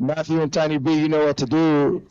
Matthew and Tiny B, you know what to do.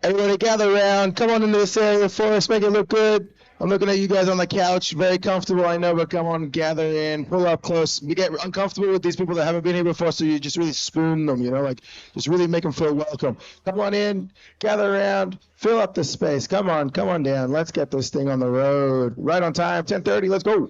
Everybody gather around. Come on into this area for us. Make it look good. I'm looking at you guys on the couch. Very comfortable, I know, but come on, gather in. Pull up close. You get uncomfortable with these people that haven't been here before, so you just really spoon them, like just really make them feel welcome. Come on in. Gather around. Fill up the space. Come on down. Let's get this thing on the road. Right on time, 10:30. Let's go.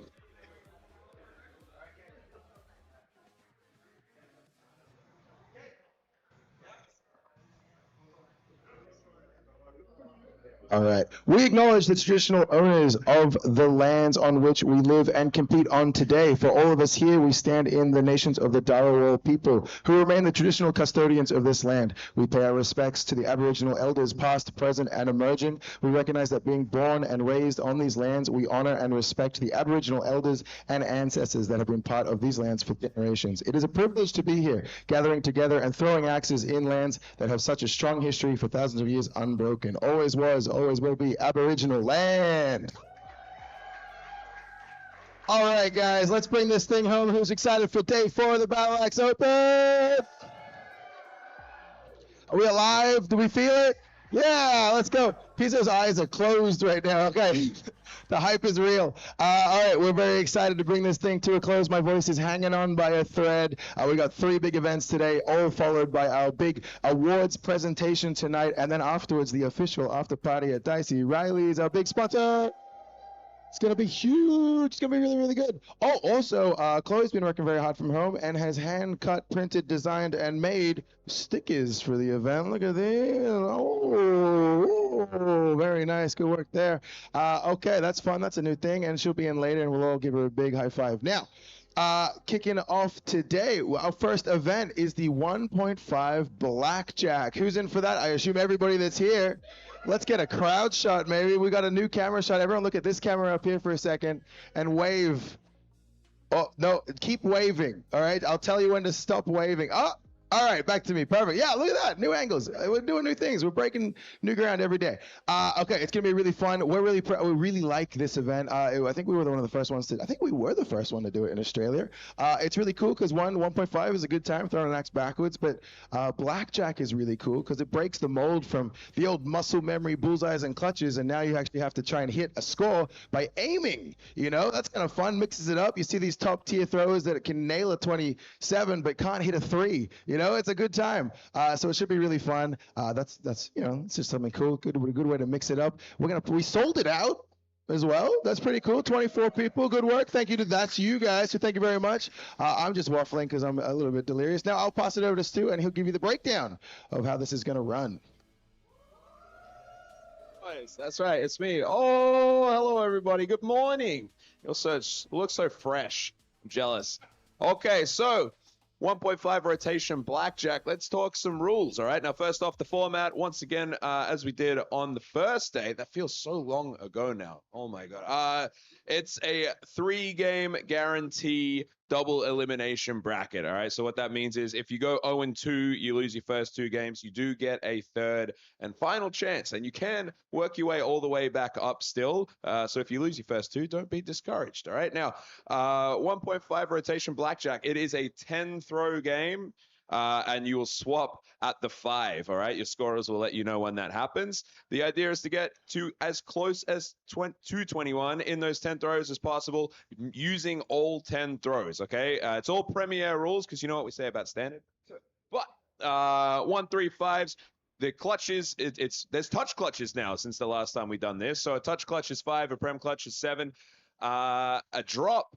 All right. We acknowledge the traditional owners of the lands on which we live and compete on today. For all of us here, we stand in the nations of the Darawal people, who remain the traditional custodians of this land. We pay our respects to the Aboriginal elders, past, present, and emerging. We recognize that being born and raised on these lands, we honor and respect the Aboriginal elders and ancestors that have been part of these lands for generations. It is a privilege to be here, gathering together and throwing axes in lands that have such a strong history for thousands of years unbroken. Always was, always will be Aboriginal land. All right, guys, let's bring this thing home. Who's excited for day 4 of the Battle Axe Open? Are we alive? Do we feel it? Yeah, let's go. Pizzo's eyes are closed right now. Okay. The hype is real. All right, we're very excited to bring this thing to a close. My voice is hanging on by a thread. We got 3 big events today, all followed by our big awards presentation tonight, and then afterwards, the official after party at Dicey. Riley's our big sponsor. It's going to be huge. It's going to be really, really good. Oh, also, Chloe's been working very hard from home and has hand-cut, printed, designed, and made stickers for the event. Look at this. Oh, very nice. Good work there. Okay, that's fun. That's a new thing, and she'll be in later, and we'll all give her a big high five. Now, kicking off today, our first event is the 1.5 Blackjack. Who's in for that? I assume everybody that's here. Let's get a crowd shot, maybe. We got a new camera shot. Everyone look at this camera up here for a second and wave. Oh, no, keep waving, all right? I'll tell you when to stop waving. Oh, all right, back to me. Perfect. Yeah, look at that. New angles. We're doing new things. We're breaking new ground every day. Okay, it's going to be really fun. We really like this event. I think we were one of the first ones to, I think we were the first one to do it in Australia. It's really cool because 1.5 is a good time throwing an axe backwards, but Blackjack is really cool because it breaks the mold from the old muscle memory bullseyes and clutches, and now you actually have to try and hit a score by aiming. That's kind of fun. Mixes it up. You see these top tier throwers that can nail a 27 but can't hit a 3. It's a good time. So it should be really fun. That's it's just something cool. Good way to mix it up. We sold it out as well. That's pretty cool. 24 people. Good work. Thank you that's you guys. So thank you very much. I'm just waffling because I'm a little bit delirious. Now I'll pass it over to Stu and he'll give you the breakdown of how this is going to run. That's right. It's me. Oh, hello everybody. Good morning. You look so fresh. I'm jealous. Okay, so 1.5 rotation blackjack. Let's talk some rules. All right. Now, first off, the format, once again, as we did on the first day, that feels so long ago now. Oh my God. It's a 3-game guarantee double elimination bracket. All right. So what that means is if you go 0-2, you lose your first 2 games. You do get a third and final chance, and you can work your way all the way back up still. So if you lose your first 2, don't be discouraged. All right. Now, 1.5 rotation blackjack. It is a 10-throw game. and you will swap at the 5. All right, your scorers will let you know when that happens. The idea is to get to as close as 221 in those 10 throws as possible, using all 10 throws. Okay, it's all Premier rules because you know what we say about standard. But 1.3.5s. The clutches, there's touch clutches now since the last time we done this. So a touch clutch is 5, a prem clutch is 7. A drop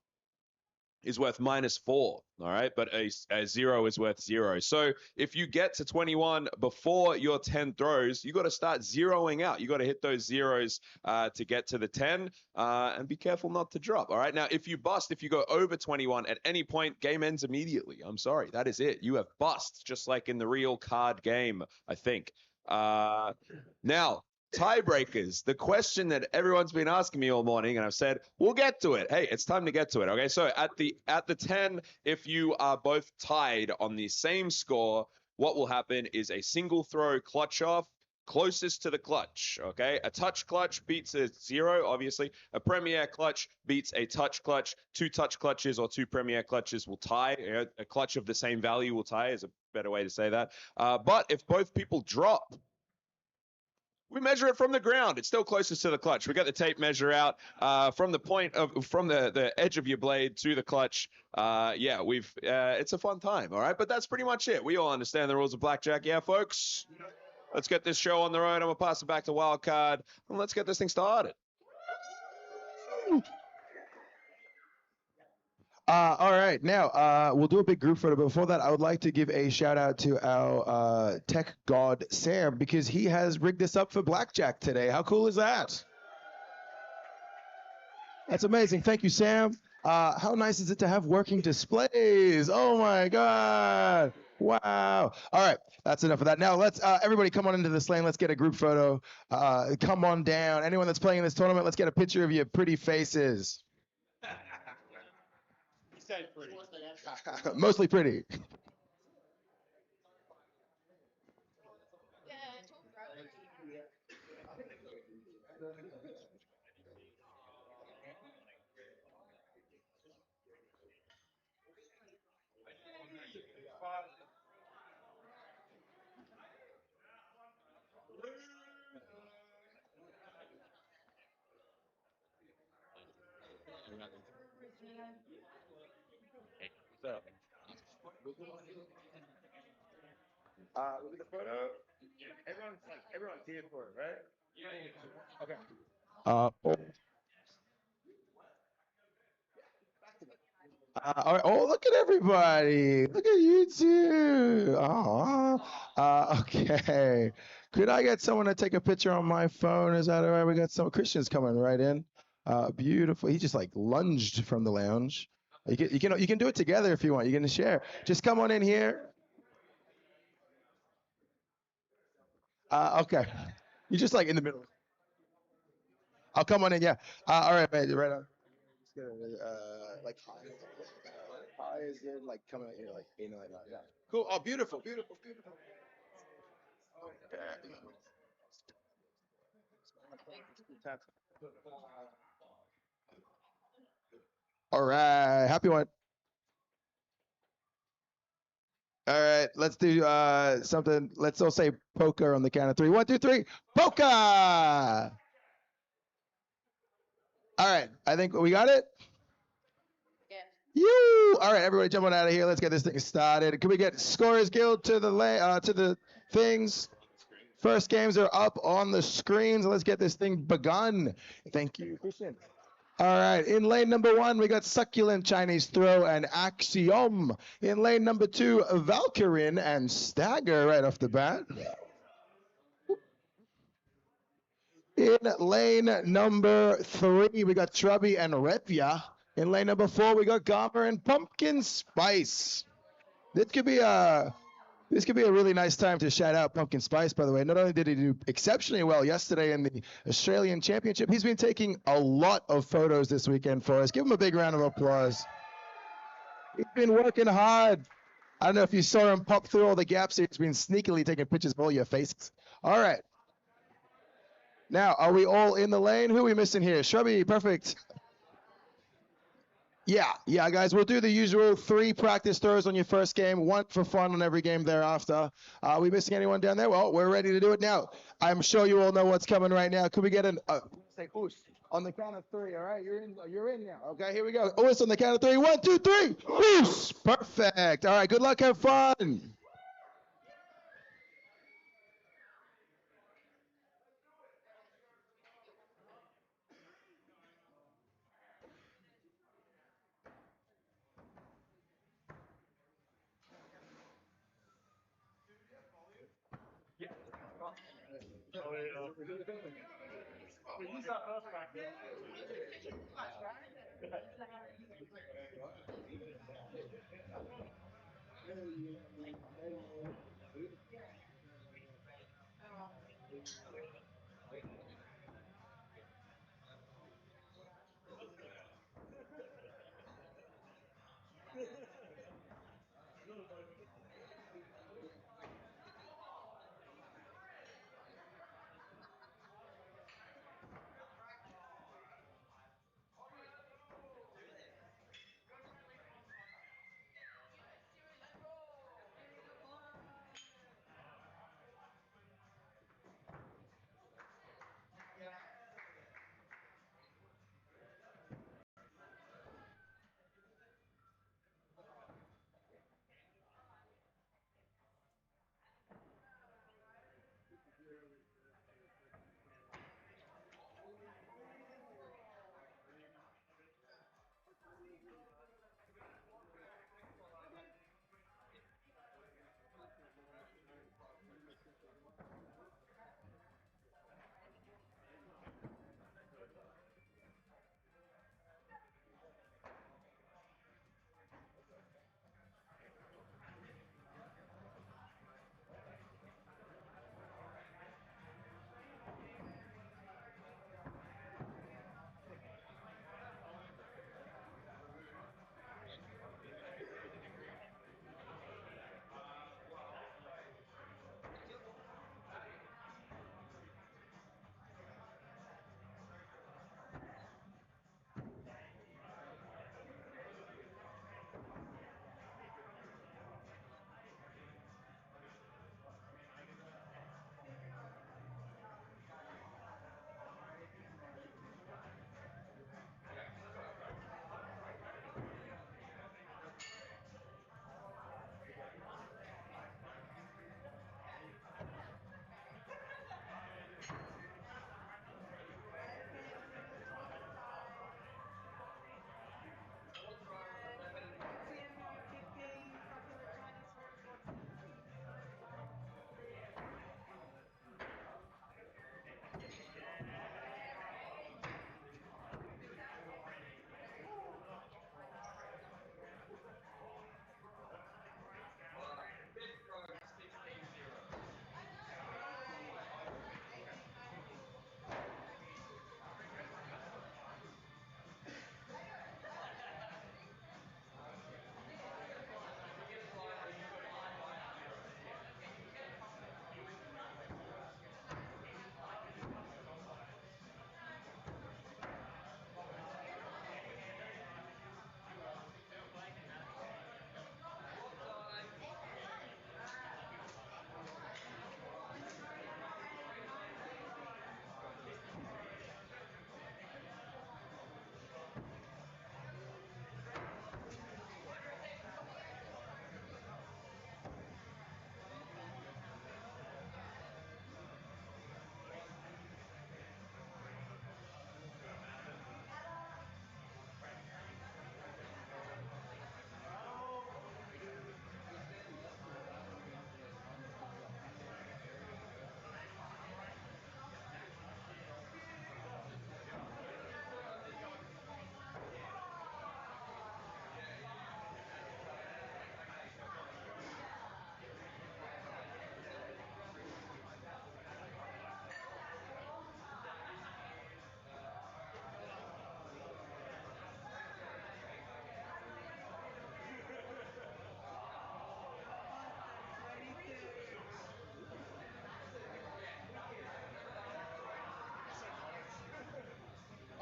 is worth -4, all right? But a 0 is worth 0. So if you get to 21 before your 10 throws, you got to start zeroing out. You got to hit those zeros to get to the 10, and be careful not to drop, all right? Now, if you bust, if you go over 21 at any point, game ends immediately. I'm sorry, that is it. You have bust, just like in the real card game, I think. Now, tiebreakers, the question that everyone's been asking me all morning, and I've said we'll get to it. Hey, it's time to get to it. Okay, so at the 10, if you are both tied on the same score, what will happen is a single throw clutch off closest to the clutch. Okay, a touch clutch beats a 0, obviously. A premier clutch beats a touch clutch. 2 touch clutches or 2 premier clutches will tie. A clutch of the same value will tie, is a better way to say that. But if both people drop, we measure it from the ground. It's still closest to the clutch. We got the tape measure out from the point of the edge of your blade to the clutch. Yeah, it's a fun time, all right? But that's pretty much it. We all understand the rules of blackjack, yeah, folks? Let's get this show on the road. I'm gonna pass it back to Wildcard, and let's get this thing started. All right, now we'll do a big group photo. But before that, I would like to give a shout out to our tech god Sam, because he has rigged this up for blackjack today. How cool is that? That's amazing. Thank you, Sam. How nice is it to have working displays? Oh my God! Wow. All right, that's enough of that. Now let's everybody come on into this lane. Let's get a group photo. Come on down. Anyone that's playing in this tournament, let's get a picture of your pretty faces. Mostly pretty. Look at the photo. Everyone's here for it, right? Yeah. Okay. All right. Oh, look at everybody. Look at you too. Okay. Could I get someone to take a picture on my phone? Is that all right? We got some Christian's coming right in. Beautiful. He just like lunged from the lounge. You can do it together if you want. You can share. Just come on in here. Okay. You just like in the middle. I'll come on in. Yeah. All right, man. Right on. Just like high is good. Like coming out here, like like that. Yeah. Cool. Oh, beautiful, beautiful, beautiful. Okay. All right. Happy one. All right. Let's do something. Let's all say poker on the count of 3. 1, 2, 3. Poker. All right. I think we got it. You. All right, everybody, jump on out of here. Let's get this thing started. Can we get Scorers Guild to the things? First games are up on the screens. Let's get this thing begun. Thank you, Christian. All right, in lane number 1, we got Succulent Chinese Throw and Axiom. In lane number 2, Valkyrin and Stagger right off the bat. In lane number 3, we got Trubby and Repia. In lane number 4, we got Gommer and Pumpkin Spice. This could be a really nice time to shout out Pumpkin Spice, by the way. Not only did he do exceptionally well yesterday in the Australian Championship, he's been taking a lot of photos this weekend for us. Give him a big round of applause. He's been working hard. I don't know if you saw him pop through all the gaps. He's been sneakily taking pictures of all your faces. All right. Now, are we all in the lane? Who are we missing here? Shrubby, perfect. Yeah, guys. We'll do the usual 3 practice throws on your first game, 1 for fun on every game thereafter. We missing anyone down there? Well, we're ready to do it now. I'm sure you all know what's coming right now. Could we get an say whoosh on the count of 3? All right, you're in. You're in now. Okay, here we go. Whoosh on the count of 3. 1, 2, 3. Whoosh. Perfect. All right. Good luck. Have fun.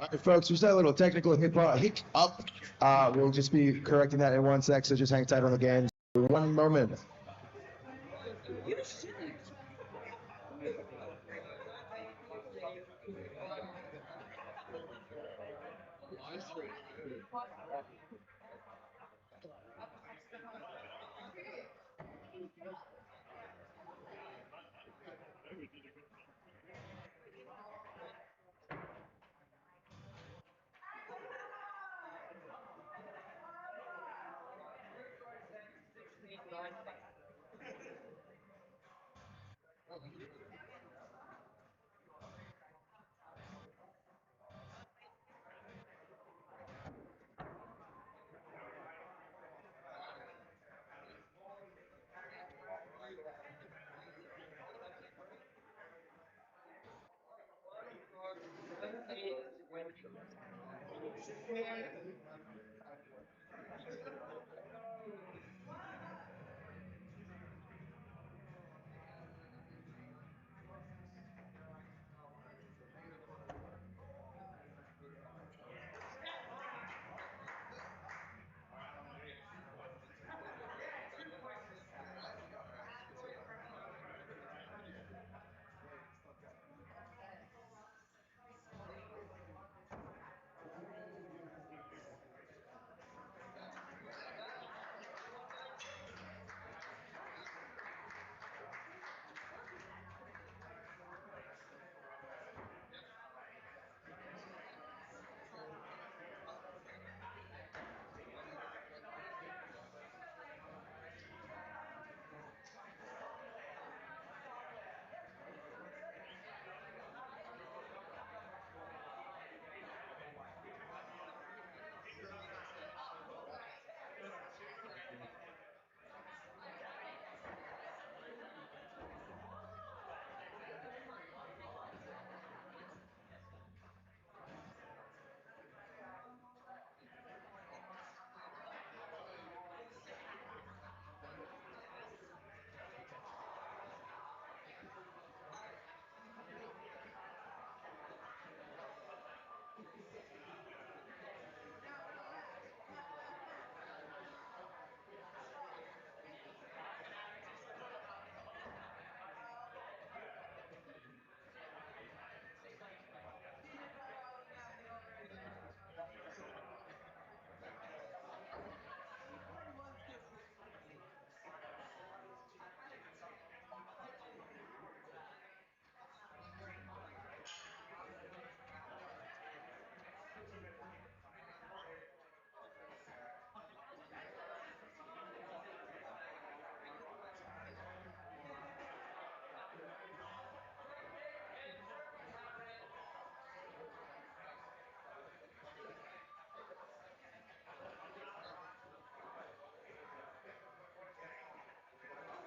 All right, folks, we just had a little technical hiccup. We'll just be correcting that in 1 sec, so just hang tight on the game. One moment.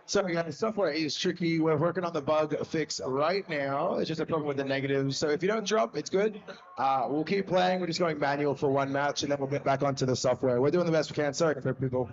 So yeah, the software is tricky. We're working on the bug fix right now. It's just a problem with the negatives. So if you don't drop, it's good. We'll keep playing. We're just going manual for one match, and then we'll get back onto the software. We're doing the best we can. Sorry for people.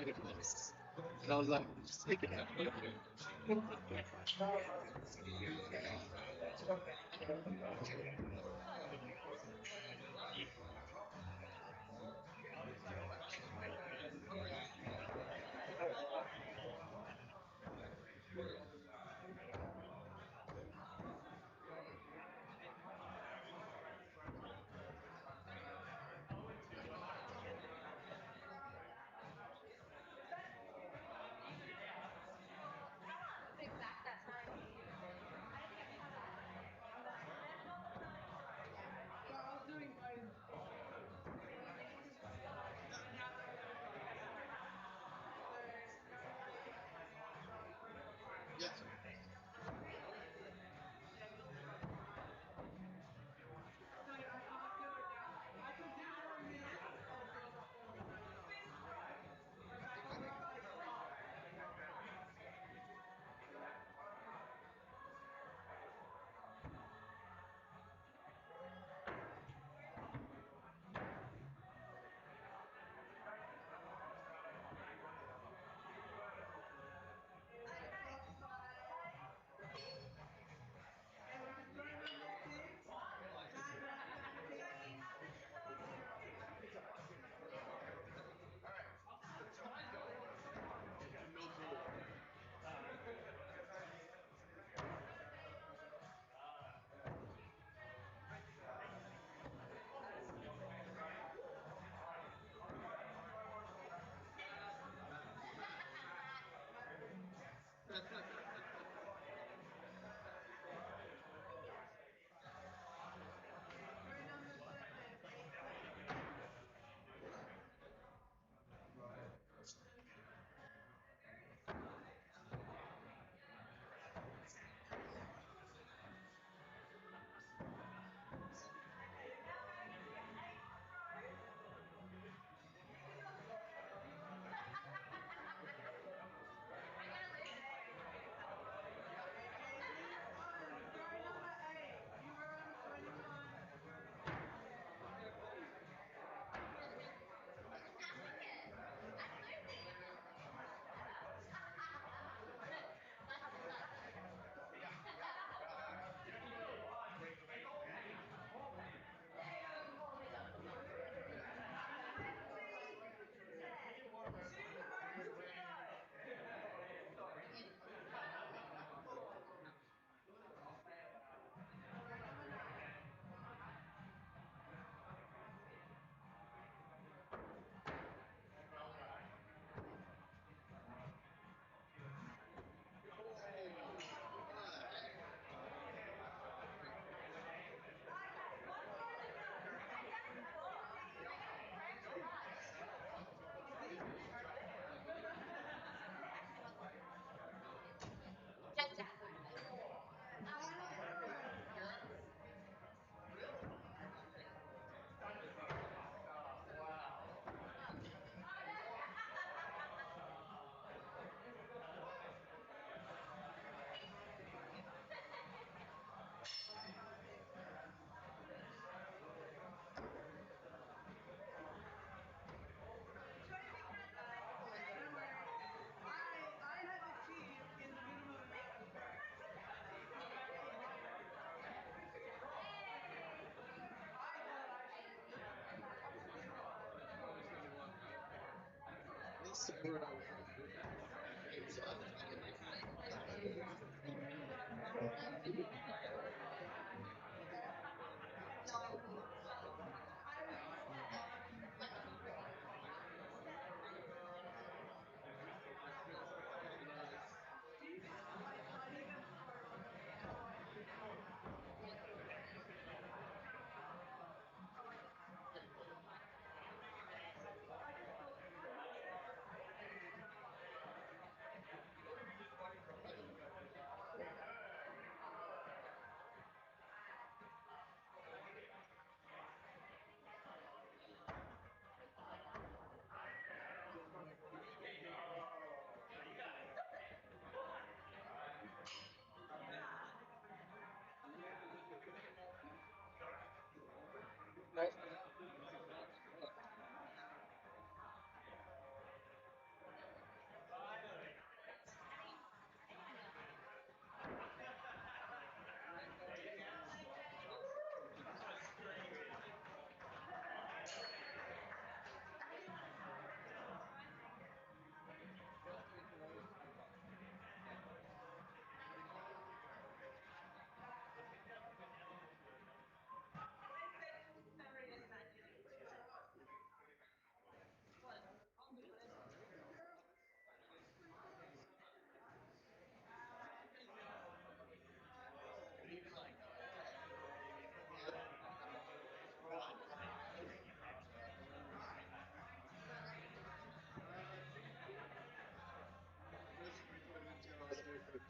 And I was like, just take it.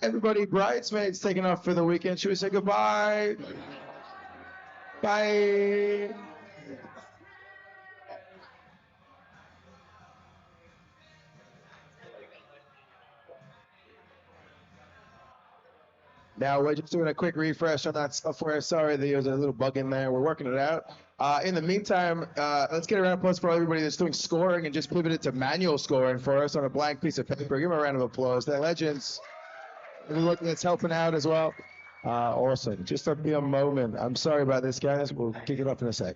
Everybody, bridesmaids taking off for the weekend. Should we say goodbye? Bye. Now we're just doing a quick refresh on that software. Sorry, there was a little bug in there. We're working it out. In the meantime, let's get a round of applause for everybody that's doing scoring and just pivoted to manual scoring for us on a blank piece of paper. Give them a round of applause. They're legends. Everyone that's helping out as well. Awesome. Just a moment. I'm sorry about this, guys. We'll kick it off in a sec.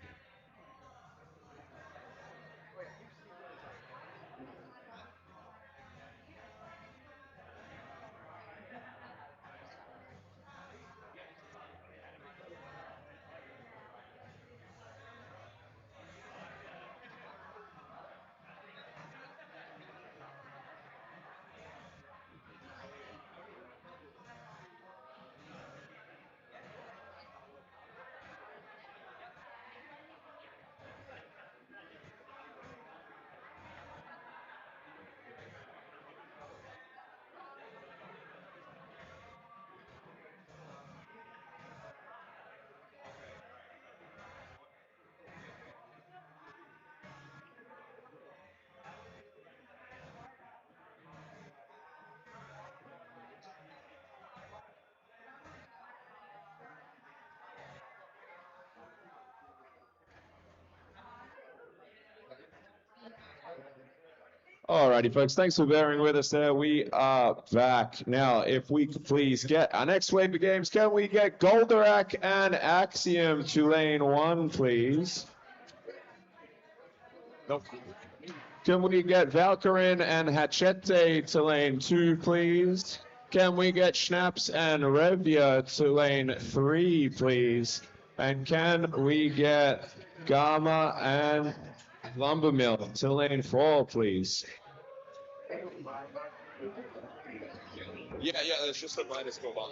Alrighty, folks, thanks for bearing with us there. We are back. Now, if we could please get our next wave of games, can we get Goldorak and Axiom to lane 1, please? Nope. Can we get Valkyrin and Hachette to lane 2, please? Can we get Schnapps and Revia to lane 3, please? And can we get Gamma and Lumbermill to lane 4, please? Yeah, it's just a minus go on.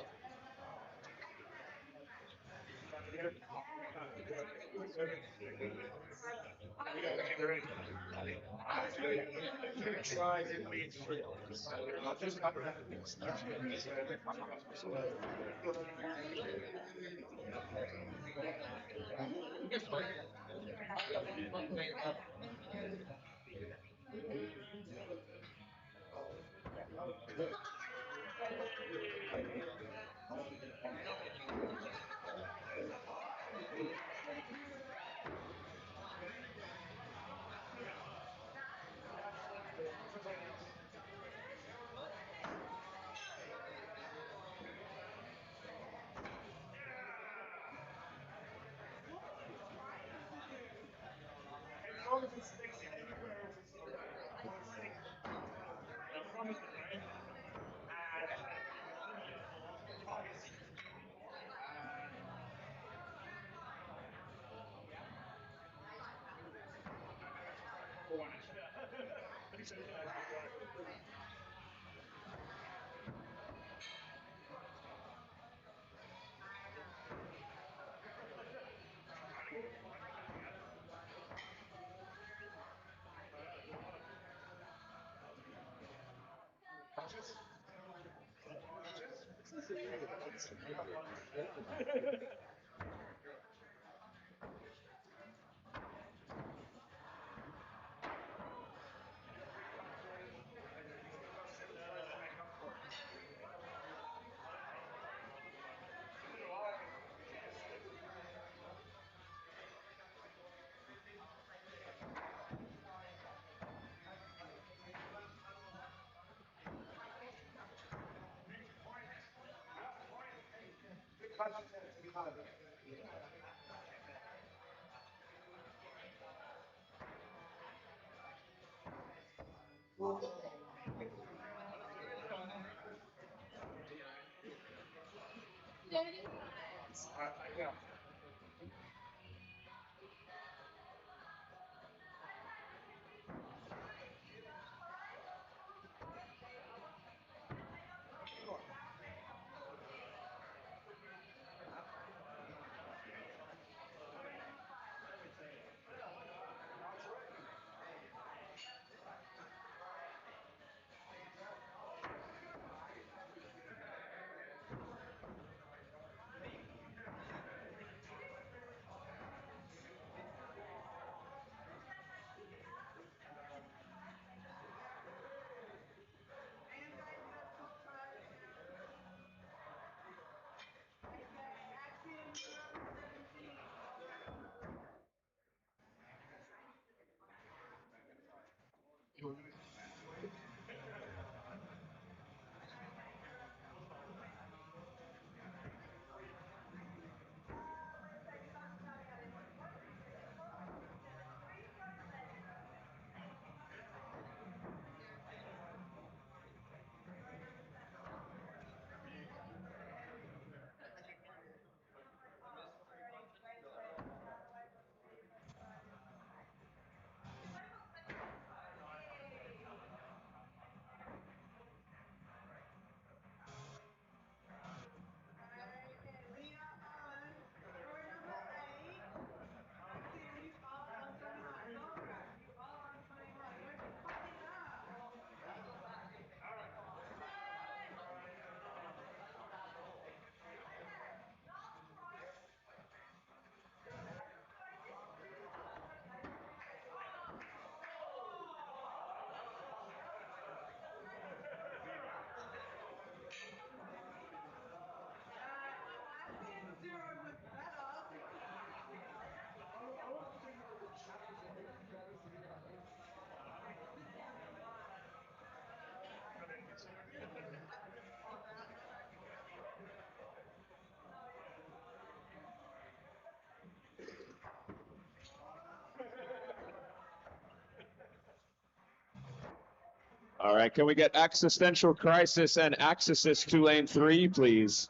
All right, can we get Existential Crisis and Axis to lane 3, please?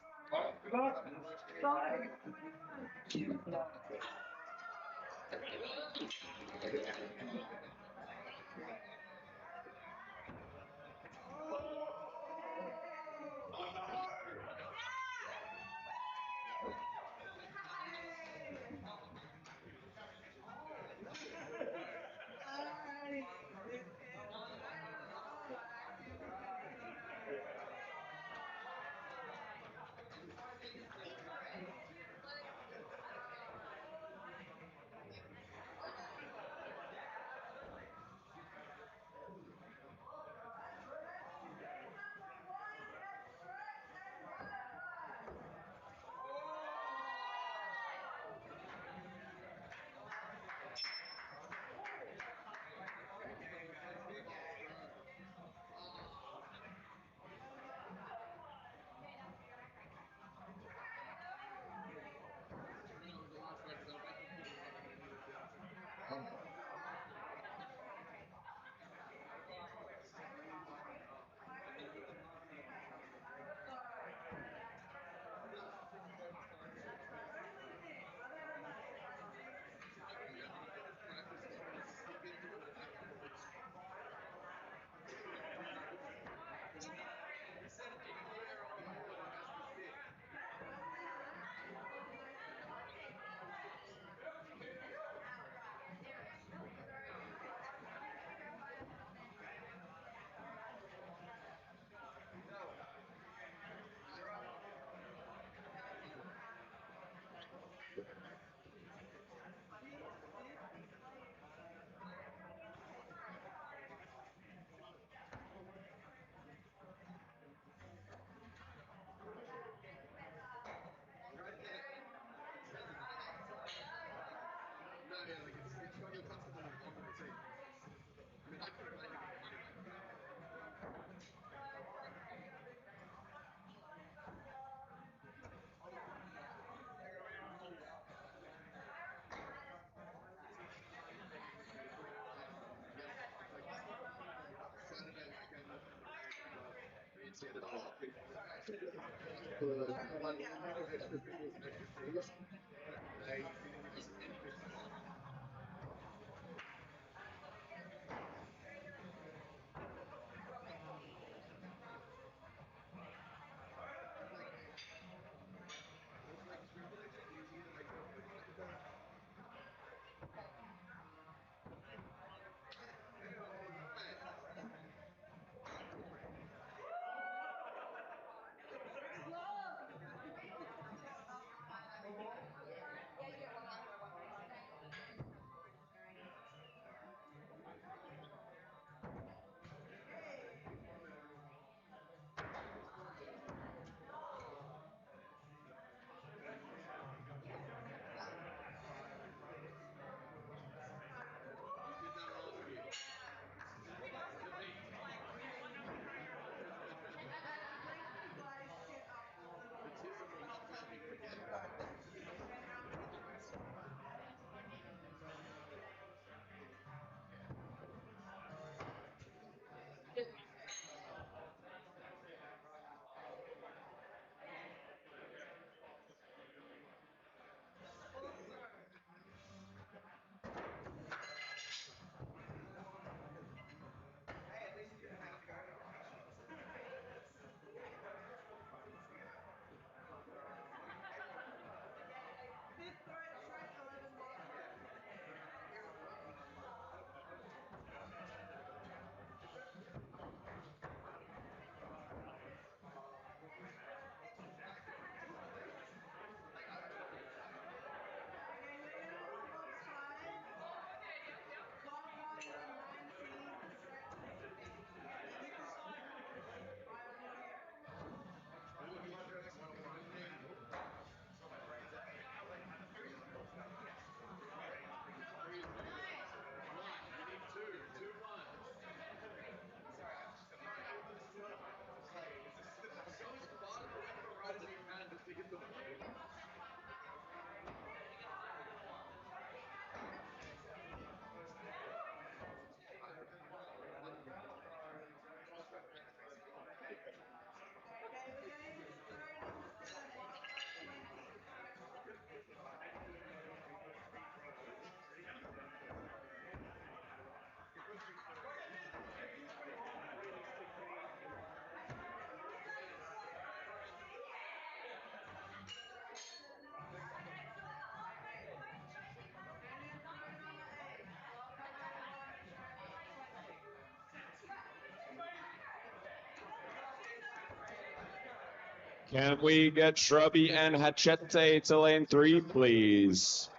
Can we get Shrubby and Hachete to lane 3, please?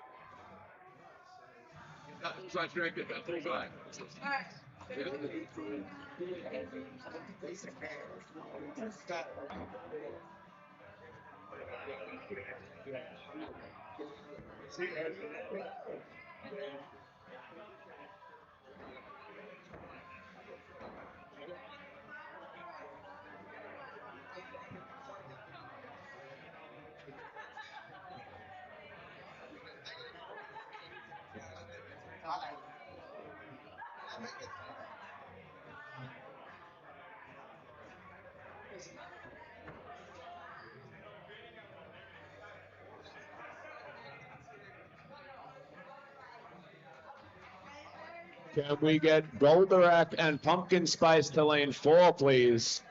Can we get Goldorak and Pumpkin Spice to lane 4, please?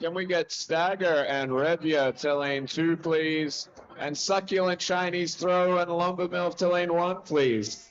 Can we get Stagger and Revia to lane 2, please? And Succulent Chinese Throw and Lumber Mill to lane 1, please?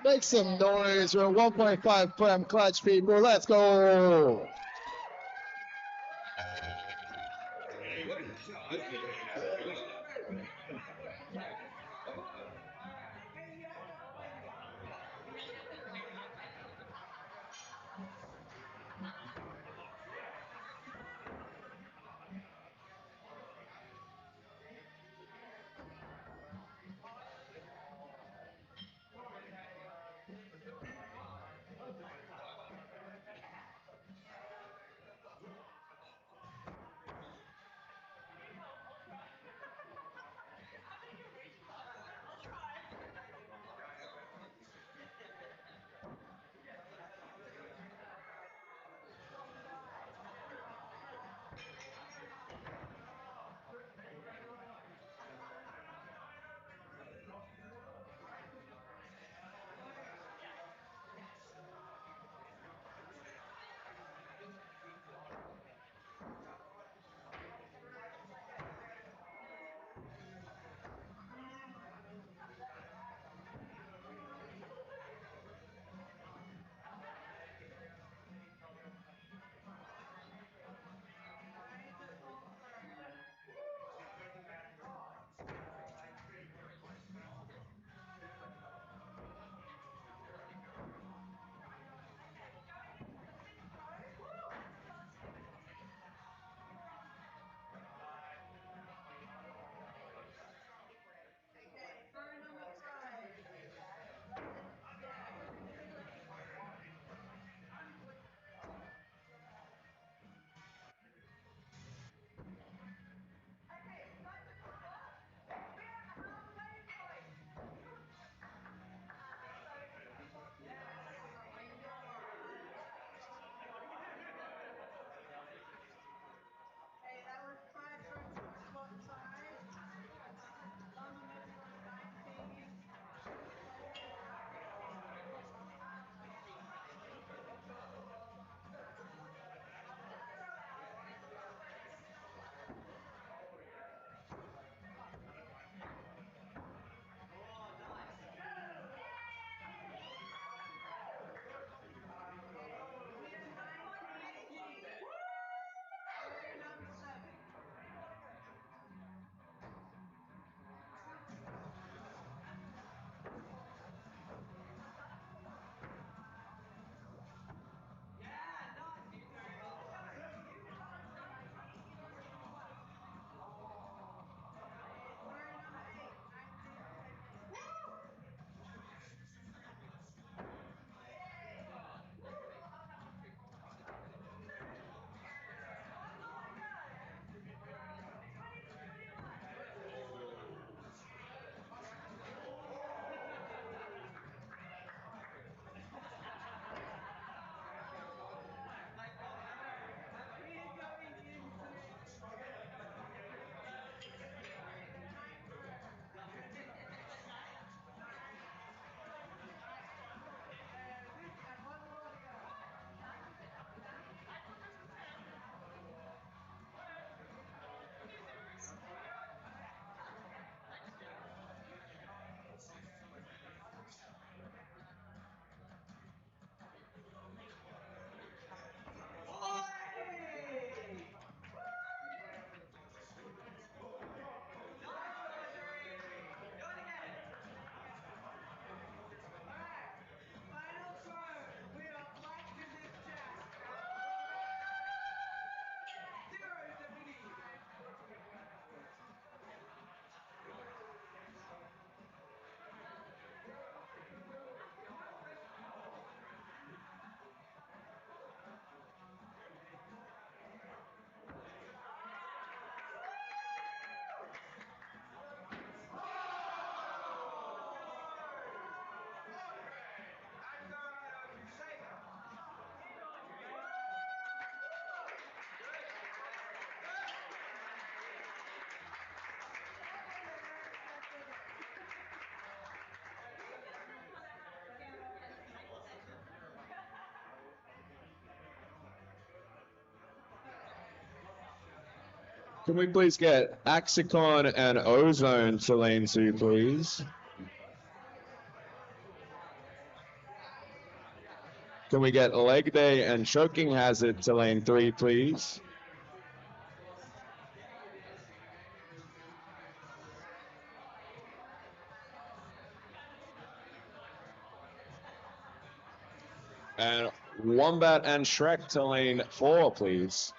Make some noise for 1.5 clutch, people. Let's go. Can we please get Axicon and Ozone to lane 2, please? Can we get Leg Day and Choking Hazard to lane 3, please? And Wombat and Shrek to lane 4, please.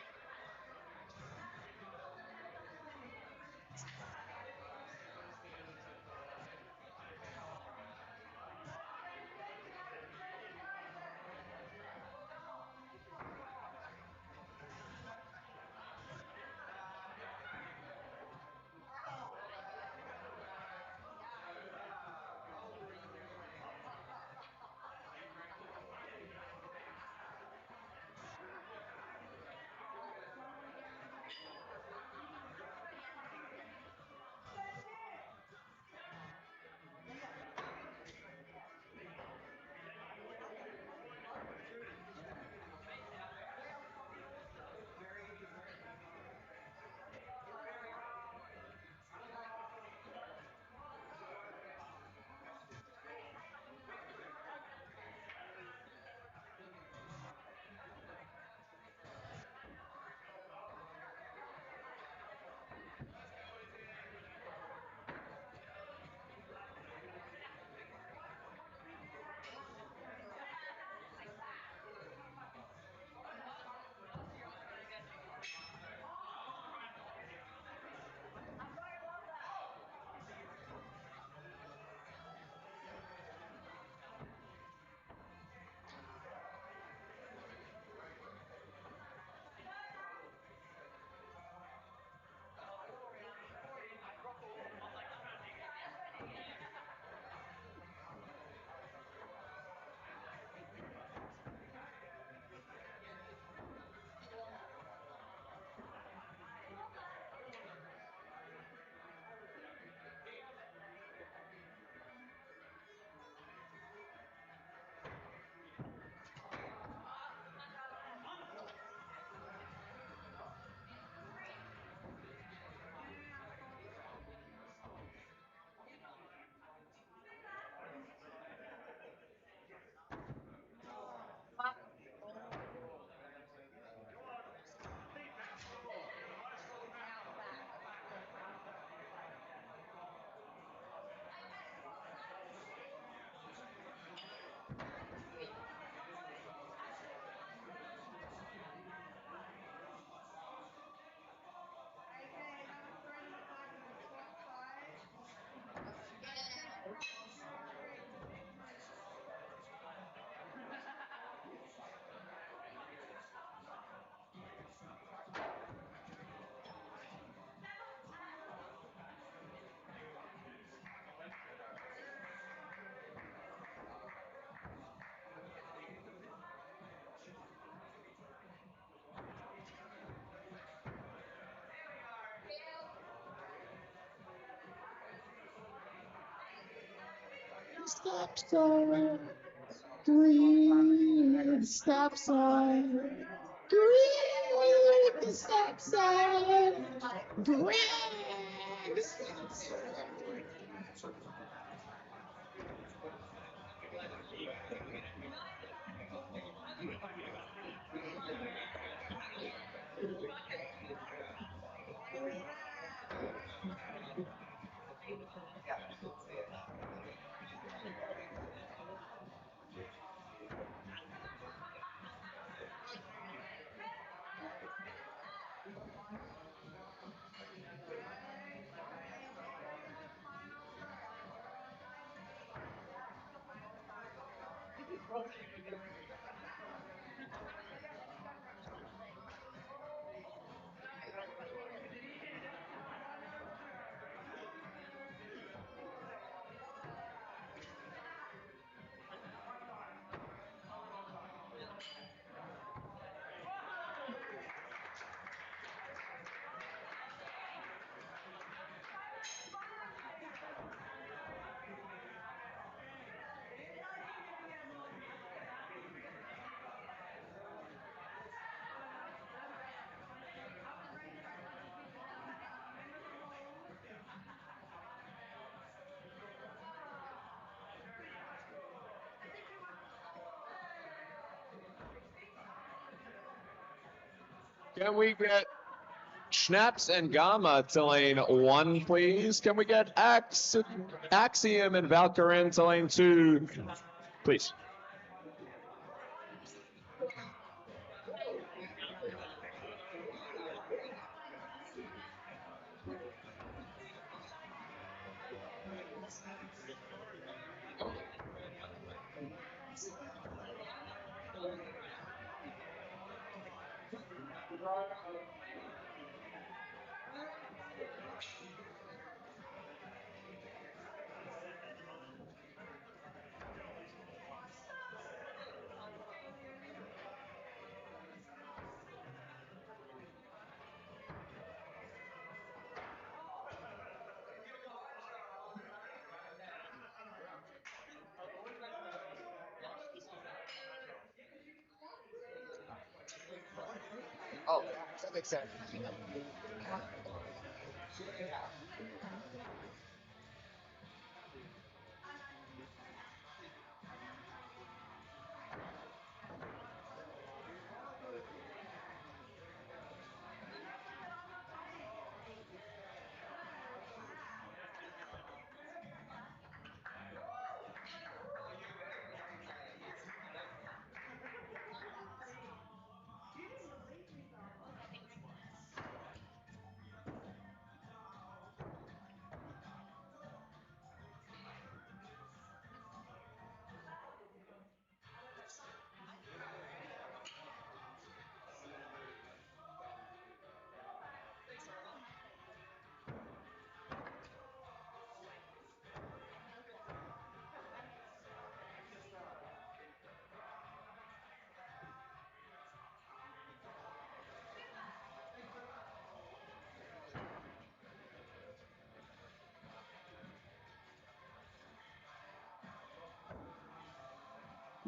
Stop sign. Green. Stop sign. Green. Stop sign. Green. Stop sign. Can we get Schnapps and Gamma to lane 1, please? Can we get Axiom and Valkyrin to lane 2, please? Oh, that makes sense.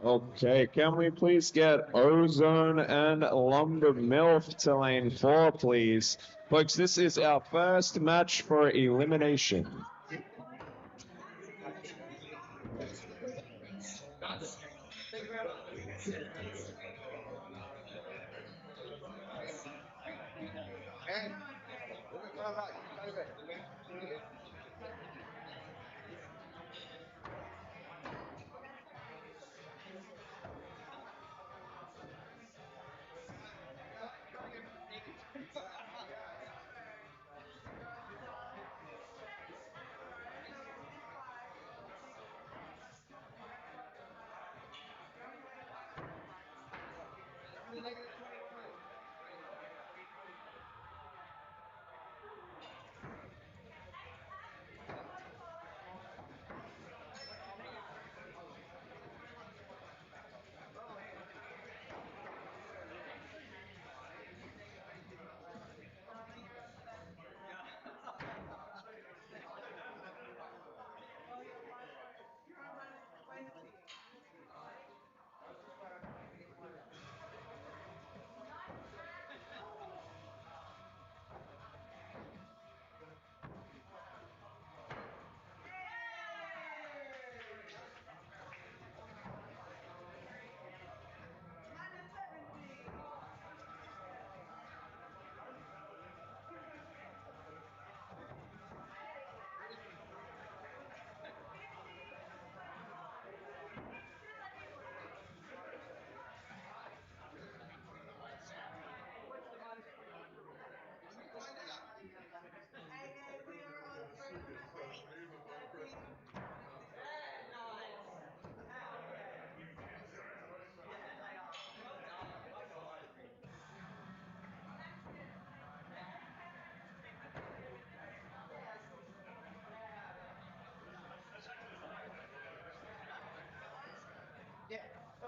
Okay, can we please get Ozone and Lumber Milf to lane 4, please? Folks, this is our first match for elimination.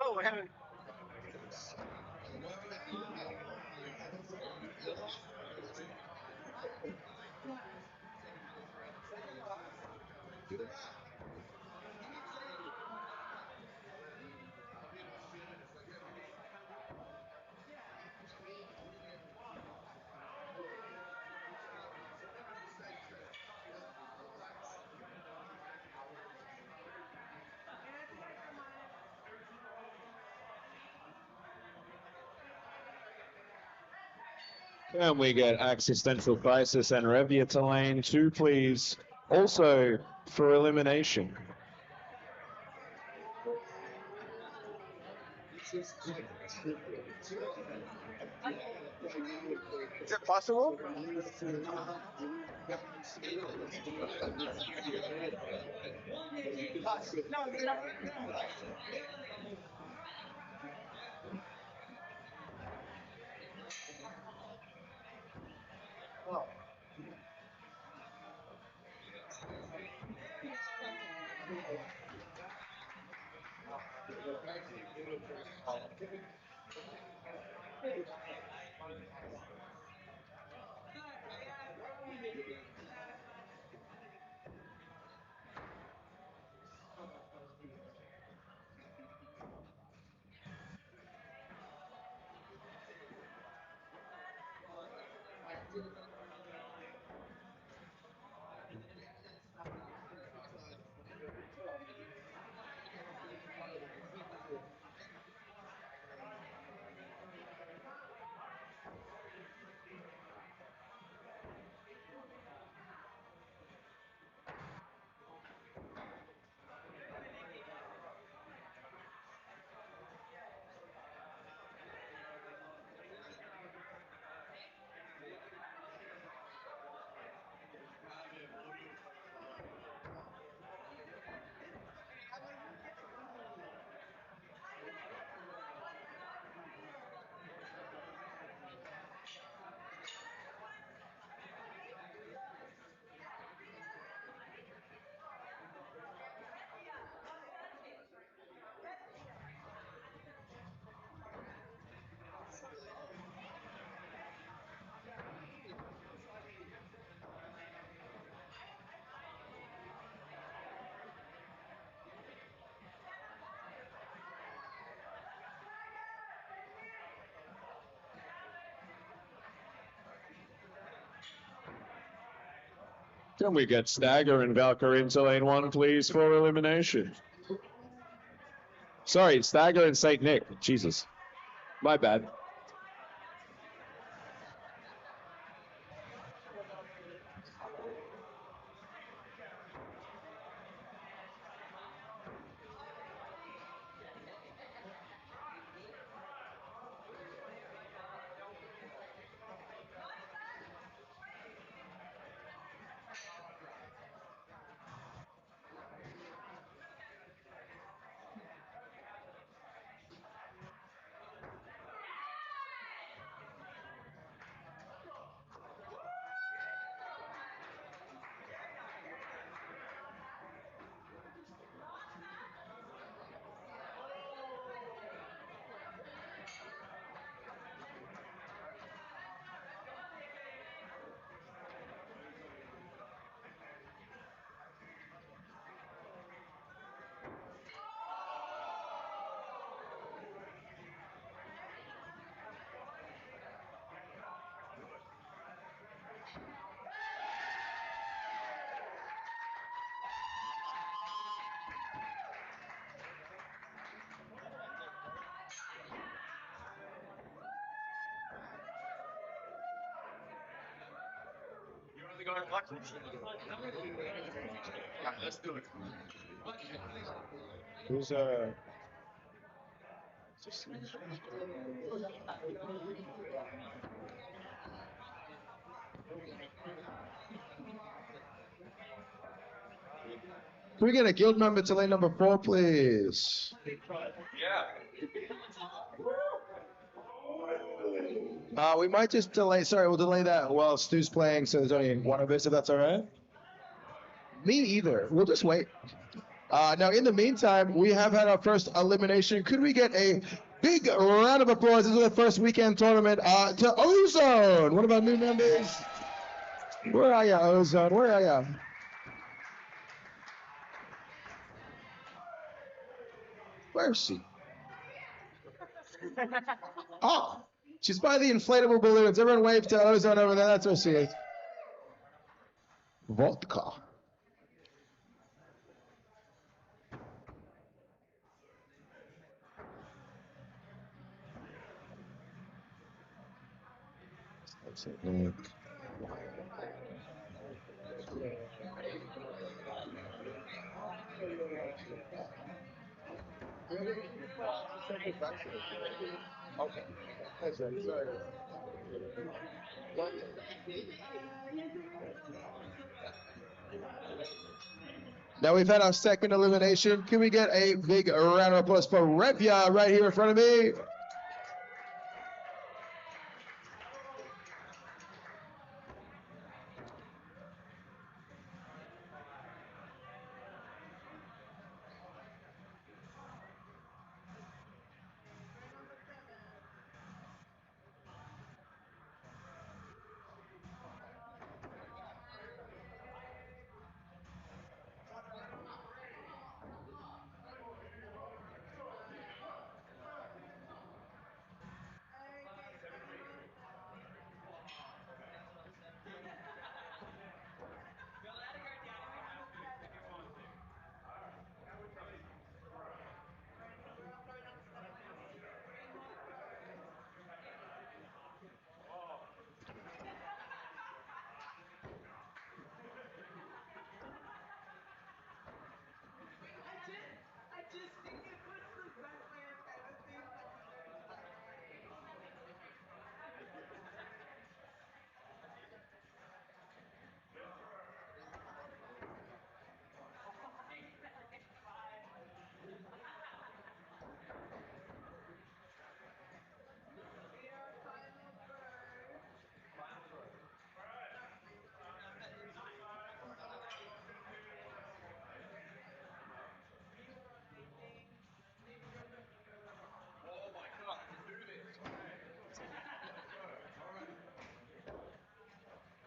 Oh, we're having. And we get Existential Crisis and Revia to lane 2, please. Also for elimination. Is it possible? Can we get Stagger and Valkyrie into lane 1, please, for elimination? Sorry, Stagger and Saint Nick. Jesus. My bad. Who's Can we get a guild member to lane number 4, please? We might just delay. Sorry, we'll delay that while Stu's playing, so there's only one of us, if that's all right. Me either. We'll just wait. Now, in the meantime, we have had our first elimination. Could we get a big round of applause? This is the first weekend tournament to Ozone, one of our new members. Where are you, Ozone? Where are you? Where is she? Oh, she's by the inflatable balloons. Everyone wave to Ozone over there. That's where she is. Vodka. Now we've had our second elimination. Can we get a big round of applause for Revia right here in front of me?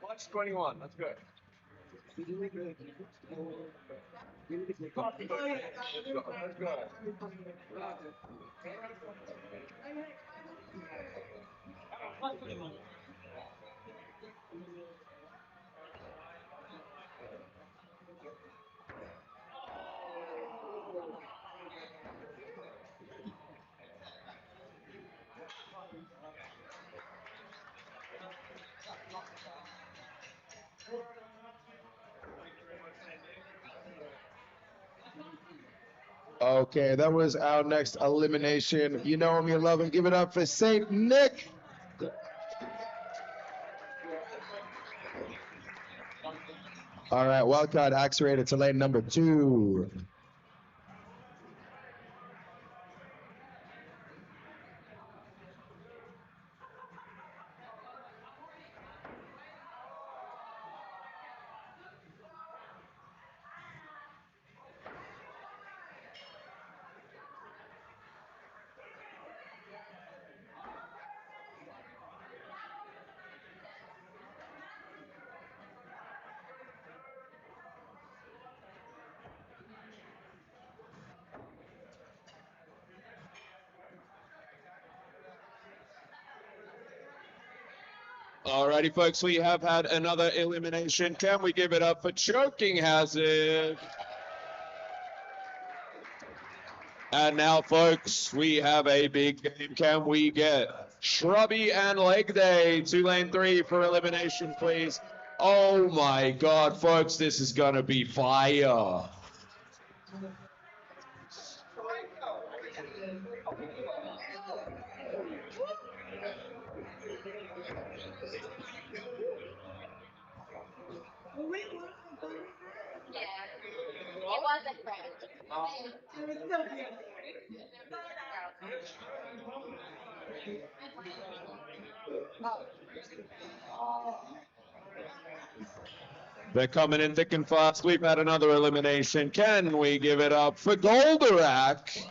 Watch 21. That's good. Okay, that was our next elimination. You know him, you love him. Give it up for Saint Nick. All right, wildcard accelerated to lane number 2. Alrighty, folks, we have had another elimination. Can we give it up for Choking Hazard? And now, folks, we have a big game. Can we get Shrubby and Leg Day to lane 3 for elimination, please? Oh my God, folks, this is gonna be fire. They're coming in thick and fast. We've had another elimination. Can we give it up for Goldorak?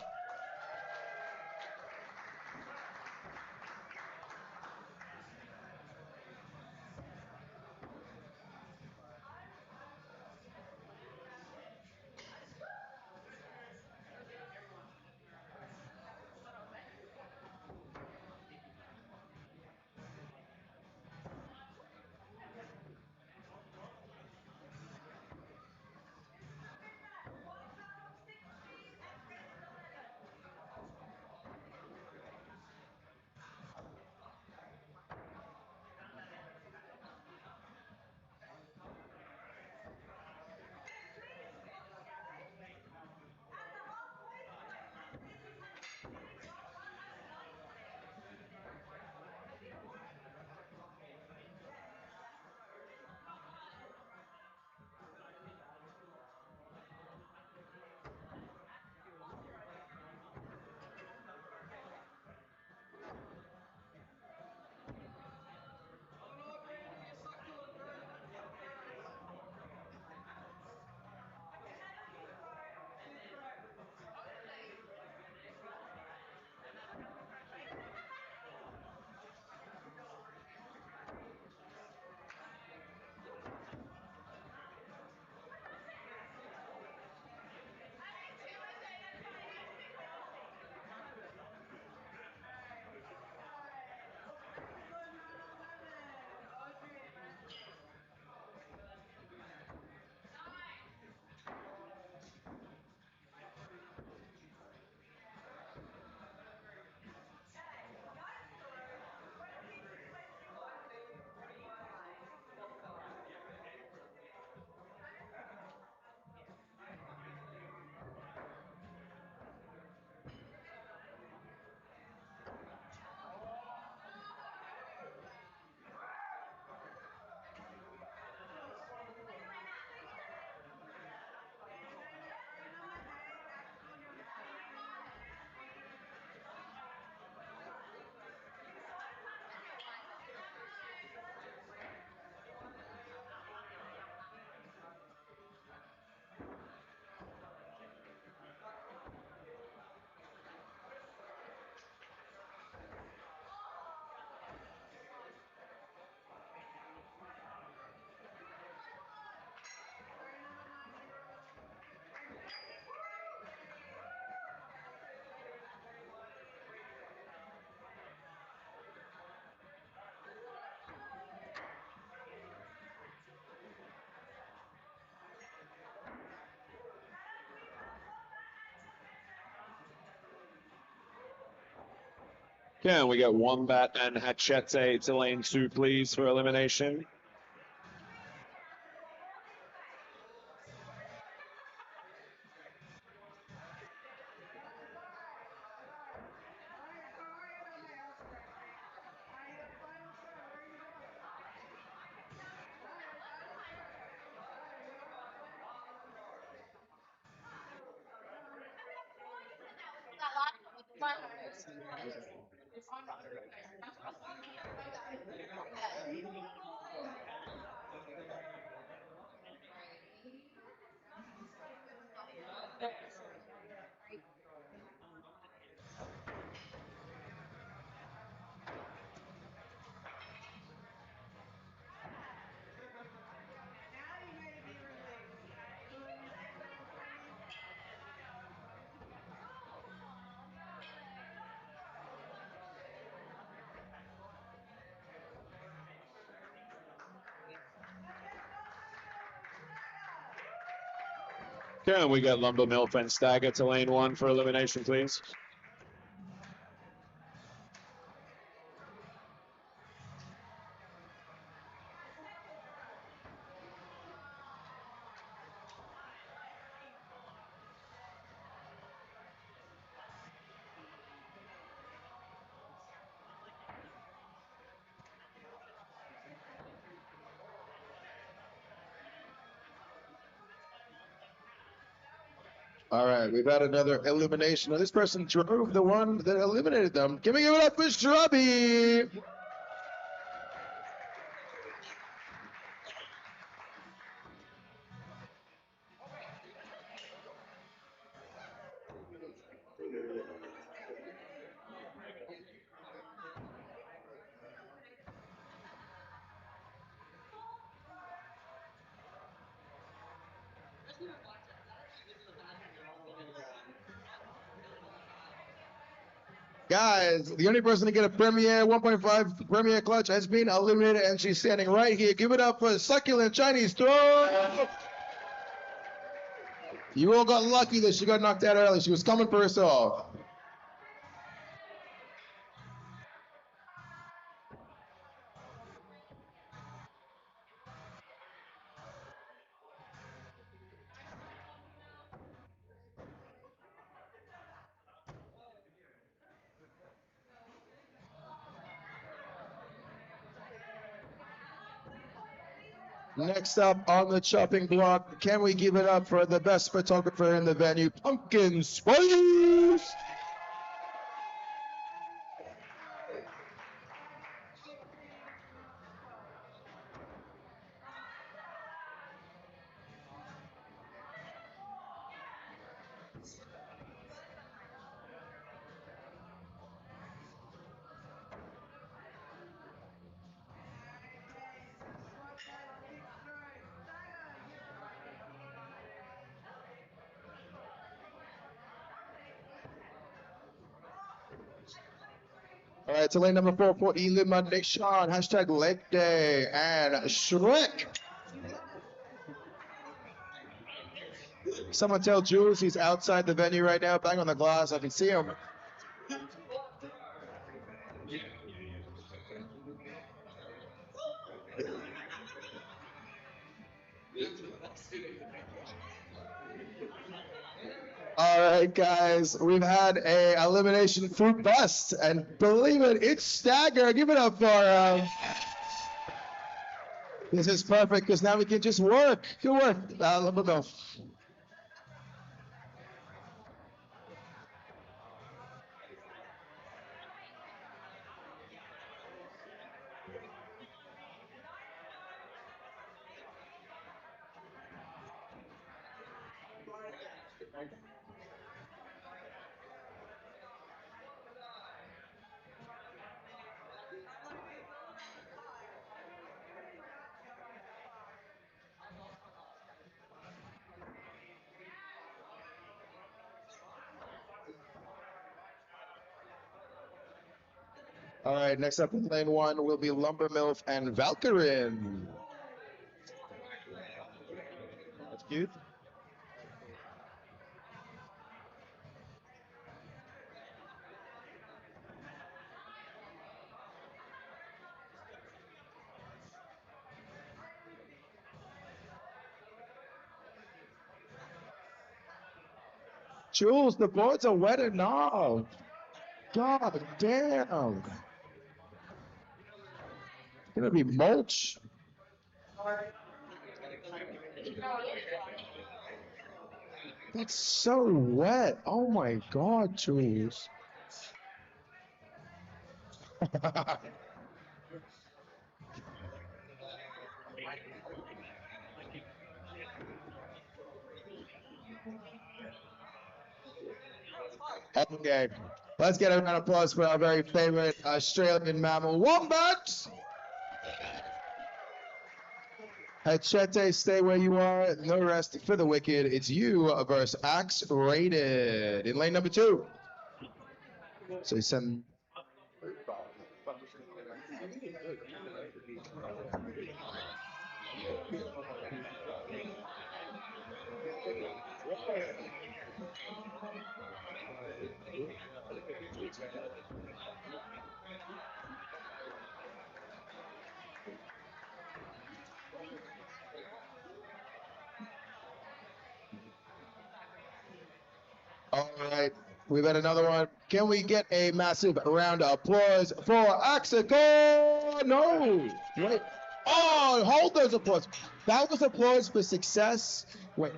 Can we get Wombat and Hachete to lane 2, please, for elimination? Can we get Lumber Milf and Stagger to lane 1 for elimination, please? All right, we've had another elimination. Now, this person drove the one that eliminated them. Give it up for Shrubby. Guys, the only person to get a Premier 1.5 Premier clutch has been eliminated, and she's standing right here. Give it up for Succulent Chinese Throw. You all got lucky that she got knocked out early. She was coming for us all. Next up on the chopping block, can we give it up for the best photographer in the venue, Pumpkin Spice? All right, to lane number 4 for elimination, hashtag leg day and Shrek. Someone tell Jules he's outside the venue right now, bang on the glass. I can see him. All right, guys, we've had a elimination through bust, and believe it, it's Stagger. Give it up for this is perfect because now we can just work. Good work. Let me go. All right, next up in lane 1 will be Lumber Milf and Valkyrin. That's cute. Jules, the boards are wet enough. God damn. It's gonna be mulch. That's so wet. Oh my God, Jules. Okay, let's get a round of applause for our very favorite Australian mammal, wombats. Hachete, stay where you are. No rest for the wicked. It's you versus Axe Rated in lane number 2. So you send. All right, we've had another one. Can we get a massive round of applause for Axico? No, wait. Oh, hold those applause. That was applause for success. Wait.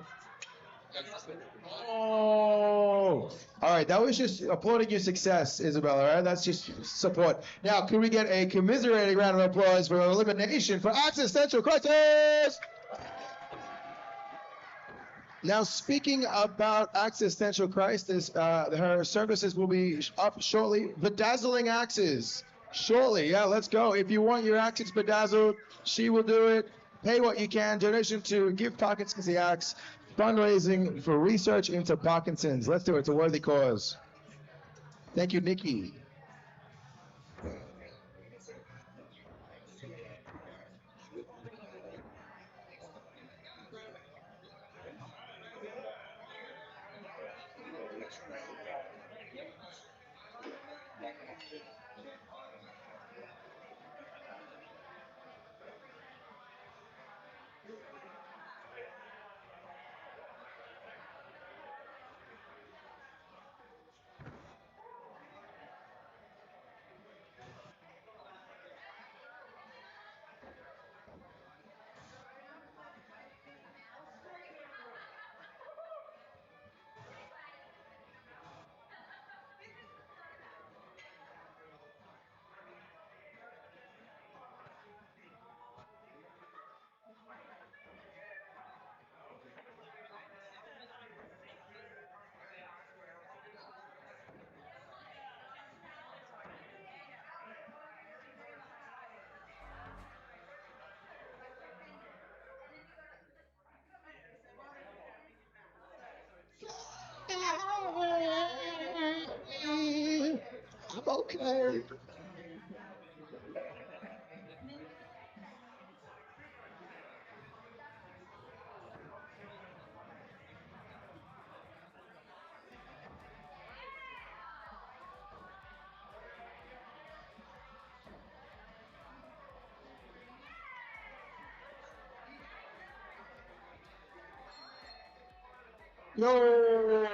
Oh. All right, that was just applauding your success, Isabella. All right, that's just support. Now, can we get a commiserating round of applause for elimination for Existential Crisis? Now, speaking about Existential Crisis, her services will be up shortly. Bedazzling Axes. Shortly, yeah, let's go. If you want your axes bedazzled, she will do it. Pay what you can. Donation to Give Parkinson's the Axe. Fundraising for research into Parkinson's. Let's do it. It's a worthy cause. Thank you, Nikki. I'm okay. No.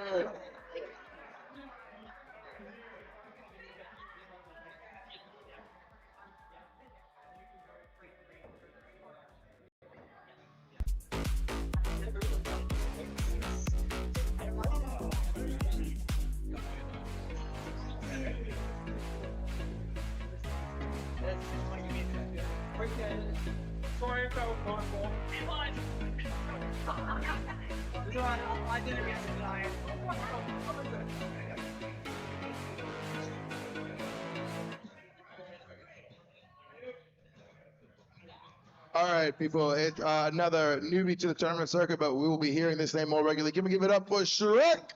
All right, people. It's another newbie to the tournament circuit, but we will be hearing this name more regularly. Give it up for Shrek.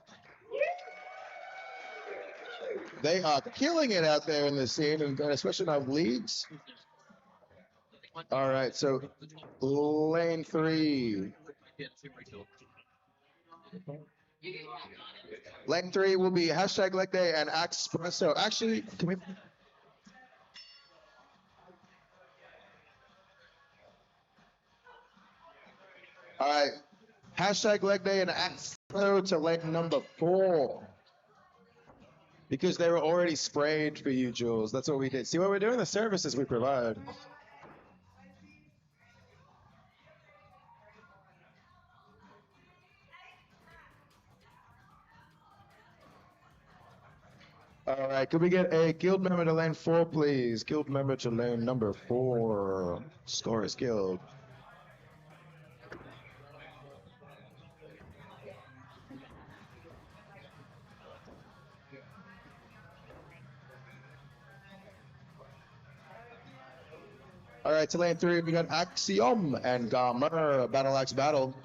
They are killing it out there in the scene, and especially in our leagues. All right, so lane 3. Lane 3 will be hashtag leg day and Axpresso. Actually, can we? All right, hashtag leg day and through to lane number 4. Because they were already sprayed for you, Jules. That's what we did. See what we're doing? The services we provide. All right, could we get a guild member to lane 4, please? Guild member to lane number 4. Score is guild. All right, to lane 3, we got Axiom and Gamer. Battle Axe Battle.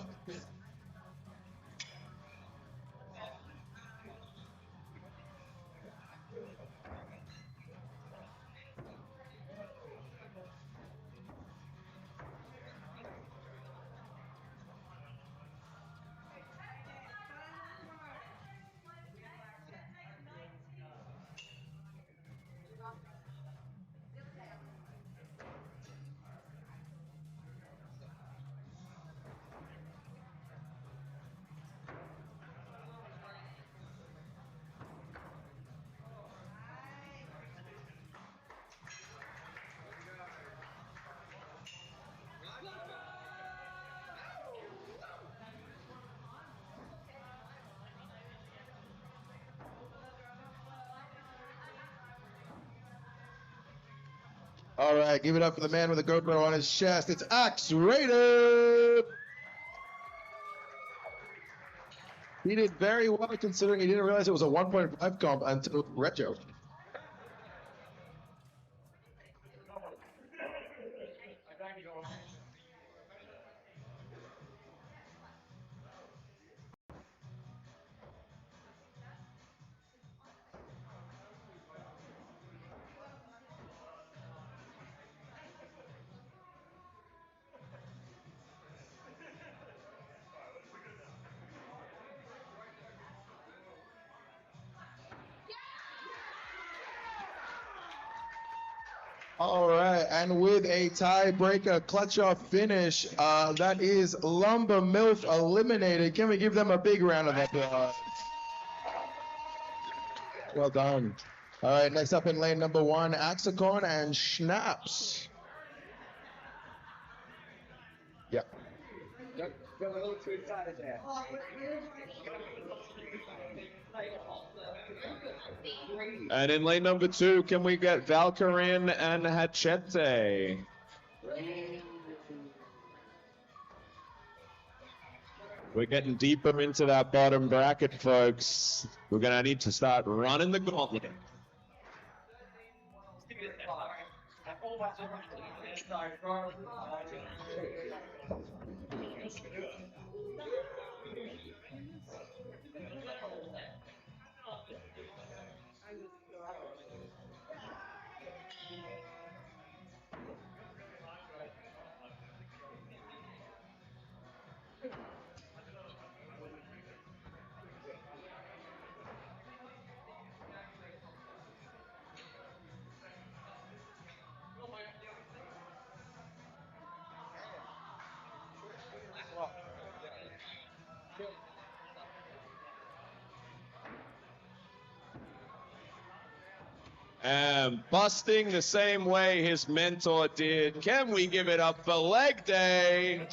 All right, give it up for the man with the GoPro on his chest. It's Axe Rated. He did very well considering he didn't realize it was a 1.5 comp until Retro. All right, and with a tiebreaker clutch-off finish, that is Lumber MILF eliminated. Can we give them a big round of applause? Well done. All right, next up in lane number 1, Axicorn and Schnapps. Yep. Got a little too excited there. And in lane number 2, can we get Valkyrin and Hachete? We're getting deeper into that bottom bracket, folks. We're going to need to start running the gauntlet. And busting the same way his mentor did. Can we give it up for leg day?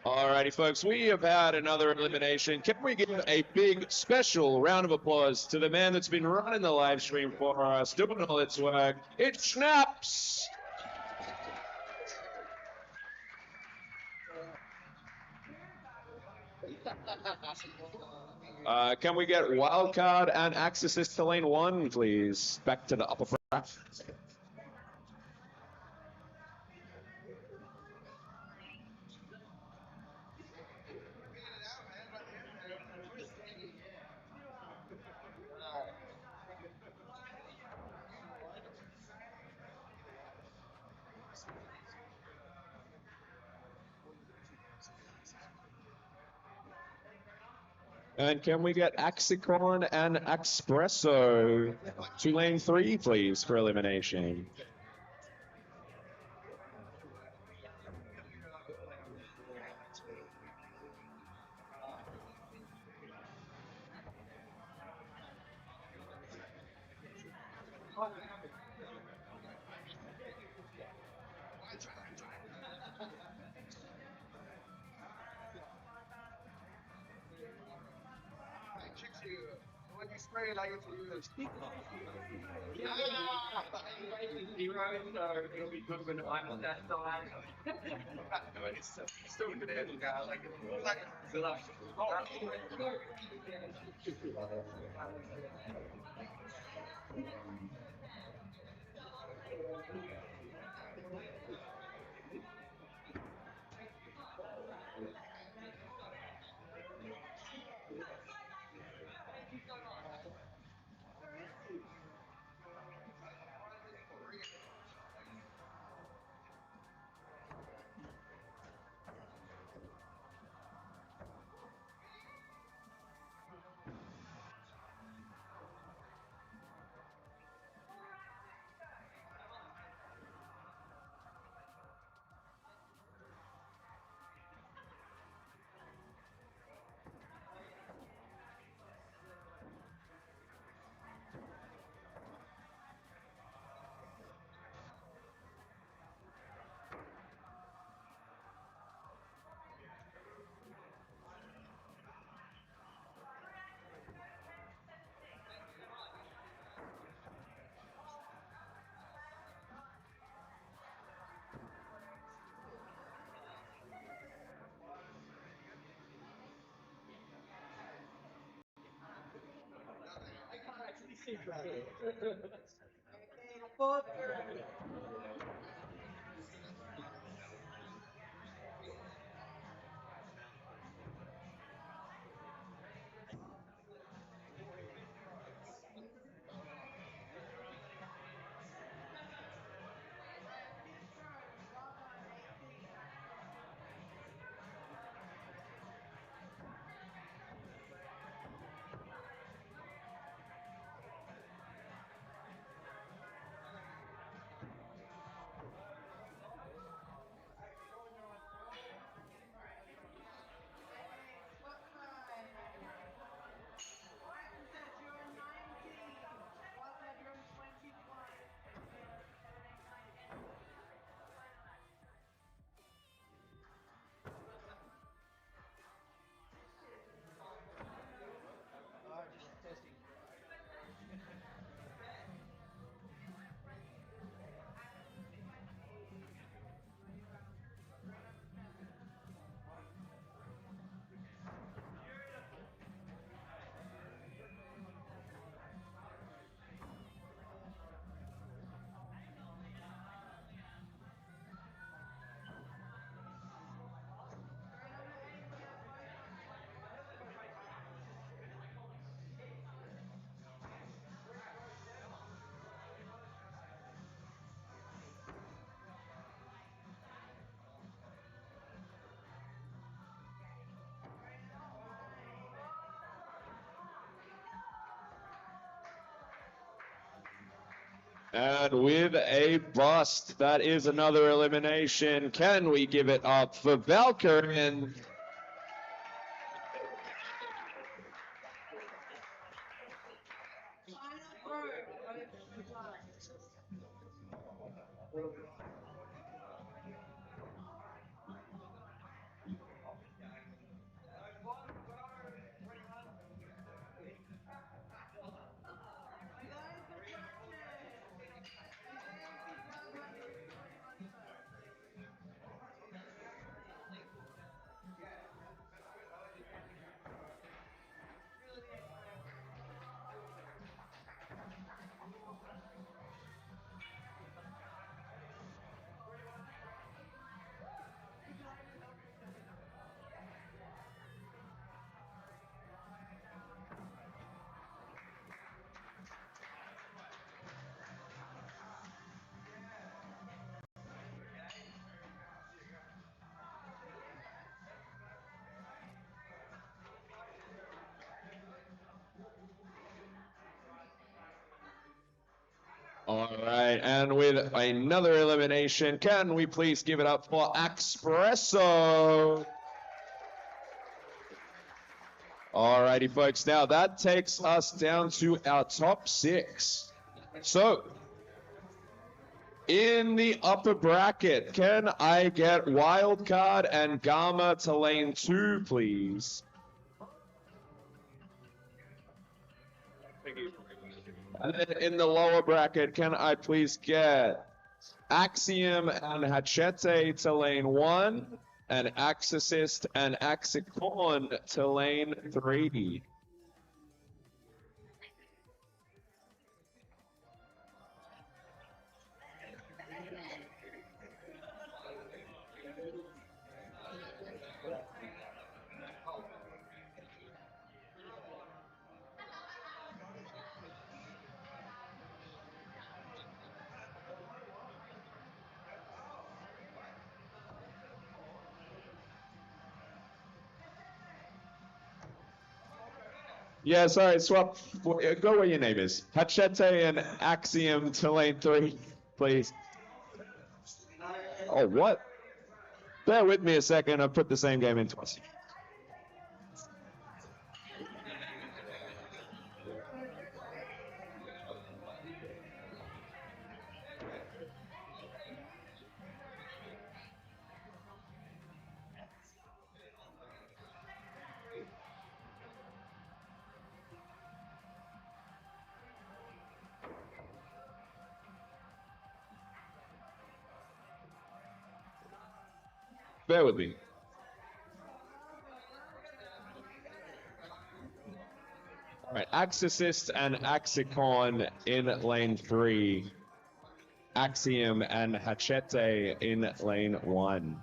Alrighty, folks, we have had another elimination. Can we give a big special round of applause to the man that's been running the live stream for us, doing all its work? It's Snaps! Can we get Wildcard and Axis to lane 1, please? Back to the upper bracket. And can we get Axicon and Expresso to lane 3, please, for elimination? And with a bust, that is another elimination. Can we give it up for Valkyrie? All right, and with another elimination, can we please give it up for Espresso? All righty, folks. Now that takes us down to our top 6. So, in the upper bracket, can I get Wildcard and Gamma to lane 2, please? And then in the lower bracket, can I please get Axiom and Hachete to lane 1, and Axicist and Axicon to lane 3? Yeah, sorry, swap. Go where your name is. Hachete and Axiom to lane 3, please. Oh, what? Bear with me a second. I put the same game in twice. Bear with me. All right, Axicist and Axicon in lane 3. Axiom and Hachete in lane 1.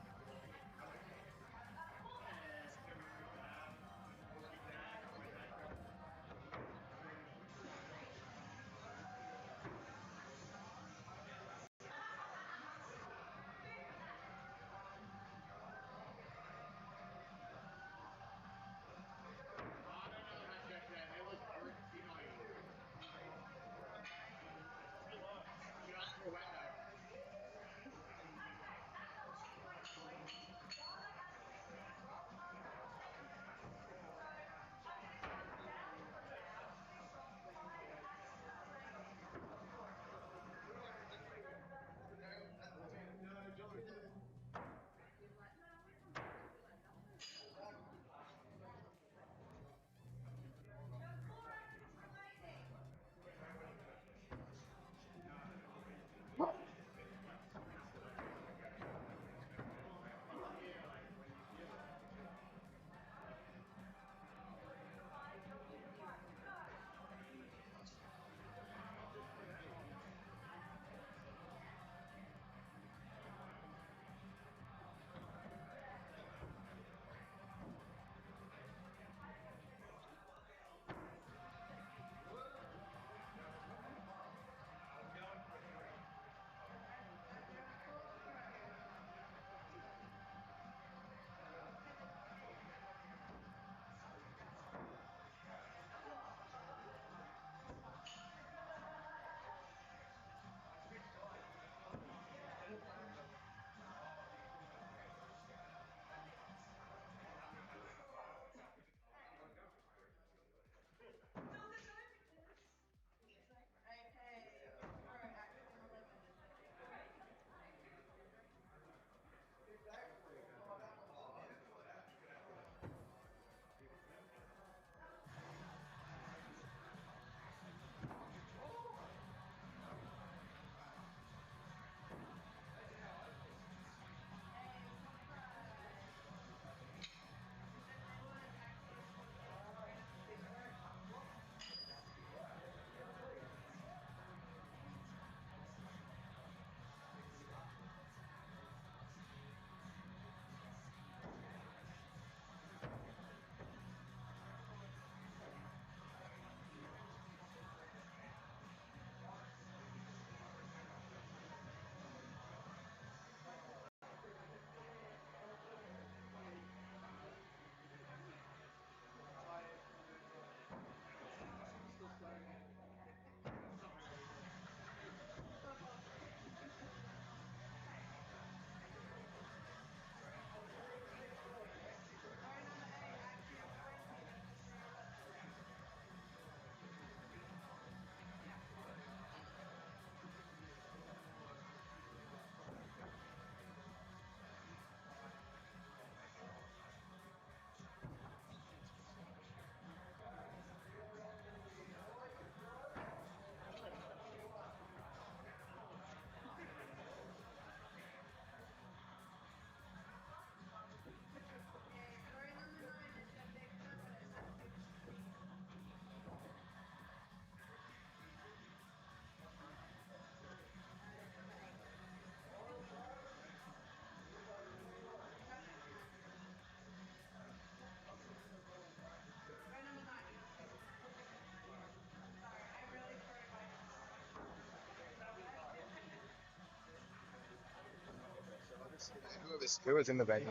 Who was in the venue?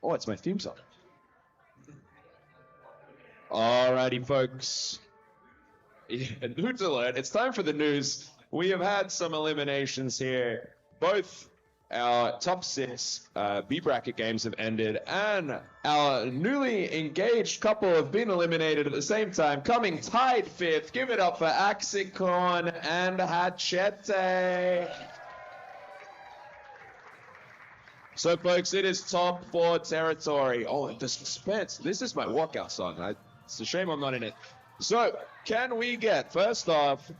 Oh, it's my theme song. Alrighty, folks. Yeah, news alert. It's time for the news. We have had some eliminations here. Both our top six B bracket games have ended, and our newly engaged couple have been eliminated at the same time, coming tied fifth. Give it up for Axicon and Hachete. So, folks, it is top four territory. Oh, the suspense. This is my walkout song. It's a shame I'm not in it. So, can we get, first off,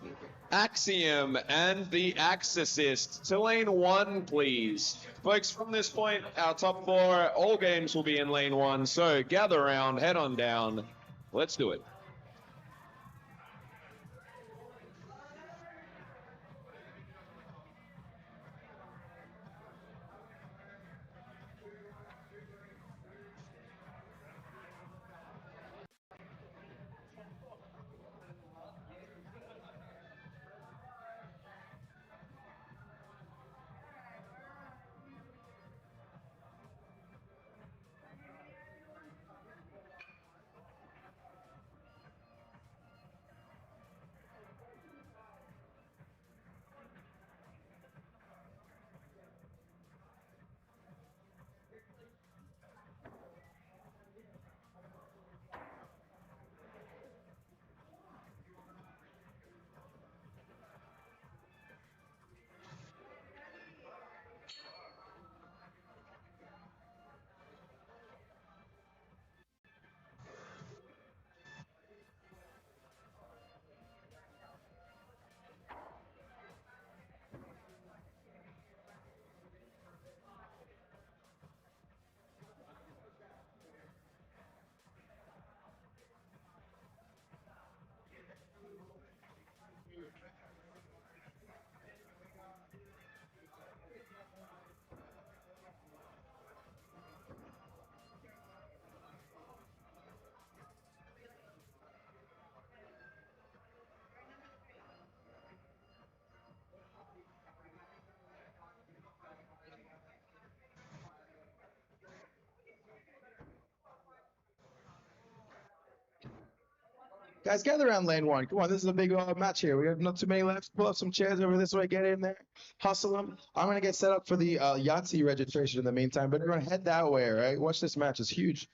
Axiom and the Axicist to lane one, please? Folks, from this point, our top four, all games will be in lane one. So, gather around, head on down. Let's do it. Guys, gather around lane one. Come on, this is a big match here. We have not too many left. Pull up some chairs over this way. Get in there. Hustle them. I'm going to get set up for the Yahtzee registration in the meantime, but we're going to head that way, all right? Watch this match. It's huge.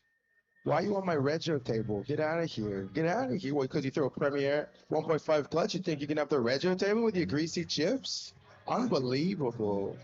Why are you on my rego table? Get out of here. Get out of here. What, because you throw a Premier 1.5 clutch? You think you can have the rego table with your greasy chips? Unbelievable.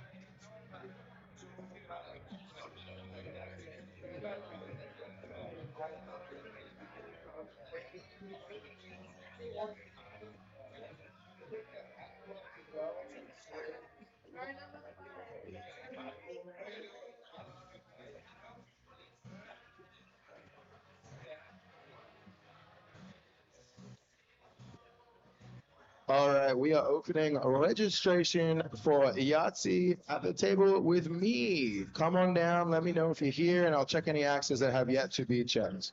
All right, we are opening a registration for Yahtzee at the table with me. Come on down, let me know if you're here, and I'll check any axes that have yet to be checked.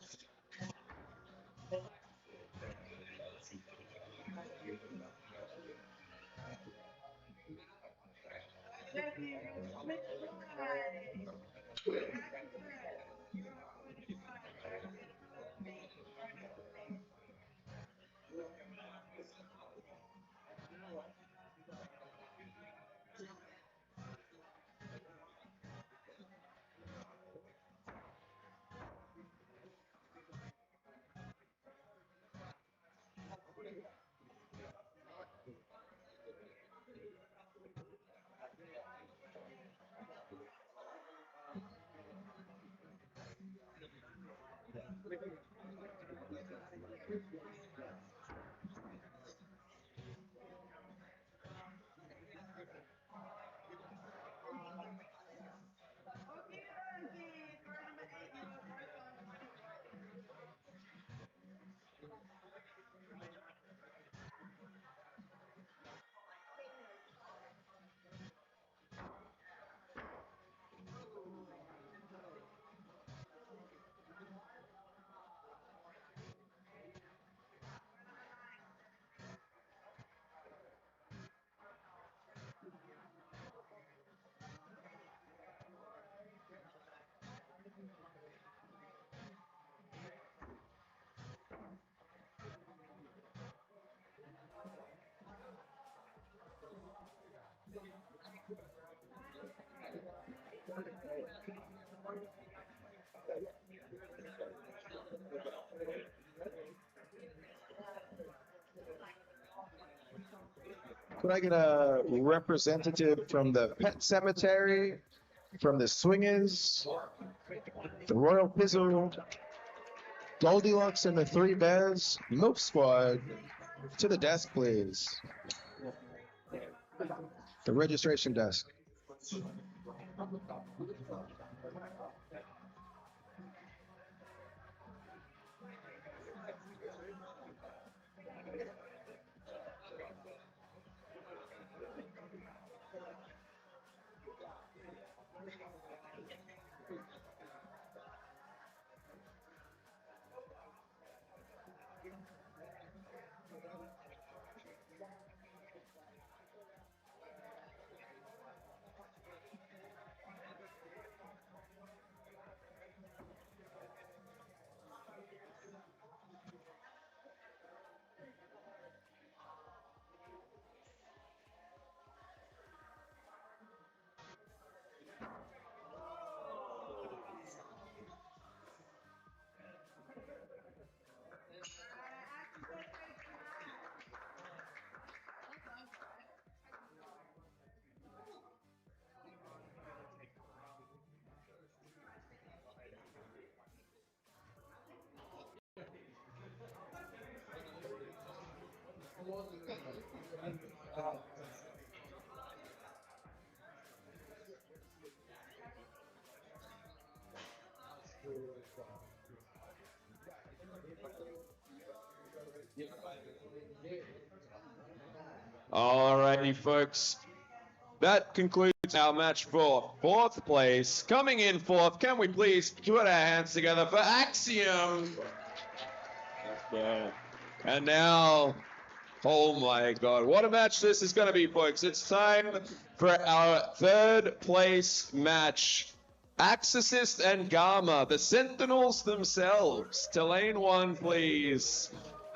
Could I get a representative from the Pet Cemetery, from the Swingers, the Royal Pizzle, Goldilocks and the Three Bears, Milk Squad, to the desk, please. The registration desk. Alrighty, folks. That concludes our match for fourth place. Coming in fourth, can we please put our hands together for Axiom? And now, oh my God, what a match this is going to be, folks. It's time for our third place match. Axis and Gamma, the Sentinels themselves. To lane one, please.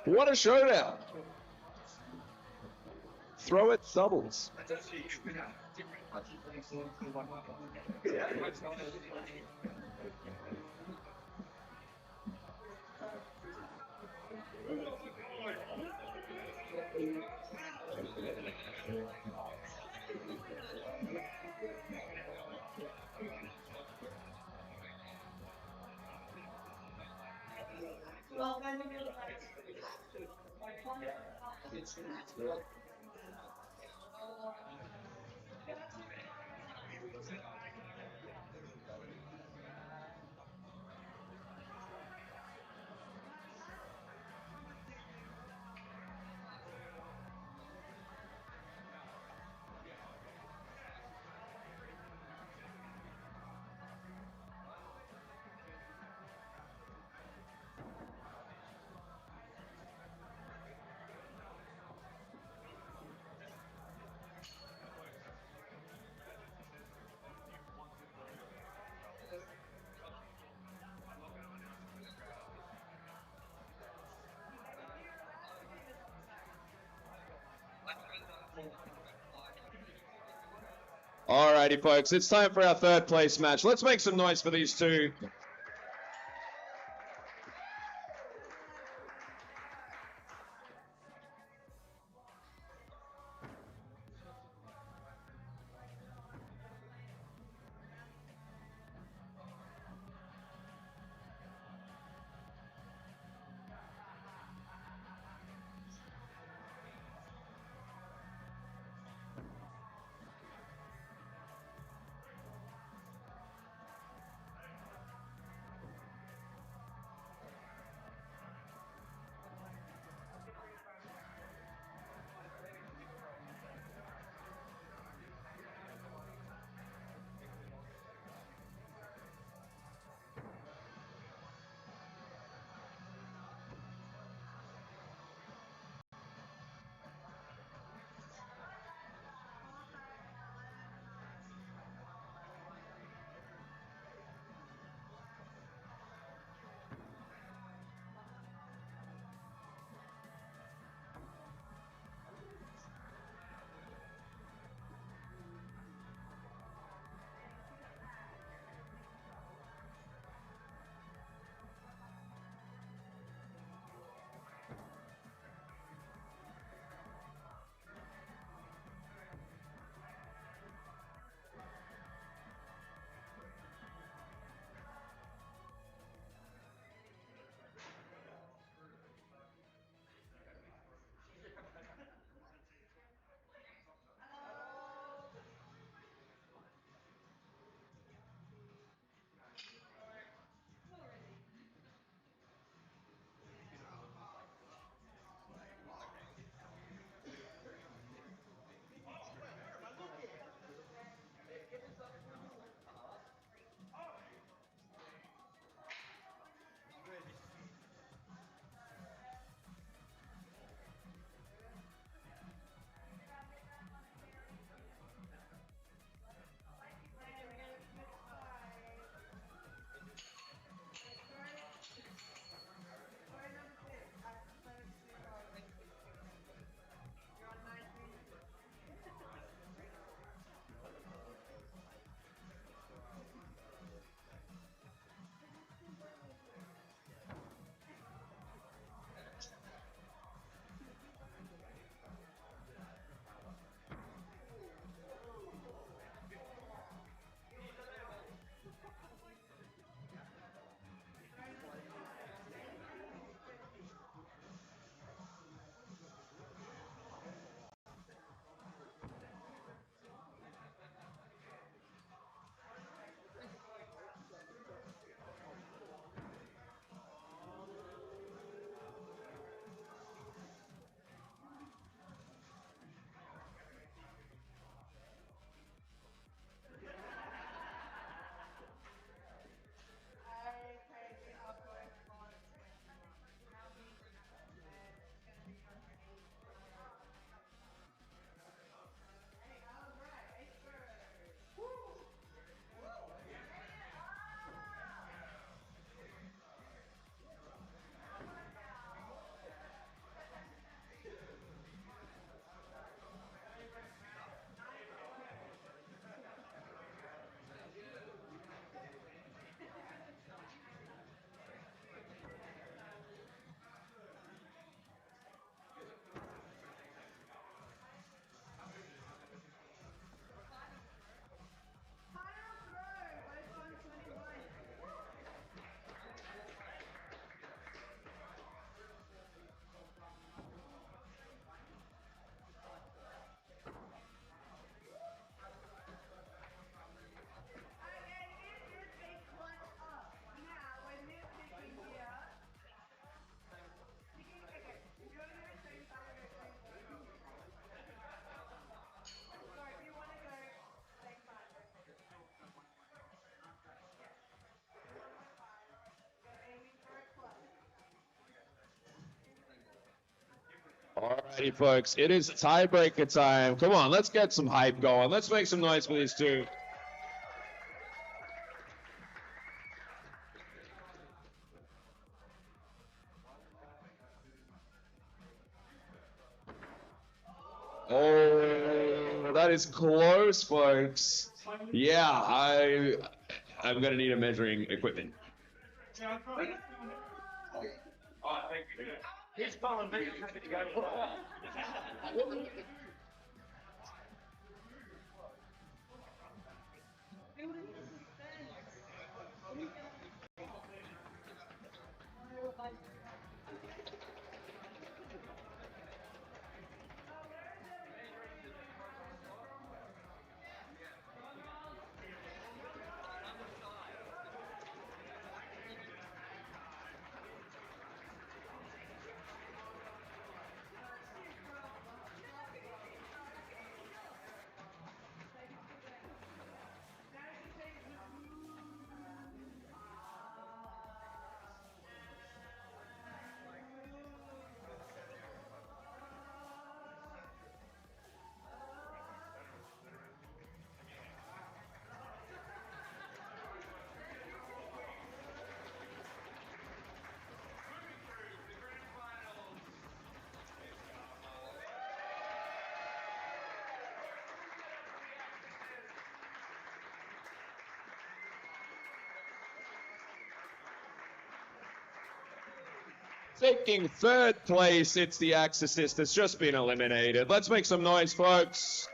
What a showdown. Throw it doubles. Alrighty, folks, it's time for our third place match. Let's make some noise for these two. Alrighty, folks, it is tiebreaker time. Come on, let's get some hype going. Let's make some noise for these two. Oh, that is close, folks. Yeah, I'm gonna need a measuring equipment. He's following me. Happy to go. Taking third place, it's the Exorcist that's just been eliminated. Let's make some noise, folks.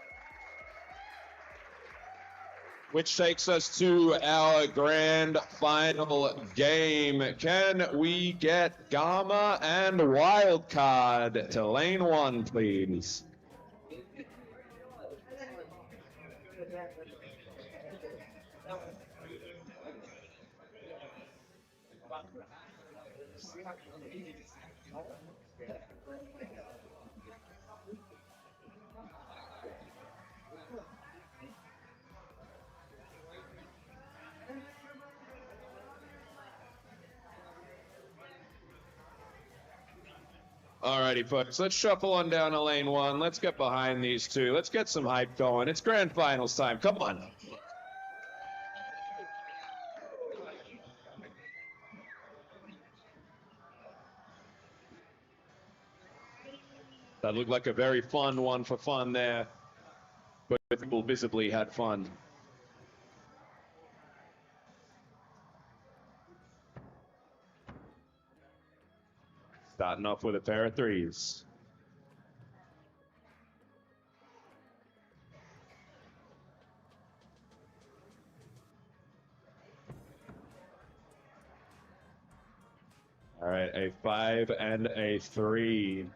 Which takes us to our grand final game. Can we get Gamma and Wildcard to lane 1, please? Alrighty, folks, let's shuffle on down to lane 1. Let's get behind these two. Let's get some hype going. It's grand finals time. Come on. That looked like a very fun one for fun there. But people visibly had fun. Starting off with a pair of threes. All right, a 5 and a 3.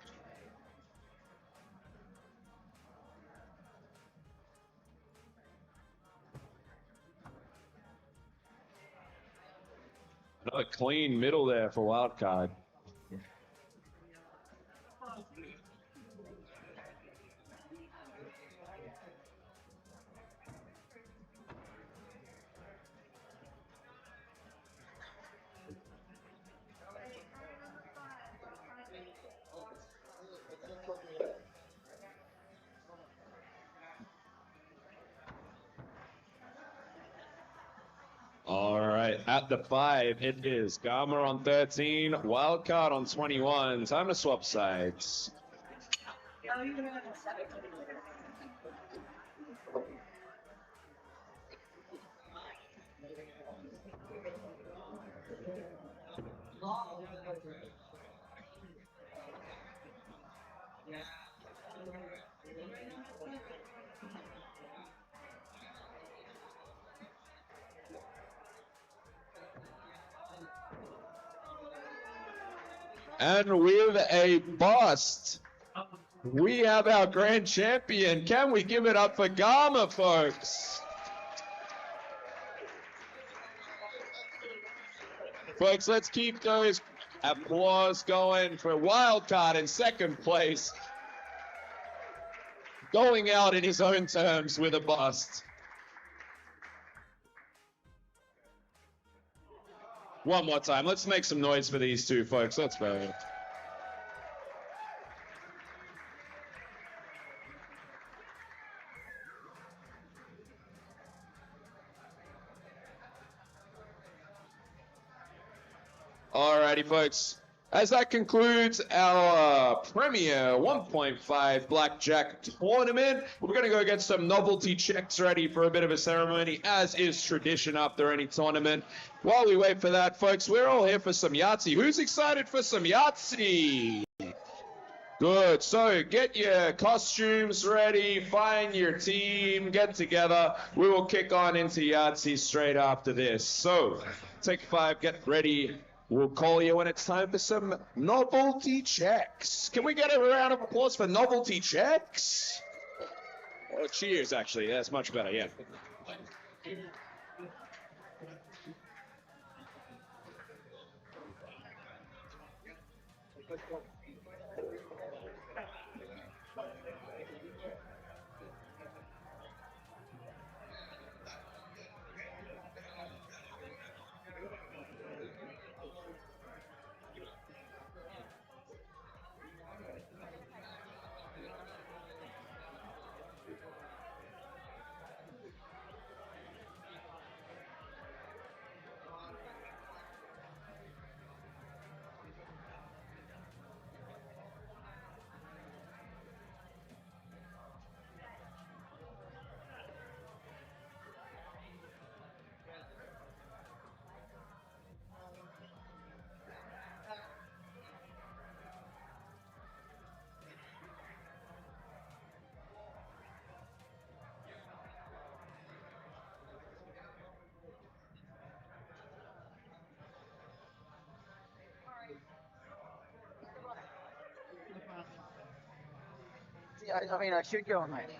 Another clean middle there for Wildcard. All right, at the 5, it is Gamma on 13, Wildcard on 21. Time to swap sides. And with a bust, we have our grand champion. Can we give it up for Gamma, folks? Folks, let's keep those applause going for Wildcard in second place. Going out in his own terms with a bust. One more time. Let's make some noise for these two folks. Let's go. Alrighty, folks. As that concludes our premier 1.5 Blackjack tournament, we're going to go get some novelty checks ready for a bit of a ceremony, as is tradition after any tournament. While we wait for that, folks, we're all here for some Yahtzee. Who's excited for some Yahtzee? Good. So get your costumes ready, find your team, get together. We will kick on into Yahtzee straight after this. So take 5, get ready. We'll call you when it's time for some novelty checks. Can we get a round of applause for novelty checks? Oh, cheers, actually. That's much better, yeah. I mean, I should go on that.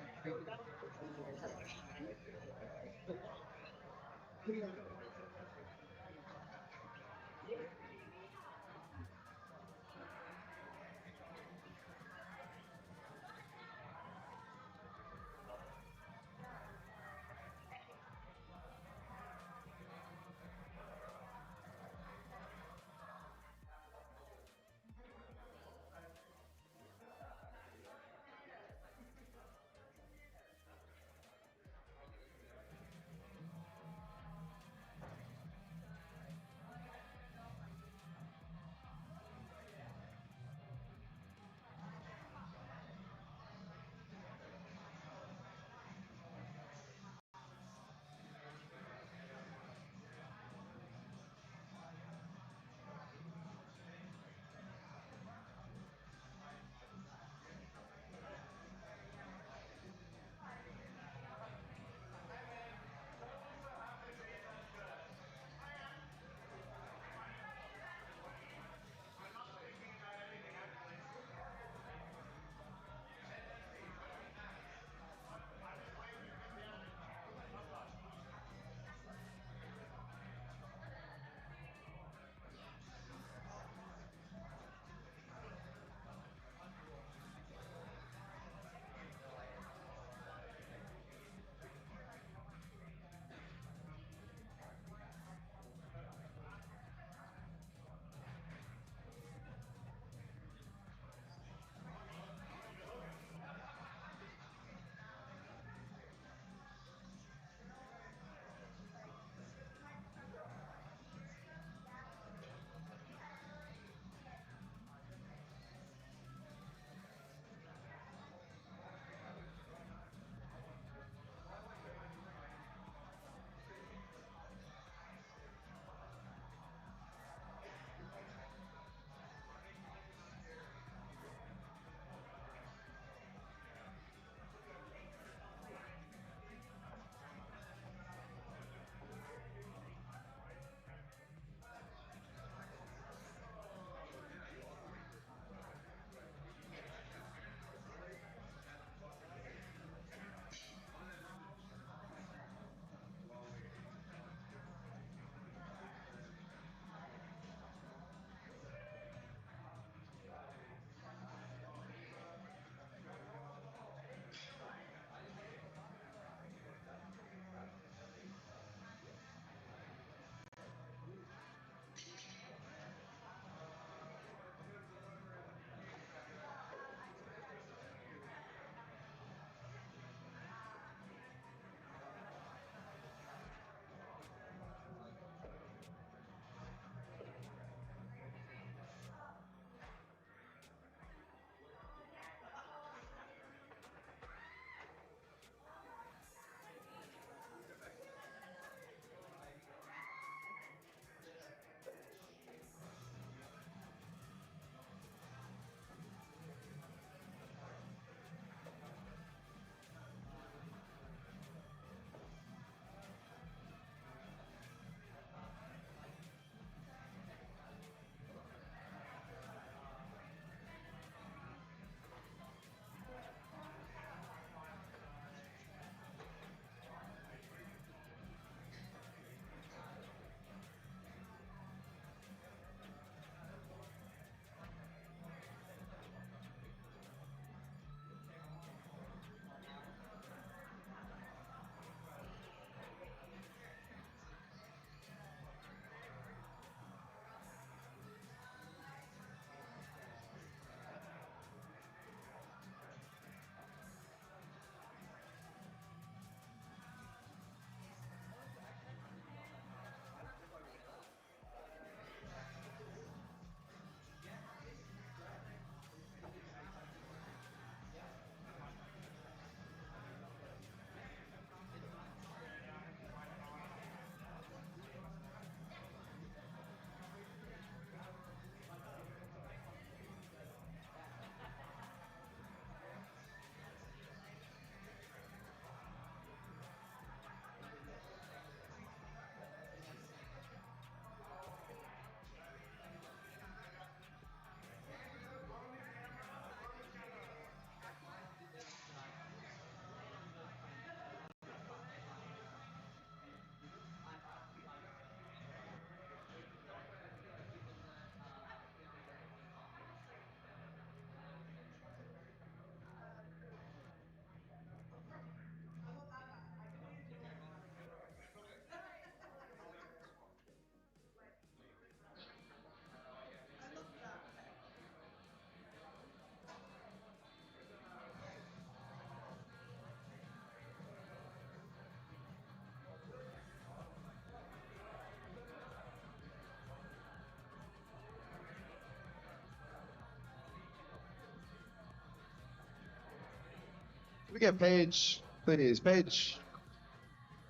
we get Paige, please? Paige.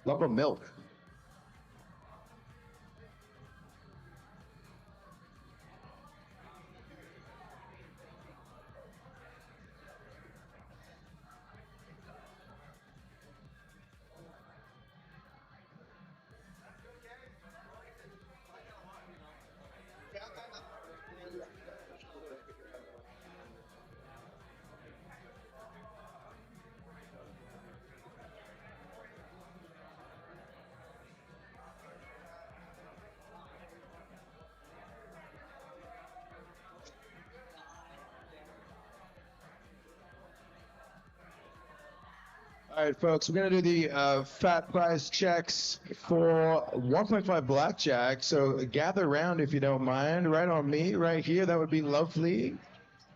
Lump of milk. All right, folks, we're going to do the fat price checks for 1.5 Blackjack. So gather around if you don't mind. Right on me, right here. That would be lovely.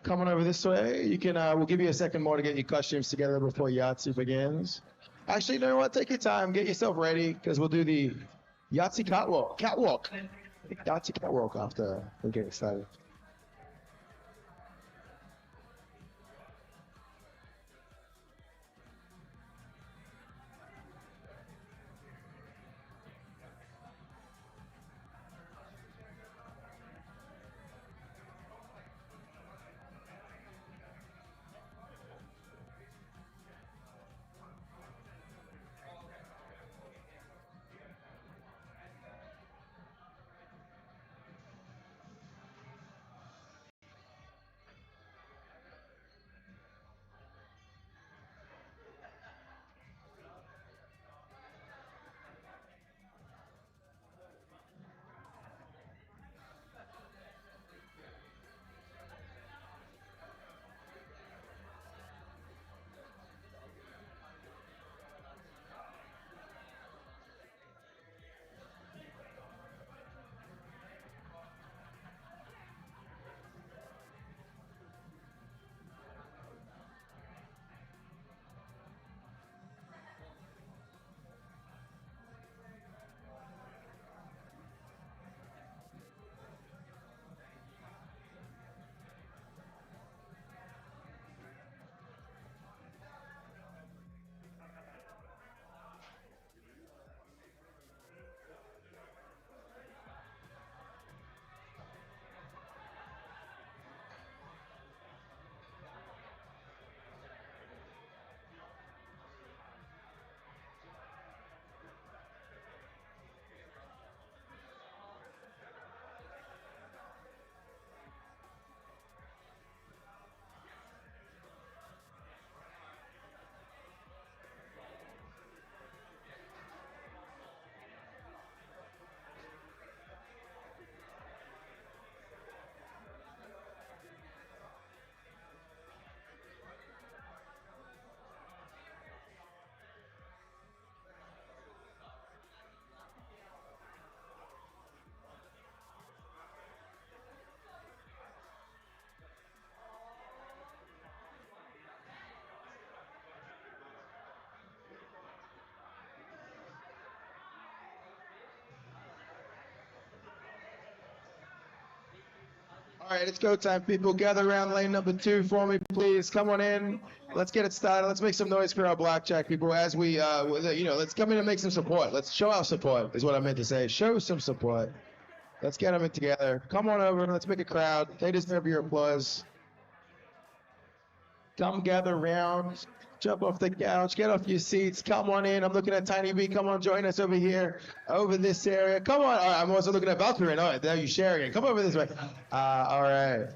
Come on over this way. You can. We'll give you a second more to get your costumes together before Yahtzee begins. Actually, you know what? Take your time. Get yourself ready because we'll do the Yahtzee catwalk. Yahtzee catwalk after we get started. All right, it's go time, people. Gather around lane number 2 for me, please. Come on in. Let's get it started. Let's make some noise for our blackjack people as we, let's come in and make some support. Let's show our support, is what I meant to say. Show some support. Let's get them in together. Come on over. Let's make a crowd. They deserve your applause. Come gather around. Jump off the couch. Get off your seats. Come on in. I'm looking at Tiny B. Come on, join us over here, over this area. Come on. All right, I'm also looking at Valkyrie. Oh, there you sharing it. Come over this way. All right.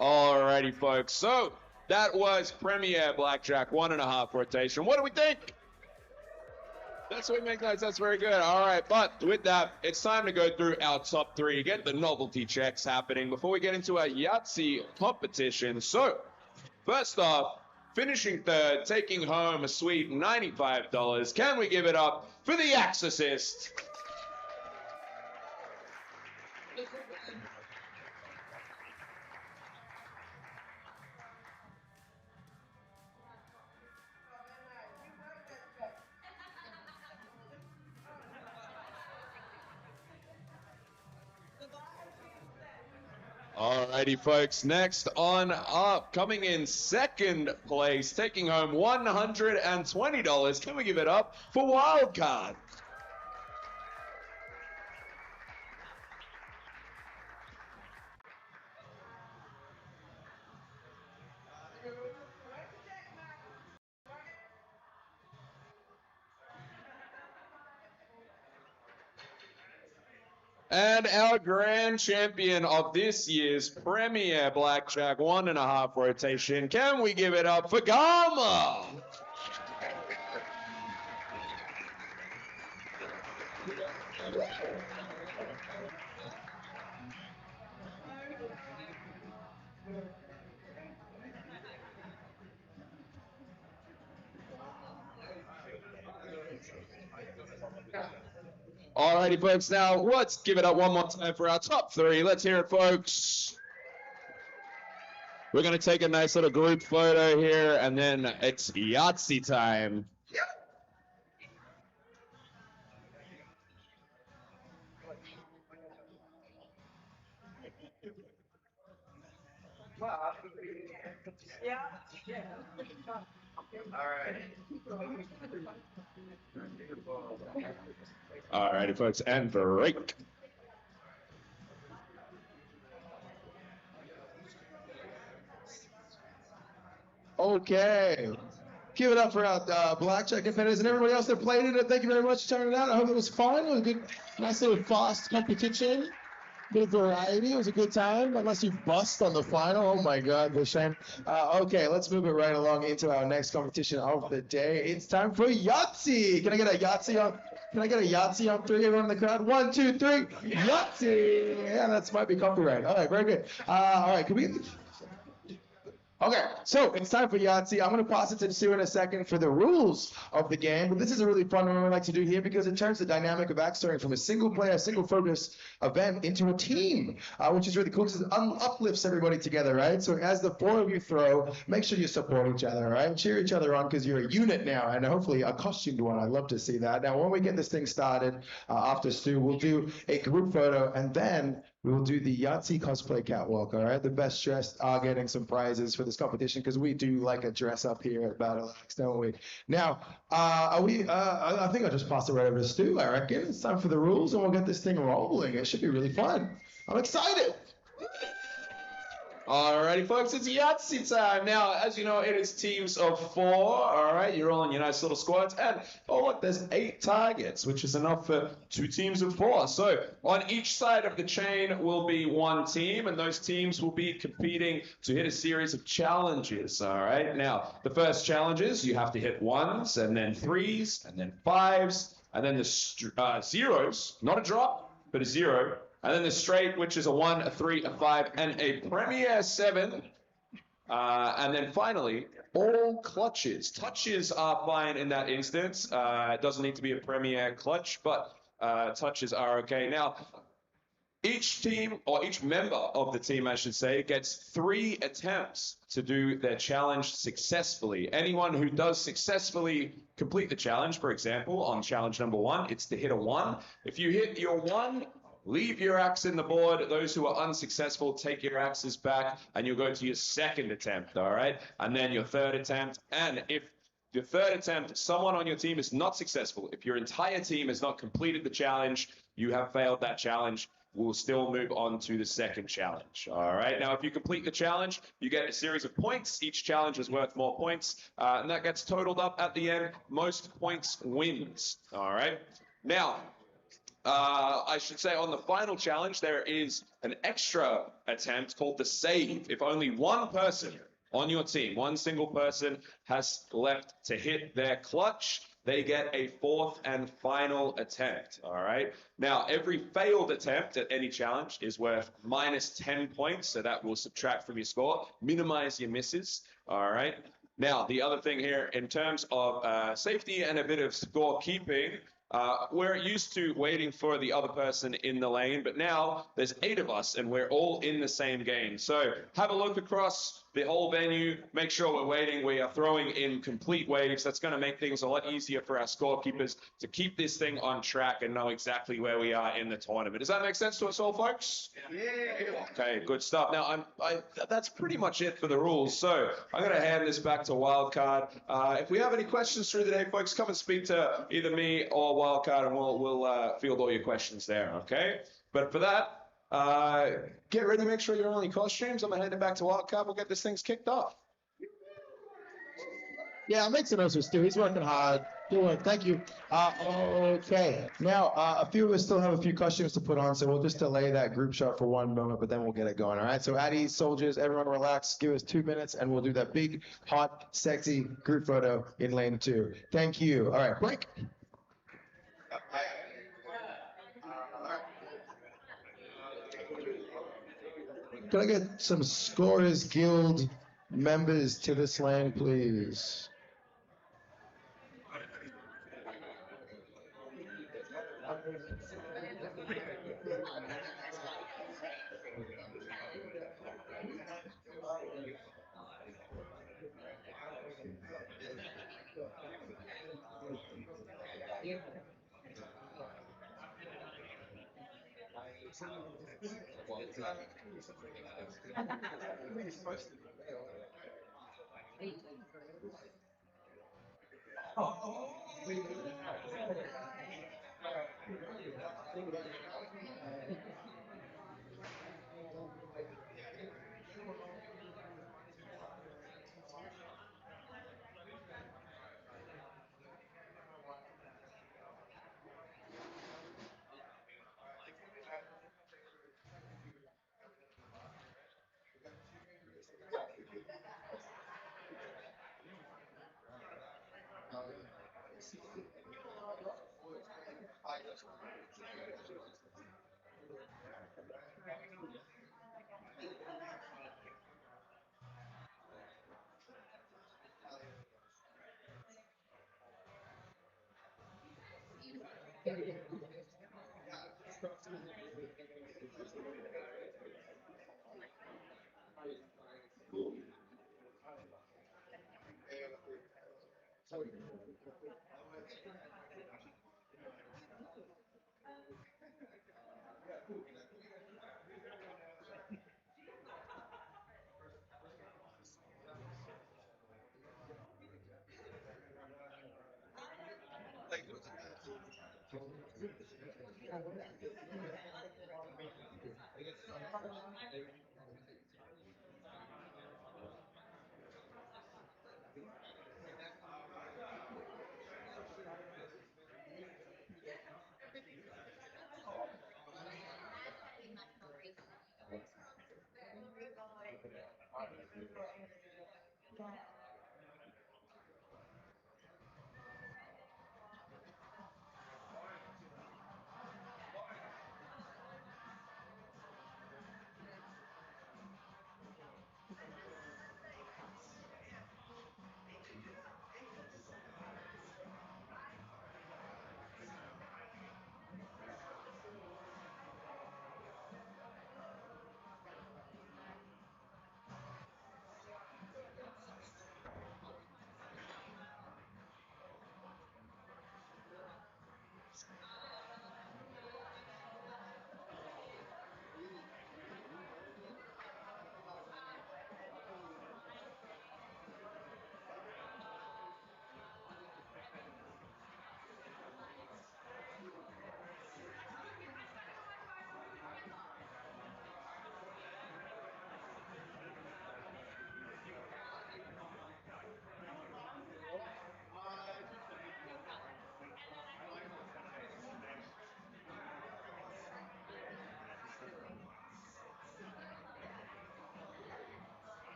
Alrighty, folks. So that was Premier Blackjack 1.5 rotation. What do we think? That's what we make notes. That's very good. All right, but with that, it's time to go through our top 3 to get the novelty checks happening before we get into our Yahtzee competition. So, first off, finishing third, taking home a sweet $95. Can we give it up for the Exorcist? Alrighty, folks. Next on up, coming in second place, taking home $120. Can we give it up for Wildcard? And our grand champion of this year's Premier Blackjack 1.5 rotation, can we give it up for Gama? Alrighty, folks. Now let's give it up one more time for our top three. Let's hear it, folks. We're going to take a nice little group photo here, and then it's Yahtzee time. Yeah. All right. Alrighty, folks, and break. Okay. Give it up for our blackjack competitors and everybody else that played it. Thank you very much for turning out. I hope it was fun. It was a good, nice little fast competition. Bit of variety. It was a good time, unless you bust on the final. Oh my God, the shame. Okay, let's move it right along into our next competition of the day. It's time for Yahtzee. Can I get a Yahtzee on? Can I get a Yahtzee on three? Everyone in the crowd. 1, 2, 3. Yahtzee. Yeah, that might be copyright. All right, very good. All right, can we? Okay, so it's time for Yahtzee. I'm going to pass it to Sue in a second for the rules of the game. But this is a really fun one we like to do here because it turns the dynamic of backstory from a single player, single focus event into a team, which is really cool because it uplifts everybody together, right? So as the four of you throw, make sure you support each other, right? Cheer each other on because you're a unit now, and hopefully a costumed one. I'd love to see that. Now, when we get this thing started, after Stu, we'll do a group photo, and then we will do the Yahtzee cosplay catwalk, all right? The best dressed are getting some prizes for this competition because we do like a dress up here at Battle Axe, don't we? Now, I think I'll just pass it right over to Stu, I reckon. It's time for the rules and we'll get this thing rolling. It should be really fun. I'm excited. Alrighty, folks, it's Yahtzee time. Now, as you know, it is teams of 4. All right, you're all in your nice little squads. And, oh, look, there's 8 targets, which is enough for 2 teams of 4. So, on each side of the chain will be 1 team, and those teams will be competing to hit a series of challenges. All right, now, the first challenge is you have to hit 1s, and then 3s, and then 5s, and then the zeros, not a drop, but a 0. And then the straight, which is a 1, a 3, a 5, and a Premier 7. And then finally, all clutches. Touches are fine in that instance. It doesn't need to be a Premier clutch, but touches are okay. Now, each team, or each member of the team, I should say, gets 3 attempts to do their challenge successfully. Anyone who does successfully complete the challenge, for example, on challenge number 1, it's to hit a 1. If you hit your 1, leave your axe in the board. Those who are unsuccessful, take your axes back, and you'll go to your second attempt, all right? And then your third attempt. And if your third attempt, someone on your team is not successful, if your entire team has not completed the challenge, you have failed that challenge. We'll still move on to the second challenge, all right? Now, if you complete the challenge, you get a series of points. Each challenge is worth more points, and that gets totaled up at the end. Most points wins, all right? Now, I should say on the final challenge, there is an extra attempt called the save. If only one person on your team, one single person has left to hit their clutch, they get a 4th and final attempt, all right? Now, every failed attempt at any challenge is worth minus 10 points, so that will subtract from your score, minimize your misses, all right? Now, the other thing here, in terms of safety and a bit of score keeping, We're used to waiting for the other person in the lane, but now there's 8 of us and we're all in the same game. So have a look across the whole venue, make sure we're waiting. We are throwing in complete waves. That's going to make things a lot easier for our scorekeepers to keep this thing on track and know exactly where we are in the tournament. Does that make sense to us all, folks? Yeah. Okay, good stuff. Now, that's pretty much it for the rules. So I'm going to hand this back to Wildcard. If we have any questions through the day, folks, come and speak to either me or Wildcard, and we'll field all your questions there, okay? But for that, get ready, make sure you're in all your costumes. I'm going to hand it back to Wildcard. We'll get this thing kicked off. Yeah, make some notes for Stu. He's working hard. Good work. Thank you. Okay. Now, a few of us still have a few costumes to put on, so we'll just delay that group shot for one moment, but then we'll get it going. All right. So, at ease, soldiers, everyone relax. Give us 2 minutes, and we'll do that big, hot, sexy group photo in lane 2. Thank you. All right. Break. Can I get some Scorers Guild members to this lane, please?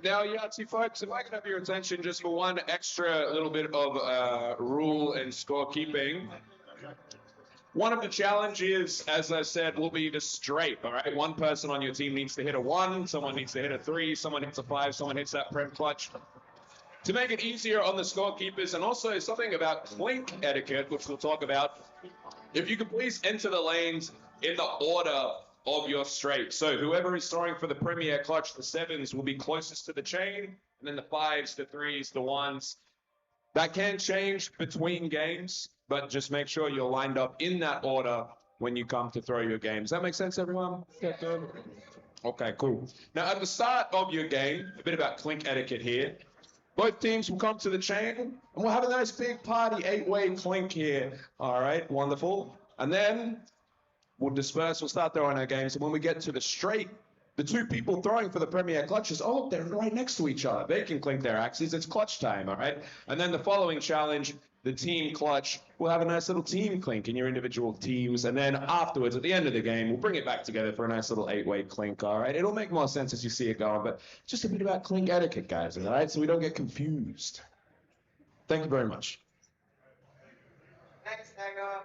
Now, Yahtzee folks, if I could have your attention just for one extra little bit of rule and scorekeeping. One of the challenges, as I said, will be the straight, all right? One person on your team needs to hit a 1, someone needs to hit a 3, someone hits a 5, someone hits that prem clutch. To make it easier on the scorekeepers, and also something about clink etiquette, which we'll talk about, if you could please enter the lanes in the order of your straight. So whoever is throwing for the premier clutch, the 7s will be closest to the chain, and then the 5s, the 3s, the 1s. That can change between games, but just make sure you're lined up in that order when you come to throw your game. Does that make sense, everyone? Okay, cool. Now, at the start of your game, a bit about clink etiquette here. Both teams will come to the chain, and we'll have a nice big party 8-way clink here. All right, wonderful. And then we'll disperse, we'll start throwing our games, and when we get to the straight, the two people throwing for the premier clutches, oh, look, they're right next to each other. They can clink their axes. It's clutch time, all right? And then the following challenge, the team clutch, we'll have a nice little team clink in your individual teams. And then afterwards, at the end of the game, we'll bring it back together for a nice little 8-way clink, all right? It'll make more sense as you see it going, but just a bit about clink etiquette, guys, all right? So we don't get confused. Thank you very much. Thanks, Tango.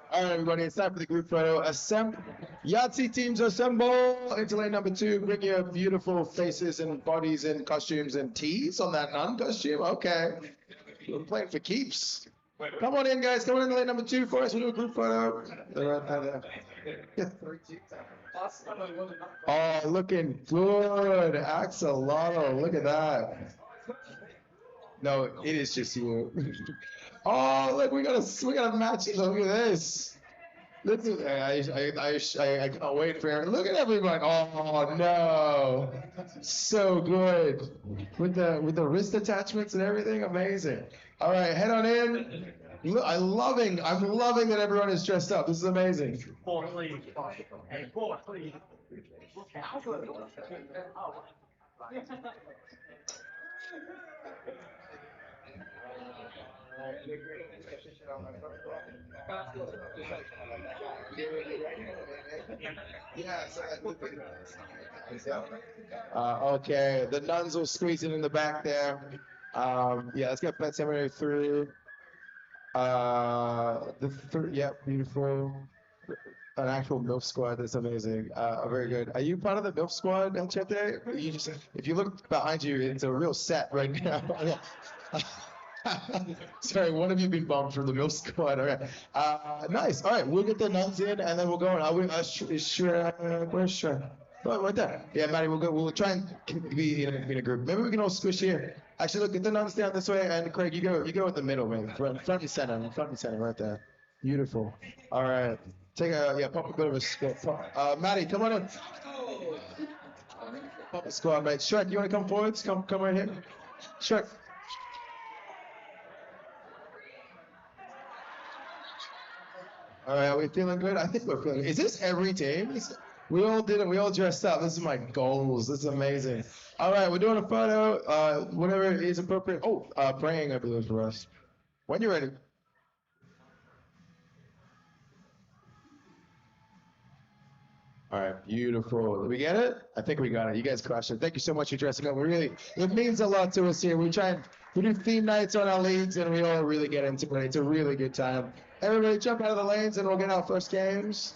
All right, everybody, it's time for the group photo. Yahtzee teams assemble into lane number 2. Bring your beautiful faces and bodies and costumes and tees on that nun costume. Okay. We're playing for keeps. Come on in, guys. Come on in to lane number 2 for us. We'll do a group photo. They're right there. Oh, looking good. Axolotl. Look at that. No, it is just you. Oh, look, we got a match. Look at this. I can't wait for it. Look at everyone. Oh no, so good with the wrist attachments and everything. Amazing. All right, head on in. Look, I'm loving that everyone is dressed up. This is amazing. Okay, the nuns will squeeze it in the back there. Yeah, let's get Bet Seminary through. Yeah, beautiful. An actual MILF squad. That's amazing. Very good. Are you part of the MILF squad, Chete? You just, if you look behind you, it's a real set right now. Sorry, one of you been bumped from the MILF squad. Okay. Nice. All right, we'll get the nuns in, and then we'll go on. Where's Sure? Oh, right there. Yeah, Maddie, we'll go. We'll try and be in a group. Maybe we can all squish here. Actually, look, get the nuns down this way, and Craig, you go in the middle, man. Front and center, right there. Beautiful. All right. Pop a bit of a skip. Maddie, come on in. Pop squad, mate. Shrek, you want to come forwards? Come right here. Shrek. All right, are we feeling good? I think we're feeling good. Is this every team? We all did it. We all dressed up. This is my goals. This is amazing. All right, we're doing a photo. Whatever is appropriate. Oh, praying, I believe, for us. When you're ready. All right, beautiful. Did we get it? I think we got it. You guys crushed it. Thank you so much for dressing up. It means a lot to us here. We do theme nights on our leagues, and we all really get into it. It's a really good time. Everybody jump out of the lanes, and we'll get our first games.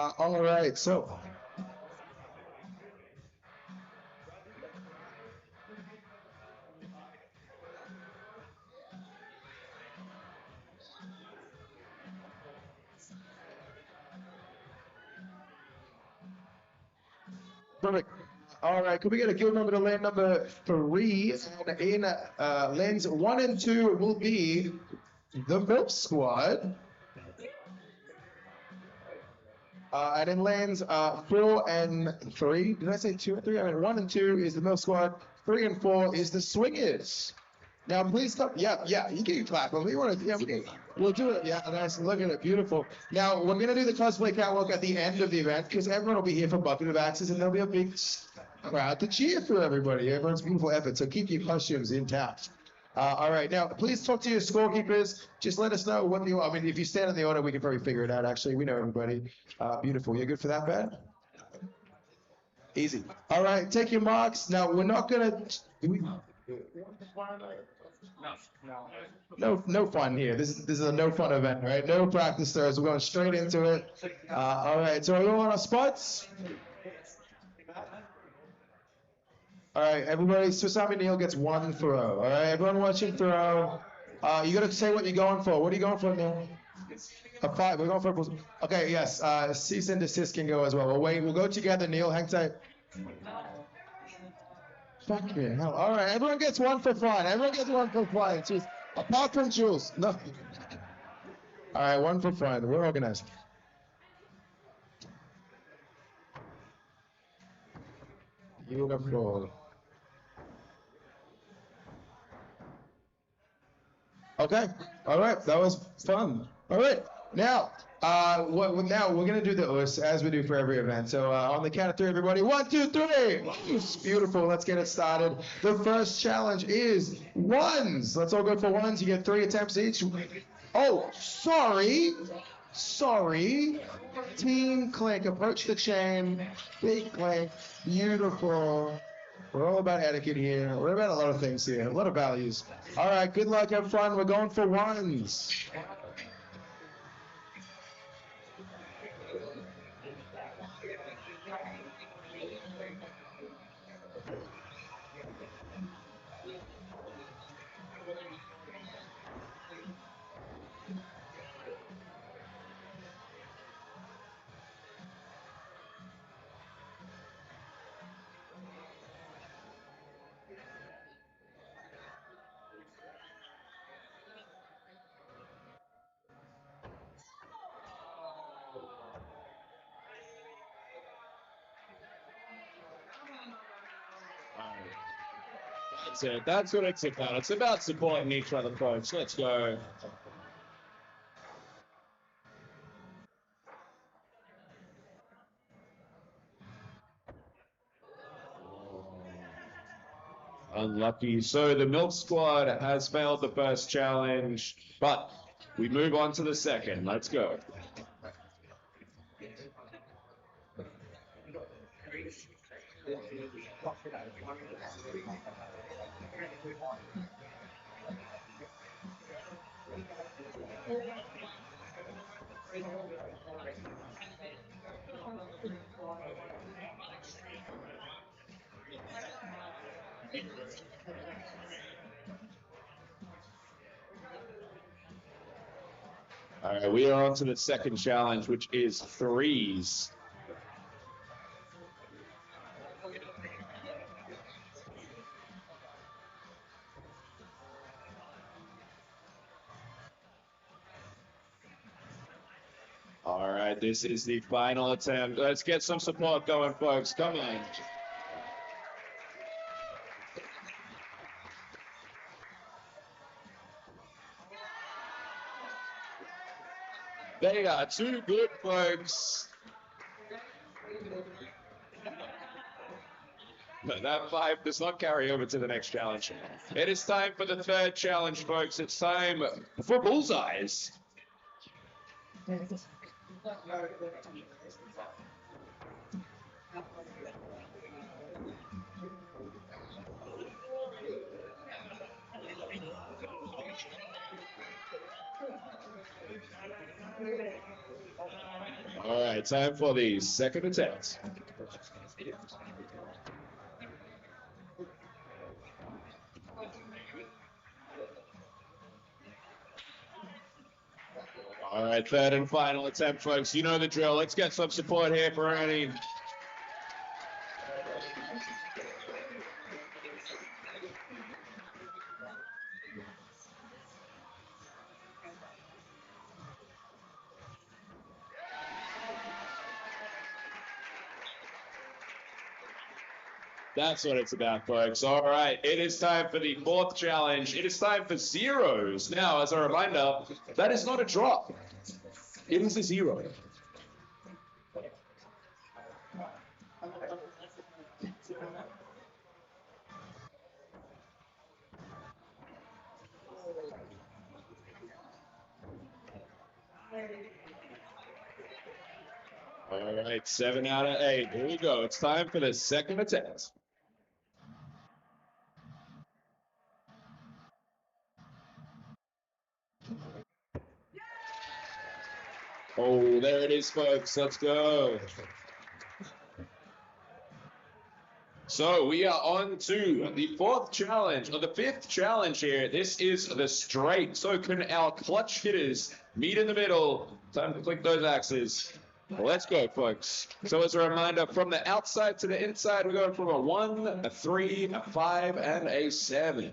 All right, so. Perfect. All right, could we get a good number to lane number 3? And in lanes 1 and 2 will be the Milk Squad. And in lanes 4 and 3, did I say 2 and 3? I mean, 1 and 2 is the Milk Squad. 3 and 4 is the Swingers. Now, please stop. Yeah, you can clap. We want to. Yeah, we'll do it. Yeah, nice. Look at it, beautiful. Now, we're gonna do the cosplay catwalk at the end of the event because everyone will be here for Bucket of Axes, and there'll be a big crowd to cheer for everybody. Everyone's beautiful effort. So keep your costumes intact. All right, now please talk to your scorekeepers. Just let us know what I mean, if you stand in the order, we can probably figure it out. Actually, we know everybody. Beautiful. You're good for that, Ben? Easy. All right, take your marks. Now we're not gonna. No fun here. This is a no fun event, right? No practice throws. We're going straight into it. All right, so are we all on our spots? All right, everybody. Susami Neal gets 1 throw. All right, everyone watching throw. You got to say what you're going for. What are you going for, Neil? A 5. We're going for a. Okay, yes. Cease and desist can go as well. We'll wait. We'll go together, Neil. Hang tight. Fucking hell. All right, everyone gets 1 for fun. Everyone gets 1 for fun. Jeez. Apart from Jules. No. All right, 1 for fun. We're organized. Beautiful. Okay. All right. That was fun. All right. Now, now we're gonna do the US as we do for every event. So on the count of 3, everybody. 1, 2, 3. Beautiful. Let's get it started. The first challenge is ones. Let's all go for ones. You get 3 attempts each. Oh, sorry. Team Clink, approach the chain. Big Clink. Beautiful. We're all about etiquette here. We're about a lot of things here. A lot of values. All right, good luck. Have fun. We're going for ones. That's it. That's what it's about. It's about supporting each other, folks. Let's go. Unlucky. So the Milk Squad has failed the first challenge, but we move on to the second. Let's go. All right, we are on to the second challenge, which is threes. All right, this is the final attempt. Let's get some support going, folks. Come on. They are too good, folks. But that 5 does not carry over to the next challenge. It is time for the third challenge, folks. It's time for bullseyes. All right, time for the second attempt. All right, third and final attempt, folks. You know the drill. Let's get some support here for Ernie. That's what it's about, folks. All right, it is time for the fourth challenge. It is time for zeros. Now, as a reminder, that is not a drop. It is a zero. All right, 7 out of 8. Here we go. It's time for the second attempt. Oh, there it is, folks. Let's go. So we are on to the fourth challenge, or the fifth challenge here. This is the straight. So can our clutch hitters meet in the middle? Time to click those axes. Let's go, folks. So as a reminder, from the outside to the inside, we're going from a 1, a 3, a 5, and a 7.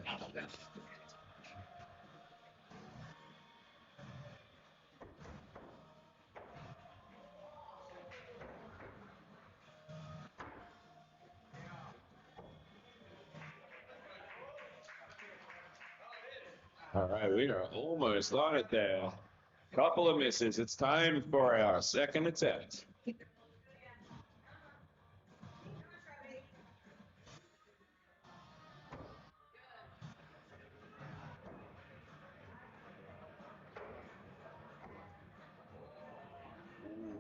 All right, we are almost on it there. Couple of misses. It's time for our second attempt. A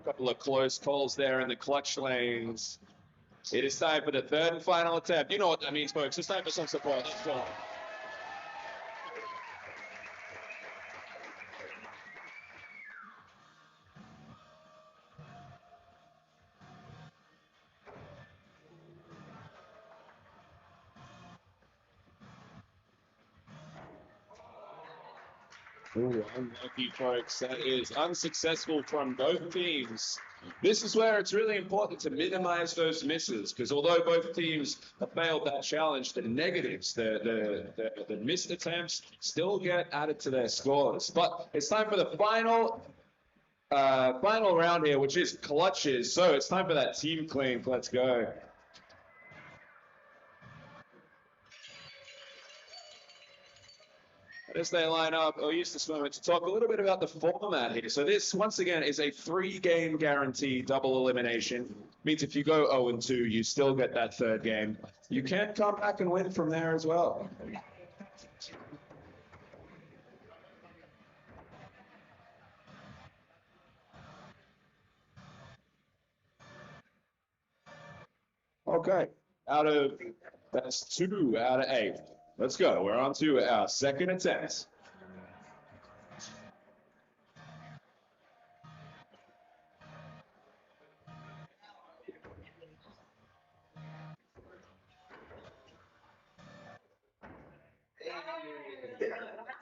couple of close calls there in the clutch lanes. It is time for the third and final attempt. You know what that means, folks. It's time for some support. Let's go. Ooh, unlucky, folks. That is unsuccessful from both teams. This is where it's really important to minimize those misses, because although both teams have failed that challenge, the negatives, the missed attempts, still get added to their scores. But it's time for the final round here, which is clutches. So it's time for that team clean. Let's go. As they line up, I'll use this moment to talk a little bit about the format here. So this, once again, is a 3-game guarantee double elimination. Means if you go 0-2, you still get that third game. You can come back and win from there as well. Okay, that's 2 out of 8. Let's go. We're on to our second attempt.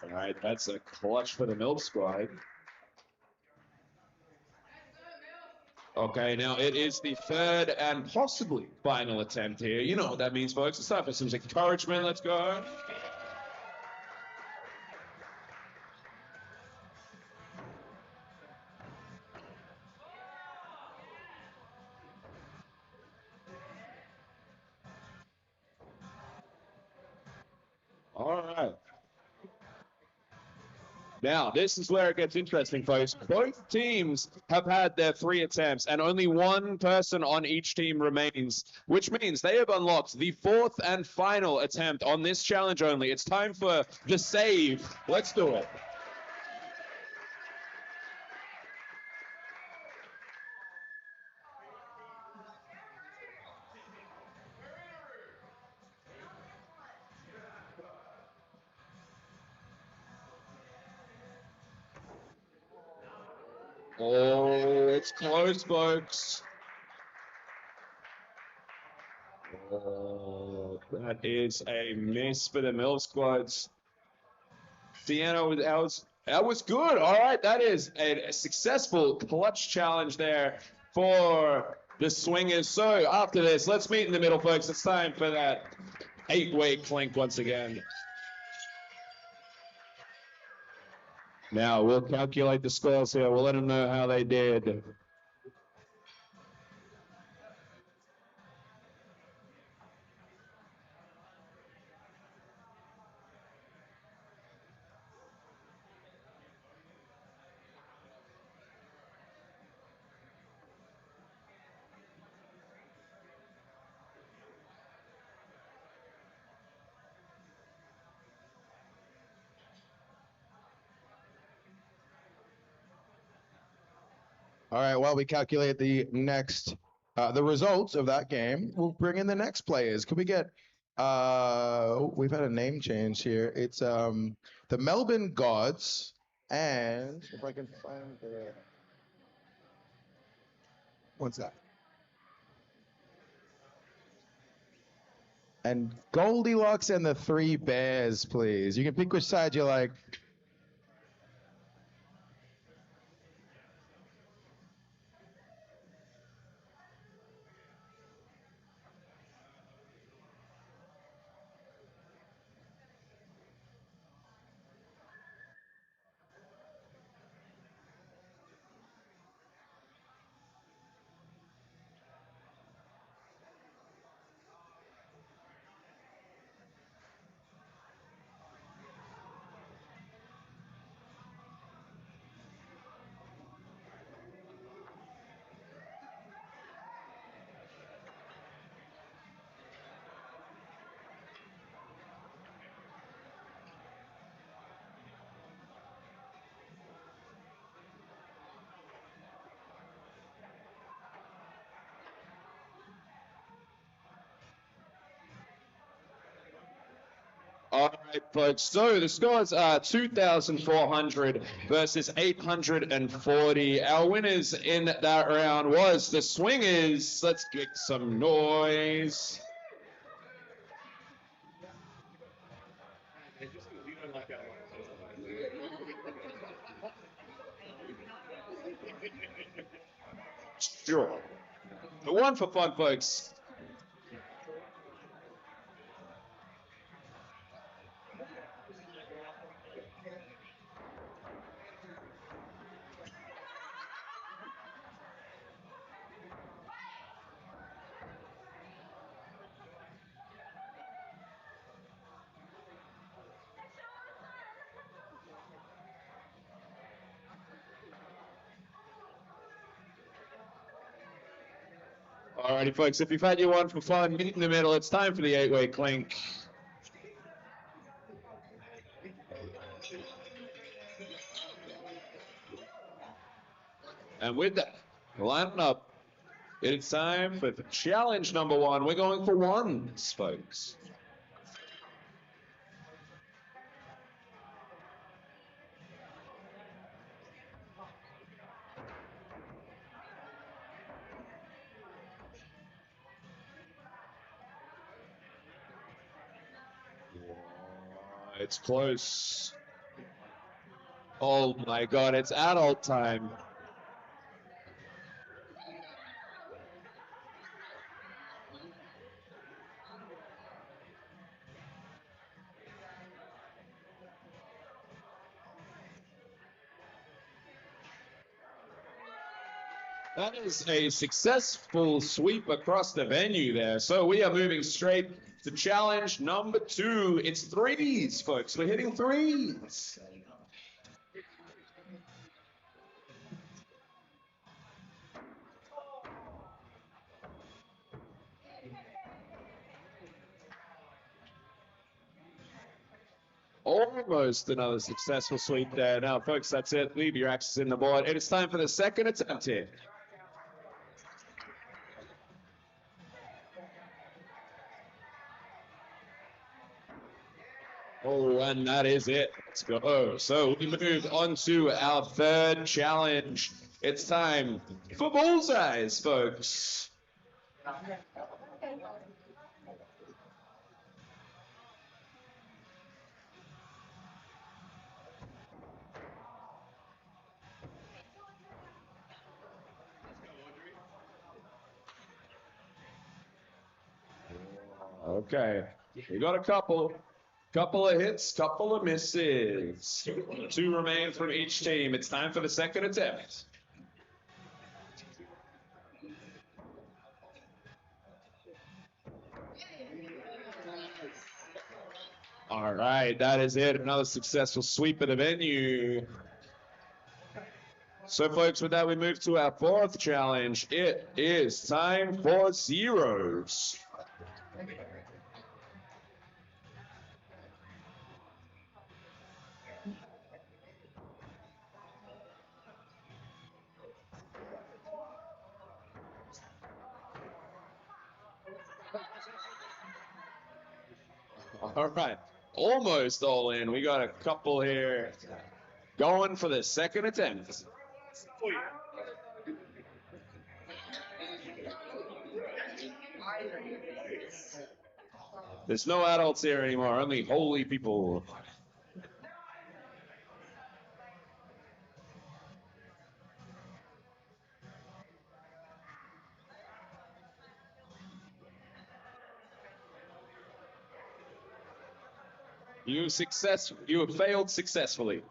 All right, that's a clutch for the Milk Squad. Okay, now it is the third and possibly final attempt here. You know what that means, folks. It's time for some encouragement. Let's go. All right. Now, this is where it gets interesting, folks. Both teams have had their 3 attempts, and only one person on each team remains, which means they have unlocked the 4th and final attempt on this challenge only. It's time for the save. Let's do it. Oh, it's close, folks. Oh, that is a miss for the Mill squads. Deanna, that was good. All right, that is a successful clutch challenge there for the Swingers. So after this, let's meet in the middle, folks. It's time for that 8-way clink once again. Now we'll calculate the scores here. We'll let them know how they did. All right, while we calculate the next, the results of that game, we'll bring in the next players. Could we get, we've had a name change here. It's the Melbourne Gods, and if I can find the, what's that? And Goldilocks and the Three Bears, please. You can pick which side you like. All right, folks. So the scores are 2,400 versus 840. Our winners in that round was the Swingers. Let's get some noise. Sure. The one for fun, folks. Alrighty, folks. If you've had your one for fun, meet in the middle. It's time for the 8-way clink. And with that, lining up, it's time for challenge number 1. We're going for ones, folks. It's close. Oh my God, it's adult time. That is a successful sweep across the venue there. So we are moving straight to challenge number 2. It's threes, folks. We're hitting threes. Almost another successful sweep there. Now, folks, that's it. Leave your axes in the board. It is time for the second attempt here. Oh, and that is it. Let's go. So we move on to our third challenge. It's time for bullseyes, folks. Okay, we got a couple of hits, couple of misses. 2 remain from each team. It's time for the second attempt. All right, that is it. Another successful sweep of the venue. So, folks, with that, we move to our fourth challenge. It is time for zeros. All right, almost all in. We got a couple here going for the second attempt. There's no adults here anymore, only holy people. You have failed successfully.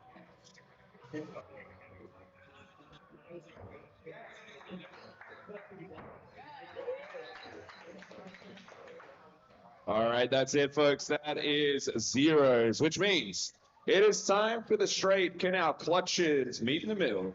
All right, that's it, folks. That is zeros, which means it is time for the straight canal clutches. Meet in the middle.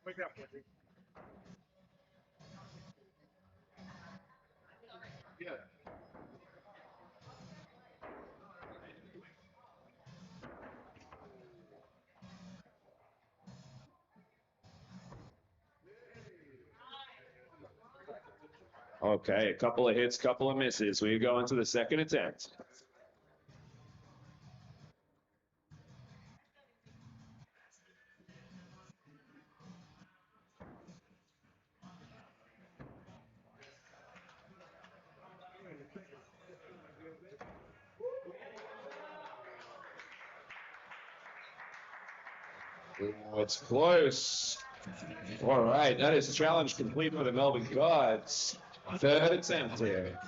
Wake up, Patrick. Yeah. Okay, a couple of hits, couple of misses. We go into the second attempt. Oh, it's close. All right, that is challenge complete for the Melbourne Gods. Third attempt here.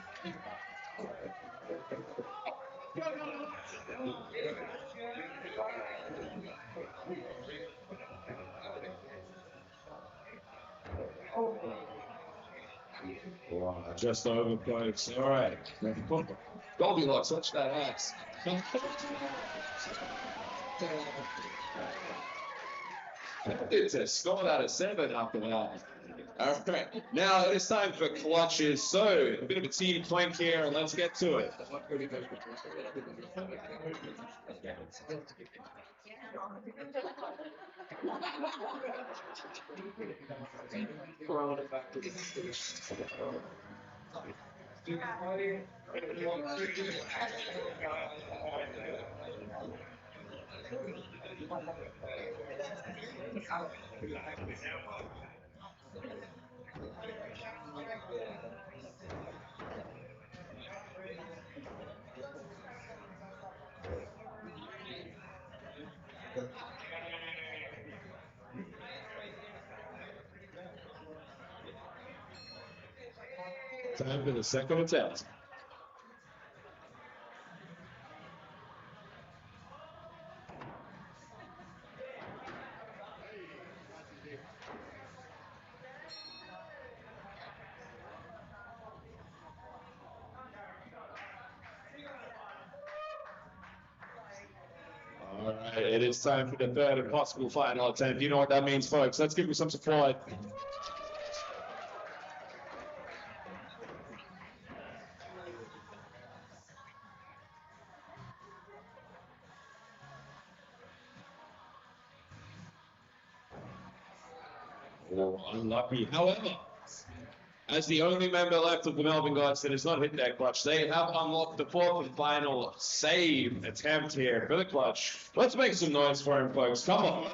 Wow, just over close. All right. Goldilocks, watch that ass. It's a score out of 7 after that. All right, now it's time for clutches. So, a bit of a team plank here, and let's get to it. Time for the second attempt. All right, it is time for the third and possible final attempt. You know what that means, folks. Let's give him some support. Oh, unlucky. However, as the only member left of the Melbourne Gods that has not hit that clutch, they have unlocked the fourth and final save attempt here for the clutch. Let's make some noise for him, folks. Come on.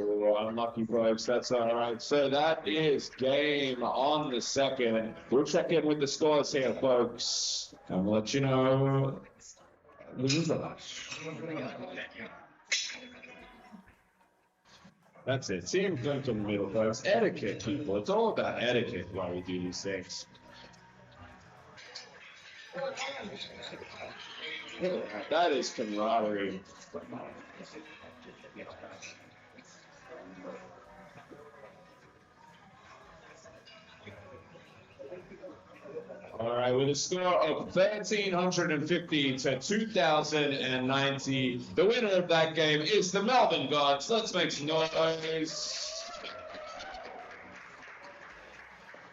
Oh, unlucky, folks. That's all right. So that is game on the second. We'll check in with the scores here, folks. And we'll let you know. That's it. See him come to the middle, folks. Etiquette, people. It's all about etiquette while we do these things. That is camaraderie. All right, with a score of 1,350 to 2,090, the winner of that game is the Melbourne Gods. Let's make some noise.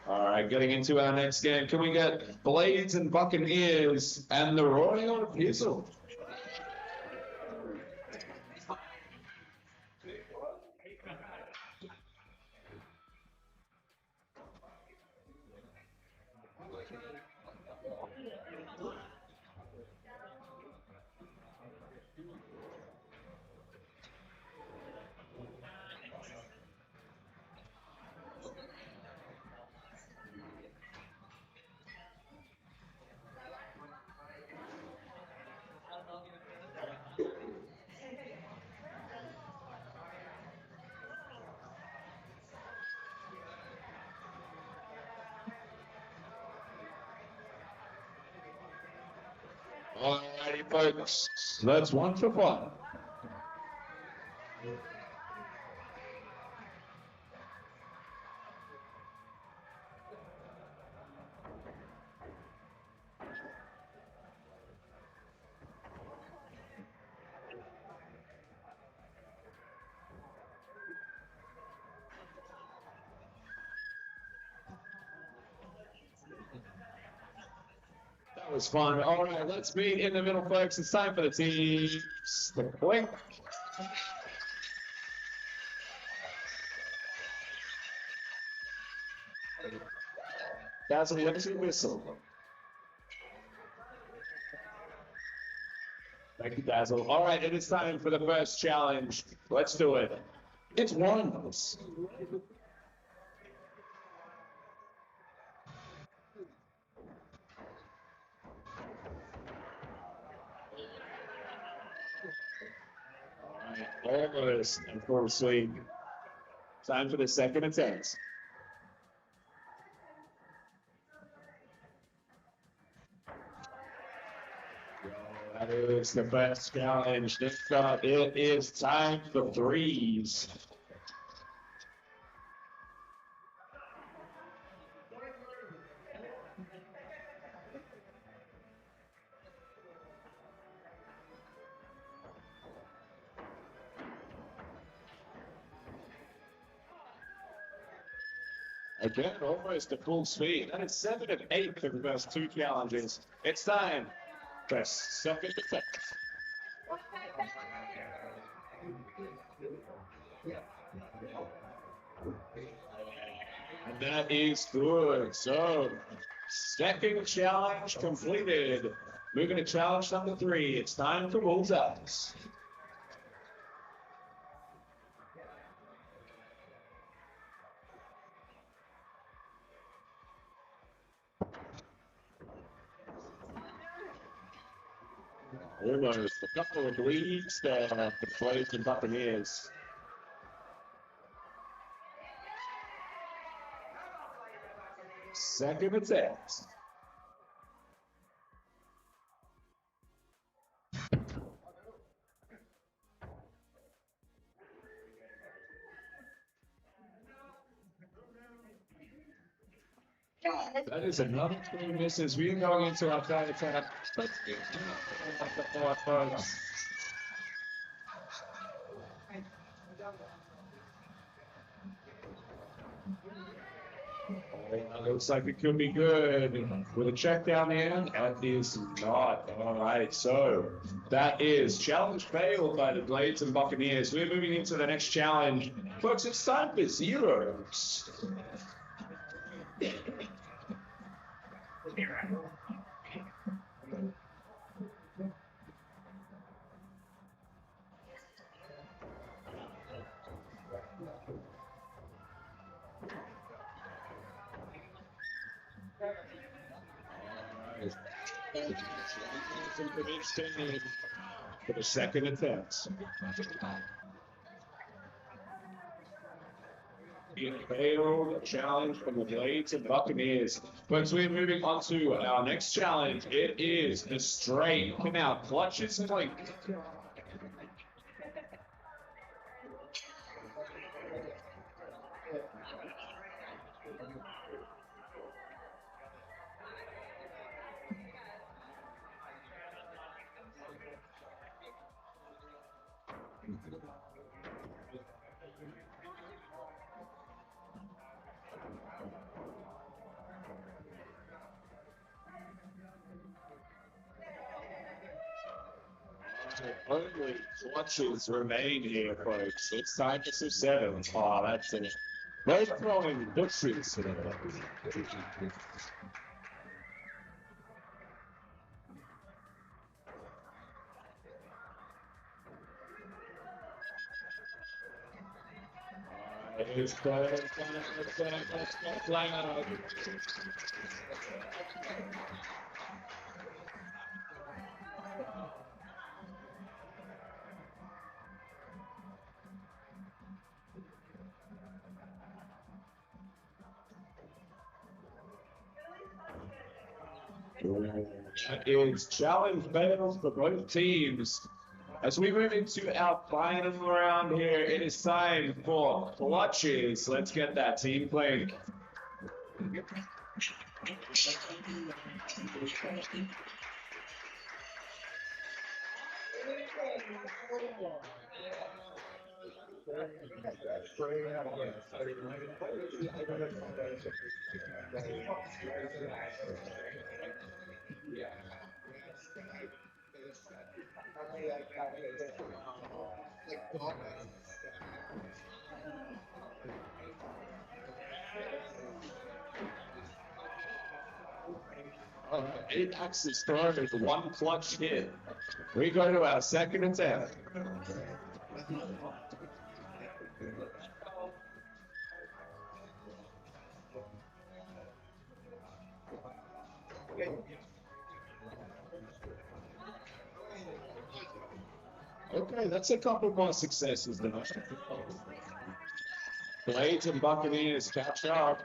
All right, getting into our next game. Can we get Blades and Buccaneers and the Roaring on a Pizzle? All righty, folks. That's one for fun. That was fun. All right, let's meet in the middle, folks. It's time for the teams. The point. Dazzle, what's your whistle? Thank you, Dazzle. All right, it is time for the first challenge. Let's do it. It's ones. All right, almost in full swing. Time for the second attempt. That is the best challenge. Next up, it is time for threes. Again, almost at full speed. That is 7 of 8 for the first two challenges. It's time for second attempt. That is good. So, second challenge completed. Moving to challenge number 3. It's time for bullseyes. Almost a couple of leads there for the Blades and Buccaneers. Second attempt. That is another 2 misses. We're going into our third attempt. Let's get folks. Looks like it could be good. With a check down there, that is not. All right, so that is challenge failed by the Blades and Buccaneers. We're moving into the next challenge. Folks, it's time for zeros. For the second attempt. It failed challenge from the Blades and Buccaneers. But we're moving on to our next challenge. It is the straight. Come out, clutches and clink. Only clutches remain here, folks. It's time for some sevens. Oh, that's it. They're throwing bushes. It's good. Let's flying out. That is challenge fails for both teams. As we move into our final round here, it is time for clutches. Let's get that team playing. It actually started with one clutch hit. We go to our second attempt. Okay, that's a couple more successes than us. Blades and Buccaneers catch up.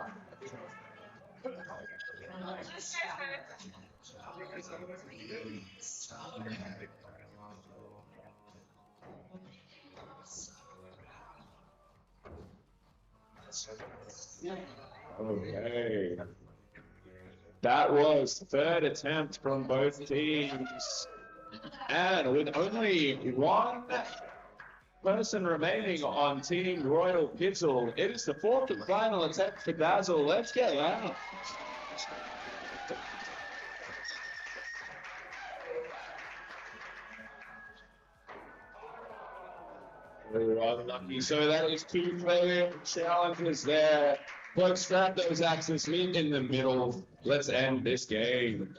Okay. That was third attempt from both teams. And with only one person remaining on Team Royal Pizzle, it is the fourth and final attempt for Dazzle. Let's get loud. We're unlucky. So that is 2 failure challenges there. Folks, grab those axes, meet in the middle. Let's end this game.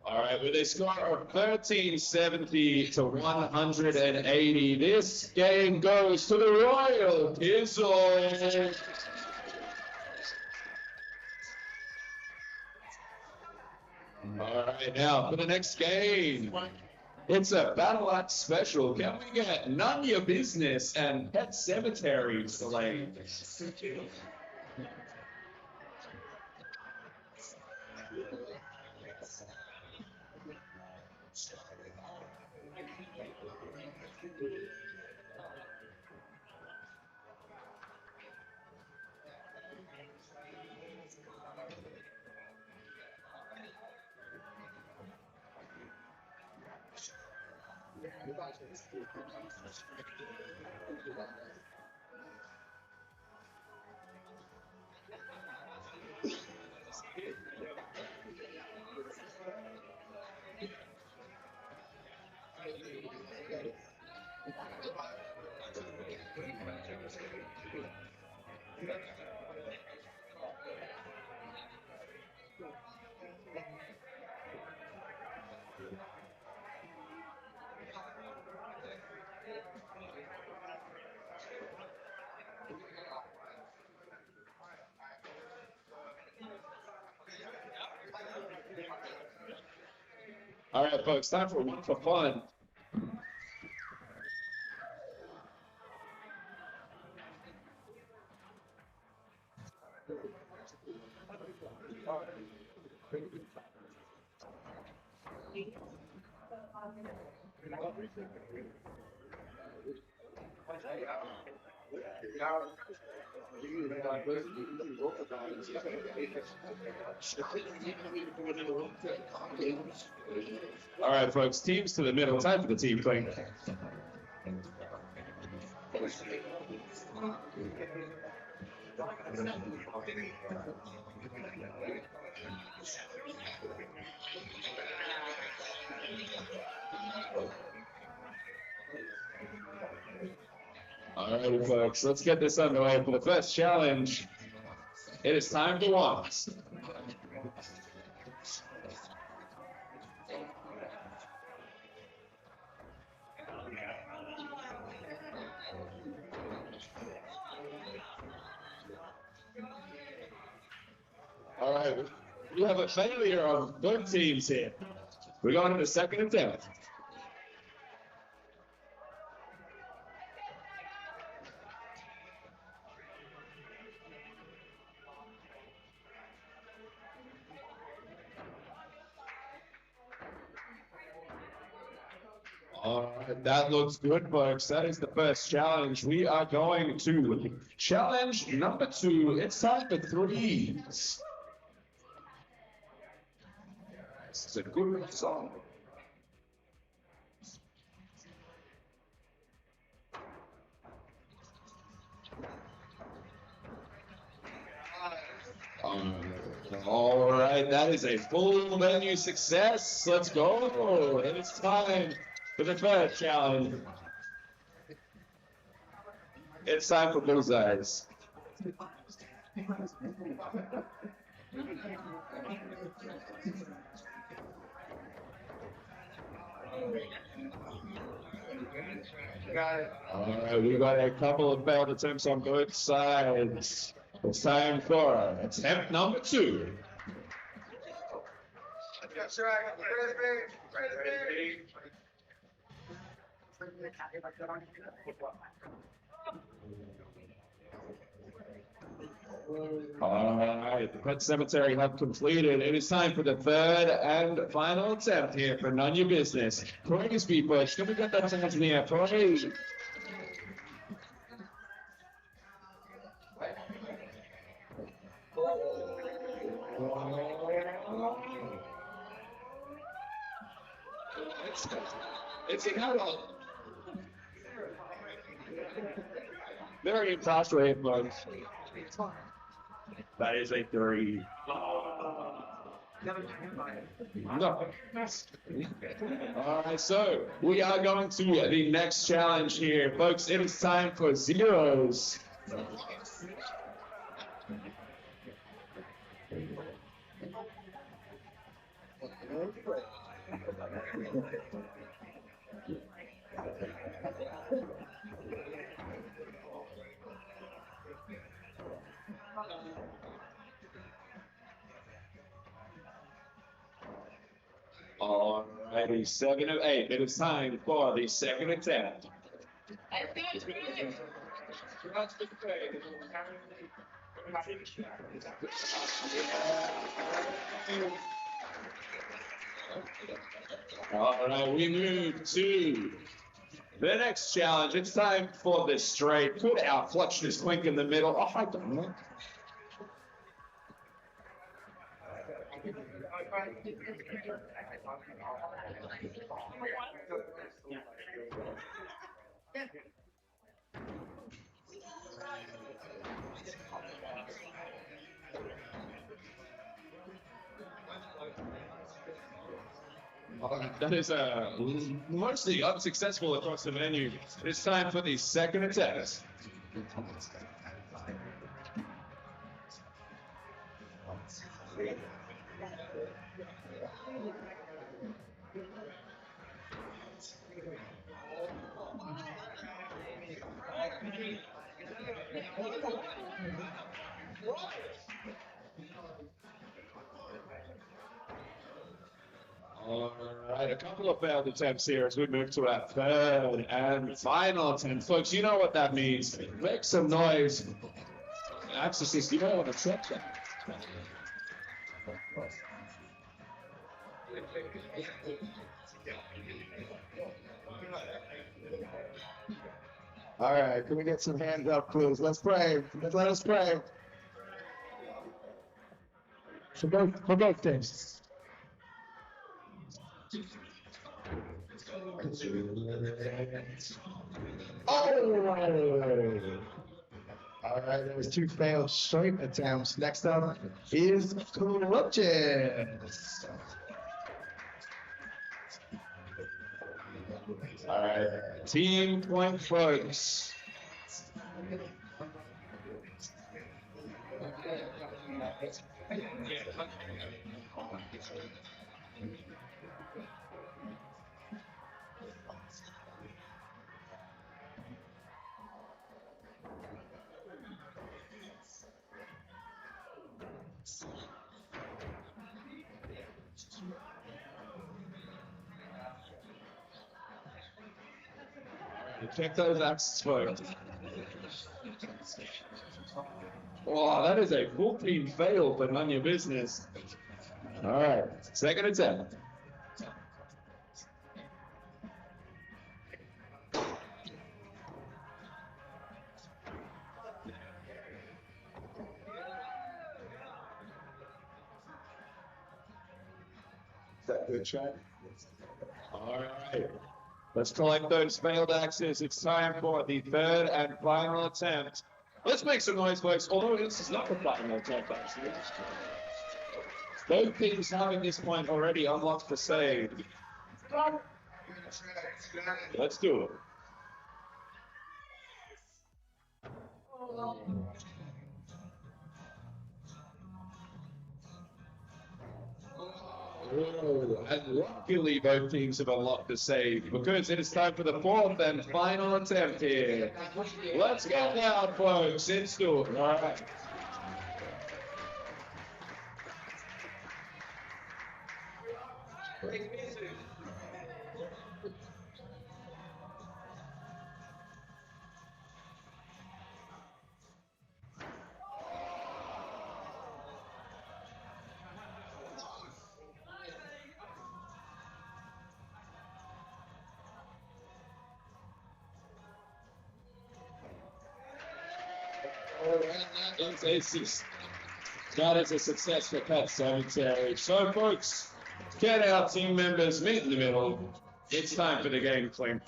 All right, with a score of 1370 to 180, this game goes to the Royal Kizzle. All right, now for the next game. It's a Battle Axe special. Can we get None Your Business and Pet Cemetery delayed? All right, folks, time for one for fun. All right, folks, teams to the middle. Time for the team thing. All right, folks, let's get this underway for the first challenge. It is time to watch. All right, we have a failure on both teams here. We're going to the second attempt. All right, that looks good, folks. That is the first challenge. We are going to challenge number 2. It's time for threes. This is a good song. All right, that is a full menu success. Let's go. And it's time for the third challenge. It's time for bullseyes. All right, we got a couple of failed attempts on both sides. It's time for attempt number 2. All right, the Pet Cemetery have completed. It is time for the third and final attempt here for None Your Business. Praise be, Bush. Can we get that hands in the air? Praise. It's an adult. Very intoxicated, folks. That is a 3. No. All right, so we are going to the next challenge here, folks. It is time for zeros. Alrighty, 7 of 8. It is time for the second attempt. Alright, we move to the next challenge. It's time for the straight. Put our clutch this clink in the middle. Oh, I don't know. That is mostly unsuccessful across the menu. It's time for the second attempt. All right, a couple of failed attempts here as we move to our third and final attempt. Folks, you know what that means. Make some noise. Exorcist, you know what a trick that. All right, can we get some hands up, please? Let's pray. Let us pray. For both teams. Oh! All right, there was 2 failed straight attempts. Next up is corruption. All right, team point, folks. Check those axes, folks. Oh, that is a full team fail, but none of your business. All right, second attempt. Is that good, Chad? All right. Let's collect those failed axes. It's time for the third and final attempt. Let's make some noise, folks. Although this is not the final attempt, actually. Both teams have at this point already unlocked the save. Let's do it. Oh, and luckily both teams have unlocked the save because it is time for the fourth and final attempt here. Let's get loud, folks. It's do it. All right. That is a successful pet cemetery. So, folks, get our team members, meet in the middle. It's time for the game clink.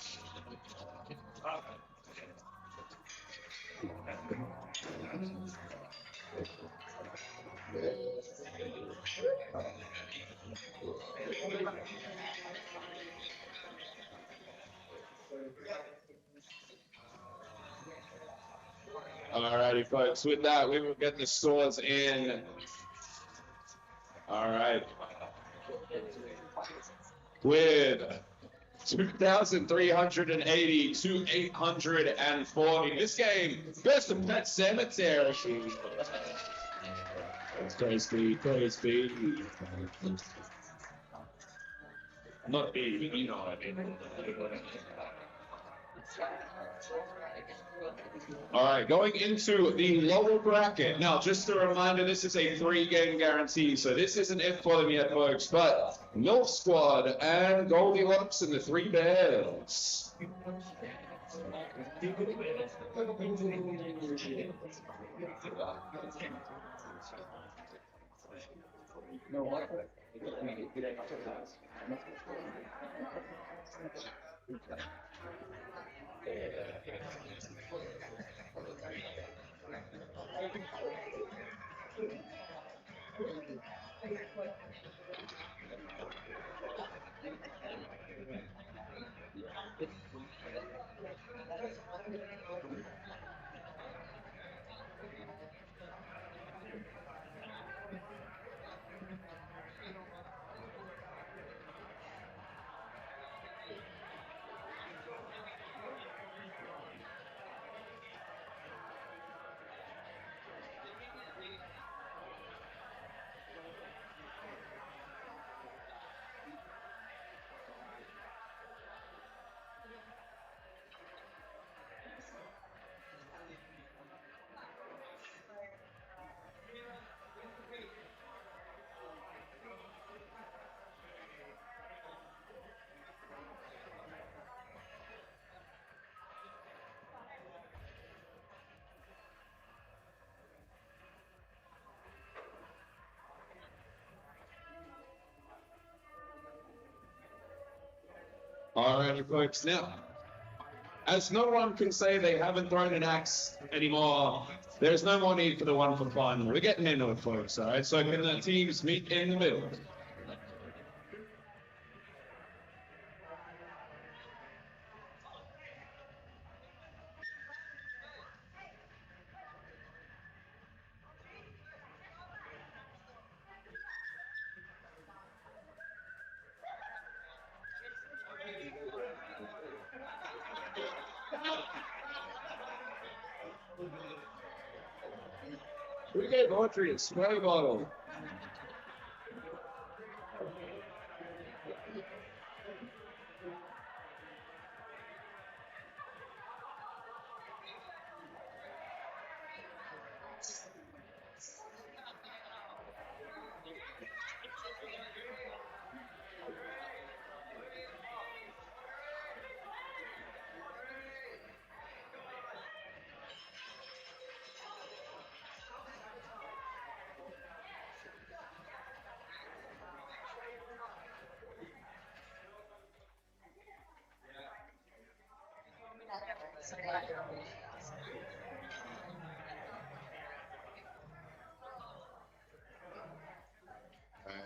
Alrighty, folks. With that, we will get the scores in. All right. With 2,380 to 840. This game goes to Pet Cemetery. Crazy. Not me, you know what I mean. All right, going into the lower bracket. Now, just a reminder, this is a 3-game guarantee, so this isn't it for them yet, folks. But Milk Squad and Goldilocks and the Three Bears. All right, folks. Now, as no one can say they haven't thrown an axe anymore, there's no more need for the 1 for final. We're getting into it, folks. All right, so can the teams meet in the middle? We gave Audrey a spray bottle.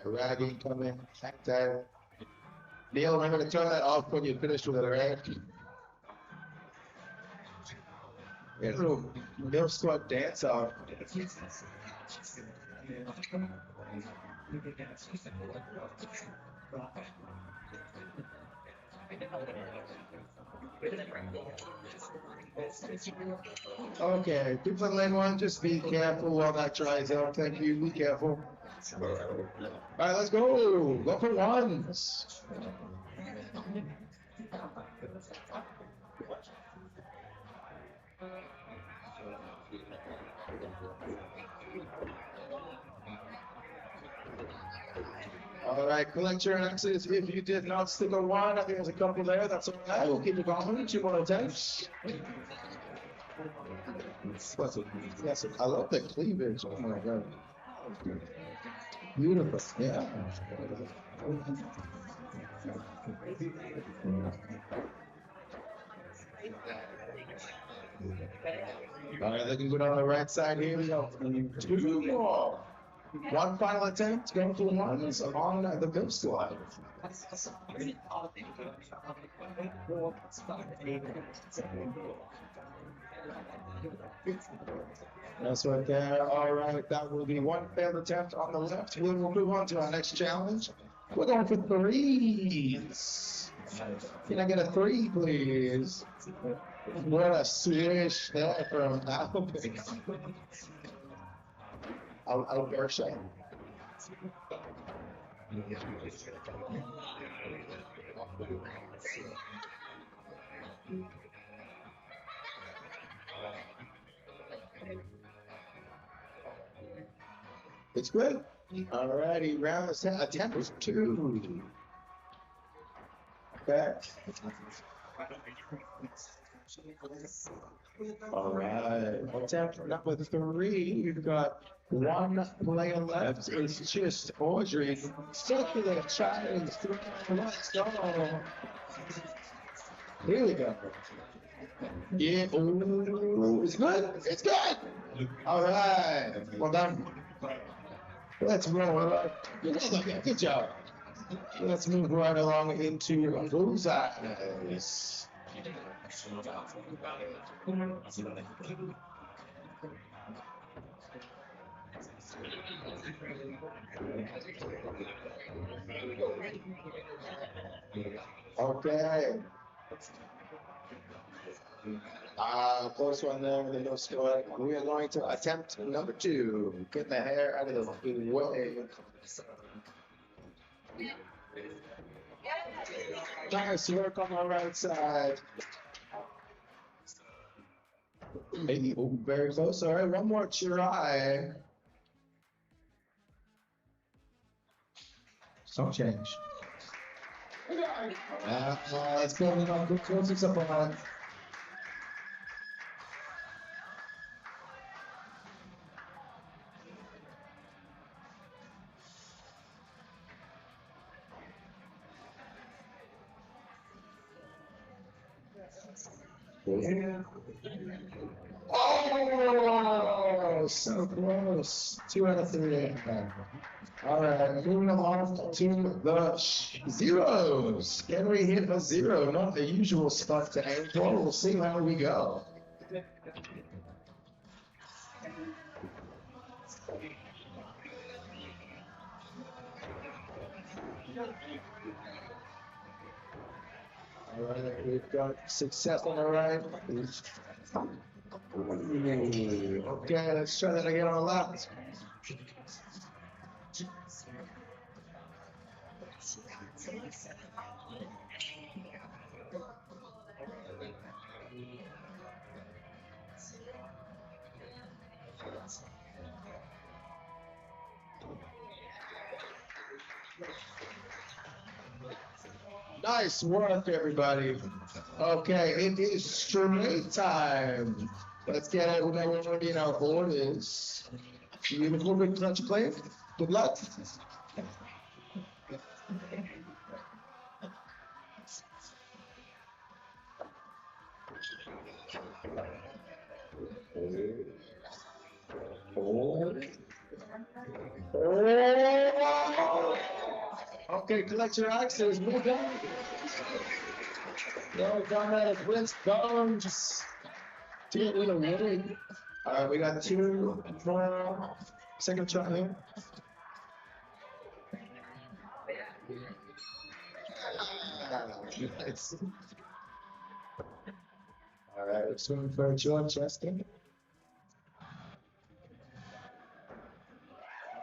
Raggy coming, tactile. Neil, remember to turn that off when you finish with it, right? Yeah, little Milk Squad dance off. Okay, people in lane 1, just be careful while that dries out. Thank you, be careful. All right, let's go. Go for ones. All right, collect your axes. If you did not stick a 1, I think there's a couple there. That's all right. We'll keep it going. 2 more attempts. Yes, I love the cleavage. Oh my god. Beautiful. Yeah. All right, looking good on the right side here. We go. 2 more. 1 final attempt, going for ones on the Milk Squad. That's right there. All right, that will be one failed attempt on the left. We will move on to our next challenge. We're going for threes. Can I get a three, please? What a swish there from Alvin. Alberta. It's good. All righty, round attempt two. Okay. All right, attempt number three. We've got one player left. It's just Audrey. Circular challenge. Let's go. Here we go. Yeah. Ooh, it's good. It's good. All right. Well done. Let's roll. Good job. Let's move right along into bullseyes. Okay. Close one there with a no score. We are going to attempt number two. Get the hair out of the way. Nice work on the right side. Maybe very close. All right, one more try. Some change. Let's build up. Good close up on. Oh, so close. 2 out of 3. All right, moving along to the zeros. Can we hit a zero? Not the usual spot to aim for. We'll see how we go. All right, we've got success on the right. Okay, let's try that again on the left. Nice work, everybody. Okay, it is straight time. Let's get it. We're already in our orders. Beautiful, big clutch play. Good luck. Okay, collect your axes. Move down. Go down that Blitz Bones. To get rid of winning. All right, we got 2 more. Second try here. Nice. All right, we're swimming for George Justin.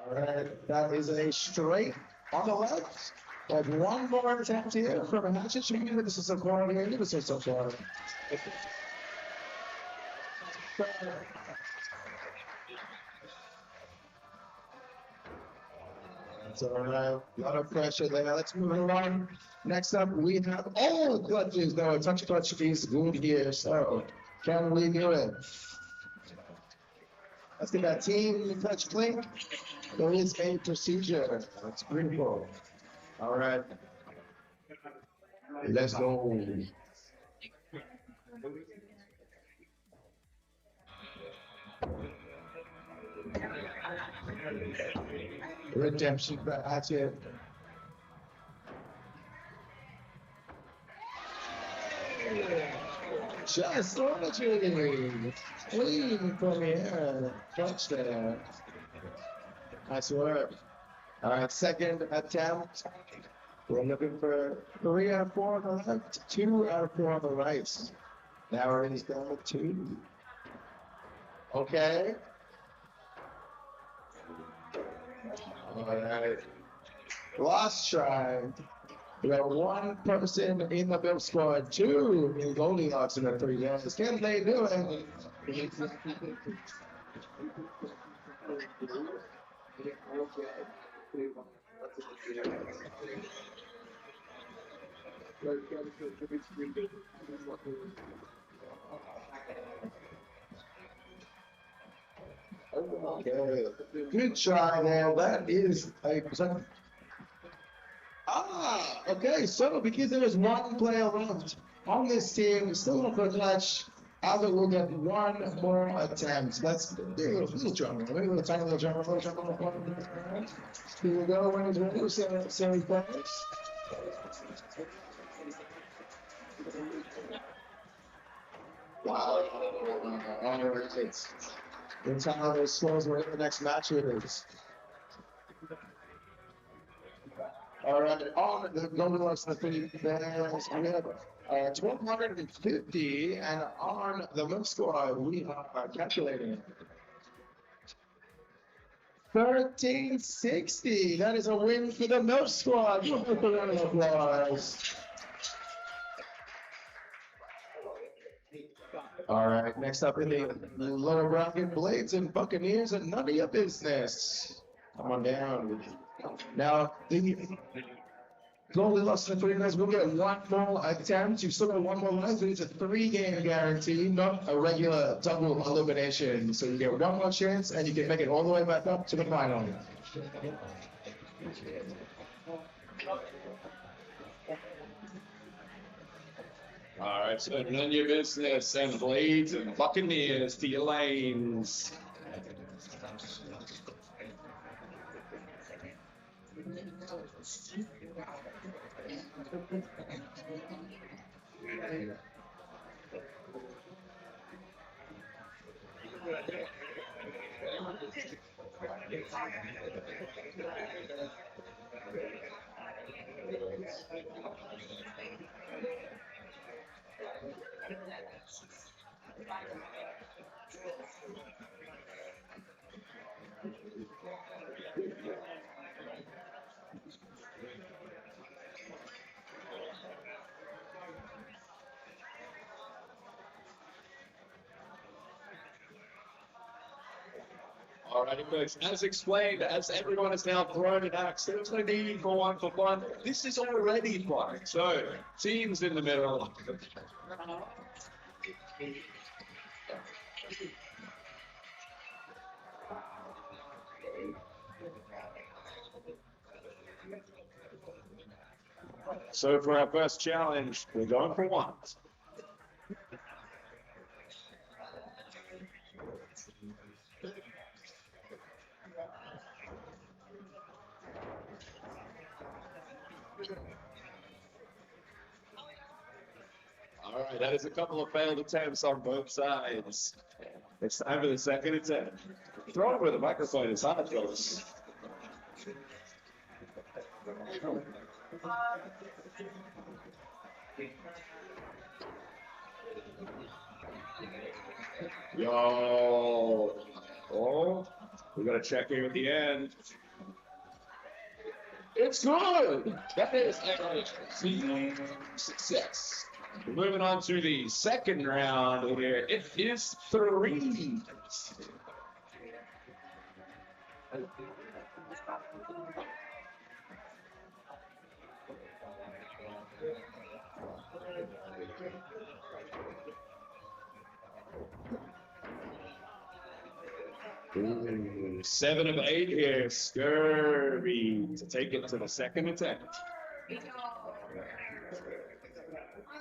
All right, that is a straight on the left. Like one more attempt here from a hatchet. This is a corner here. This is so far. That's all right. A lot of pressure there. Let's move along. Next up, we have all clutches. No, touch clutch is good here. So, can we do it? Let's get that team clutch clink. There is a procedure. That's pretty cool. All right. Let's go. Redemption, that's it. Just literally clean from here. Touchdown. Nice work. All right, second attempt. We're looking for 3 out of 4 on the left, 2 out of 4 on the right. Now we're in down to 2. Okay. All right. Last try. We got 1 person in the build squad, 2 Goldilocks in the 3 guys. Can they do it? Okay. Good try there. That is a okay. So because there is 1 player left on this team, still looking for a clutch. Albert will get 1 more attempt. Let's do a little drum roll. Maybe a tiny little drum roll. Here we go. When he's ready, semi-finals. Wow. All right. That's how those slows were in the next match is. All right, on the Goldilocks and the 3 bears, we have 1,250, and on the milk squad, we are calculating 1,360. That is a win for the milk squad. Give them a round of applause. All right, next up in the lower bracket, Blades and Buccaneers, and none of your business. Come on down. Now, the Goldilocks and the 3 guys will get 1 more attempt. You've still got 1 more left, but it's a 3-game guarantee, not a regular double elimination. So you get 1 more chance, and you can make it all the way back up to the final. All right, so none of your business, and Blades and Buccaneers to your lanes. Alrighty, folks. As explained, as everyone has now thrown an axe, there's no need for 1 for 1. This is already fun. So, teams in the middle. So for our first challenge, we're going for 1. All right, that is a couple of failed attempts on both sides. It's time for the second attempt. Throw it where the microphone is hot, folks. Yo. Oh, we got to check here at the end. It's good. That is a success. We're moving on to the second round here. It is 3. Ooh, 7 of 8 here. Scurvy to take it to the second attempt.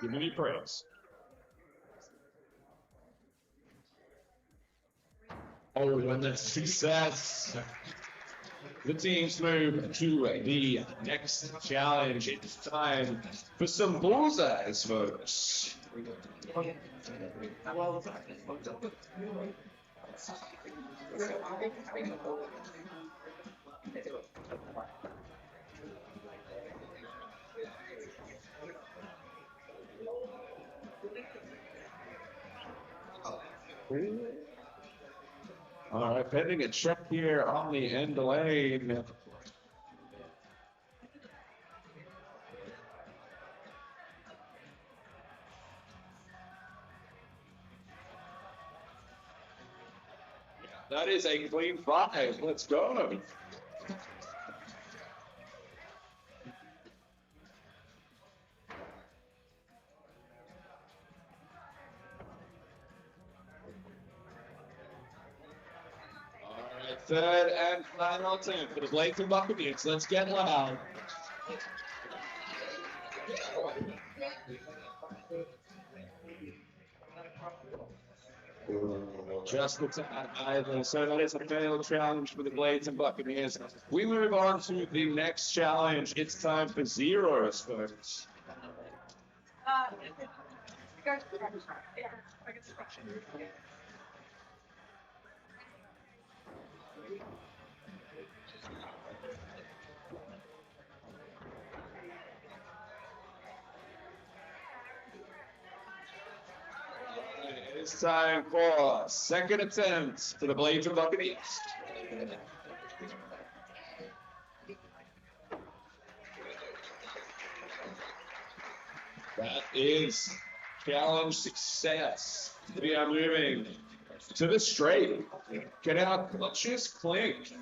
Give me praise. Oh, and that's success. The teams move to the next challenge. It's time for some bullseyes, folks. All right, pending a check here on the end lane. That is a clean 5. Let's go. All right, third and final attempt for the Blazing Buccaneers. Let's get loud. Just the time either. So that is a failed challenge for the Blades and Buccaneers. We move on to the next challenge. It's time for zeros, folks. It's time for second attempt for the Blades and Buccaneers. That is challenge success. We are moving to the straight. Get our clutches clink.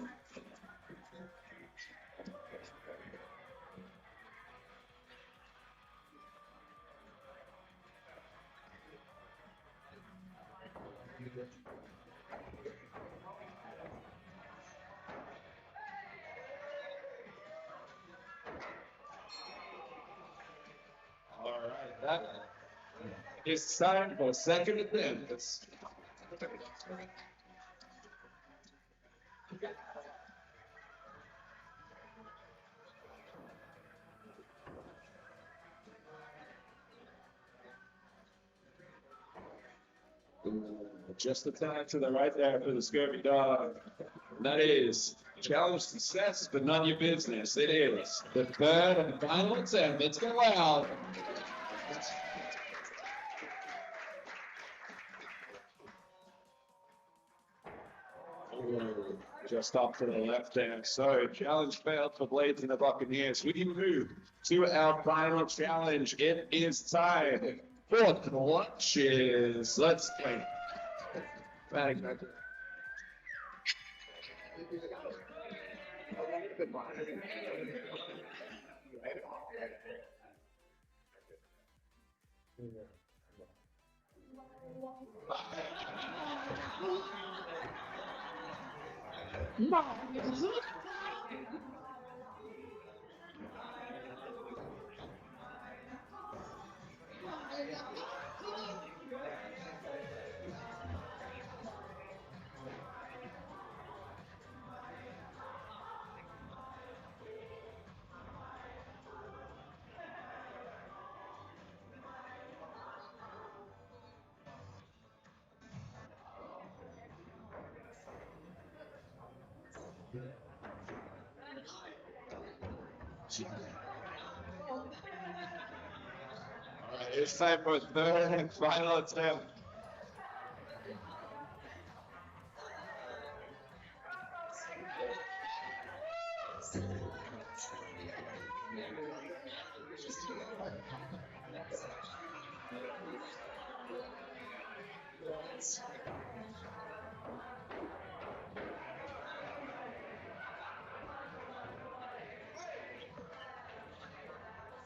All right, that is time for second attempt. Just the time to the right there for the Scurvy Dog. That is challenge success, but none of your business. It is the third and final attempt. Let's go loud. Just off to the left there. So challenge failed for Blades and the Buccaneers. We move to our final challenge. It is time for clutches. Let's play. All right, it's time for third and final attempt.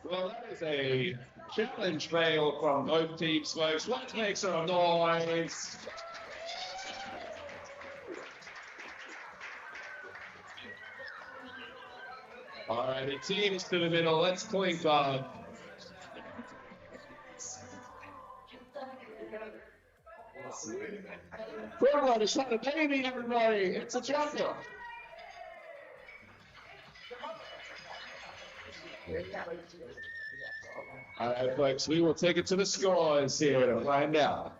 Well, that is a challenge fail from both teams, folks. Let's make some noise. All righty, teams to the middle. Let's clink on. Everybody, it's not a baby, everybody. It's a jungle. All right, folks, we will take it to the scores here to find out.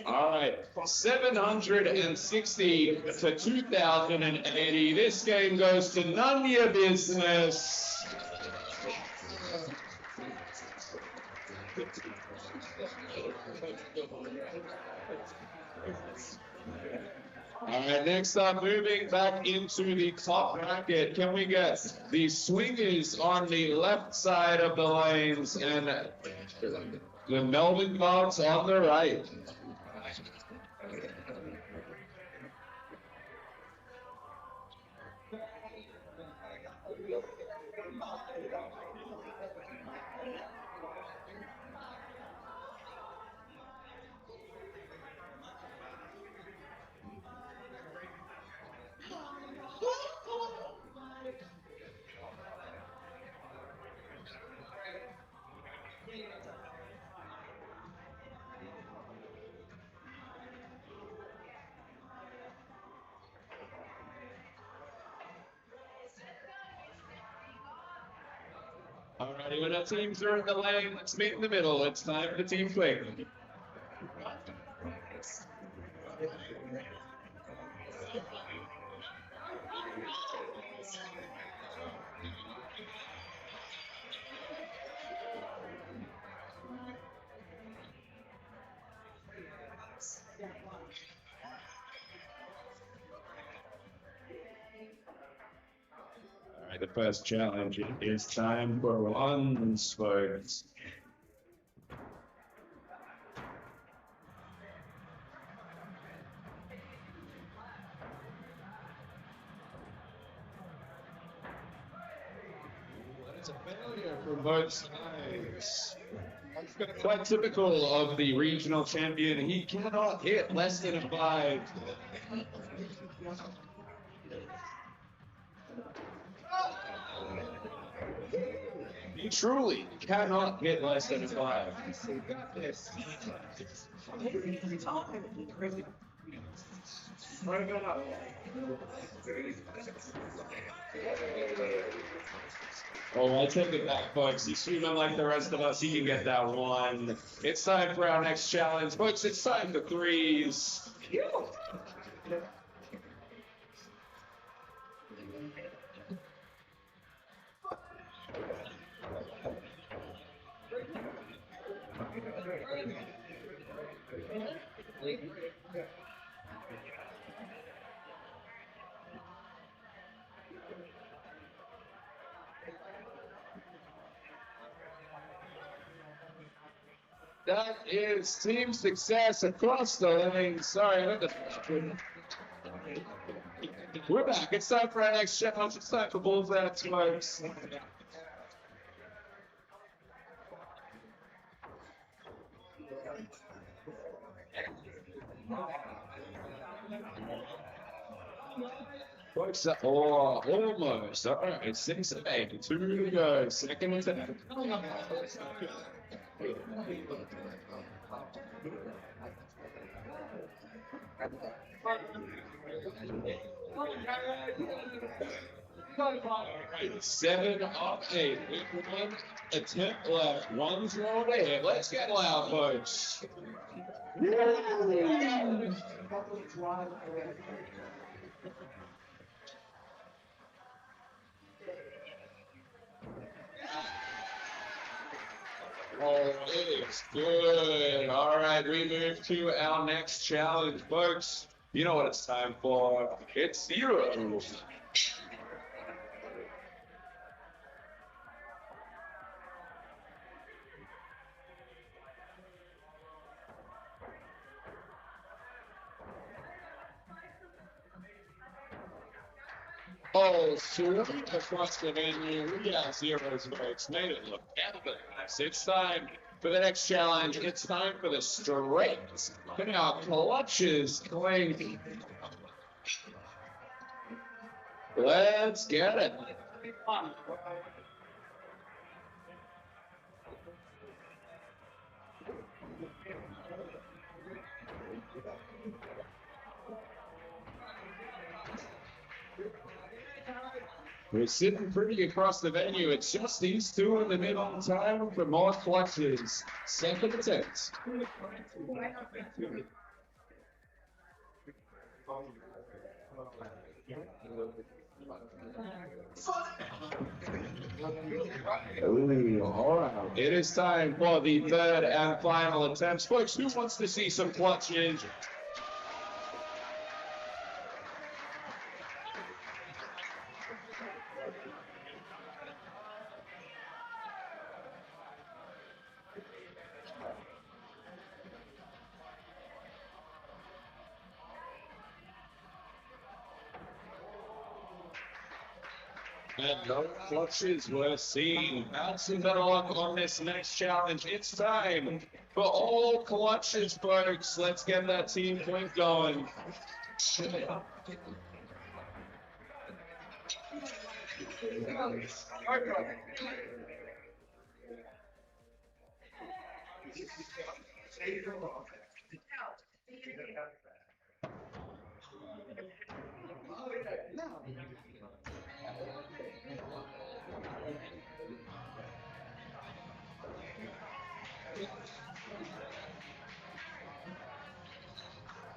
All right, 760 to 2,080. This game goes to none of your business. All right, next up, moving back into the top bracket, can we get the swingers on the left side of the lanes and the Melbourne Cubs on the right? All righty, when our teams are in the lane, let's meet in the middle. It's time for the team quick. All right, the first challenge is time for ones, folks. It's a failure from both sides. Quite typical of the regional champion. He cannot hit less than a 5. He truly cannot hit less than a 5. Oh, I take it back, folks. He's swimming like the rest of us. He can get that 1. It's time for our next challenge, folks. It's time for 3s. That is team success across the lane. Sorry, we're back. It's time for our next challenge. It's time for Bulls Outs, folks. Folks, almost. All right, 6 of 8. 2 to go. Second attack. Alright, 7 of 8. With 1 attempt left. 1's rolled ahead. Let's get loud, folks. Oh, it is good. All right, we move to our next challenge, folks. You know what it's time for. It's zeros. Oh, sweet across the venue. We got zeros, folks. Made it look effortless. It's time for the next challenge. It's time for the straight. And our clutches clean. Let's get it. We're sitting pretty across the venue. It's just these two in the middle. Time for more clutches. Second attempt. Ooh, all right. It is time for the third and final attempt. Folks, who wants to see some clutches? And no clutches were seen. Bouncing that on this next challenge. It's time for all clutches, folks. Let's get that team point going.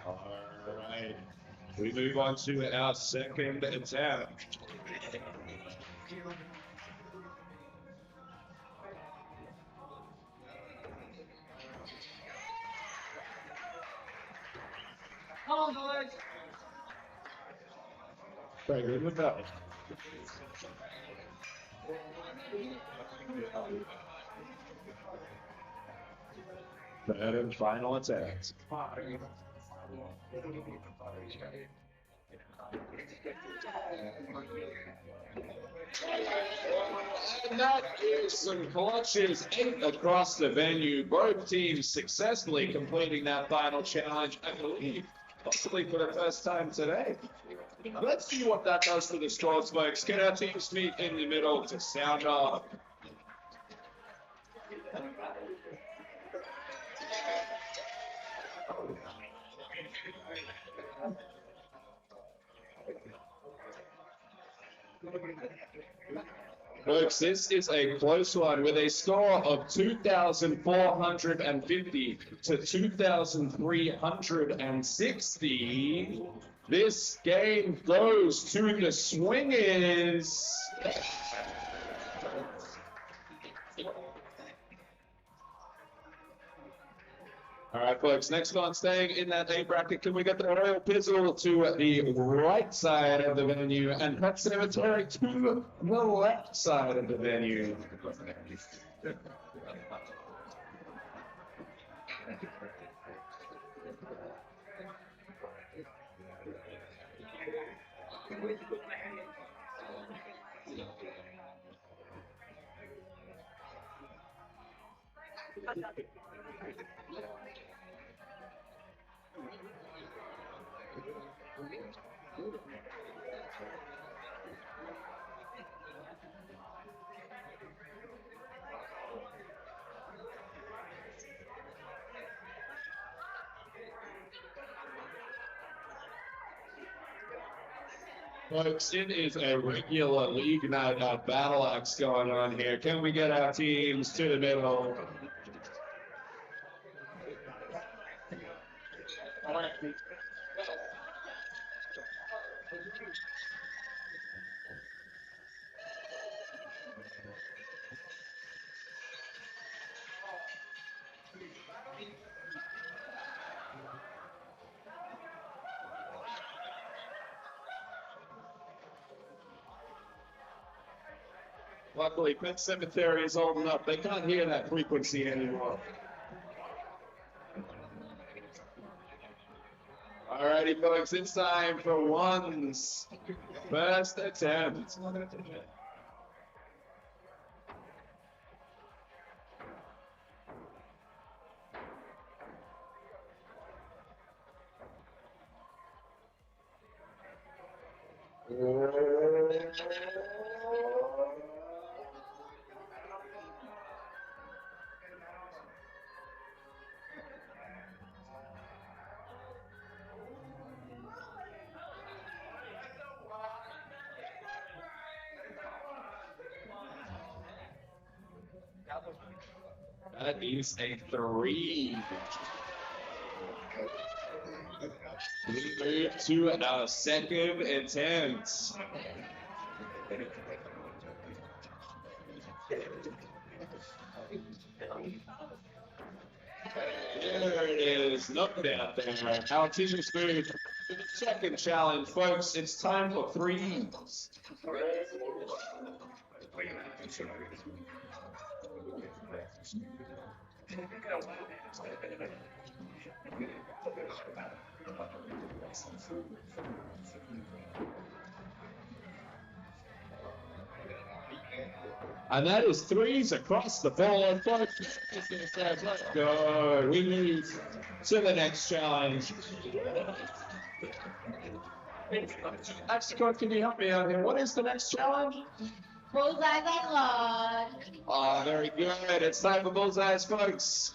All right. We move on to our second attempt. Very good with that. Third and final attempt. And that is some clutches, 8 across the venue. Both teams successfully completing that final challenge, I believe, possibly for the first time today. Let's see what that does to the scores, folks. Get our teams meet in the middle to sound off. Folks, this is a close one with a score of 2,450 to 2,360. This game goes to the swingers. All right, folks, next one, staying in that A bracket, can we get the Royal Pizzle to the right side of the venue and Pet Cemetery to the left side of the venue? Folks, it is a regular league night of battle axe going on here. Can we get our teams to the middle? Luckily, Pet Cemetery is old enough. They can't hear that frequency anymore. Alrighty, folks, it's time for one's first attempt. That is a 3. We move to our second attempt. There it is, knocked out there. Our teacher's food for the second challenge, folks. It's time for 3s. And that is 3s across the board, folks. Let's go. We move to the next challenge. Scott, can you help me out here? What is the next challenge? Bullseye Lodge. Oh, very good. It's time for bullseyes, folks.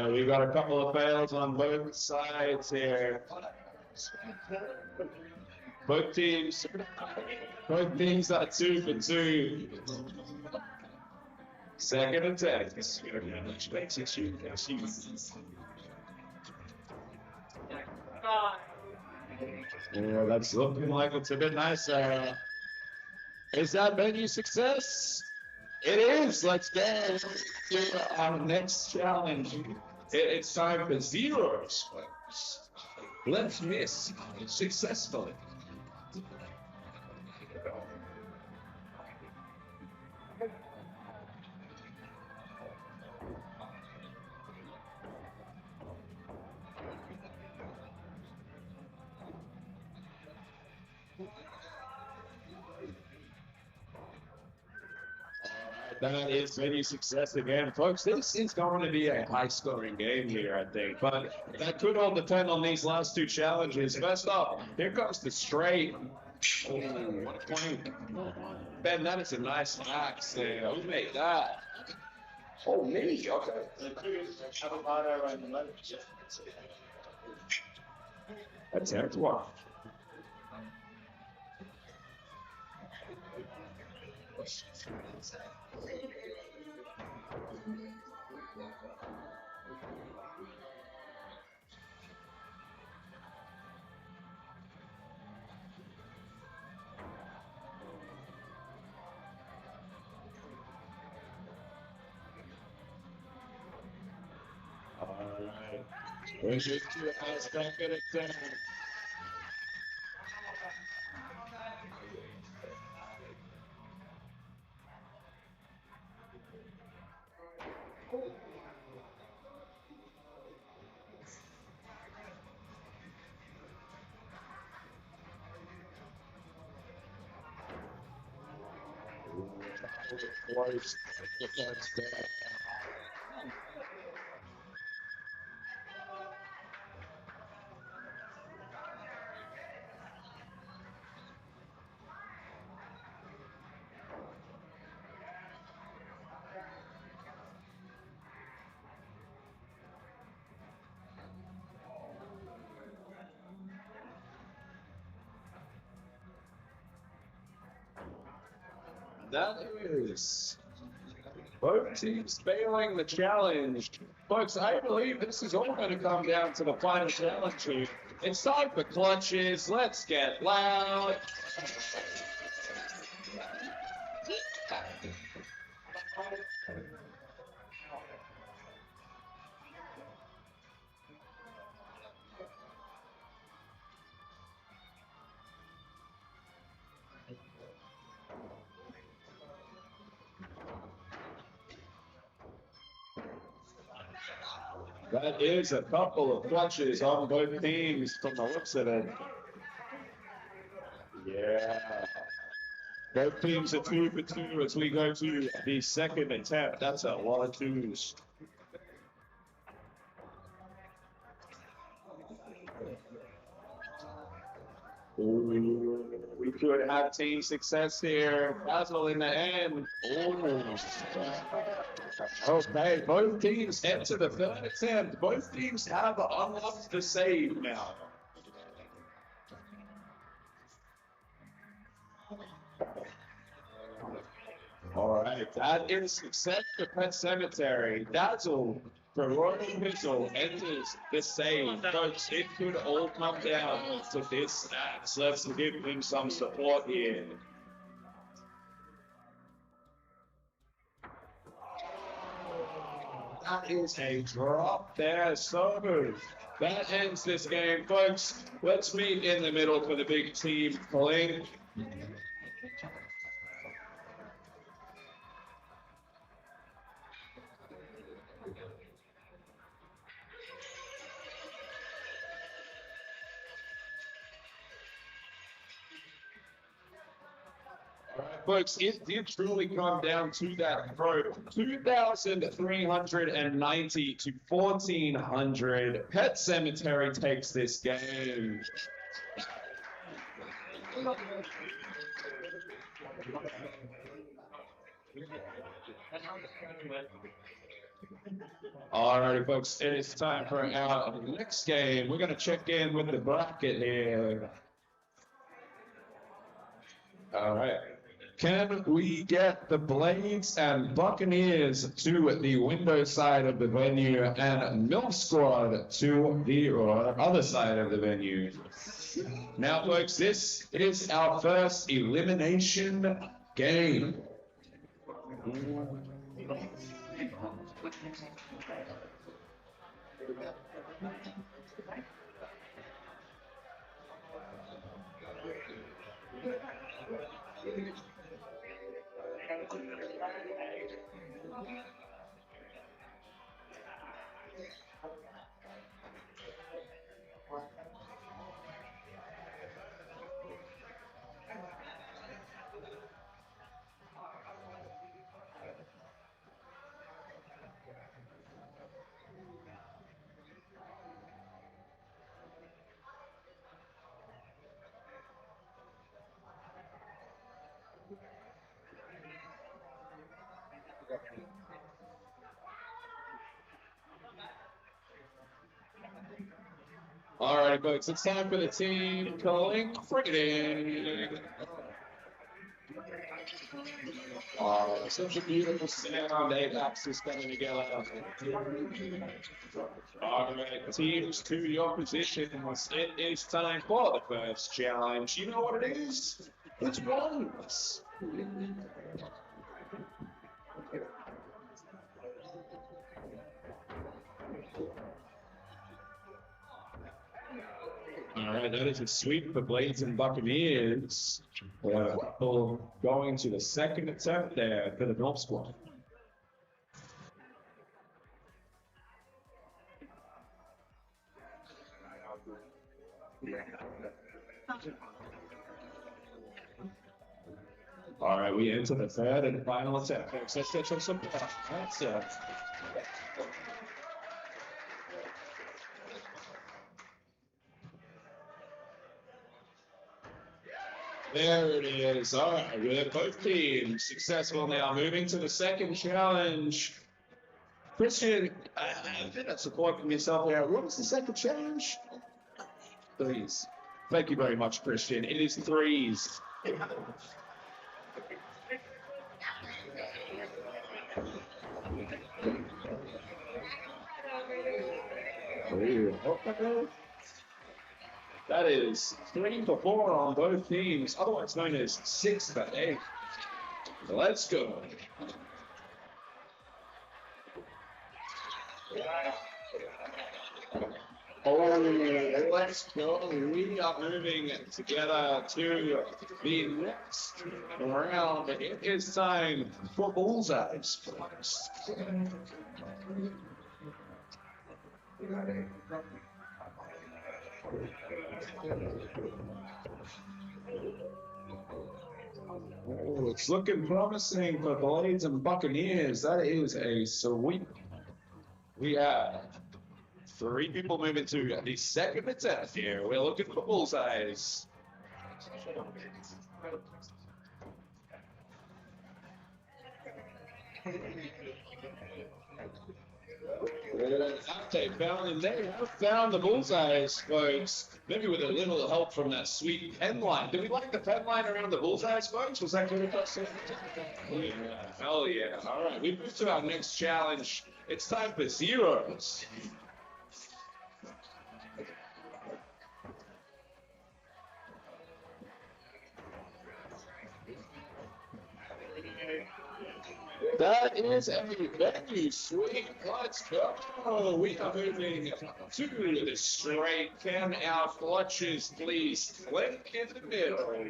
We've got a couple of fails on both sides here. Both teams are 2 for 2. Second attempt. Yeah, that's looking like it's a bit nicer. Is that menu success? It is. Let's go to our next challenge. It's time for 0s, folks. Let's miss successfully. That is menu success again, folks. This is going to be a high-scoring game here, I think. But that could all depend on these last 2 challenges. First up, here comes the straight. Oh, what a plank. Ben, that is a nice axe there. Who made that? Oh, me? Okay. Attempt 1. Alright. Where's your 2 hours back at it down? Close. Defense there. That is both teams failing the challenge. Folks, I believe this is all going to come down to the final challenge here. It's time for clutches. Let's get loud. That is a couple of clutches on both teams from the looks of it. Yeah. Both teams are 2 for 2 as we go to the second attempt. That's a lot of 2s. Ooh, We could have team success here. Dazzle in the end. Ooh. Okay, both teams head to the third attempt. Both teams have unlocked the save now. All right, that is success for Pet Cemetery. Dazzle for Royal Whistle enters the save. Folks, it could all come down to this stats. Let's give him some support here. That is a drop there, so that ends this game, folks. Let's meet in the middle for the big team Link. Folks, it did truly come down to that throw. 2,390 to 1,400. Pet Cemetery takes this game. Alrighty, folks, it is time for our next game. We're going to check in with the bracket here. All right. Can we get the Blades and Buccaneers to the window side of the venue and Milk Squad to the other side of the venue? Now, folks, this is our first elimination game. All right, folks, it's time for the team calling cricketing. Oh, such a beautiful sound. ATW is coming together. All right, teams to your positions. It is time for the first challenge. You know what it is? It's ones. All right, that is a sweep for Blades and Buccaneers. Going to the second attempt there for the Milk Squad. All right, we enter the third and final attempt. Folks, let's get some. That's it. There it is. All right, we're both teams successful now. Moving to the second challenge. Christian, a bit of support from yourself here. What was the second challenge? Threes. Thank you very much, Christian. It is threes. That is 3 for 4 on both teams, otherwise known as 6 for 8. Let's go. Oh, let's go. We are moving together to the next round. It is time for bullseyes. Oh, it's looking promising for Blades and Buccaneers. That is a sweep. We have 3 people moving to the second attempt here. We're looking for bullseyes. They found and they have found the bullseyes, folks. Maybe with a little help from that sweet pen line. Did we like the pen line around the bullseyes, folks? Was that good across the Yeah, hell yeah. All right, we move to our next challenge. It's time for zeros. That is a very sweet. Let's go. We are moving to the straight. Can our clutches please link in the middle?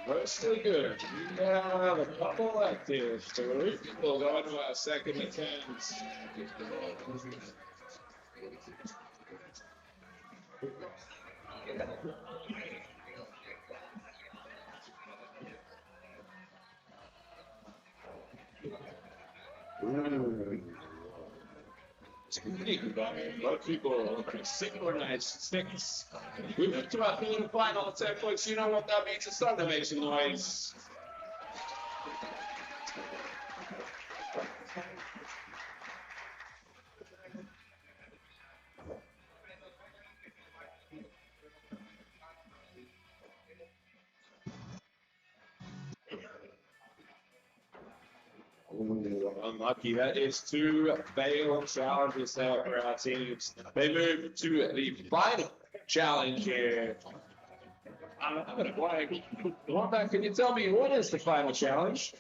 Mostly good. We have a couple active. Three people going to our second attempt. Most people synchronize sticks. We move to our third and final attack, folks. You know what that means? It's time to make some noise. Ooh, unlucky. That is two failed challenges there for our teams. They move to the final challenge here. I'm going to play. Wombat, can you tell me what is the final challenge?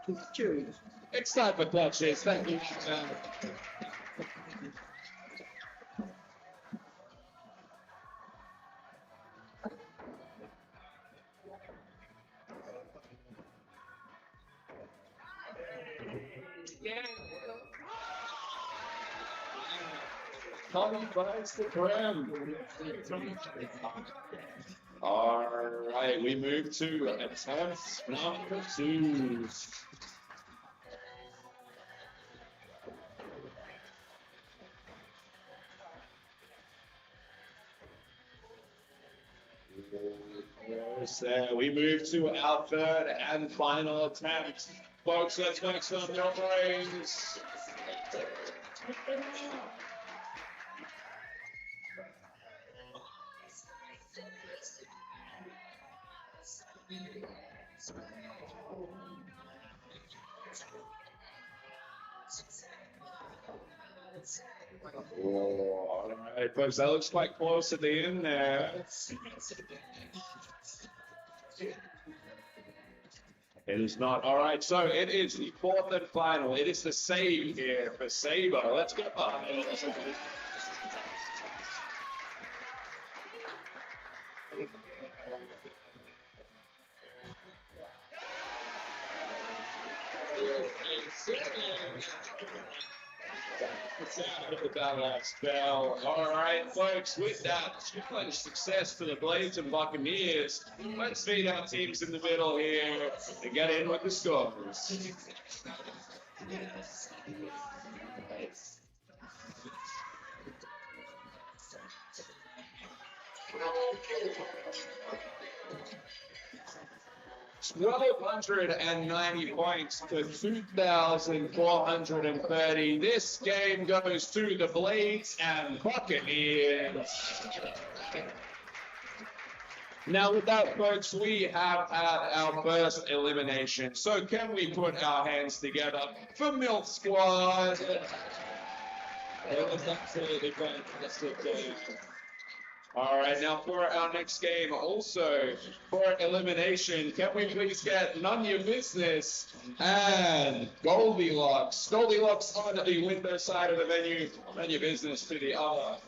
Clutches. It's time for clutches. Thank you. Tommy finds the creme. All right, we move to attempt number 2. We move to our third and final attempt. Folks, let's make some noise. All right, folks, that looks quite close at the end there. It is not. All right, so it is the fourth and final. It is the save here for Saber. Let's go. That last spell. All right, folks, with that challenge success for the Blades and Buccaneers, let's feed our teams in the middle here and get in with the scores. $1,290 points to 2,430. This game goes to the Blades and Buccaneers. Now, with that, folks, we have had our first elimination. So, can we put our hands together for Milk Squad? It was absolutely fantastic game. All right, now for our next game, also for elimination, can we please get None Your Business and Goldilocks? Goldilocks on the window side of the venue, None Your Business to the other.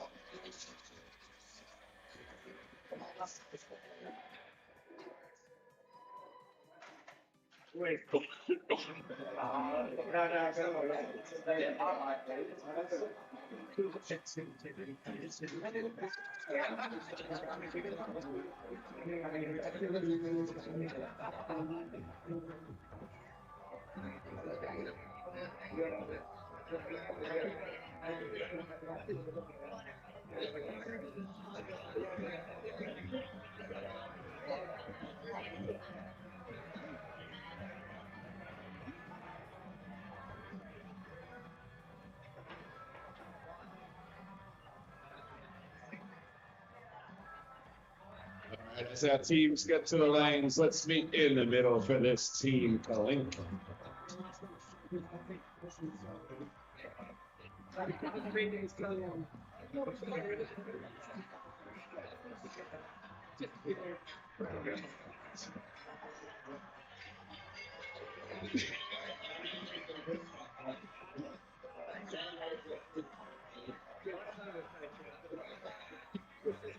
Alright, as our teams get to the lanes, let's meet in the middle for this team Kalink.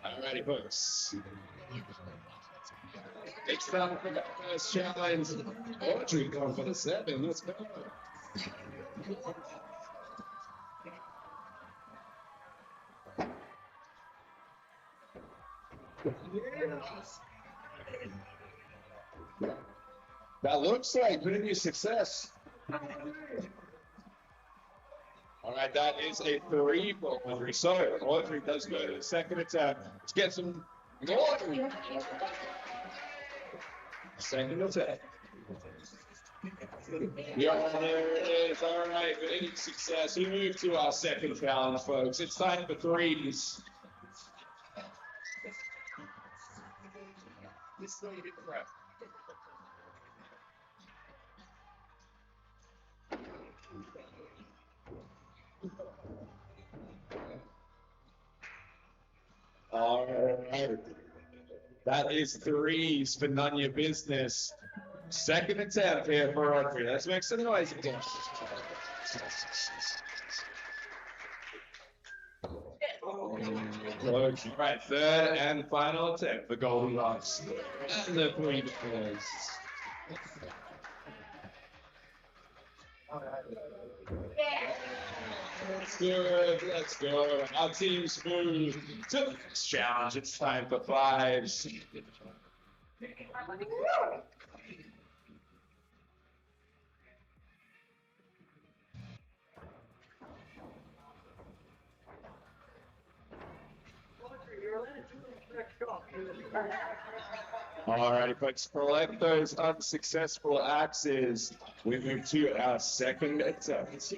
Alrighty, folks. It's time for the first challenge. Audrey going for the 7. Let's go. That looks like pretty success. All right, that is a 3 for Audrey. So Audrey does go to the second attempt. Let's get some more. Second attempt. Yeah, there it is. All right, big success. We move to our second challenge, folks. It's time for 3s. This way hit crap. All right. That is 3s for none of your business. Second attempt here for Audrey. Let's make some noise again. Right, third and final attempt for Goldilocks. And the 3 deploys. Good, let's go. Our team's move to the next challenge. It's time for 5s. Alrighty, folks, collect those unsuccessful axes. We move to our second attempt.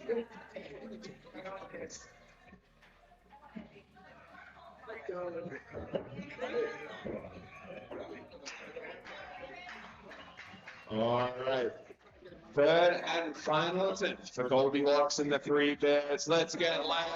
Alright. Third and final attempt for Goldilocks and the 3 bears. Let's get loud.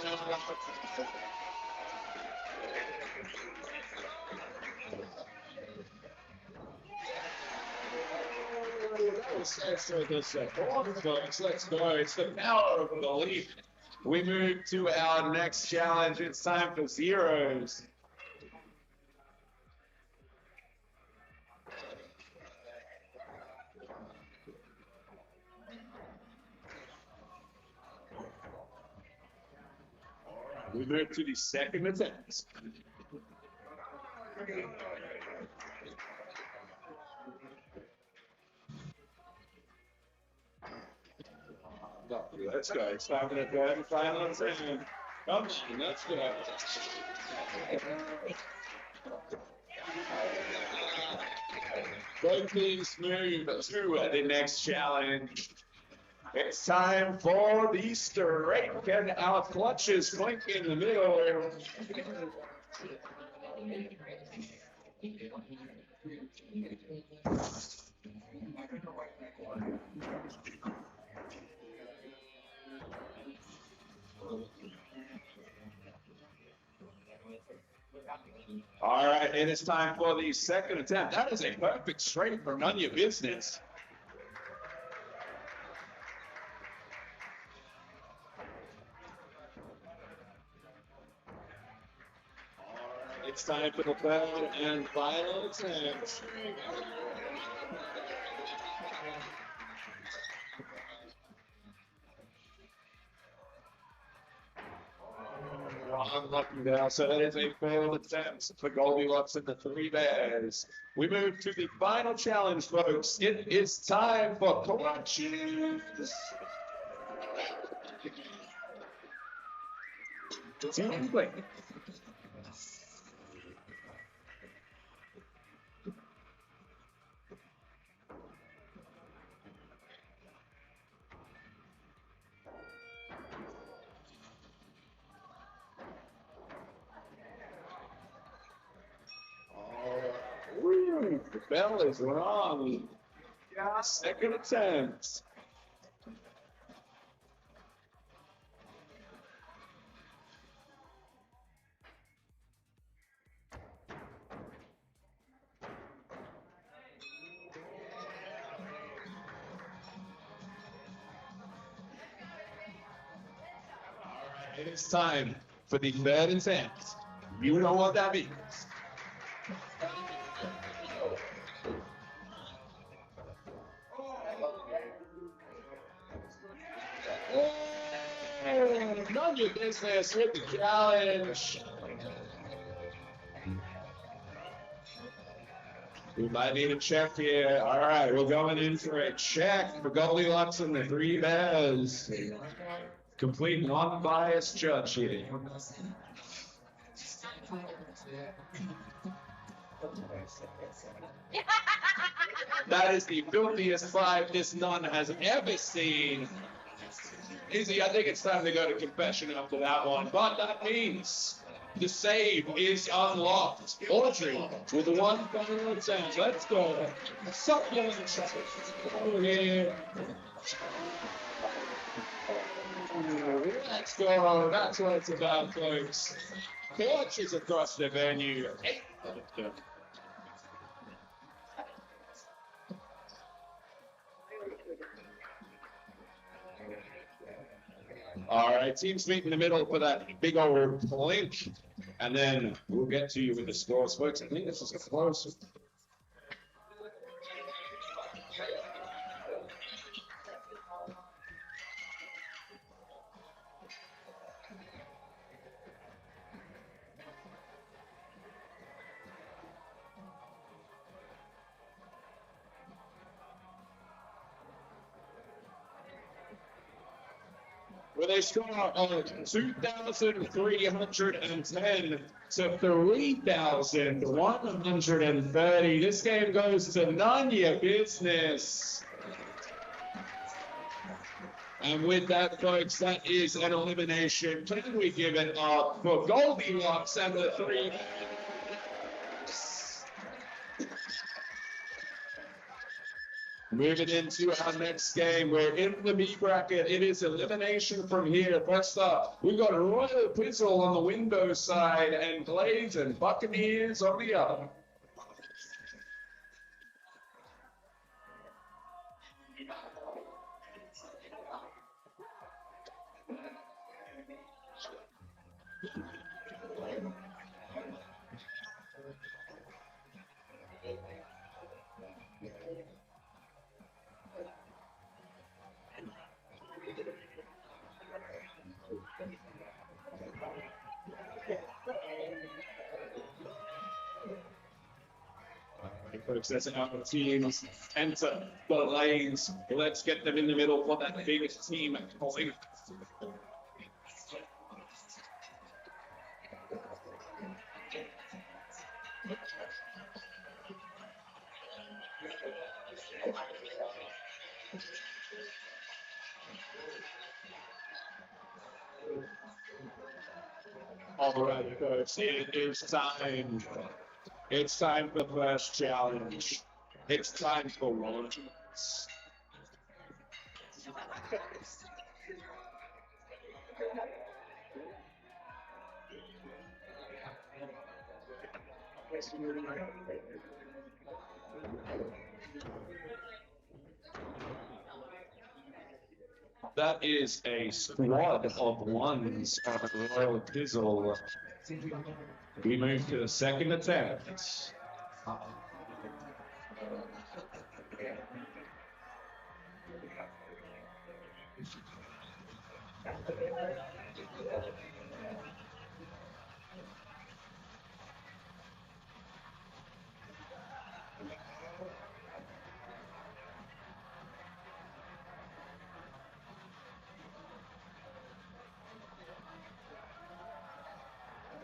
Folks, let's go. It's the power of belief. We move to our next challenge. It's time for 0s. We move to the second attempt. Let's go. It's time for the third and final attempt. Come on, let's go. Both teams move to the next challenge. It's time for the straight, and our clutches clink in the middle. All right, it is time for the second attempt. That is a perfect straight for none of your business. It's time for the third and final attempt. unlucky now, so that is a failed attempt for Goldilocks and the Three Bears. We move to the final challenge, folks. It is time for clutches. Technically. Ooh, the bell is wrong. Yeah, second attempt. It is time for the third attempt. You know what that means. Oh, none your business with the challenge. We might need a check here. All right, we're going in for a check for Goldilocks and the Three Bears. Complete non-biased judge here. That is the filthiest five this nun has ever seen. Izzy, I think it's time to go to confession after that one. But that means the save is unlocked. Audrey with one final attempt. Let's go. Succulent. Over here. Let's go. That's what it's about, folks. Torches across the venue. All right, teams meet in the middle for that big old plink, and then we'll get to you with the scores, folks. I think this is close. With a score of 2,310 to 3,130. This game goes to none your business. And with that, folks, that is an elimination. Can we give it up for Goldilocks and the Three Bears? Moving into our next game, we're in the B bracket. It is elimination from here. First up, we've got Royal Pizzle on the Windows side and Blades and Buccaneers on the other. Folks, that's how the teams enter the lanes. Let's get them in the middle for that biggest team calling. All right, folks, it is time. It's time for the first challenge. It's time for launches. That is a squad of ones on a Royal Pizzle. We move to the second attempt.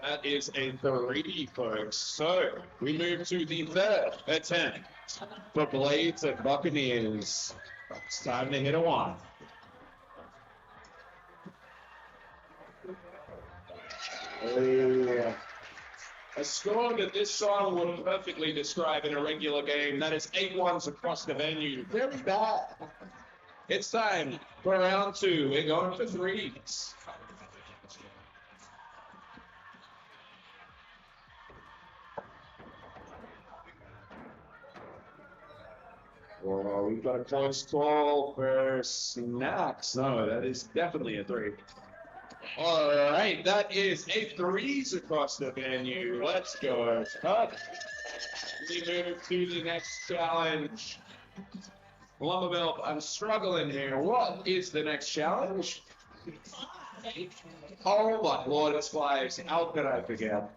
That is a 3, folks. So we move to the third attempt for Blades and Buccaneers. It's time to hit a 1. A score that this song would perfectly describe in a regular game. That is 8 ones across the venue. Very bad. It's time for round 2. We're going for 3s. Oh, we've got a close call for snacks. No, that is definitely a 3. All right, that is a 3s across the venue. Let's go. Up. We move to the next challenge. Lumbermill, I'm struggling here. What is the next challenge? Oh my lord, it's 5s. How could I forget?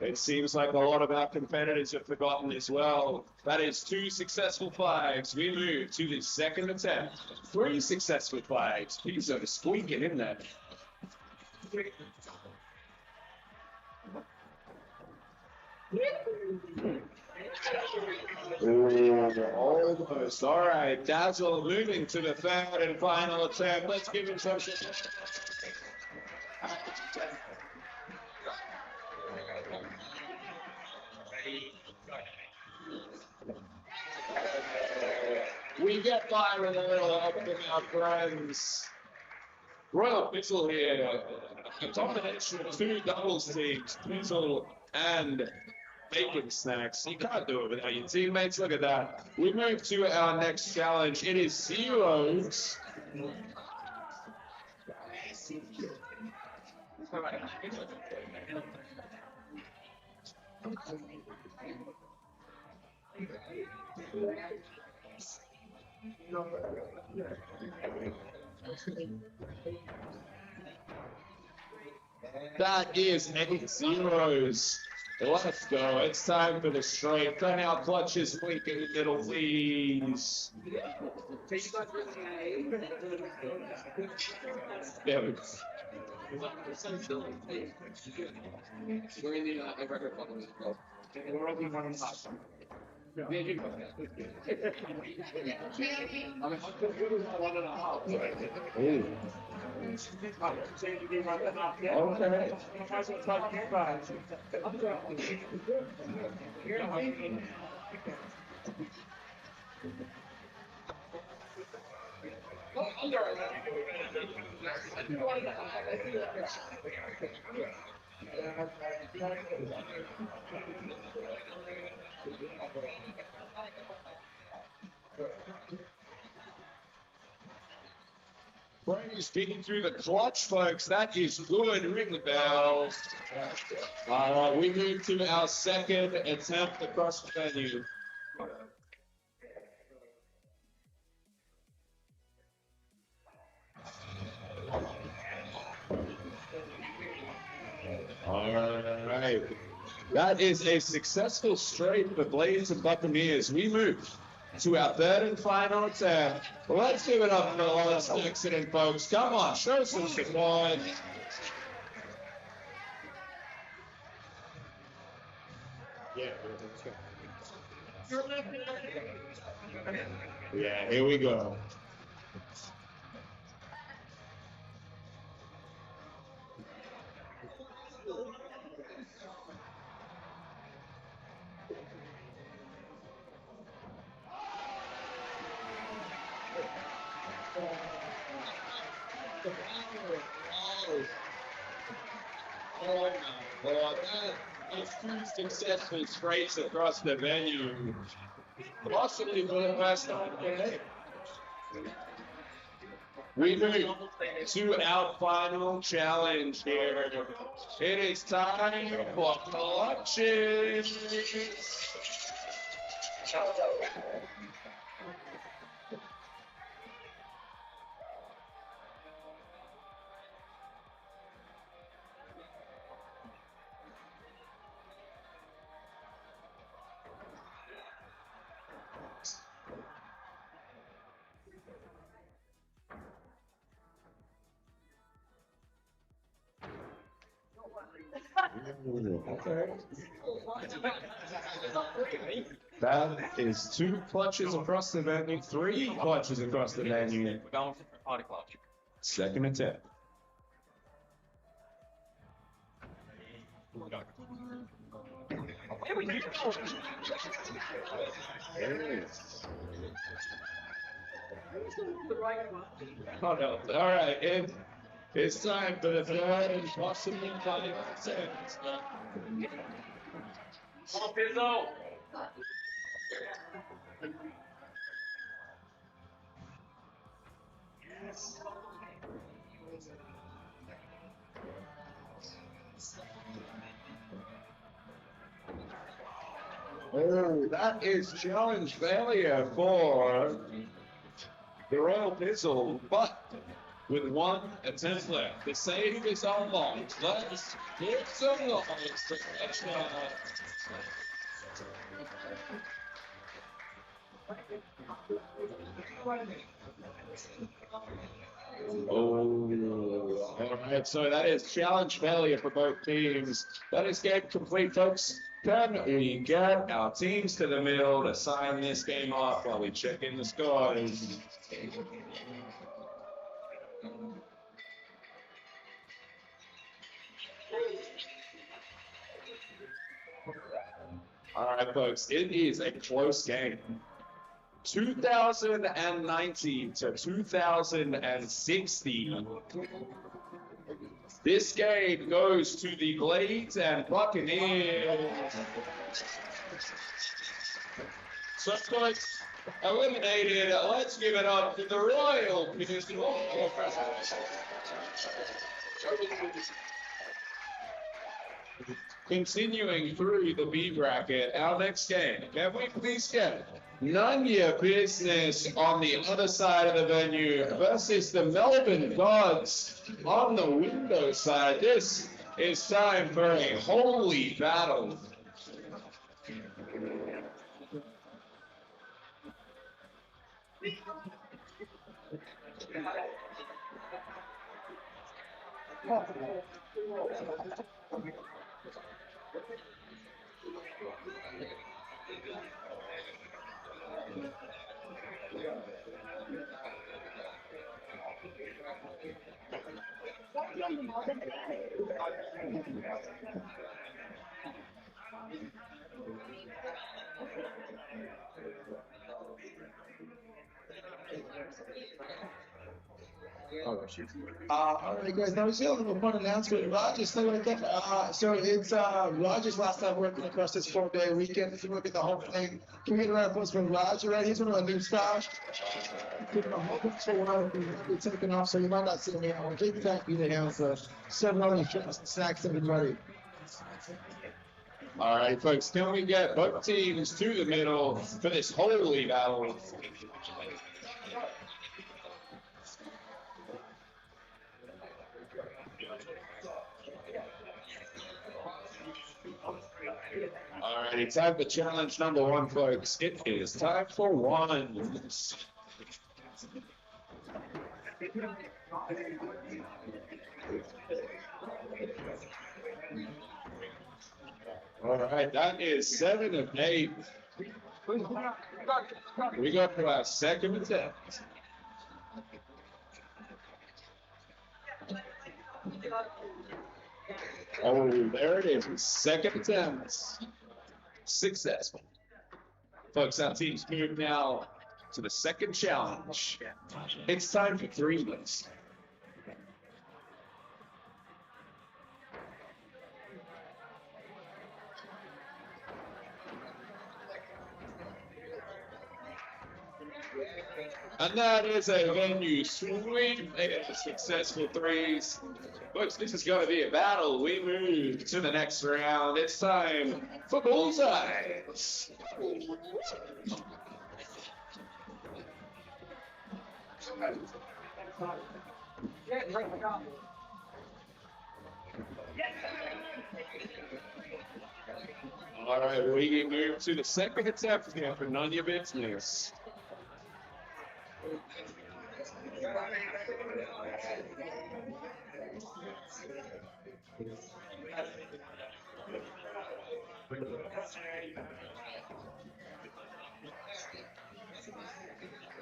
It seems like a lot of our competitors have forgotten as well. That is 2 successful 5s. We move to the second attempt. 3 successful 5s. These are squeaking in there. Almost. All right, Dazzle moving to the third and final attempt. Let's give him some. We get by with a little help from our friends. Royal Pizzle here. A combination of 2 doubles teams, Pizzle and Bacon Snacks. You can't do it without your teammates. Look at that. We move to our next challenge. It is zeros. That is 8 zeros. Let's go. It's time for the straight. Turn our clutches weak in the middle, please. There we go. We're in the record bubble as well. We're only 1.5. Yeah. I mean, how good is that 1.5? Ooh. Brady speaking through the clutch, folks. That is good. Ring the bell. We move to our second attempt across the venue. All right. That is a successful straight for Blades and Buccaneers. We move to our third and final attempt. Let's give it up for the last accident, folks. Come on, show some support. Yeah, here we go. Oh my God, that is 2 successful straights across the venue. Possibly for the first time today. We move to our final challenge here. It is time for clutches. Okay. That is 2 clutches across the venue, 3 clutches across the venue. We're going for party clutch. Second attempt. Oh no. All right. It's time for the third and possibly final attempt. Come on, Pizzo. Oh, that is challenge failure for the Royal Pizzle, but with 1 attempt left. The save is unlocked. Let's get some noise for Fletcher. Oh, all right. So that is challenge failure for both teams. That is game complete, folks. Can we get our teams to the middle to sign this game off while we check in the scores? All right, folks. It is a close game. 2090 to 2060. This game goes to the Blades and Buccaneers. So, folks, eliminated. Let's give it up to the Royal Pizzle. Continuing through the B bracket, our next game. Can we please get None Your Business on the other side of the venue versus the Melbourne Gods on the window side? This is time for a holy battle. All right, guys. Now we see a little fun announcement. Rogers, stay right there. So it's Rogers' last time working across this 4-day weekend. If you look at the whole thing, can we get a round of applause for Roger? Right, he's one of our new stars. Taking a whole bunch of while we're taking off, so you might not see me. A big thank you to him for serving all these drinks and snacks, everybody. All right, folks, can we get both teams to the middle for this holy battle? All righty, time for challenge number 1, folks. It is time for ones. All right, that is 7 of 8. We go for our second attempt. Oh, there it is. Second attempt. Successful. Folks, our teams move now to the second challenge. It's time for 3 minutes. And that is a venue sweep. They have successful 3s. Folks, this is going to be a battle. We move to the next round. It's time for bullseyes. All right, we move to the second attempt here for None Your Business.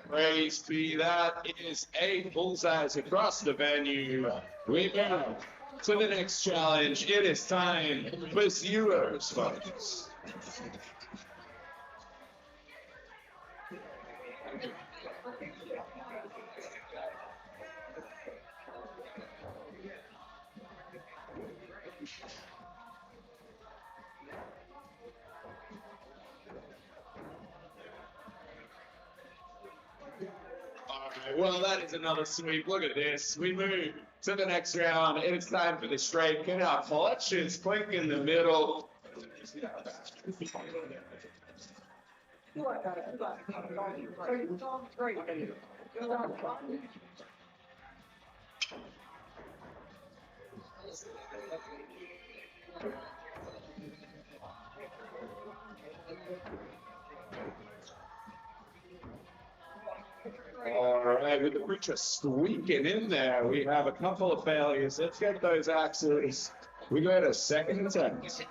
Praise be, that is 8 bullseyes across the venue. We move to the next challenge. It is time for zeros, folks. Well, that is another sweep. Look at this. We move to the next round. It's time for the straight. Get our clutches quick in the middle. All right, with the preacher squeaking in there, we have a couple of failures. Let's get those axes. We go to second attempt.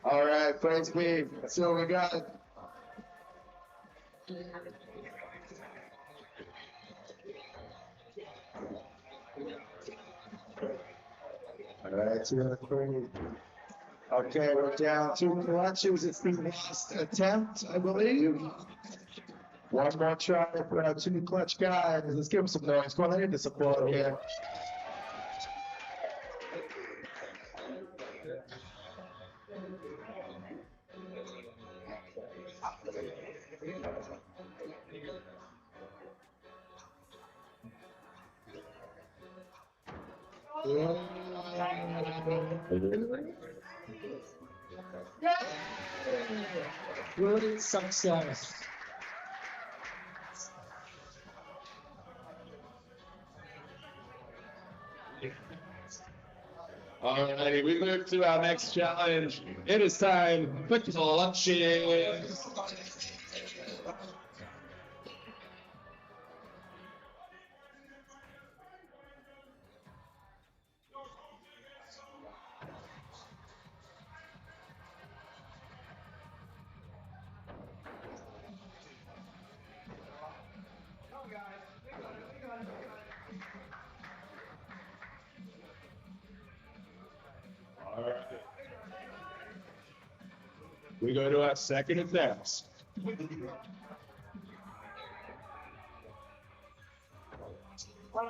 All right, praise be. Let's see what we got. All right, 203. Okay, we're down 2 clutches. It's the last attempt, I believe. One more try for our 2 clutch guys. Let's give them some noise. Come on, I need the support here. Good success. Alrighty, we move to our next challenge. It is time for clutches. All right. We go to our second attempt. All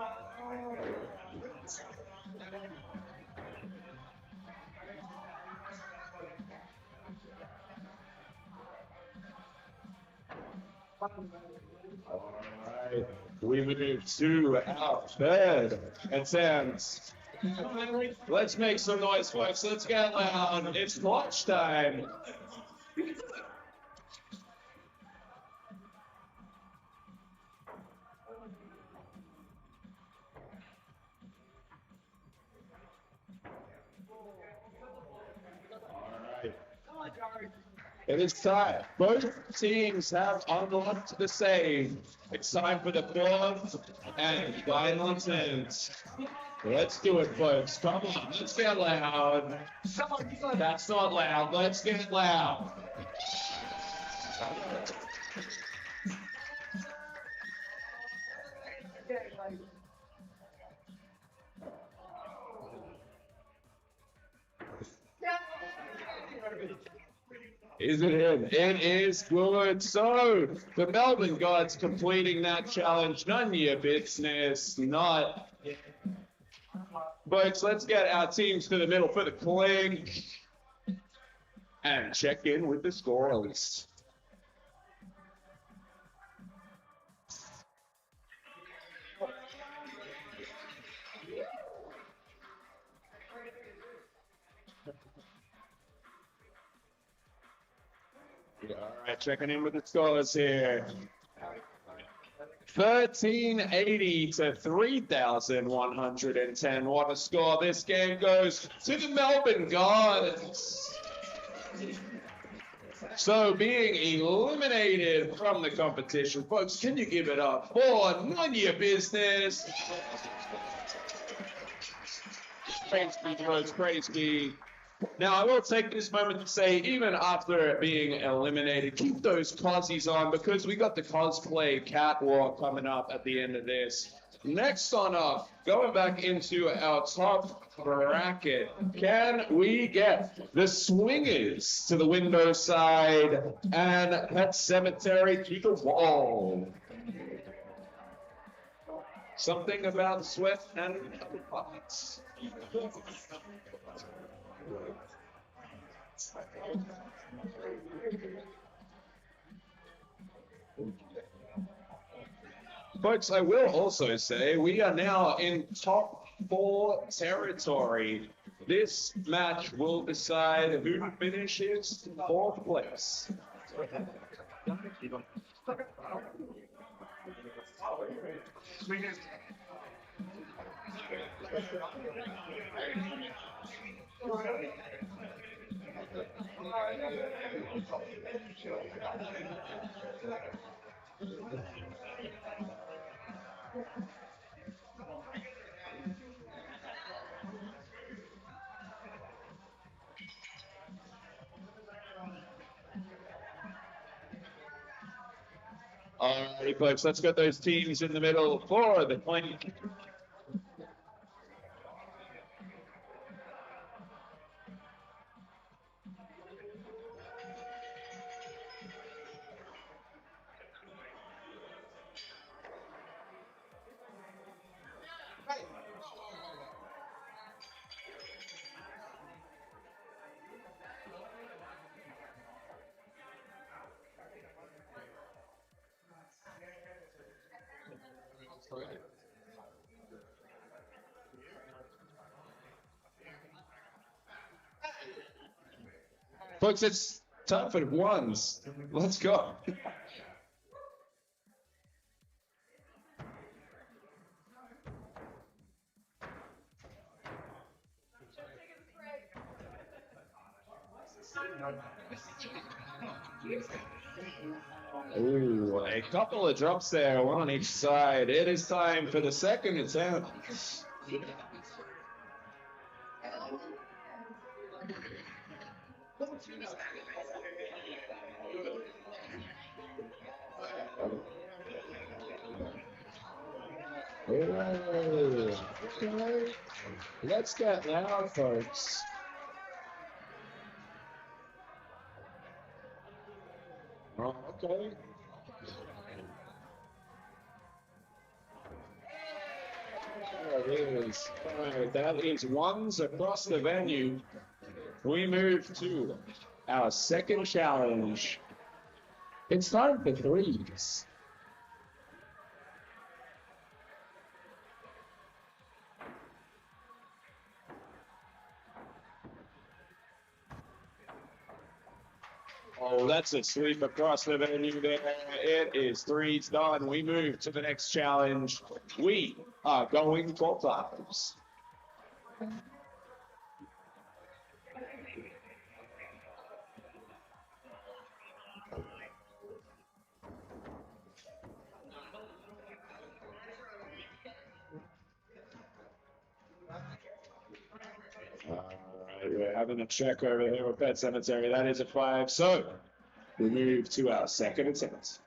right. We move to our third attempt. Let's make some noise, folks. Let's get loud. It's clutch time. It is time. Both teams have unlocked the same. It's time for the fourth and final attempt. Let's do it, folks. Come on, let's get loud. That's not loud. Let's get loud. Is it in? It is good. So, the Melbourne Gods completing that challenge. None of your business. Not. Folks, let's get our teams to the middle for the clink and check in with the scores. All right, checking in with the scores here. 1380 to 3,110. What a score. This game goes to the Melbourne Gods. So being eliminated from the competition, folks, can you give it up for none of your business? It's crazy. Now, I will take this moment to say, even after being eliminated, keep those cozies on because we got the cosplay catwalk coming up at the end of this. Next on up, going back into our top bracket, can we get the Swingers to the window side and Pet Cemetery to the wall? Something about sweat and pockets. Folks, I will also say we are now in top 4 territory. This match will decide who finishes 4th place. Alrighty, folks, let's get those teams in the middle for the clink. Folks, it's time for ones. Let's go. Ooh, a couple of drops there, one on each side. It is time for the second attempt. Oh, okay. Let's get loud, folks. Oh, okay. There it is. All right, that is ones across the venue. We move to our second challenge. It's time for threes. Oh, that's a sweep across the venue there. It is threes done. We move to the next challenge. We are going for fives. We're having a check over here with Pet Cemetery. That is a 5. So we move to our second attempt.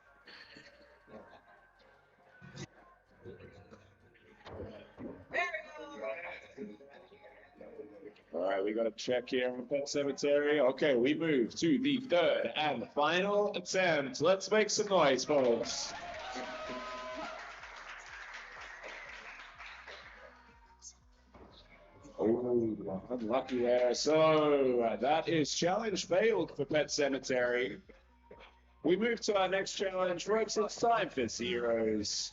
All right, we got a check here on Pet Cemetery. Okay, we move to the third and final attempt. Let's make some noise, folks. Oh, unlucky there. So that is challenge failed for Pet Cemetery. We move to our next challenge, folks. It's time for zeros.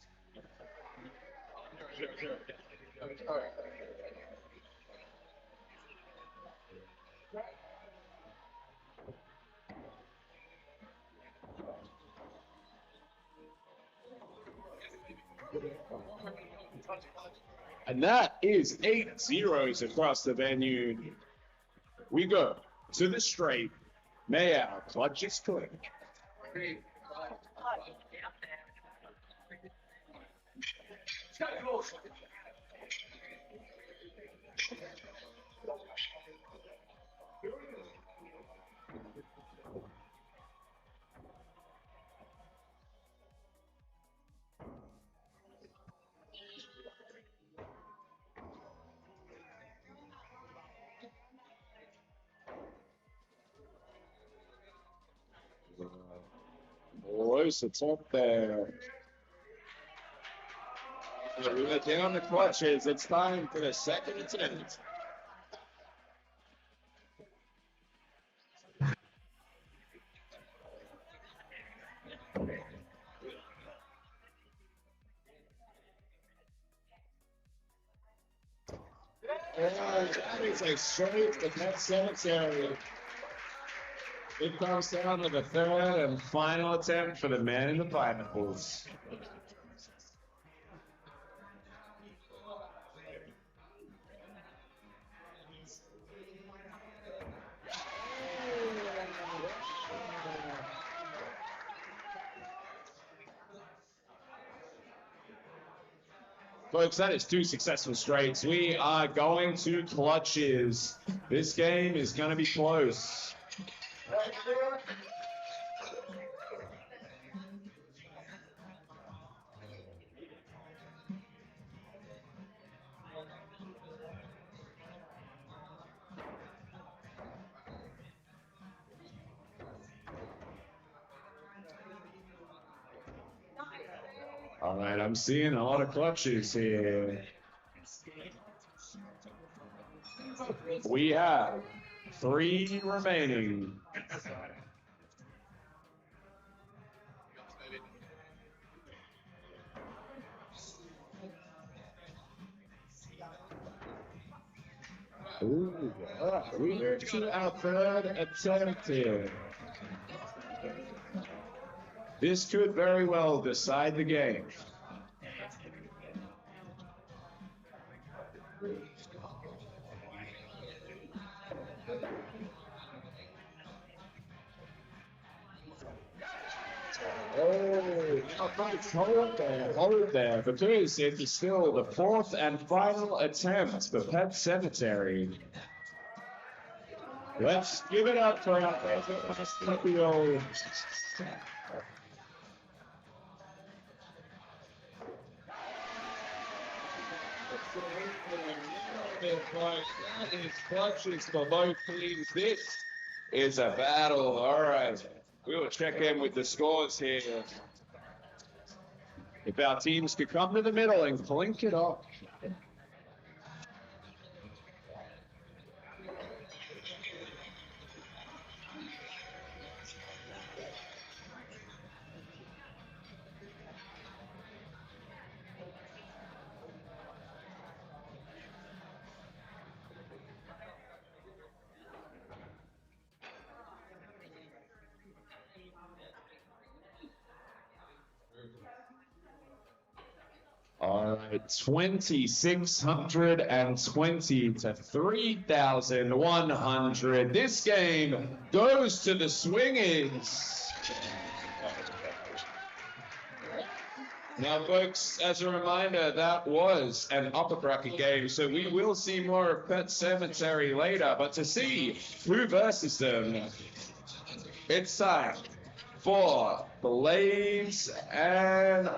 And that is 8 zeros across the venue. We go to the straight. May our clutches click. close attempt there. We're down the clutches. It's time for the second attempt. That is a straight to that cemetery. It comes down to the third and final attempt for the man in the pineapples. Folks, that is 2 successful straights. We are going to clutches. This game is going to be close. All right, I'm seeing a lot of clutches here. We have 3 remaining. Ooh, all right, we move to our third attempt here. This could very well decide the game. Hold there, because it is still the 4th and final attempt for Pet Cemetery. Let's give it up for our favorite. That is clutches for both teams. This is a battle. All right. We will check in with the scores here. If our teams could come to the middle and clink it off. All right, 2,620 to 3,100. This game goes to the swingers. Now, folks, as a reminder, that was an upper bracket game, so we will see more of Pet Cemetery later. But to see who versus them, it's time for Blades and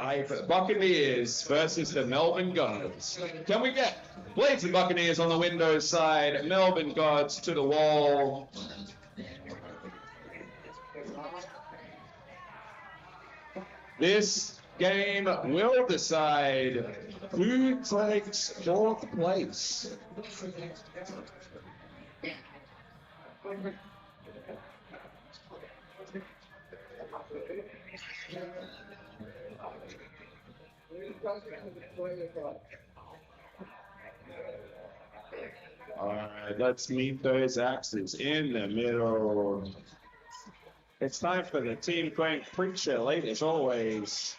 Buccaneers versus the Melbourne Gods. Can we get Blades and Buccaneers on the Windows side, Melbourne Gods to the wall? This game will decide who takes 4th place. All right, let's meet those axes in the middle. It's time for the Team Crank Preacher, late as always.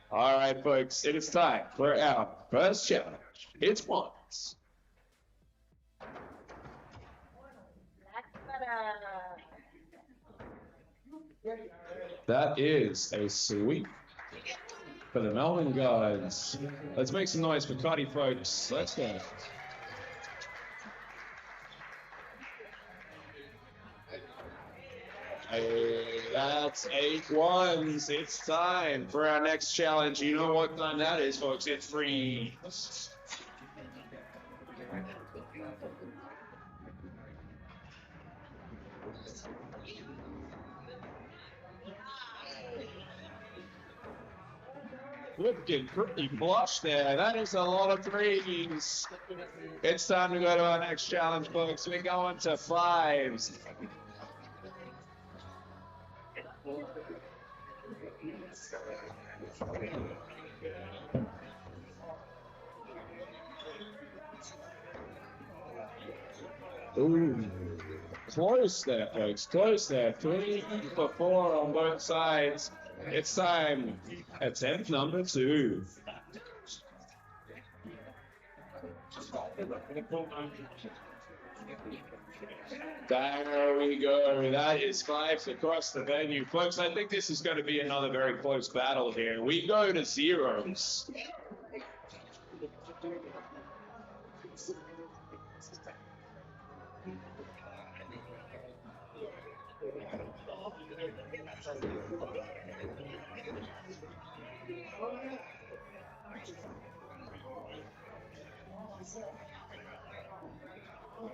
All right, folks, it is time for our first challenge. It's once. That is a sweep for the Melbourne Gods. Let's make some noise for Cuddy, folks. Let's go. Hey, that's 8 ones. It's time for our next challenge. You know what time that is, folks. It's free. Looking pretty flush there. That is a lot of threes. It's time to go to our next challenge, folks. We're going to fives. Ooh. Close there, folks. Close there. 3 for 4 on both sides. It's time. Attempt number 2. There we go. That is 5s across the venue. Folks, I think this is going to be another very close battle here. We go to zeros.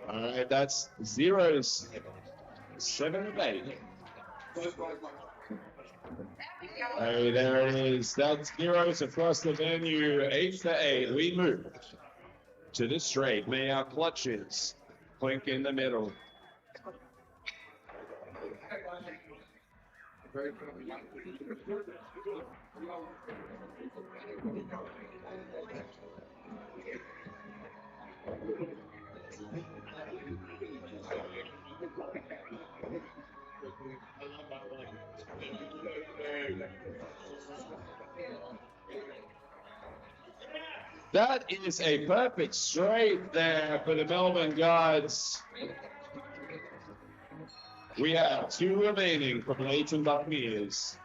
All right, that's zeros. 7 of 8. Hey, there it is. That's zeros across the venue. 8 for 8. We move to the straight. May our clutches clink in the middle. That is a perfect straight there for the Melbourne Guards. We have 2 remaining for the Leighton Buccaneers.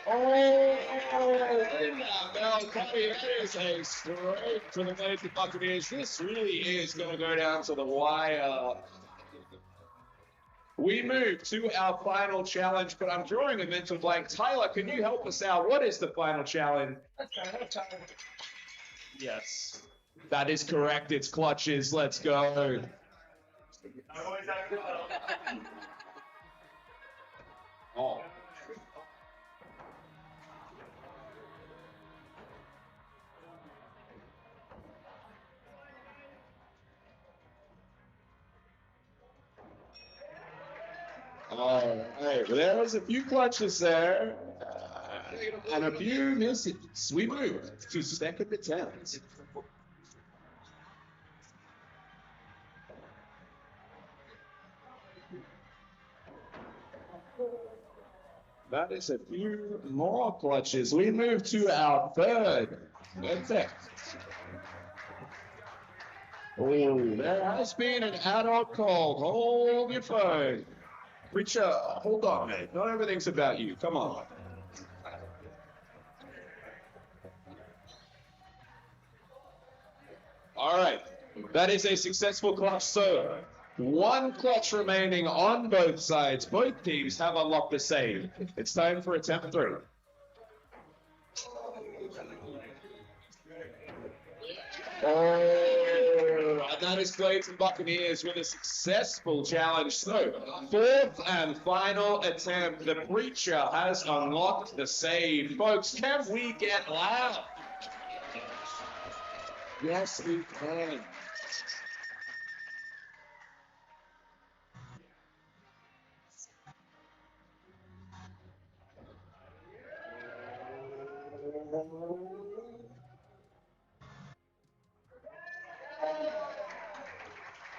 Oh, it is a straight for the Leighton Buccaneers. This really is going to go down to the wire. We move to our final challenge, but I'm drawing a mental blank. Tyler, can you help us out? What is the final challenge? Yes, that is correct. It's clutches. Let's go. Oh. All right, well, there was a few clutches there, and a few misses. We move to second attempt. That is a few more clutches. We move to our third attempt. Oh, there has been an adult call. Hold your phone. Preacher, hold on, mate. Not everything's about you. Come on. All right. That is a successful clutch. So, 1 clutch remaining on both sides. Both teams have unlocked the save. It's time for attempt 3. Oh, and that is Clayton Buccaneers with a successful challenge. So, 4th and final attempt. The Preacher has unlocked the save. Folks, can we get loud? Yes, we can.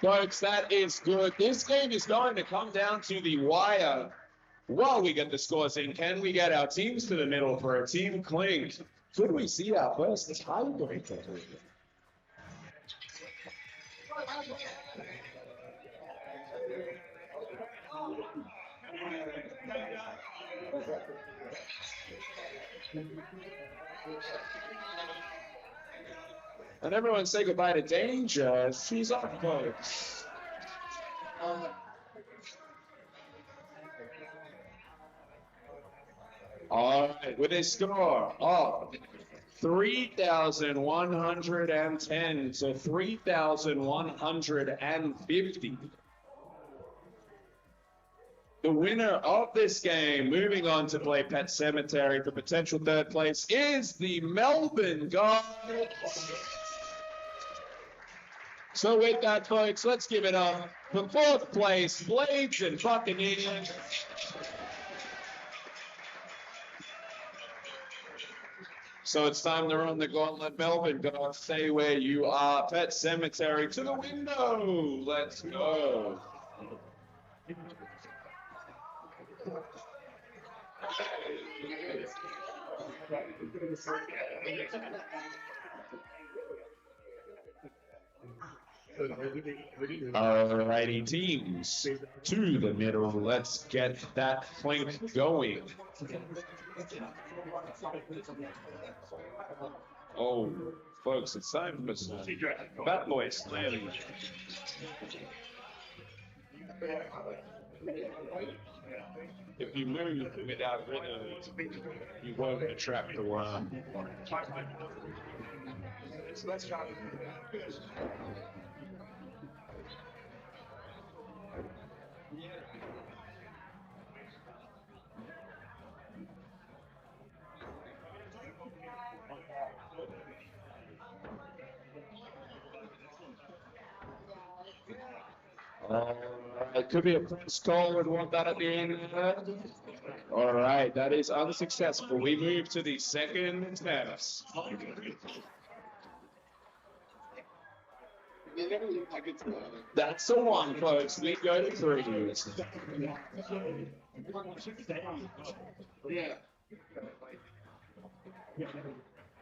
Folks, that is good. This game is going to come down to the wire. While we get the scores in, can we get our teams to the middle for a team clink? Could we see our first tiebreaker? And everyone say goodbye to Danger. She's up, folks. All right, with a score of 3,110 to 3,150. The winner of this game, moving on to play Pet Cemetery for potential third place, is the Melbourne Guards. So with that, folks, let's give it up for fourth place, Blades and Buccaneers. So it's time to run the gauntlet. Melbourne Guards, stay where you are. Pet Cemetery to the window. Let's go. Alrighty, teams to the middle. Let's get that flank going. Oh, folks, it's time for some Bat Boys. If you move without rhythm, you won't attract the worm. It could be a press call. Would want that at the end. All right, that is unsuccessful. We move to the second test. That's the one, folks. We go to threes.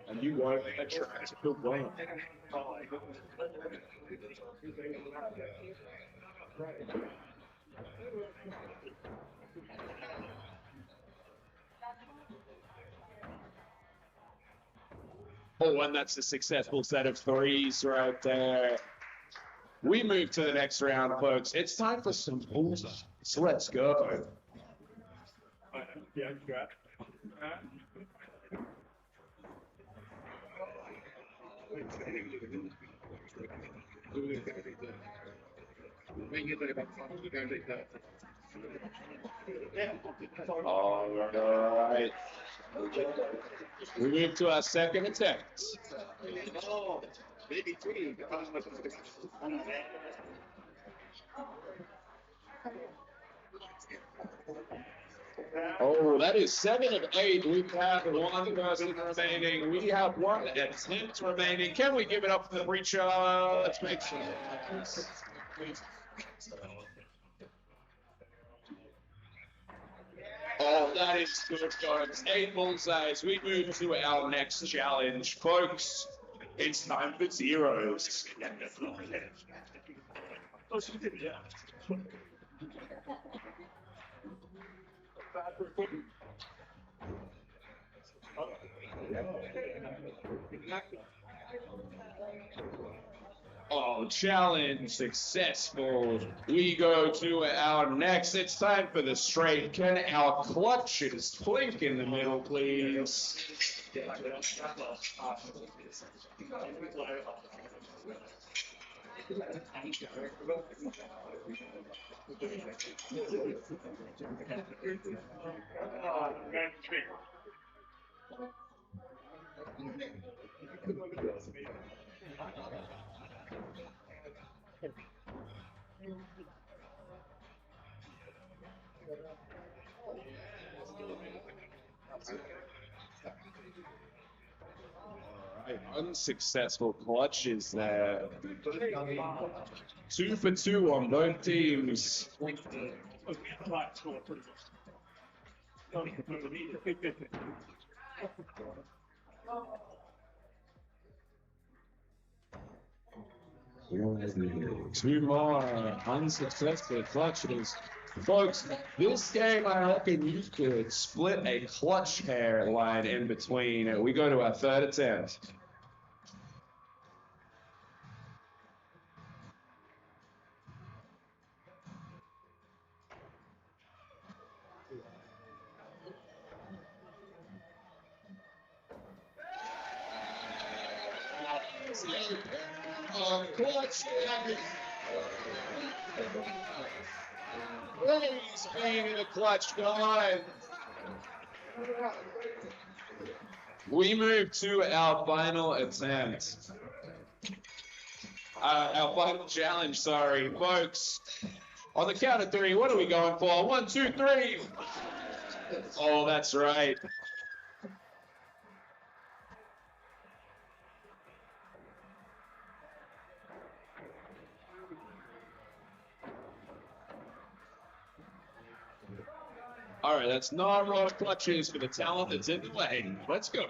And you won't attract the worm. Oh, and that's a successful set of threes right there. We move to the next round, folks. It's time for some bullseyes. So let's go. All right. We move to our second attempt. Oh, that is 7 of 8. We have one person remaining. We have one attempt remaining. Can we give it up for the breacher? Let's make sure. Oh, that is good, folks. 8 bullseyes. We move to our next challenge, folks. It's time for zeros. Oh, challenge successful. We go to our next. It's time for the straight. Can our clutches blink in the middle, please? Unsuccessful clutches there. 2 for 2 on both teams. Two more unsuccessful clutches. Folks, this game, I reckon you could split a clutch hairline in between. We go to our third attempt. Clutch. Please being in the clutch, guys. We move to our final attempt. Our final challenge, sorry. Folks, on the count of three, what are we going for? 1, 2, 3. Oh, that's right. All right, that's not raw clutches for the talent that's in the way. Let's go.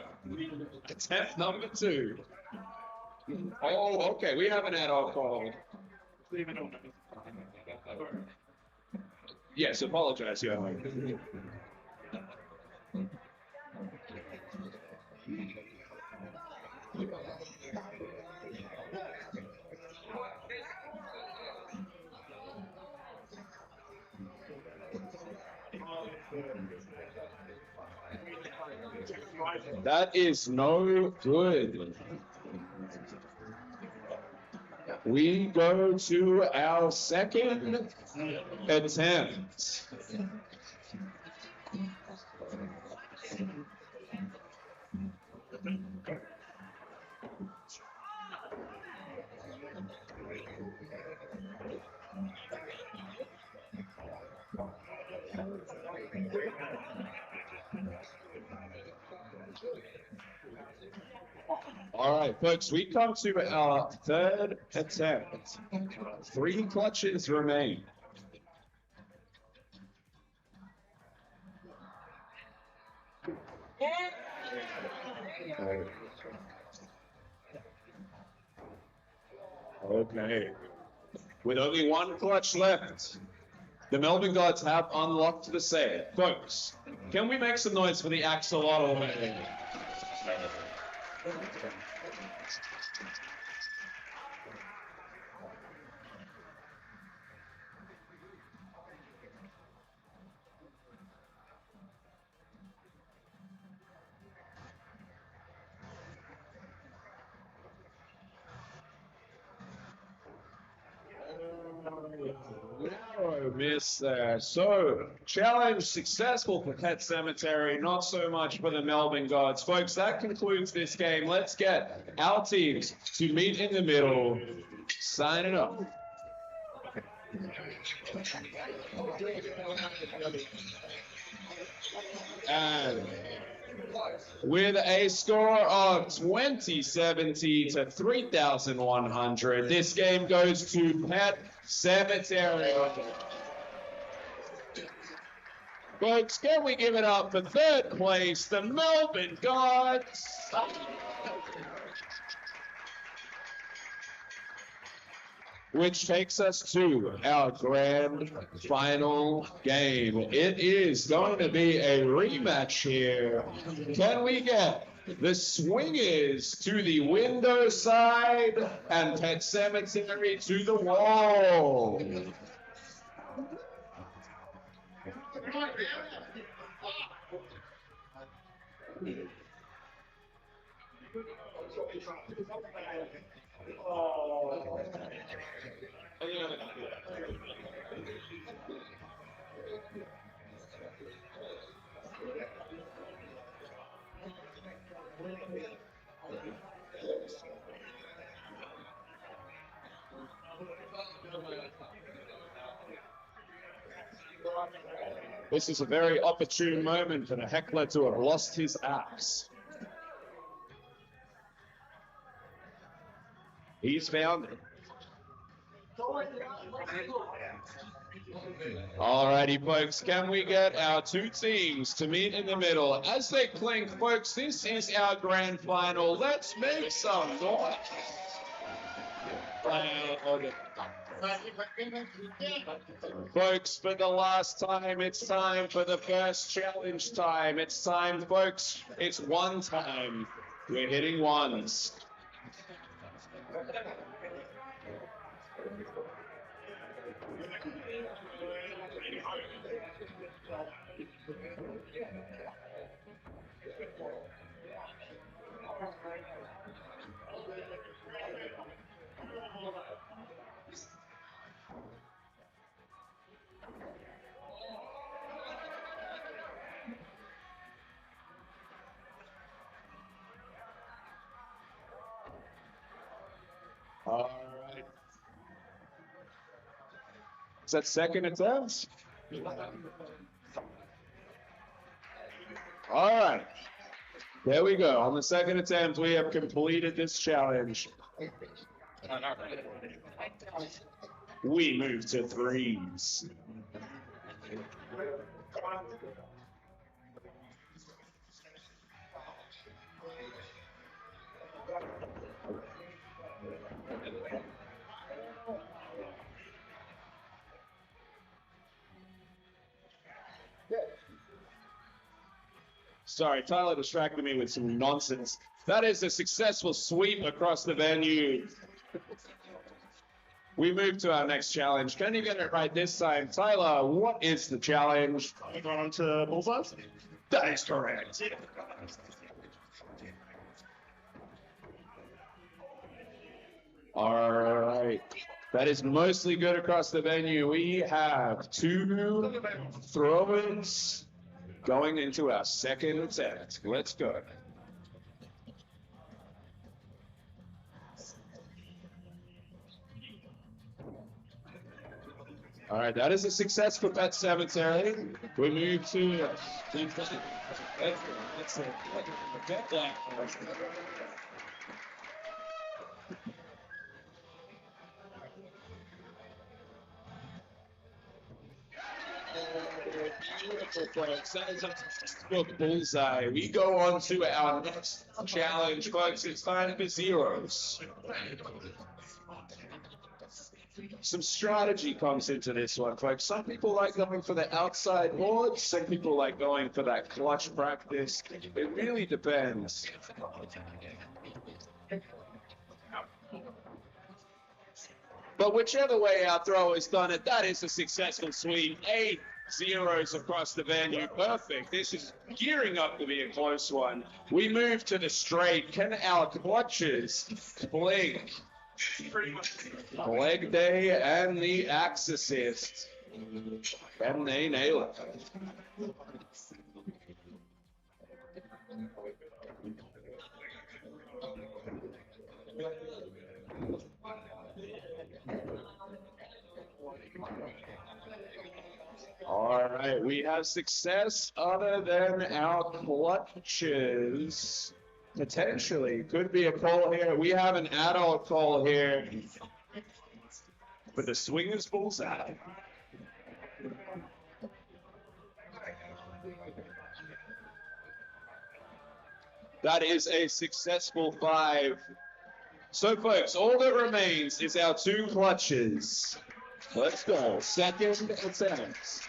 Attempt number 2. Oh, okay. We haven't had alcohol. Yes, apologize, yeah. That is no good. We go to our second attempt. All right, folks, we come to our third attempt. 3 clutches remain. Okay. With only 1 clutch left, the Melbourne Gods have unlocked the set. Folks, can we make some noise for the axolotl? Narrow miss there. So, challenge successful for Pet Cemetery, not so much for the Melbourne Gods. Folks, that concludes this game. Let's get our teams to meet in the middle. Sign it up. And with a score of 2070 to 3,100, this game goes to Pet Cemetery. Folks, can we give it up for third place, the Melbourne Gods? Which takes us to our grand final game. It is going to be a rematch here. Can we get the Swingers to the window side and Pet Cemetery to the wall? This is a very opportune moment for the heckler to have lost his axe. He's found it. Alrighty, folks, can we get our 2 teams to meet in the middle? As they clink, folks, this is our grand final. Let's make some noise. Folks, for the last time, it's time for the first challenge time. It's time, folks. It's 1 time. We're hitting 1s. Is that second attempt? All right. There we go. On the second attempt, we have completed this challenge. We move to threes. Sorry, Tyler distracted me with some nonsense. That is a successful sweep across the venue. We move to our next challenge. Can you get it right this time? Tyler, what is the challenge? We're going on to bullseyes? That is correct. All right. That is mostly good across the venue. We have 2 throw-ins going into our second attempt. Let's go. All right, that is a success for Pet Cemetery. We move to bullseye. We go on to our next challenge, folks. It's time for zeros. Some strategy comes into this one, folks. Some people like going for the outside board. Some people like going for that clutch practice. It really depends. But whichever way our throw has done it, that is a successful sweep. 8 zeros across the venue. Perfect. This is gearing up to be a close one. We move to the straight. Can our clutches blink? Leg day and the axe assist. Can they nail it? All right, we have success other than our clutches. Potentially, could be a call here. We have an adult call here for the swingers bullseye. That is a successful 5. So, folks, all that remains is our 2 clutches. Let's go. Second attempt.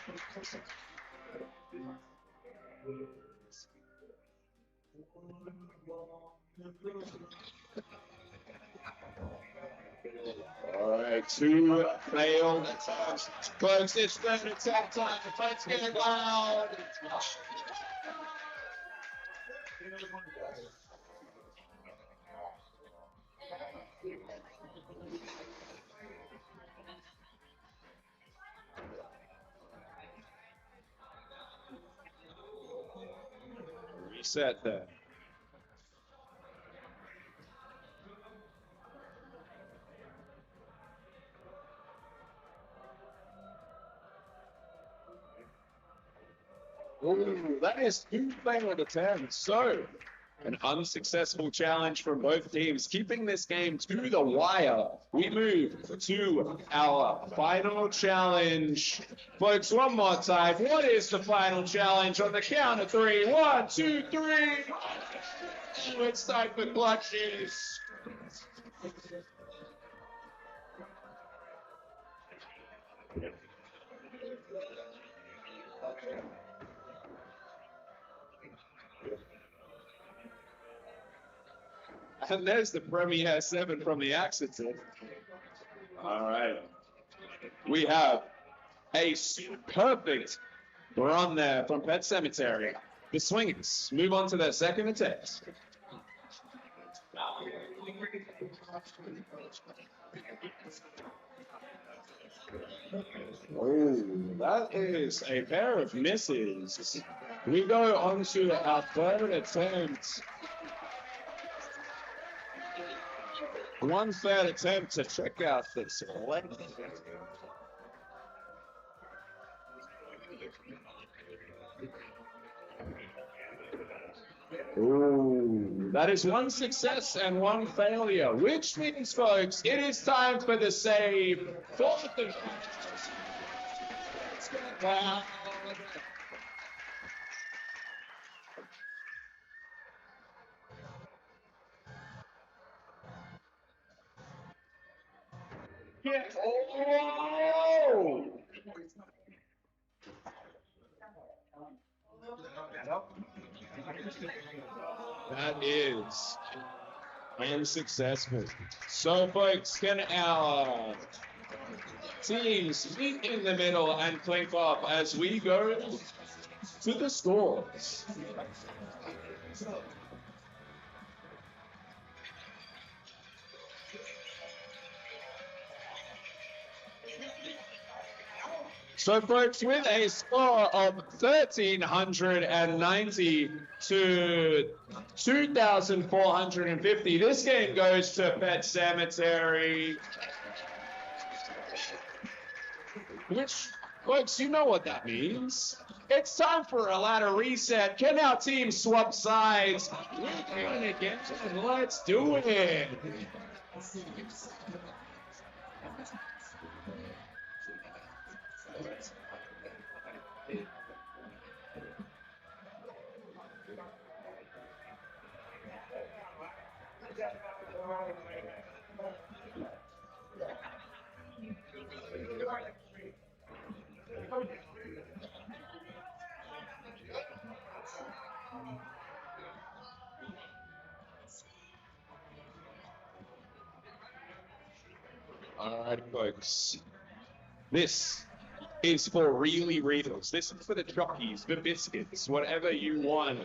All right, 2 failed attempts. Folks, it's third attempt time. Let's get it loud. Reset that. Ooh, that is 2 failed attempts. So, an unsuccessful challenge from both teams, keeping this game to the wire. We move to our final challenge. Folks, one more time. What is the final challenge on the count of 3? 1, 2, 3. It's time for clutches. And there's the Premier 7 from the accident. All right. We have a perfect run there from Pet Cemetery. The Swingers move on to their second attempt. Oh, that is a pair of misses. We go on to our third attempt. 1 third attempt to check out this length. Ooh, that is one success and one failure, which means, folks, it is time for the save. Fourth and wow. Oh! That is unsuccessful. So, folks, can our teams meet in the middle and clink up as we go to the scores? So, folks, with a score of 1,390 to 2,450, this game goes to Pet Cemetery. Which, folks, you know what that means. It's time for a ladder reset. Can our team swap sides? We're going again. Let's do it. All right, folks. This is for really readers. This is for the jockeys, the biscuits, whatever you want.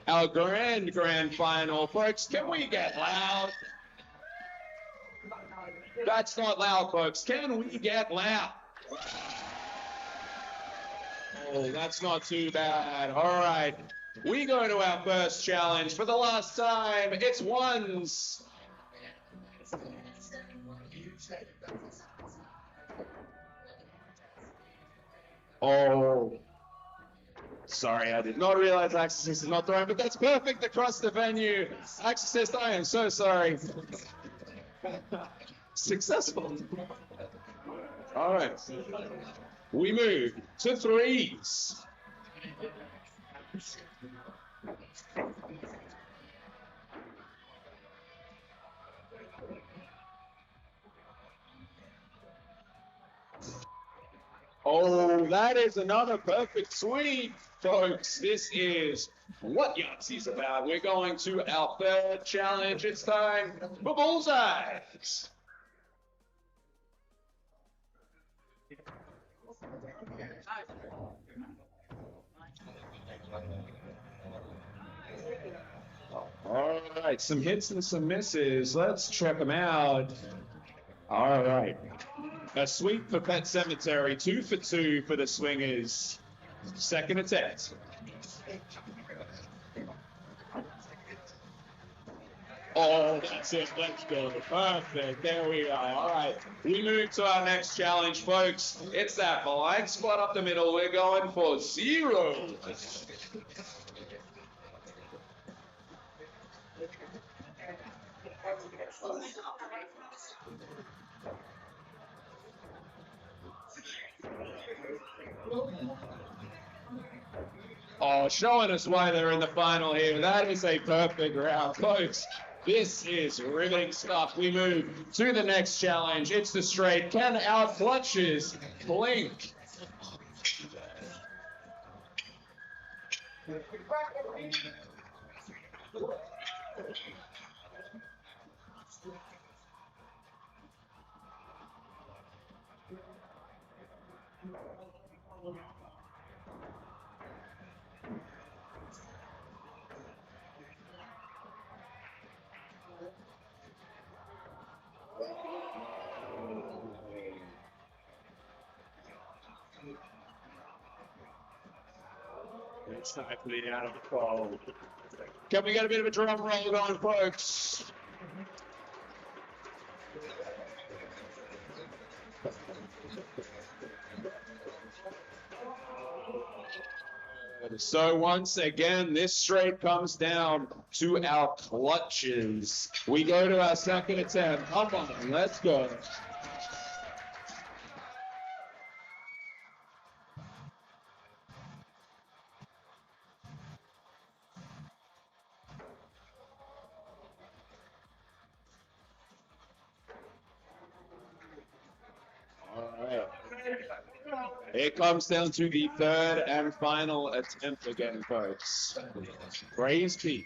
Our grand final, folks. Can we get loud? That's not loud, folks. Can we get loud? Oh, that's not too bad. All right. We go to our first challenge for the last time. It's ones. Oh. Sorry, I did not realize Exorcist is not throwing, but that's perfect across the venue. Exorcist, I am so sorry. Successful. All right. We move to threes. Oh, that is another perfect sweep, folks. This is what Yahtzee's about. We're going to our third challenge. It's time for bullseyes. All right, some hits and some misses. Let's check them out. All right. A sweep for Pet Cemetery, 2 for 2 for the Swingers. Second attempt. Oh, that's it. Let's go. Perfect. There we are. All right. We move to our next challenge, folks. It's that blind spot up the middle. We're going for 0. Oh, showing us why they're in the final here. That is a perfect round, folks. This is riveting stuff. We move to the next challenge. It's the straight. Can our clutches blink? It's time for the out of the cold. Can we get a bit of a drum roll going, folks? So once again, this straight comes down to our clutches. We go to our second attempt. Come on, let's go. All right. It comes down to the third and final attempt again, folks. Praise Pete.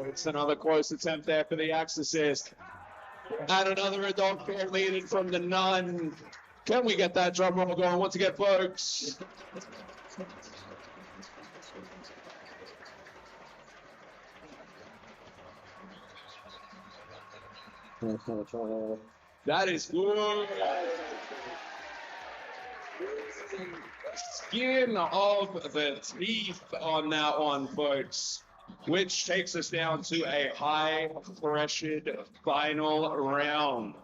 It's another close attempt there for the Exorcist. And another adult pair leading from the Nun. Can we get that drum roll going once again, folks? That is good. Skin of the teeth on that one, folks. Which takes us down to a high-pressured final round.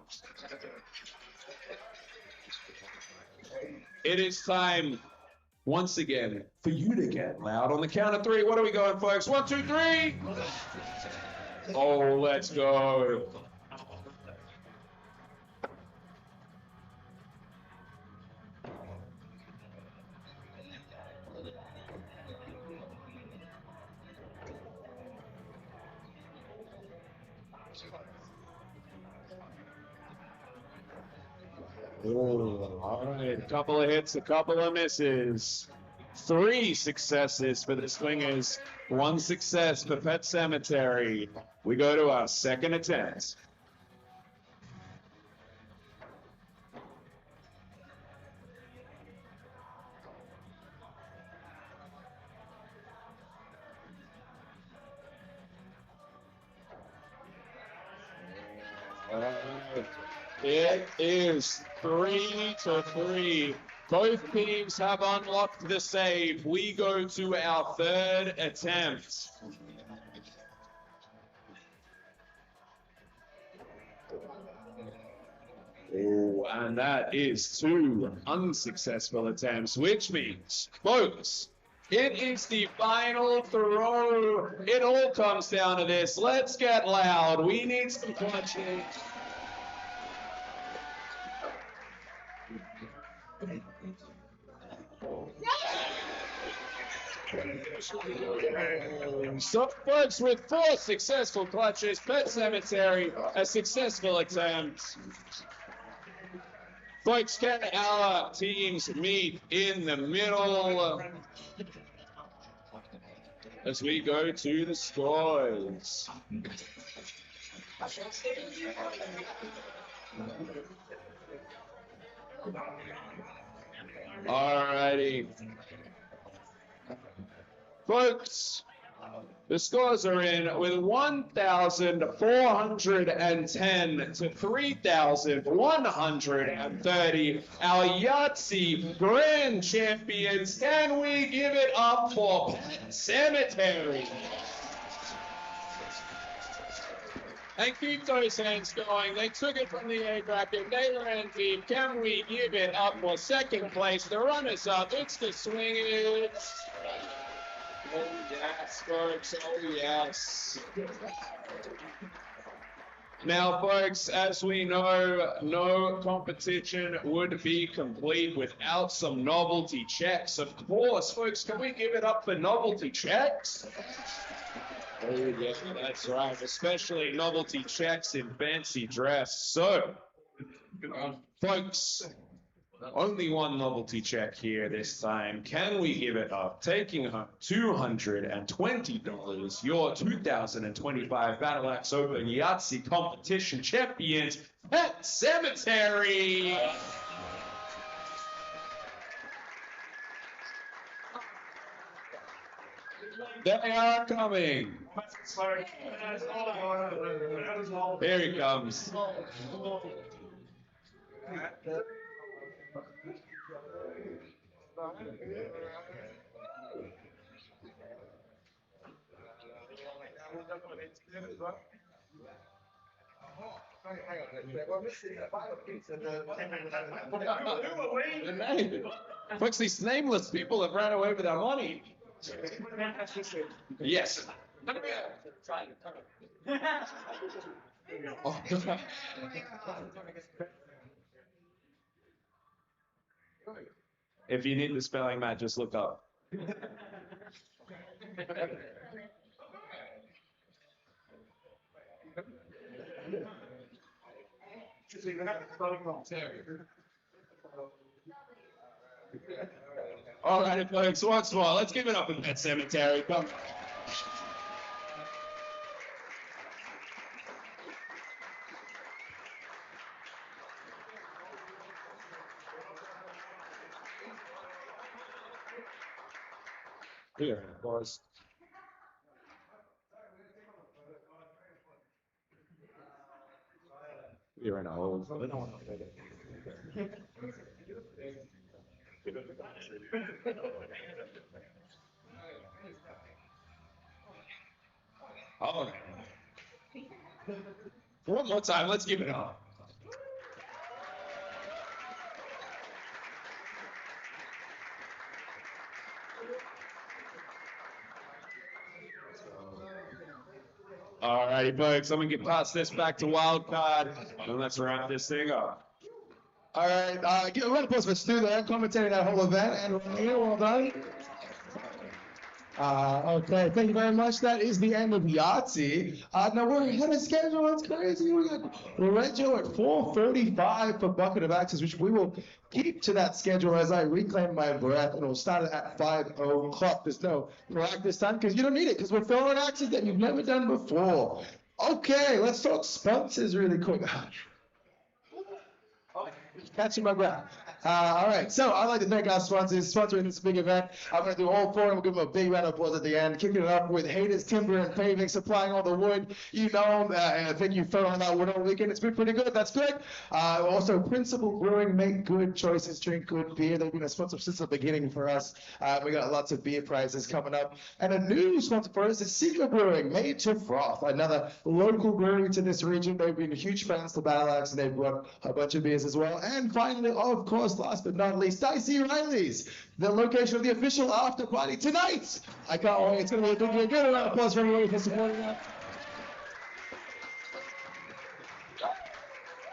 It is time, once again, for you to get loud. On the count of three, what are we going, folks? 1, 2, 3. Oh, let's go. All right, a couple of hits, a couple of misses. 3 successes for the Swingers, 1 success for Pet Cemetery. We go to our second attempt. It is 3-3. Both teams have unlocked the save. We go to our third attempt. Oh, and that is 2 unsuccessful attempts, which means, folks, it is the final throw. It all comes down to this. Let's get loud. We need some clutching. So, folks, with 4 successful clutches, Pet Cemetery, a successful attempt. Folks, can our teams meet in the middle as we go to the scores? Alrighty. Folks, the scores are in with 1,410 to 3,130. Our Yahtzee grand champions. Can we give it up for Pet Cemetery? And keep those hands going. They took it from the A bracket. They ran deep. Can we give it up for second place? The runners up. It's the Swingers. Oh yes, folks. Oh yes. Now, folks, as we know, no competition would be complete without some novelty checks. Of course, folks, can we give it up for novelty checks? Oh, yeah, that's right. Especially novelty checks in fancy dress. So, folks, only one novelty check here this time. Can we give it up? Taking home $220, your 2025 Battle Axe Open Yahtzee Competition Champions, Pet Cemetery! They are coming. Here he comes. The name. Folks, these nameless people have ran away with our money. Yes. Oh. If you need the spelling match, just look up. All right, folks, once more, let's give it up in Pet Cemetery. Come. Here, boys. You're in a hole. Oh. One more time, let's give it up. All righty, folks, I'm gonna get past this back to wild card, and let's wrap this thing up. All right, give a round of applause for Stu there, commentating that whole event, and Rania, well done. Okay, thank you very much. That is the end of Yahtzee. Now we're ahead of schedule. That's crazy. We got Reggio at 4:35 for Bucket of Axes, which we will keep to that schedule as I reclaim my breath, and we'll start at 5:00. There's no practice time because you don't need it because we're throwing axes that you've never done before. Okay, let's talk sponsors really quick. Catching my breath. All right, so I'd like to thank our sponsors sponsoring this big event. I'm going to do all four, and we'll give them a big round of applause at the end. Kicking it up with Haters Timber and Paving, supplying all the wood. You know them, and I think you fell on that wood all weekend. It's been pretty good. That's good. Also, Principal Brewing, make good choices, drink good beer. They've been a sponsor since the beginning for us. We got lots of beer prizes coming up. And a new sponsor for us is Secret Brewing, made to froth. Another local brewery to this region. They've been huge fans to Battle Axe, and they've brought a bunch of beers as well. And finally, of course, last but not least, Dicey Riley's, the location of the official after party tonight. I can't wait. It's going to be a big round of applause for everybody for supporting that.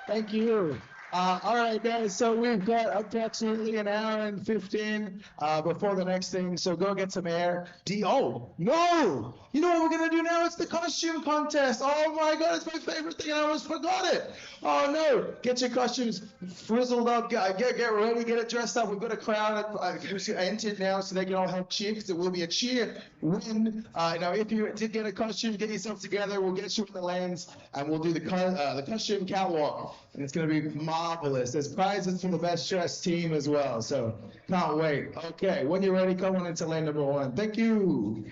Thank you. All right, guys, so we've got approximately an hour and 15 before the next thing, so go get some air. Oh, no! You know what we're going to do now? It's the costume contest. Oh, my God, it's my favorite thing. I almost forgot it. Oh, no. Get your costumes frizzled up. Get ready. Get it dressed up. We've got a crowd entered now so they can all help cheer because it will be a cheer win. Now, if you did get a costume, get yourself together. We'll get you in the lanes, and we'll do the costume catwalk. And it's going to be marvelous. There's prizes for the best dressed team as well. So can't wait. Okay, when you're ready, come on into lane number 1. Thank you.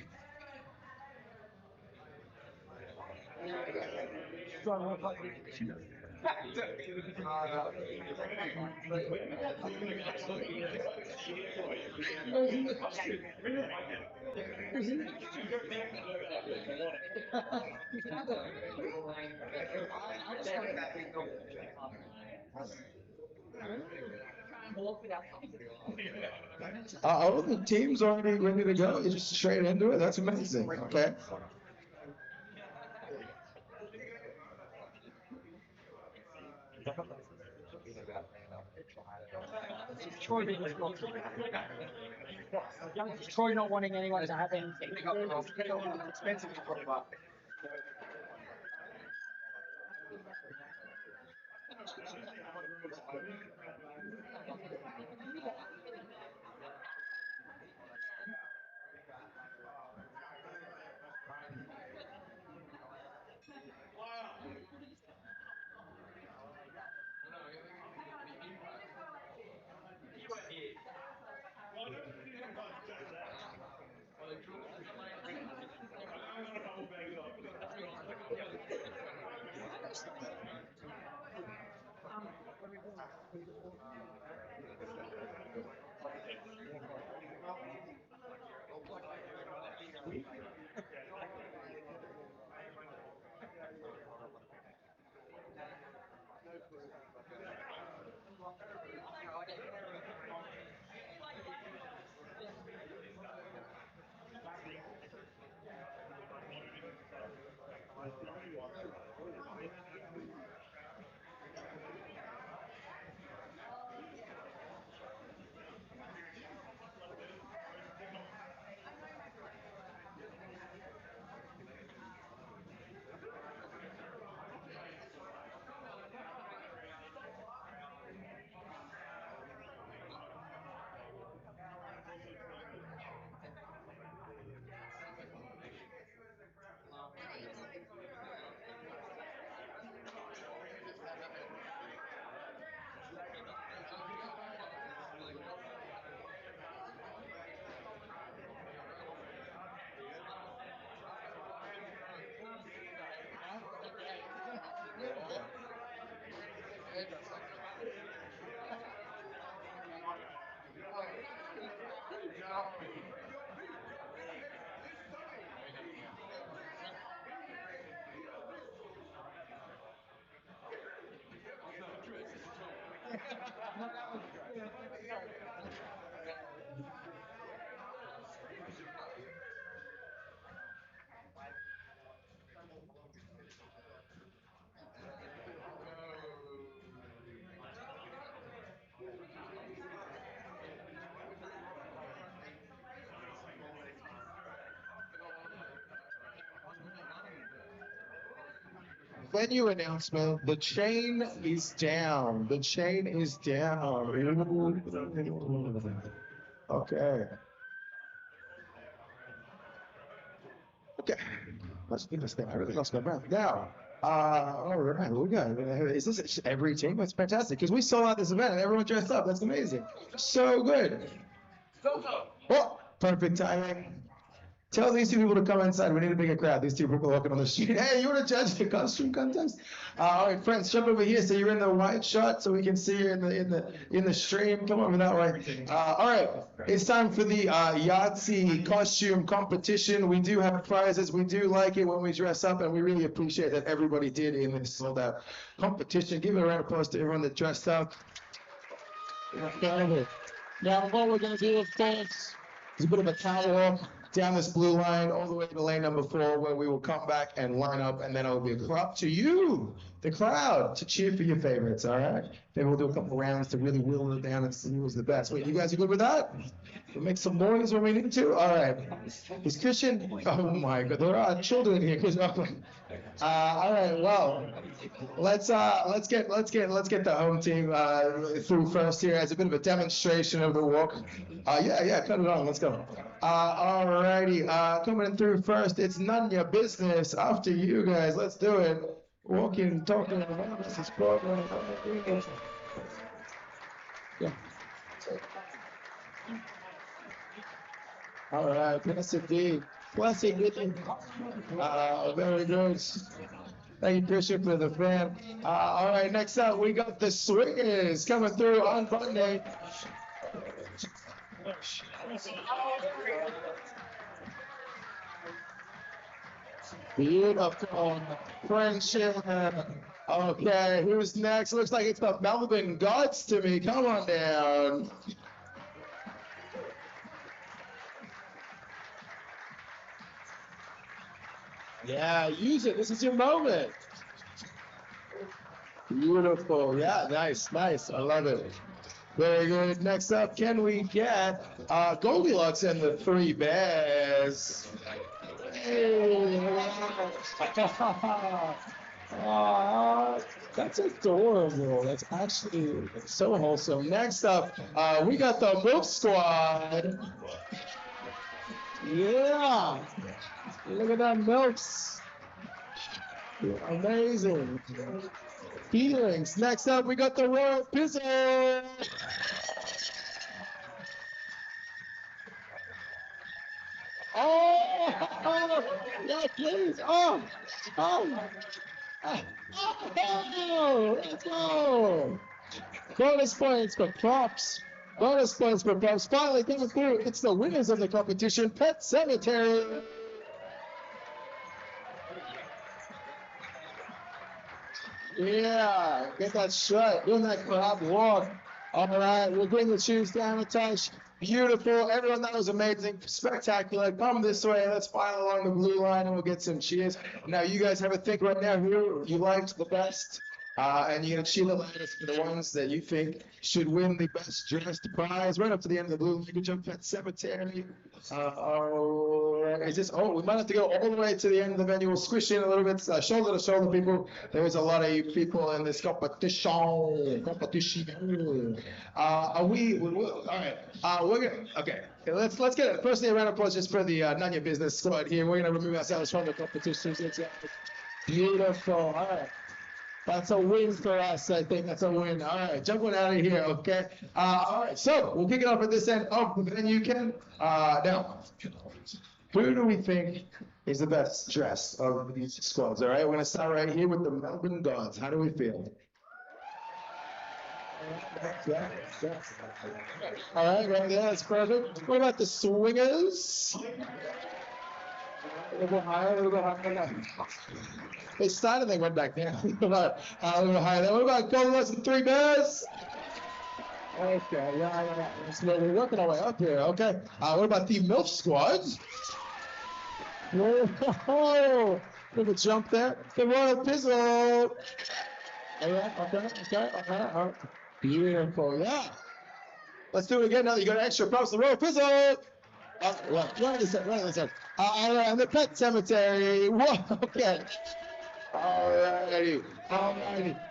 All the team's already ready to go. You're just straight into it. That's amazing. Okay. Troy not wanting anyone to have anything. Expensive. Venue announcement. The chain is down. The chain is down. Okay. Okay. Let's do this thing. I really lost my breath. Now, all right, we got. Is this every team? That's fantastic because we sold out this event and everyone dressed up. That's amazing. So good. Oh, perfect timing. Tell these two people to come inside. We need a bigger crowd. These two people walking on the street. Hey, you want to judge the costume contest? All right, friends, jump over here so you're in the wide shot, so we can see you in the stream. Come over that way. All right, it's time for the Yahtzee costume competition. We do have prizes. We do like it when we dress up, and we really appreciate that everybody did in this sold out competition. Give it a round of applause to everyone that dressed up. Now, what we're going to do, of course, is a bit of a catwalk down this blue line all the way to lane number 4, where we will come back and line up, and then it'll be up to you, the crowd, to cheer for your favorites, all right? Maybe we'll do a couple rounds to really whittle it down and see who's the best. Wait, you guys are good with that? We'll make some noise when we need to? All right. Is Christian? Oh my God, there are children here. All right, well, let's get the home team through first here as a bit of a demonstration of the walk. Yeah, cut it on. Let's go. All righty, coming through first, it's none your business. After you guys, let's do it. Walking, talking, this is program. Yeah. All right, blessed be. Blessed be. Very good. Thank you, Bishop, for the fan. All right, next up, we got the Swingers coming through on Monday. Beautiful friendship. Okay, who's next? Looks like it's the Melbourne Gods to me. Come on down. Yeah, use it. This is your moment. Beautiful. Yeah, nice. I love it. Very good. Next up, can we get Goldilocks and the Three Bears? Hey. Aw, that's adorable. That's actually so wholesome. Next up, we got the Milk Squad. Yeah. Look at that Milks. Amazing. Feelings. Next up, we got the Royal Pizzle. Oh, yeah, please. Oh, let's go. Bonus points for props. Bonus points for props. Finally coming through. It's the winners of the competition, Pet Cemetery. Yeah, get that shut. Doing that crab walk. All right, we'll bring the shoes down a touch. Beautiful. Everyone, that was amazing. Spectacular. Come this way. Let's file along the blue line and we'll get some cheers. Now, you guys have a think right now who you liked the best. And you're going to cheer the loudest for the ones that you think should win the best dressed prize. Right up to the end of the blue line. Good job, Pet Cemetery. We might have to go all the way to the end of the venue. We'll squish in a little bit, shoulder to shoulder, people. There was a lot of you people in this competition. All right. Okay. Let's get it. Firstly, a round of applause just for the None Your Business squad here. We're gonna remove ourselves from the competition. Beautiful. All right. That's a win for us. I think that's a win. All right, jumping out of here. Okay. All right. So we'll kick it off at this end of the venue, Ken. Now, who do we think is the best dressed of these squads? All right. We're gonna start right here with the Melbourne Gods. How do we feel? All right, right there, that's perfect. What about the Swingers? A little higher, a little bit higher. They started, they went back down. A little higher there. What about Goldilocks and Three Bears? Okay, yeah. So we're working our way up here. Okay. What about the MILF squad? Whoa! Bit of a jump there. The Royal Pizzle. Okay. Beautiful, yeah. Let's do it again now that you got extra props. The Royal Pizzle. Right this side. All right, and the Pet Cemetery. Whoa, okay. Alrighty.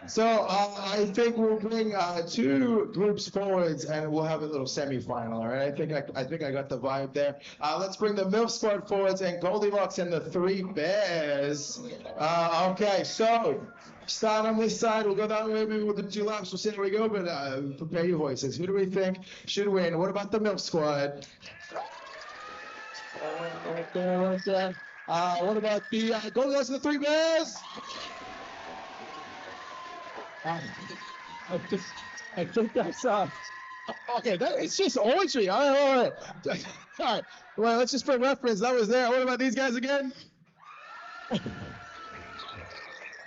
So I think we'll bring two groups forwards and we'll have a little semi-final. All right. I think I got the vibe there. Let's bring the MILF squad forwards and Goldilocks and the Three Bears. Okay. So start on this side. We'll go that way. Maybe with the 2 laps. We'll see how we go. But prepare your voices. Who do we think should win? What about the MILF squad? Okay. What about the Goldilocks and the Three Bears? I think that's okay. It's just orangey. All right. All right. Well, let's just for reference. That was there. What about these guys again?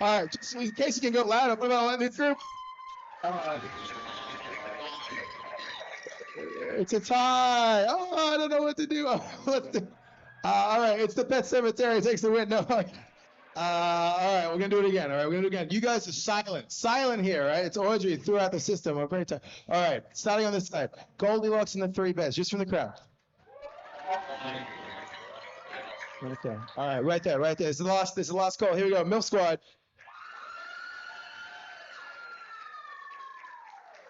All right. Just in case you can go louder. What about this group? It's a tie. Oh, I don't know what to do. All right, it's the Pet Cemetery. It takes the win. No. All right, we're gonna do it again. All right, we're gonna do it again. You guys are silent here. Right? It's orgy throughout the system. I'm very tired. All right, starting on this side. Goldilocks and the Three Bears, just from the crowd. Okay. All right, right there. This is the last call. Here we go. MILF squad.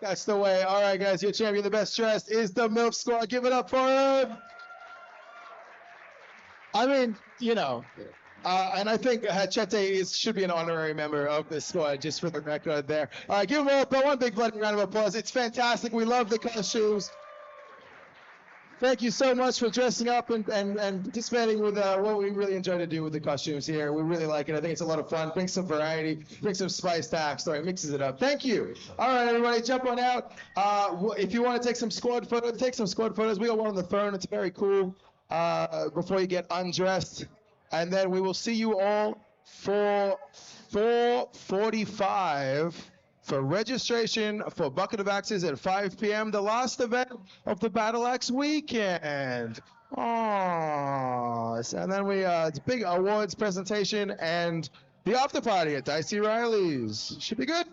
That's the way. All right, guys, your champion, the best dressed, is the MILF squad. Give it up for him. I mean, and I think Chete should be an honorary member of this squad, just for the record there. All right, give them all one big bloody round of applause. It's fantastic. We love the costumes. Thank you so much for dressing up and participating with what we really enjoy to do with the costumes here. We really like it. I think it's a lot of fun. Bring some variety. Bring some spice to our story. Mixes it up. Thank you. All right, everybody, jump on out. If you want to take some squad photos, take some squad photos. We got one on the phone. It's very cool. Before you get undressed. And then we will see you all for 4:45 for registration for Bucket of Axes at 5 p.m. The last event of the Battle Axe weekend. And then it's a big awards presentation and the after party at Dicey Riley's. Should be good.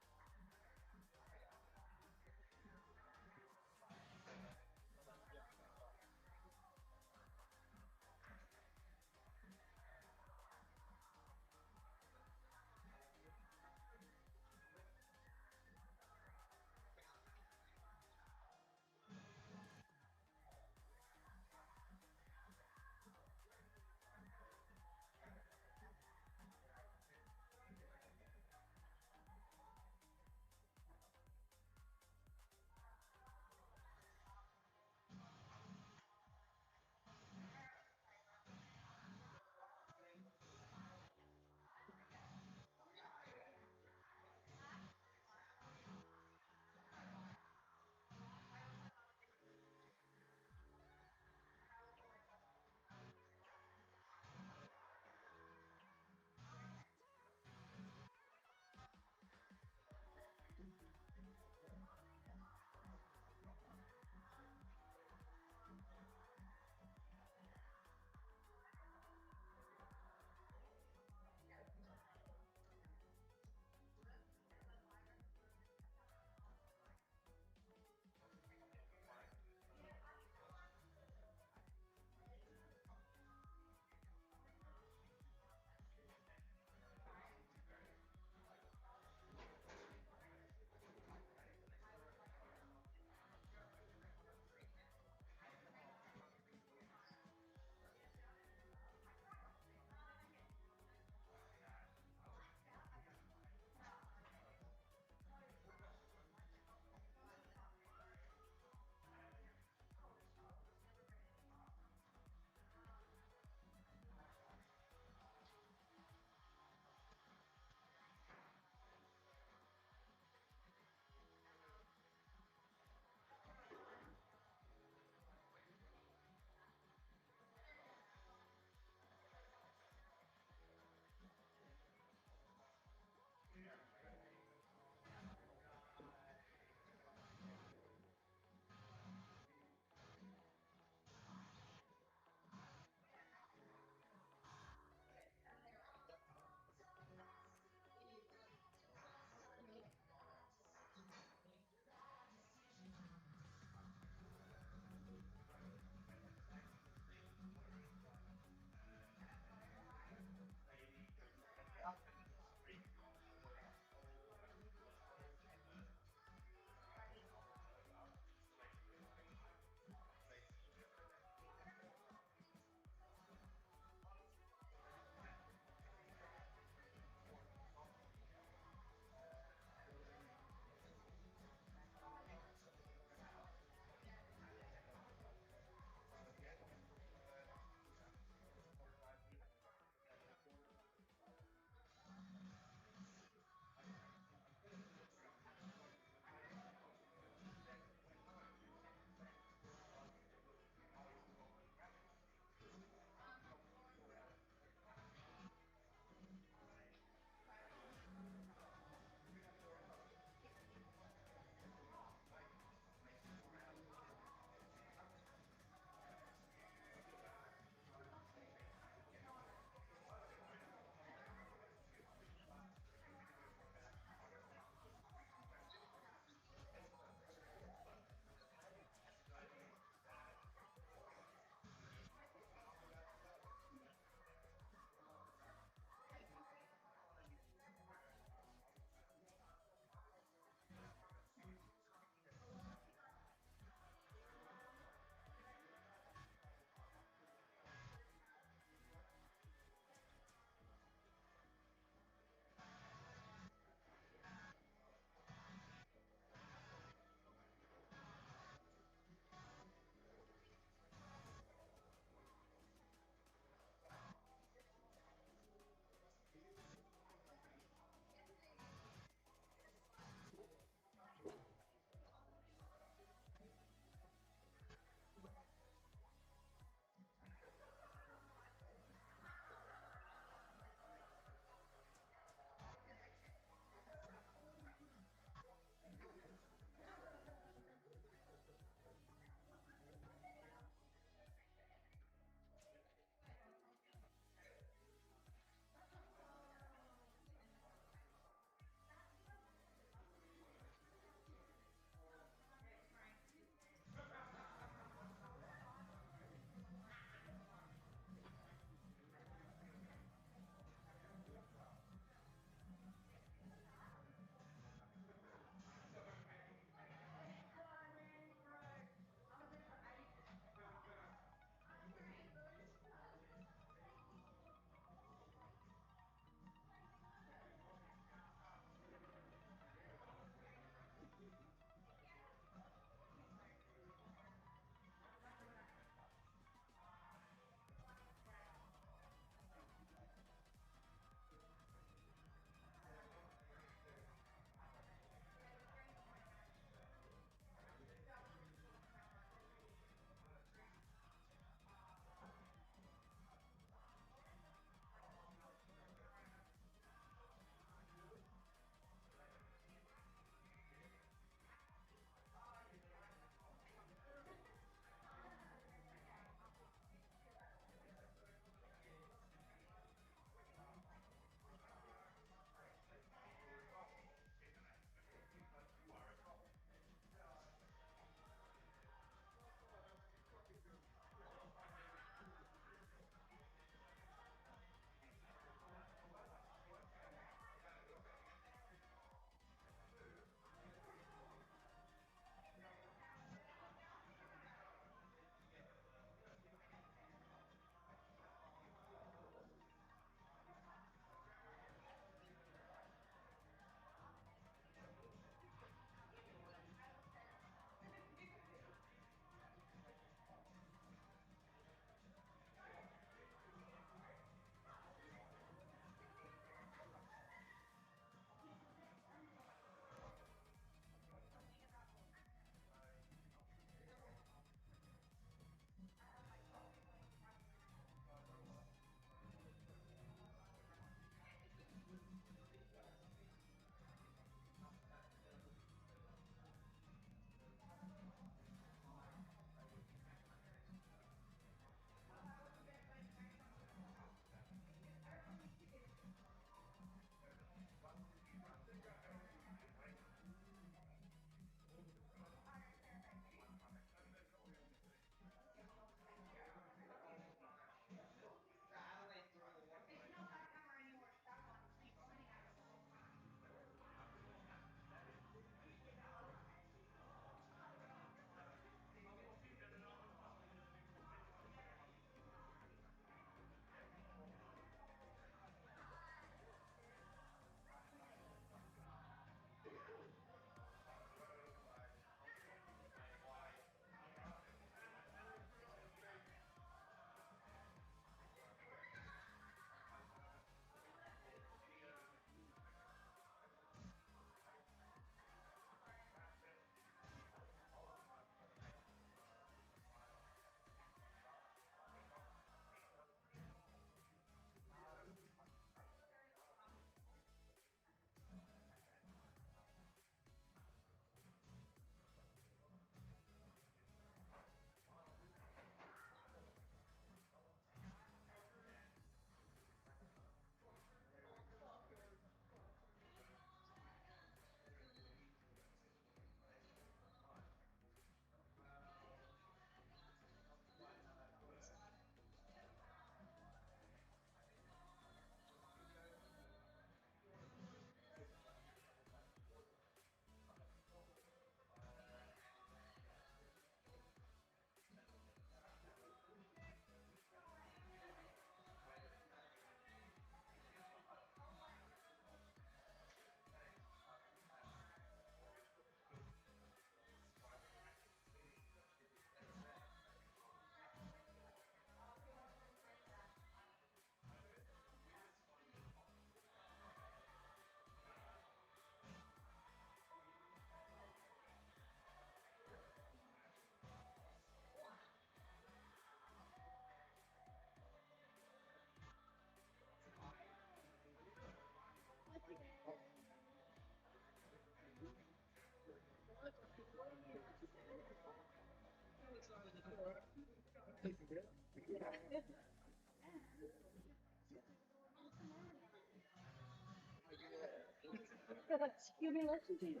You may listen to me.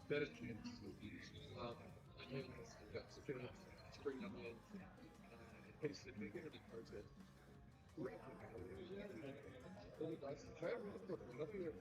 Better chance I mean, that's gonna spring up in. It's the big energy cards that. Nothing there.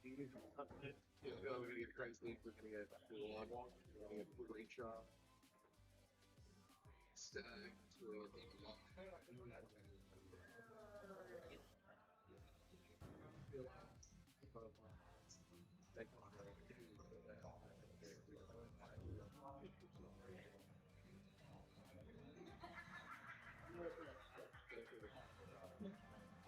Yeah, we're gonna get crazy. We're gonna get Wollongong. We're gonna get great shot. Stag. We're gonna get long.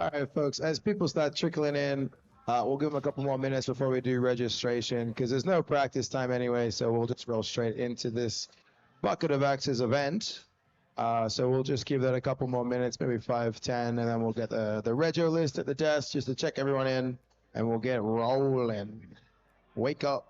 All right, folks. As people start trickling in, we'll give them a couple more minutes before we do registration because there's no practice time anyway. So we'll just roll straight into this Bucket of Axes event. So we'll just give that a couple more minutes, maybe 5, 10, and then we'll get the rego list at the desk just to check everyone in, and we'll get rolling. Wake up.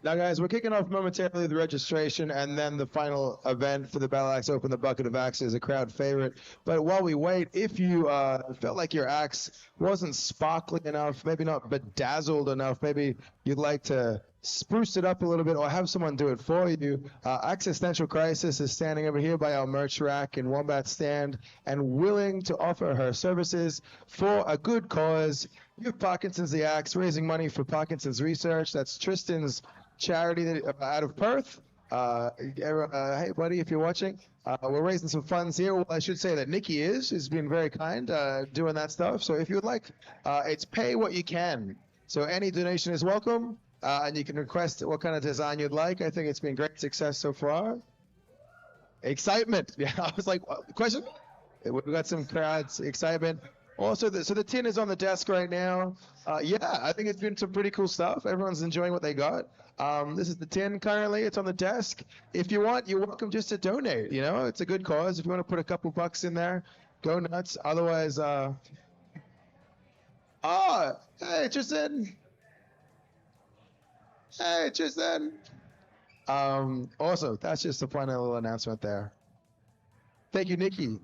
Now, guys, we're kicking off momentarily the registration and then the final event for the Battle Axe Open, the Bucket of Axes, a crowd favorite. But while we wait, if you felt like your axe wasn't sparkling enough, maybe not bedazzled enough, maybe you'd like to spruce it up a little bit or have someone do it for you, Existential Crisis is standing over here by our merch rack in Wombat Stand and willing to offer her services for a good cause. You have Parkinson's the Axe, raising money for Parkinson's research. That's Tristan's charity out of Perth. Hey, buddy, if you're watching, we're raising some funds here. Well, I should say that Nikki is been very kind doing that stuff. So if you'd like, it's pay what you can. So any donation is welcome, and you can request what kind of design you'd like. I think it's been great success so far. Excitement. Yeah, I was like, question? We've got some crowds, excitement. Also, so the tin is on the desk right now. Yeah, I think it's been some pretty cool stuff. Everyone's enjoying what they got. This is the tin currently. It's on the desk. If you want, you're welcome just to donate. You know, it's a good cause. If you want to put a couple bucks in there, go nuts. Otherwise, hey, Tristan. Hey, Tristan. Also, that's just a final little announcement there. Thank you, Nikki.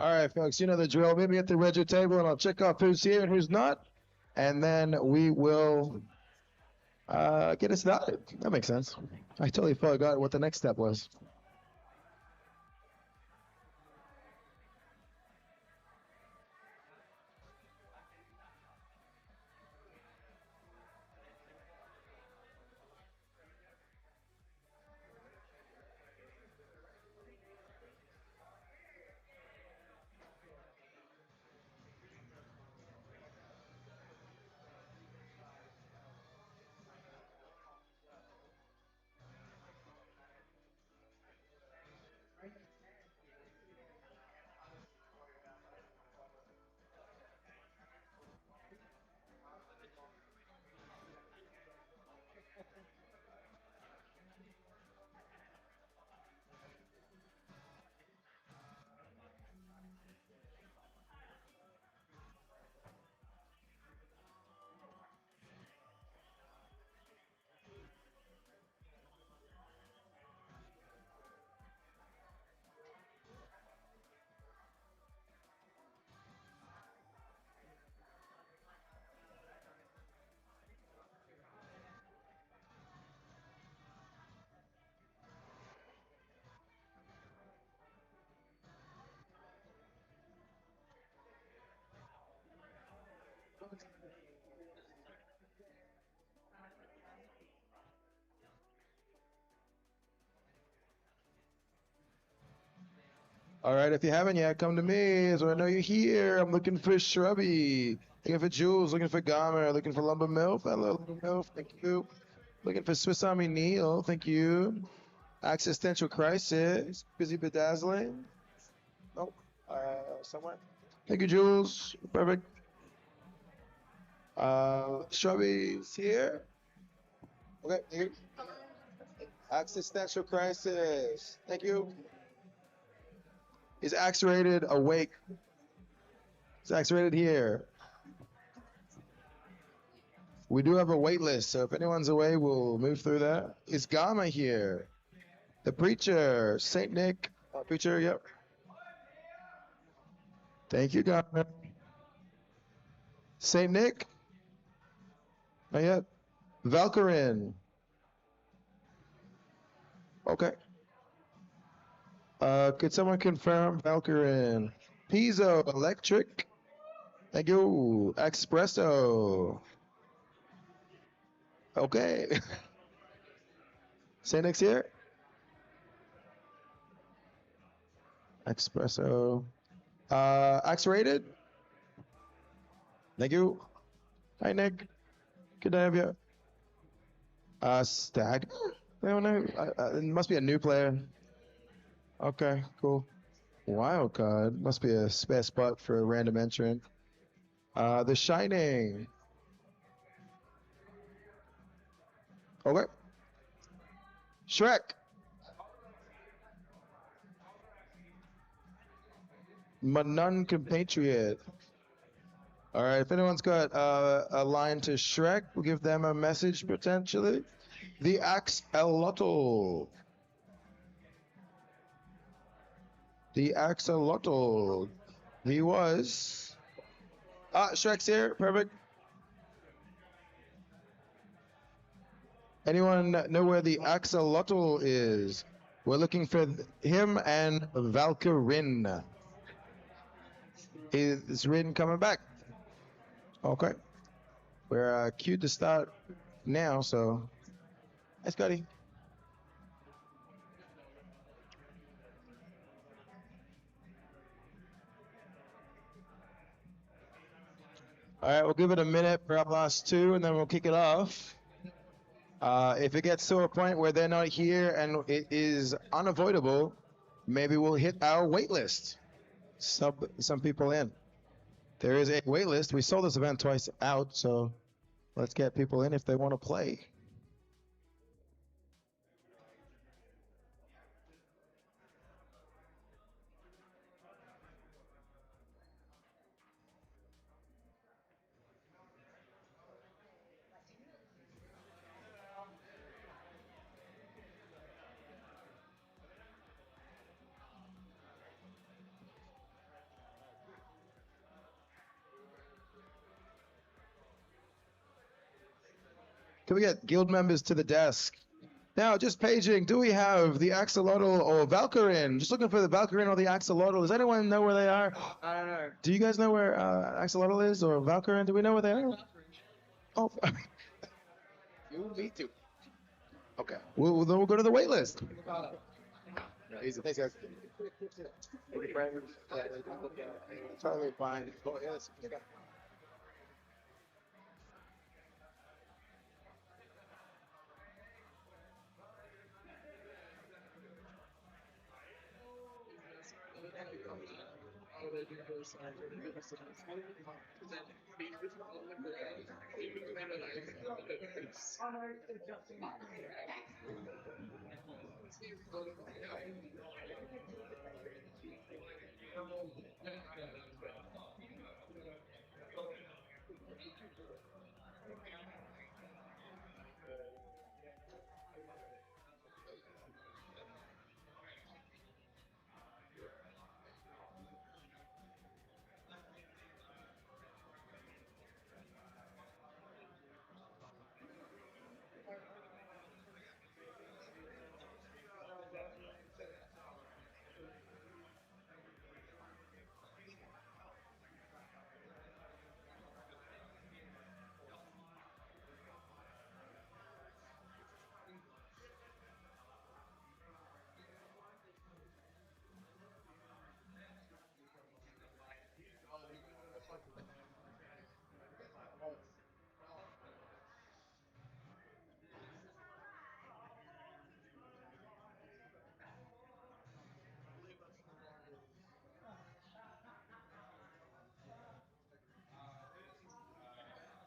All right, folks, you know the drill. Meet me at the Reggio table, and I'll check off who's here and who's not, and then we will get it started. That makes sense. I totally forgot what the next step was. All right, if you haven't yet, come to me, so I know you're here. I'm looking for Shrubby, looking for Jules, looking for Gomer, looking for Lumber Milf. Hello, Lumber Milf, thank you. Looking for Swiss Army Neil, thank you. Existential Crisis, Busy Bedazzling. Oh, somewhere. Thank you, Jules. Perfect. Shrubby's here. Okay, here. Existential Crisis. Thank you. Is X-rated awake? Is X-rated here? We do have a wait list, so if anyone's away, we'll move through that. Is Gamma here? The Preacher, Saint Nick, Preacher, yep. Thank you, Gamma. Saint Nick? Not yet. Valkyrin. Okay. Could someone confirm Valkyrin? Piezo Electric. Thank you. Espresso. Okay. Say next here. Espresso. X-rated. Thank you. Hi, Nick. Good to have you. Stag. I don't know. It must be a new player. Okay, cool. Wild card. Must be a spare spot for a random entrant. The Shining. Okay. Shrek. My non-compatriot. All right, if anyone's got a line to Shrek, we'll give them a message potentially. The Axolotl. The Axolotl. He was. Shrek's here. Perfect. Anyone know where the Axolotl is? We're looking for him and Valkyrin. Is Rin coming back? Okay. We're queued to start now, so. Hi, Scotty. All right, we'll give it a minute for our last two, and then we'll kick it off. If it gets to a point where they're not here and it is unavoidable, maybe we'll hit our wait list. Sub some people in. There is a wait list. We sold this event twice out, so let's get people in if they want to play. Can we get guild members to the desk? Now, just paging, do we have the axolotl or Valkyrin? Just looking for the Valkyrin or the axolotl. Does anyone know where they are? I don't know. Do you guys know where axolotl is or Valkyrin? Do we know where they are? Oh, You need to. okay. Then we'll go to the wait list. Easy. Thanks, guys. Totally fine.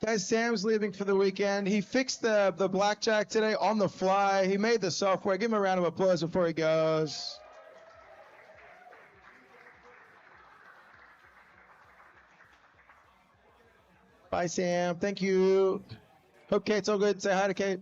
Guys, Sam's leaving for the weekend. He fixed the blackjack today on the fly. He made the software. Give him a round of applause before he goes. Bye, Sam. Thank you. Hope Kate's all good. Say hi to Kate.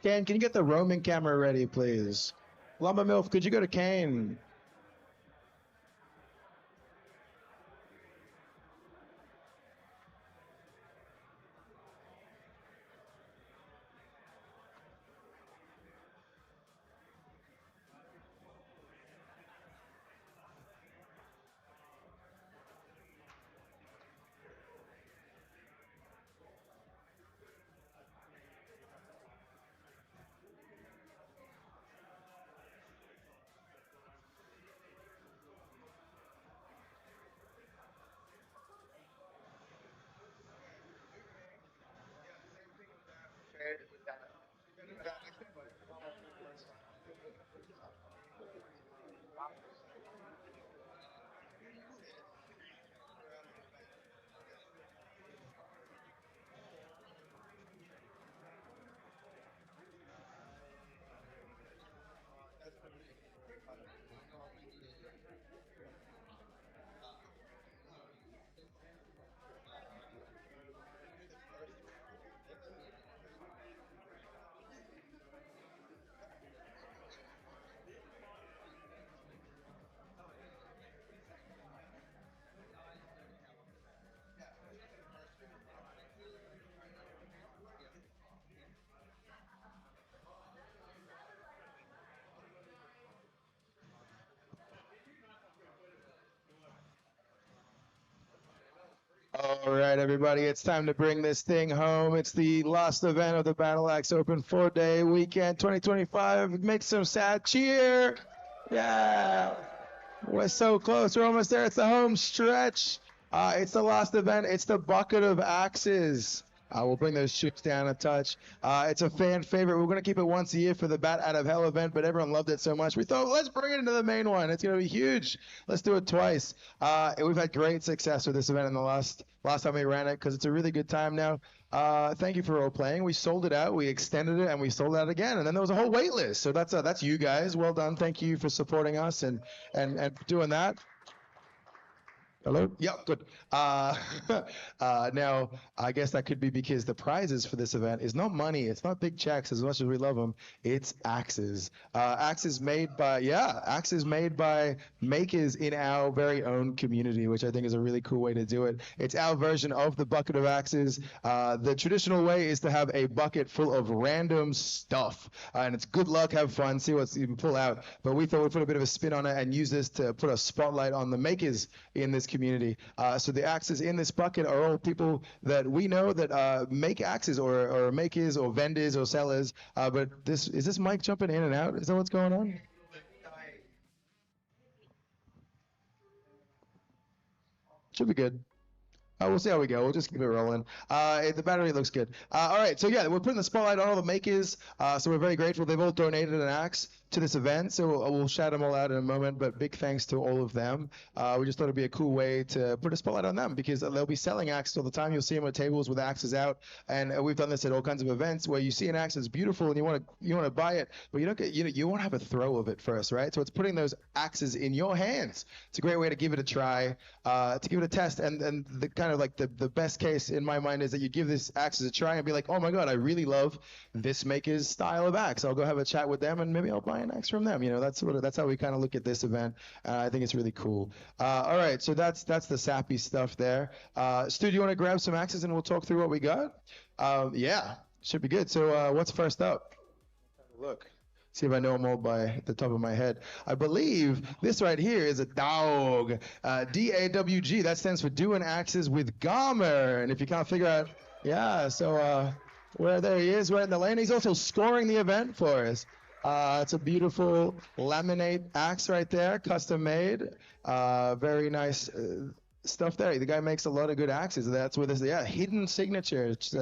Kane, can you get the roaming camera ready, please? Lumber Milf, could you go to Kane? All right, everybody, it's time to bring this thing home. It's the last event of the Battle Axe Open 4-day weekend 2025. Make some sad cheer. Yeah. We're so close. We're almost there. It's the home stretch. It's the last event. It's the bucket of axes. We'll bring those shoots down a touch. It's a fan favorite. We're going to keep it once a year for the Bat Out of Hell event, but everyone loved it so much. We thought, let's bring it into the main one. It's going to be huge. Let's do it twice. We've had great success with this event in the last time we ran it because it's a really good time now. Thank you for role playing. We sold it out, we extended it, and we sold it out again. And then there was a whole wait list. So that's you guys. Well done. Thank you for supporting us and doing that. Hello? Yeah, good. Now, I guess that could be because the prizes for this event is not money. It's not big checks as much as we love them. It's axes. Axes made by makers in our very own community, which I think is a really cool way to do it. It's our version of the bucket of axes. The traditional way is to have a bucket full of random stuff. And it's good luck, have fun, see what you can pull out. But we thought we'd put a bit of a spin on it and use this to put a spotlight on the makers in this community. So the axes in this bucket are all people that we know that make axes or makers or vendors or sellers. But is this mic jumping in and out? Is that what's going on? Should be good. We'll see how we go. We'll just keep it rolling. The battery looks good. All right, so yeah, we're putting the spotlight on all the makers. So we're very grateful. They've all donated an axe to this event, so we'll shout them all out in a moment, but big thanks to all of them. We just thought it'd be a cool way to put a spotlight on them because they'll be selling axes all the time. You'll see them at tables with axes out, and we've done this at all kinds of events where you see an axe that's beautiful and you want to buy it, but you don't get you want to have a throw of it first, right? So it's putting those axes in your hands. It's a great way to give it a try, to give it a test, and the kind of like the best case in my mind is that you give this axes a try and be like, oh my god, I really love this maker's style of axe. I'll go have a chat with them and maybe I'll buy an axe from them. You know, that's how we kind of look at this event. I think it's really cool. All right, so that's the sappy stuff there. Stu, do you want to grab some axes and we'll talk through what we got? Yeah, should be good. So what's first up? Look. See if I know them all by the top of my head. I believe this right here is a dog. DAWG, that stands for Doing Axes with Gomer. And if you can't figure out, yeah, so there he is, right in the lane. He's also scoring the event for us. It's a beautiful laminate axe right there, custom made. Very nice stuff there. The guy makes a lot of good axes. That's with us. Yeah, hidden signature. It's,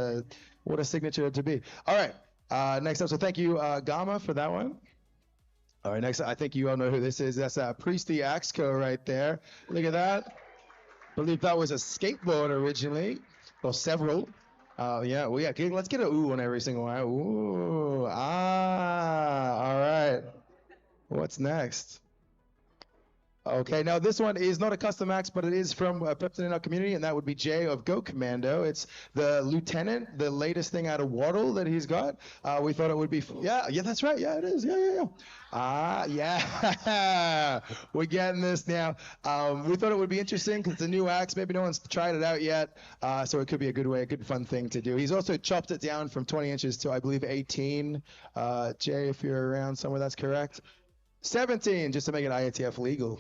what a signature to be. All right. Next up, so thank you, Gama, for that one. All right, next, I think you all know who this is. That's Priesty Axco right there. Look at that. I believe that was a skateboard originally, or several. Yeah, well, yeah, let's get a ooh on every single one. Ooh, all right. What's next? Okay, now this one is not a custom axe, but it is from a person in our community, and that would be Jay of Go Commando. It's the lieutenant, the latest thing out of Waddle that he's got. We thought it would be, yeah, that's right. Yeah, it is. Yeah. Yeah. We're getting this now. We thought it would be interesting because it's a new axe. Maybe no one's tried it out yet, so it could be a good fun thing to do. He's also chopped it down from 20 inches to, I believe, 18. Jay, if you're around somewhere, that's correct. 17, just to make it IATF legal.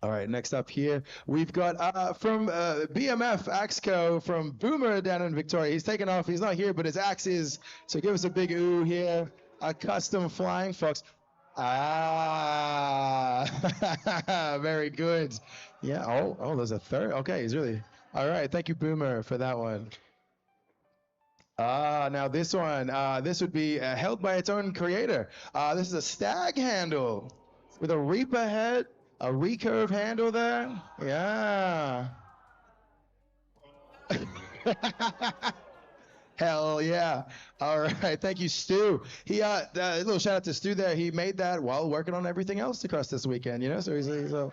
All right, next up here, we've got from BMF Axe Co. from Boomer down in Victoria. He's taken off. He's not here, but his axe is. So give us a big ooh here. A custom flying fox. Very good. Yeah. Oh, there's a third. Okay, he's really. All right, thank you, Boomer, for that one. Now this one, this would be held by its own creator. This is a stag handle with a reaper head, a recurve handle there. Yeah. Hell yeah. All right. Thank you, Stu. He, a little shout out to Stu there. He made that while working on everything else across this weekend, so he's a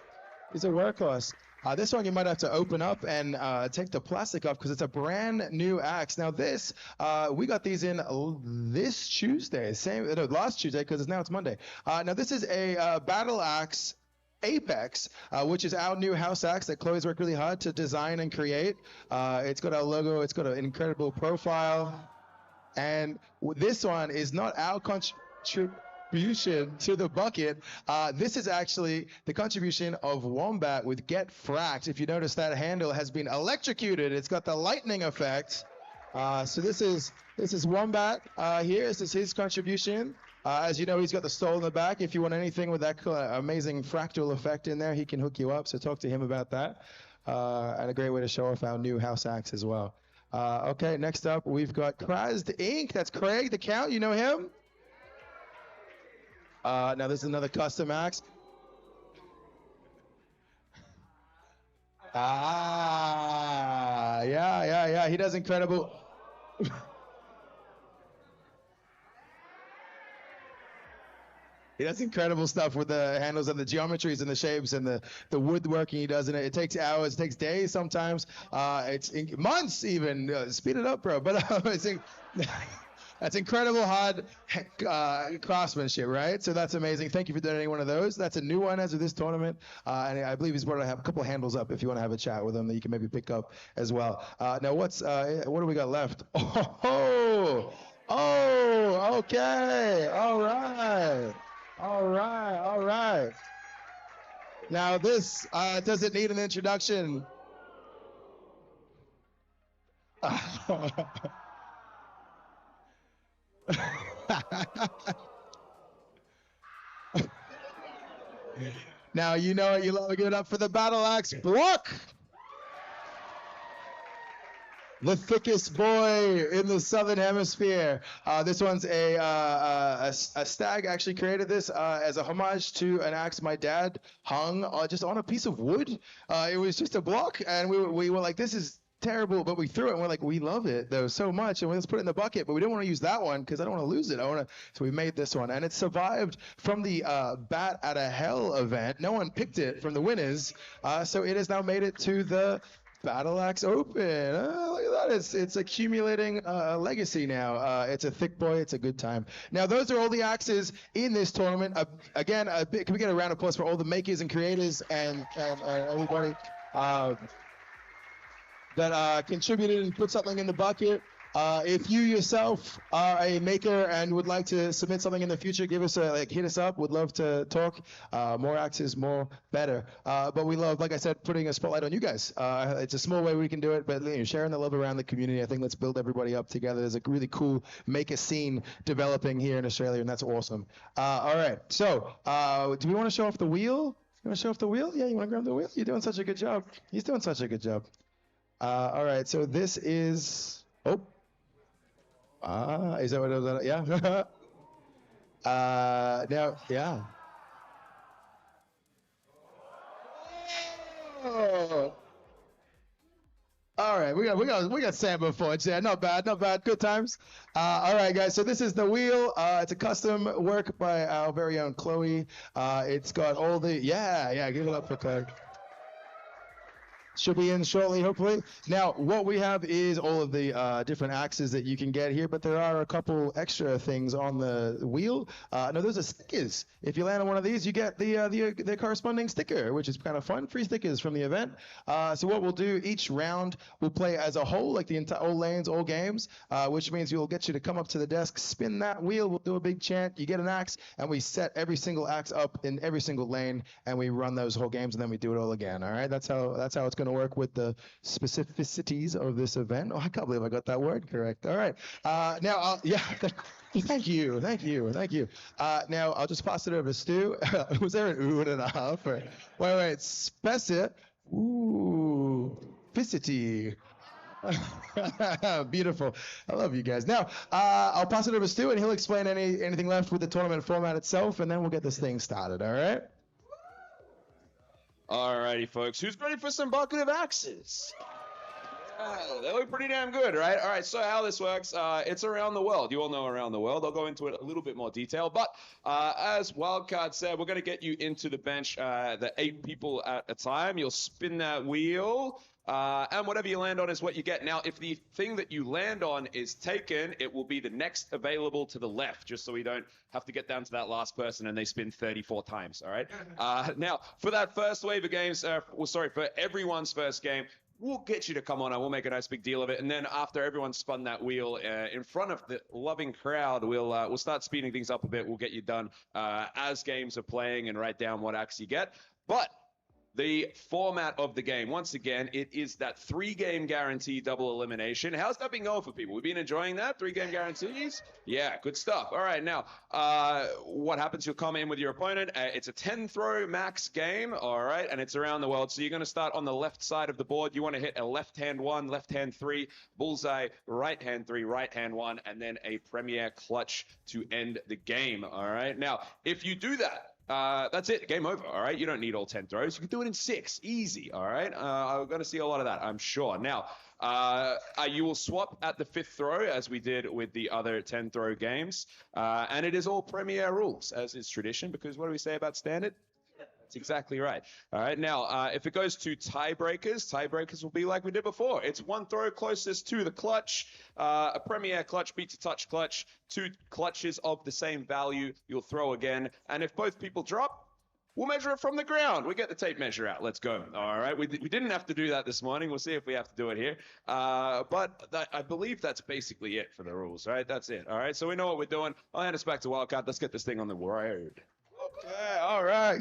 workhorse. This one you might have to open up and take the plastic off because it's a brand new axe. Now this, we got these in this Tuesday, last Tuesday because now it's Monday. Now this is a battle axe Apex, which is our new house axe that Chloe's worked really hard to design and create. It's got our logo, it's got an incredible profile, and this one is not our contribution to the bucket. This is actually the contribution of Wombat with Get Fracked. If you notice, that handle has been electrocuted. It's got the lightning effect. So this is Wombat here. This is his contribution. As you know, he's got the stole in the back. If you want anything with that amazing fractal effect in there, he can hook you up. So talk to him about that. And a great way to show off our new house axe as well. Okay, next up, we've got Krazd Inc. That's Craig the Count. You know him? Now this is another custom axe. Yeah. He does incredible. He does incredible stuff with the handles and the geometries and the shapes and the woodworking he does in it. It takes hours, it takes days sometimes. It's months even. Speed it up, bro. But that's incredible hard craftsmanship, right? So that's amazing. Thank you for donating one of those. That's a new one as of this tournament. And I believe he's brought a couple handles up if you want to have a chat with him that you can maybe pick up as well. Now, what do we got left? Oh, okay. All right. Now, this doesn't need an introduction. Now, you know it. You love to give it up for the battle axe block. The thickest boy in the southern hemisphere. This one's a stag actually created this as a homage to an axe my dad hung just on a piece of wood. It was just a block, and we were like, this is terrible, but we threw it and we're like, we love it though so much, and let's put it in the bucket, but we don't want to use that one because I don't want to lose it. So we made this one, and it survived from the Bat Out of Hell event. No one picked it from the winners, so it has now made it to the Battle Axe Open. Look at that. It's accumulating a legacy now. It's a thick boy. It's a good time. Now, those are all the axes in this tournament. Again, can we get a round of applause for all the makers and creators and everybody that contributed and put something in the bucket. If you yourself are a maker and would like to submit something in the future, give us hit us up. Would love to talk. More axes, more better. But we love, like I said, putting a spotlight on you guys. It's a small way we can do it, but sharing the love around the community. I think let's build everybody up together. There's a really cool maker scene developing here in Australia, and that's awesome. All right, so do we want to show off the wheel? You want to show off the wheel? Yeah, you want to grab the wheel? You're doing such a good job. He's doing such a good job. All right, so this is, is that what it was? Yeah. Now, yeah. All right, we got Samba Forge there. Not bad, not bad. Good times. All right, guys. So this is the wheel. It's a custom work by our very own Chloe. It's got all the Give it up for Chloe. She'll be in shortly, hopefully. Now, what we have is all of the different axes that you can get here, but there are a couple extra things on the wheel. No, those are stickers. If you land on one of these, you get the corresponding sticker, which is kind of fun. Free stickers from the event. So what we'll do, each round, we'll play as a whole, like the entire all lanes, all games, which means we'll get you to come up to the desk, spin that wheel, we'll do a big chant, you get an axe, and we set every single axe up in every single lane, and we run those whole games, and then we do it all again. All right, that's how it's going to work with the specificities of this event. Oh, I can't believe I got that word correct. All right. Thank you. Now I'll just pass it over to Stu. Was there an ooh and a half? Or, wait. Speci. Ooh. Ficity. Beautiful. I love you guys. Now, I'll pass it over to Stu, and he'll explain anything left with the tournament format itself, and then we'll get this thing started. All right? Alrighty, folks. Who's ready for some bucket of axes? They look pretty damn good, right? All right, so how this works, it's around the world. You all know around the world. I'll go into it a little bit more detail. But as Wildcard said, we're going to get you into the bench, the 8 people at a time. You'll spin that wheel. And whatever you land on is what you get. Now, if the thing that you land on is taken, it will be the next available to the left, just so we don't have to get down to that last person and they spin 34 times, all right? Now, for that first wave of games, for everyone's first game, we'll get you to come on and we'll make a nice big deal of it. And then after everyone's spun that wheel in front of the loving crowd, we'll start speeding things up a bit. We'll get you done as games are playing and write down what axe you get. But the format of the game, once again, it is that 3-game guarantee double elimination. How's that been going for people? We've been enjoying that? 3-game guarantees? Yeah, good stuff. All right, now, what happens? You'll come in with your opponent. It's a 10-throw max game, all right, and it's around the world. So you're going to start on the left side of the board. You want to hit a left-hand 1, left-hand 3, bullseye, right-hand 3, right-hand 1, and then a premier clutch to end the game, all right? Now, if you do that, that's it. Game over. All right. You don't need all 10 throws. You can do it in 6. Easy. All right. I'm going to see a lot of that, I'm sure. Now, you will swap at the 5th throw, as we did with the other 10 throw games. And it is all premier rules, as is tradition, because what do we say about standard? That's exactly right. All right. Now, if it goes to tiebreakers will be like we did before. It's 1 throw closest to the clutch. A premier clutch beats a touch clutch. 2 clutches of the same value. You'll throw again. And if both people drop, we'll measure it from the ground. We get the tape measure out. Let's go. All right. We didn't have to do that this morning. We'll see if we have to do it here. But I believe that's basically it for the rules, right? That's it. All right. So we know what we're doing. I'll hand us back to Wildcard. Let's get this thing on the road. Okay, all right.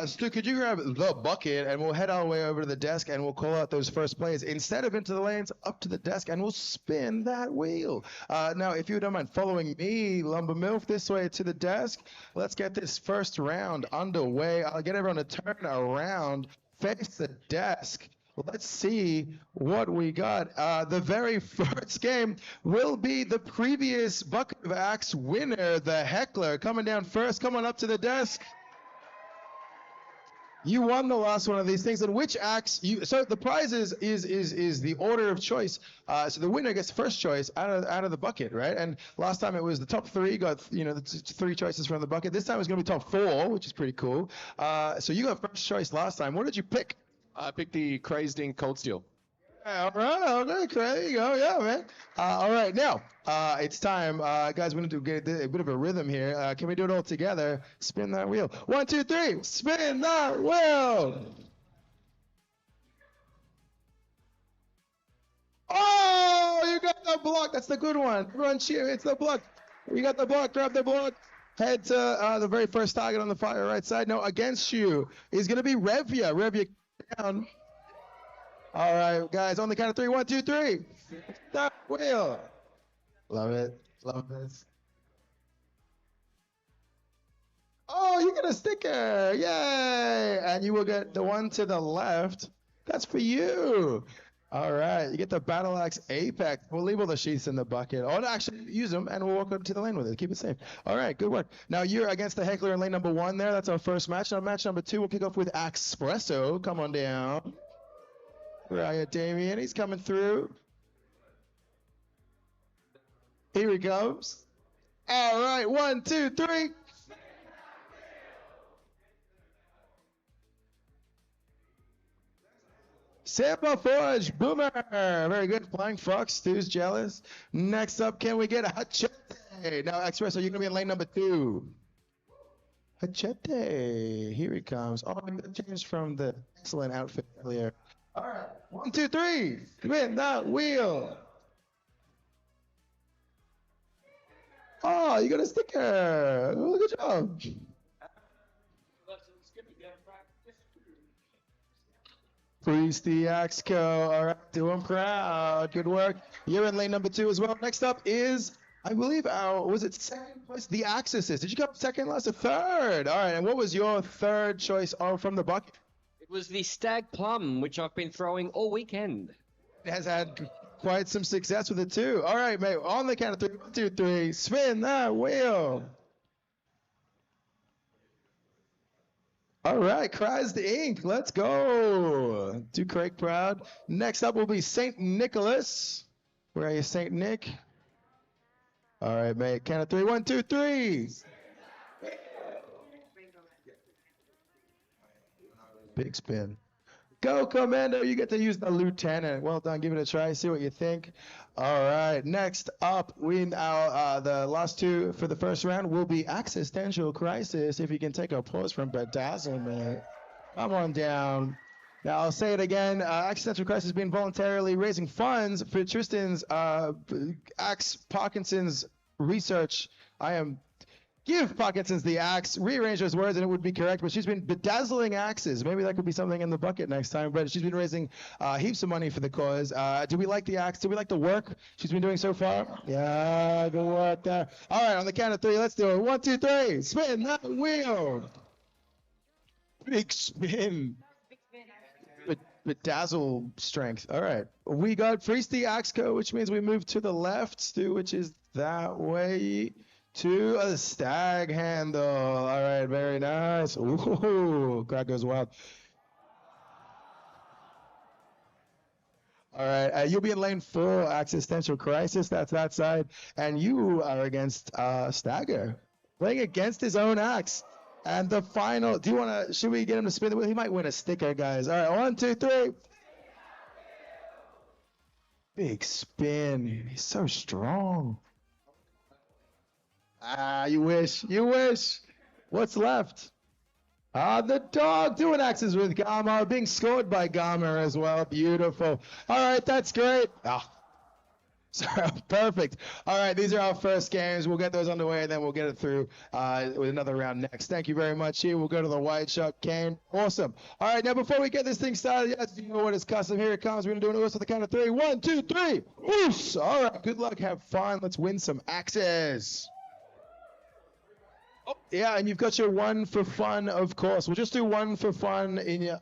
Stu, could you grab the bucket and we'll head our way over to the desk and we'll call out those first players instead of into the lanes, up to the desk, and we'll spin that wheel. Now, if you don't mind following me, Lumber Milf, this way to the desk, let's get this first round underway. I'll get everyone to turn around, face the desk. Let's see what we got. The very first game will be the previous Bucket of Axe winner, the Heckler, coming down first. Come on up to the desk. You won the last one of these things. And which axe so the prize is the order of choice. So the winner gets first choice out of the bucket, right? And last time it was the top 3 got the 3 choices from the bucket. This time it's going to be top 4, which is pretty cool. So you got first choice last time. What did you pick? I picked the Crazed Ink Cold Steel. All right, okay, there you go, yeah, man. All right, now, it's time. Guys, we need to get a bit of a rhythm here. Can we do it all together? Spin that wheel. 1, 2, 3, spin that wheel! Oh, you got the block. That's the good one. Everyone cheer, it's the block. You got the block, grab the block. Head to the very first target on the far right side. No, against you is going to be Revia. Revia down. All right, guys, on the count of 3. 1, 2, 3. That wheel. Love it. Love this. Oh, you get a sticker. Yay. And you will get the one to the left. That's for you. All right, you get the Battle Axe Apex. We'll leave all the sheaths in the bucket. Or actually use them, and we'll walk up to the lane with it. Keep it safe. All right, good work. Now you're against the Heckler in lane number 1 there. That's our first match. Now match number 2, we'll kick off with Axpresso. Come on down. Where are you, Damien? He's coming through. Here he comes. All right, 1, 2, 3. Sampa Forge, Boomer. Very good. Flying Fox, Stu's jealous. Next up, can we get a Hachete? Now, Express, are you going to be in lane number 2? Hachete. Here he comes. Oh, he changed from the excellent outfit earlier. All right. 1, 2, 3. Spin that wheel. Oh, you got a sticker. Oh, good job. Priest the Axco. All right, do him proud. Good work. You're in lane number 2 as well. Next up is, I believe, was it second place? The Axis. Did you come second, last, or third? All right, and what was your third choice from the bucket? It was the Stag Plum, which I've been throwing all weekend. It has had quite some success with it, too. All right, mate, on the count of 3. 1, 2, 3. Spin that wheel. All right, Cries the Ink. Let's go. Do Craig proud. Next up will be St. Nicholas. Where are you, St. Nick? All right, mate. Count of 3. 1, 2, 3. Big spin. Go, Commando. You get to use the Lieutenant. Well done. Give it a try. See what you think. All right. Next up, we now the last 2 for the first round will be Existential Crisis. If you can take a pause from Bedazzlement. Come on down. Now, I'll say it again. Existential Crisis has been voluntarily raising funds for Tristan's Axe Parkinson's research. Give Parkinson's the axe, rearrange those words, and it would be correct. But she's been bedazzling axes. Maybe that could be something in the bucket next time. But she's been raising heaps of money for the cause. Do we like the axe? Do we like the work she's been doing so far? Yeah, good work there. All right, on the count of 3, let's do it. 1, 2, 3. Spin that wheel. Big spin. Bedazzle strength. All right. We got Freesty Axco, which means we move to the left, Stu, which is that way. To a stag handle. All right, very nice. Ooh, crowd goes wild. All right, you'll be in lane 4, Existential Crisis. That's that side. And you are against Stagger, playing against his own axe. And the final, should we get him to spin the wheel? He might win a sticker, guys. All right, 1, 2, 3. Big spin. He's so strong. You wish. What's left? The dog doing axes with Gama, being scored by Gama as well. Beautiful. All right, that's great. Sorry, perfect. All right, these are our first games. We'll get those underway, and then we'll get it through with another round next. Thank you very much. Here, we'll go to the White Shot Kane. Awesome. All right, now before we get this thing started, yes, you know what is custom. Here it comes. We're going to do it with the count of 3. 1, 2, 3. Whoosh. All right, good luck. Have fun. Let's win some axes. Oh, yeah, and you've got your 1 for fun, of course. We'll just do 1 for fun in your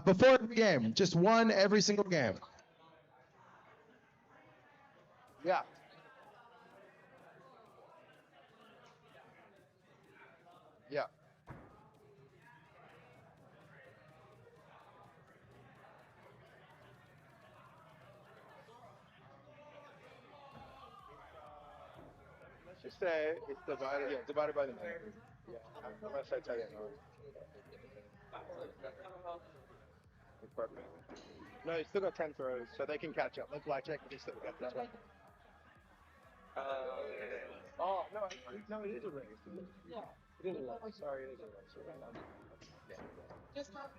before every game. Just 1 every single game. Yeah. Yeah. Let's just say it's divided. Yeah, divided by the name. Yeah. Unless I tell you no. Perfect. No, you still got 10 throws, so they can catch up. Like Blackjack, they still got this one. Oh, no, it is a race. Yeah. It is a race. Sorry, it is a race. Yeah. Just not.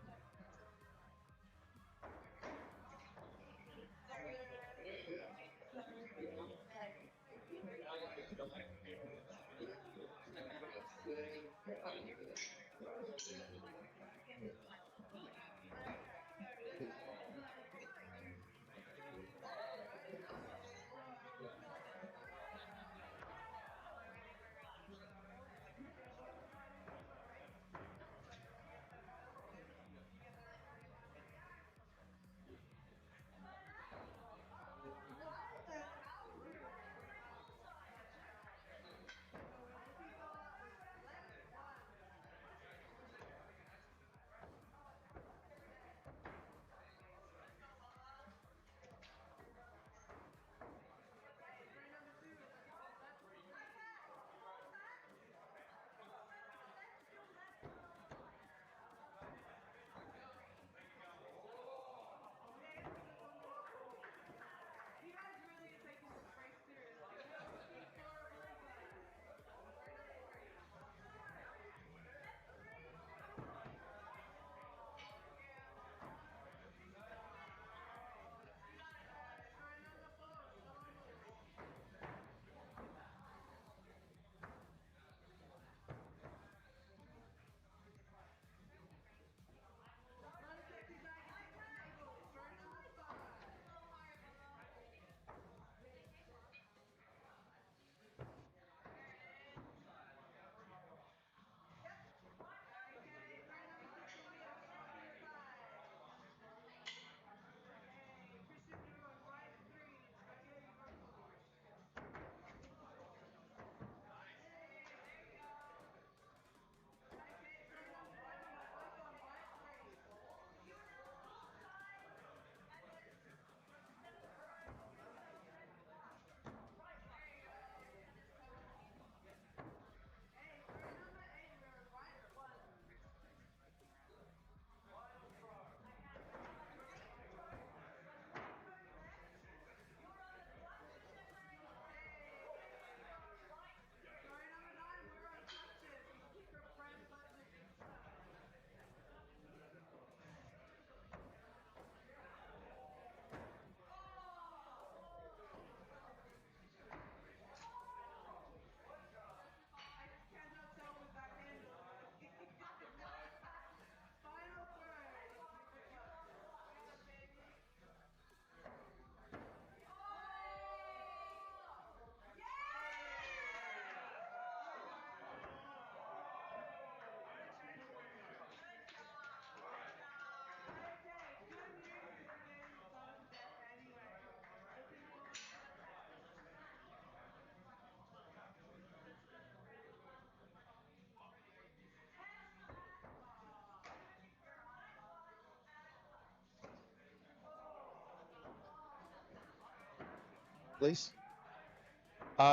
please.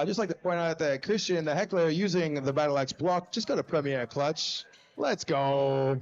Just like to point out that Christian, the heckler, using the Battle Axe block, just got a Premier clutch. Let's go.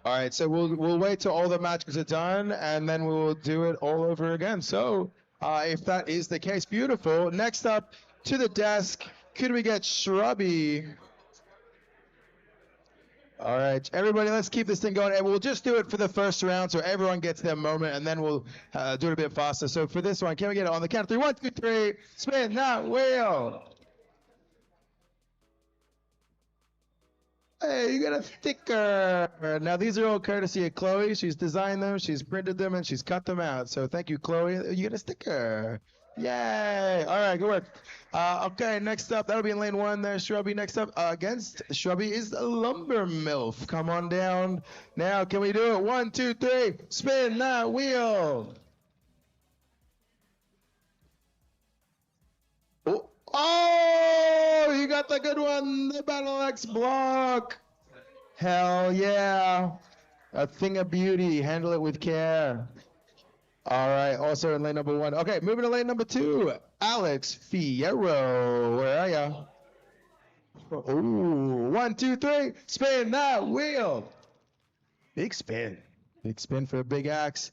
All right, so we'll wait till all the matches are done, and then we'll do it all over again. So, if that is the case, beautiful. Next up to the desk, could we get Shrubby? All right, everybody, let's keep this thing going, and we'll just do it for the first round, so everyone gets their moment, and then we'll do it a bit faster. So for this one, can we get it on the count of three? 1, 2, 3. Spin that wheel. Hey, you got a sticker. Now, these are all courtesy of Chloe. She's designed them, she's printed them, and she's cut them out. So thank you, Chloe. You get a sticker. Yay. All right, good work. Okay, next up, that'll be in lane 1 there, Shrubby. Next up, against Shrubby is Lumber MILF. Come on down. Now, can we do it? 1, 2, 3. Spin that wheel. Oh, you got the good one, the Battle Axe block. Hell yeah. A thing of beauty. Handle it with care. All right, also in lane number 1. Okay, moving to lane number 2. Alex Fierro. Where are ya? Ooh, 1, 2, 3. Spin that wheel. Big spin. Big spin for a big axe.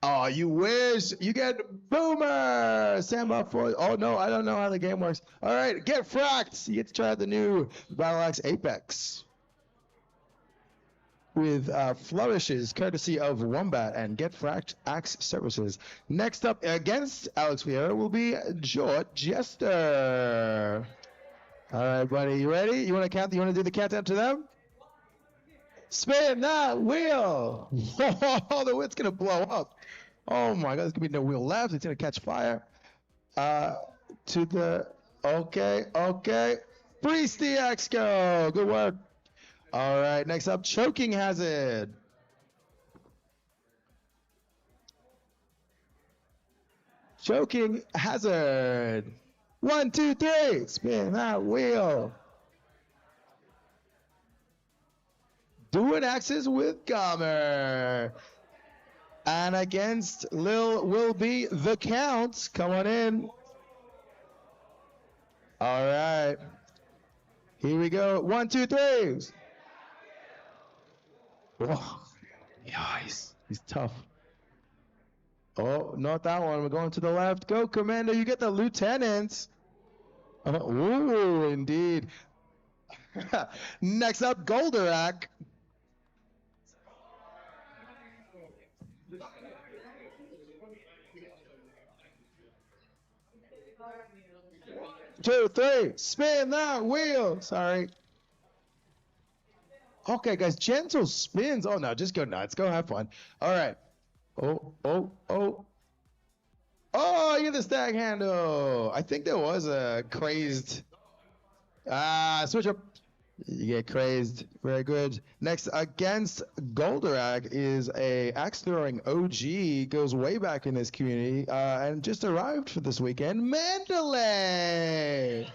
Oh, you wish. You get Boomer. Sandbar for. Oh, no, I don't know how the game works. All right, get fracked. You get to try out the new Battle Axe Apex with flourishes courtesy of Wombat and Get Fracked Axe Services. Next up against Alex Vieira will be George Jester. All right, buddy, you ready? You want to count? You want to do the countdown to them? Spin that wheel. Oh, the wheel's gonna blow up. Oh my God, there's gonna be no wheel left. It's gonna catch fire. To the okay. Priest the Axe go. Good work. All right, next up, Choking Hazard. Choking Hazard. 1, 2, 3. Spin that wheel. Doing axes with Gomer. And against Lil will be the Count. Come on in. All right. Here we go. 1, 2, 3. Oh, yeah, he's tough. Oh, not that one. We're going to the left. Go, Commander. You get the lieutenant. Ooh, indeed. Next up, Goldorak. Two, three, spin that wheel. Sorry. Okay, guys, gentle spins. Oh, no, just go nuts. Go have fun. All right. Oh. Oh, you get the stag handle. I think there was a crazed. Switch up. You get crazed. Very good. Next, against Goldorak is a axe throwing OG. Goes way back in this community and just arrived for this weekend. Mandalay.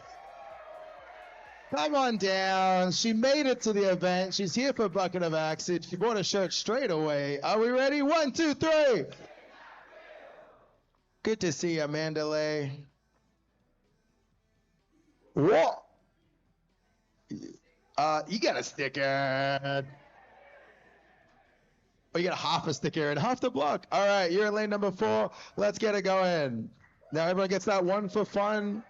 Come on down. She made it to the event. She's here for a bucket of axes. She bought a shirt straight away. Are we ready? 1, 2, 3. Good to see you, Mandalay. Whoa. You got a sticker. Oh, you got half a sticker and half the block. All right, you're in lane number 4. Let's get it going. Now everyone gets that one for fun.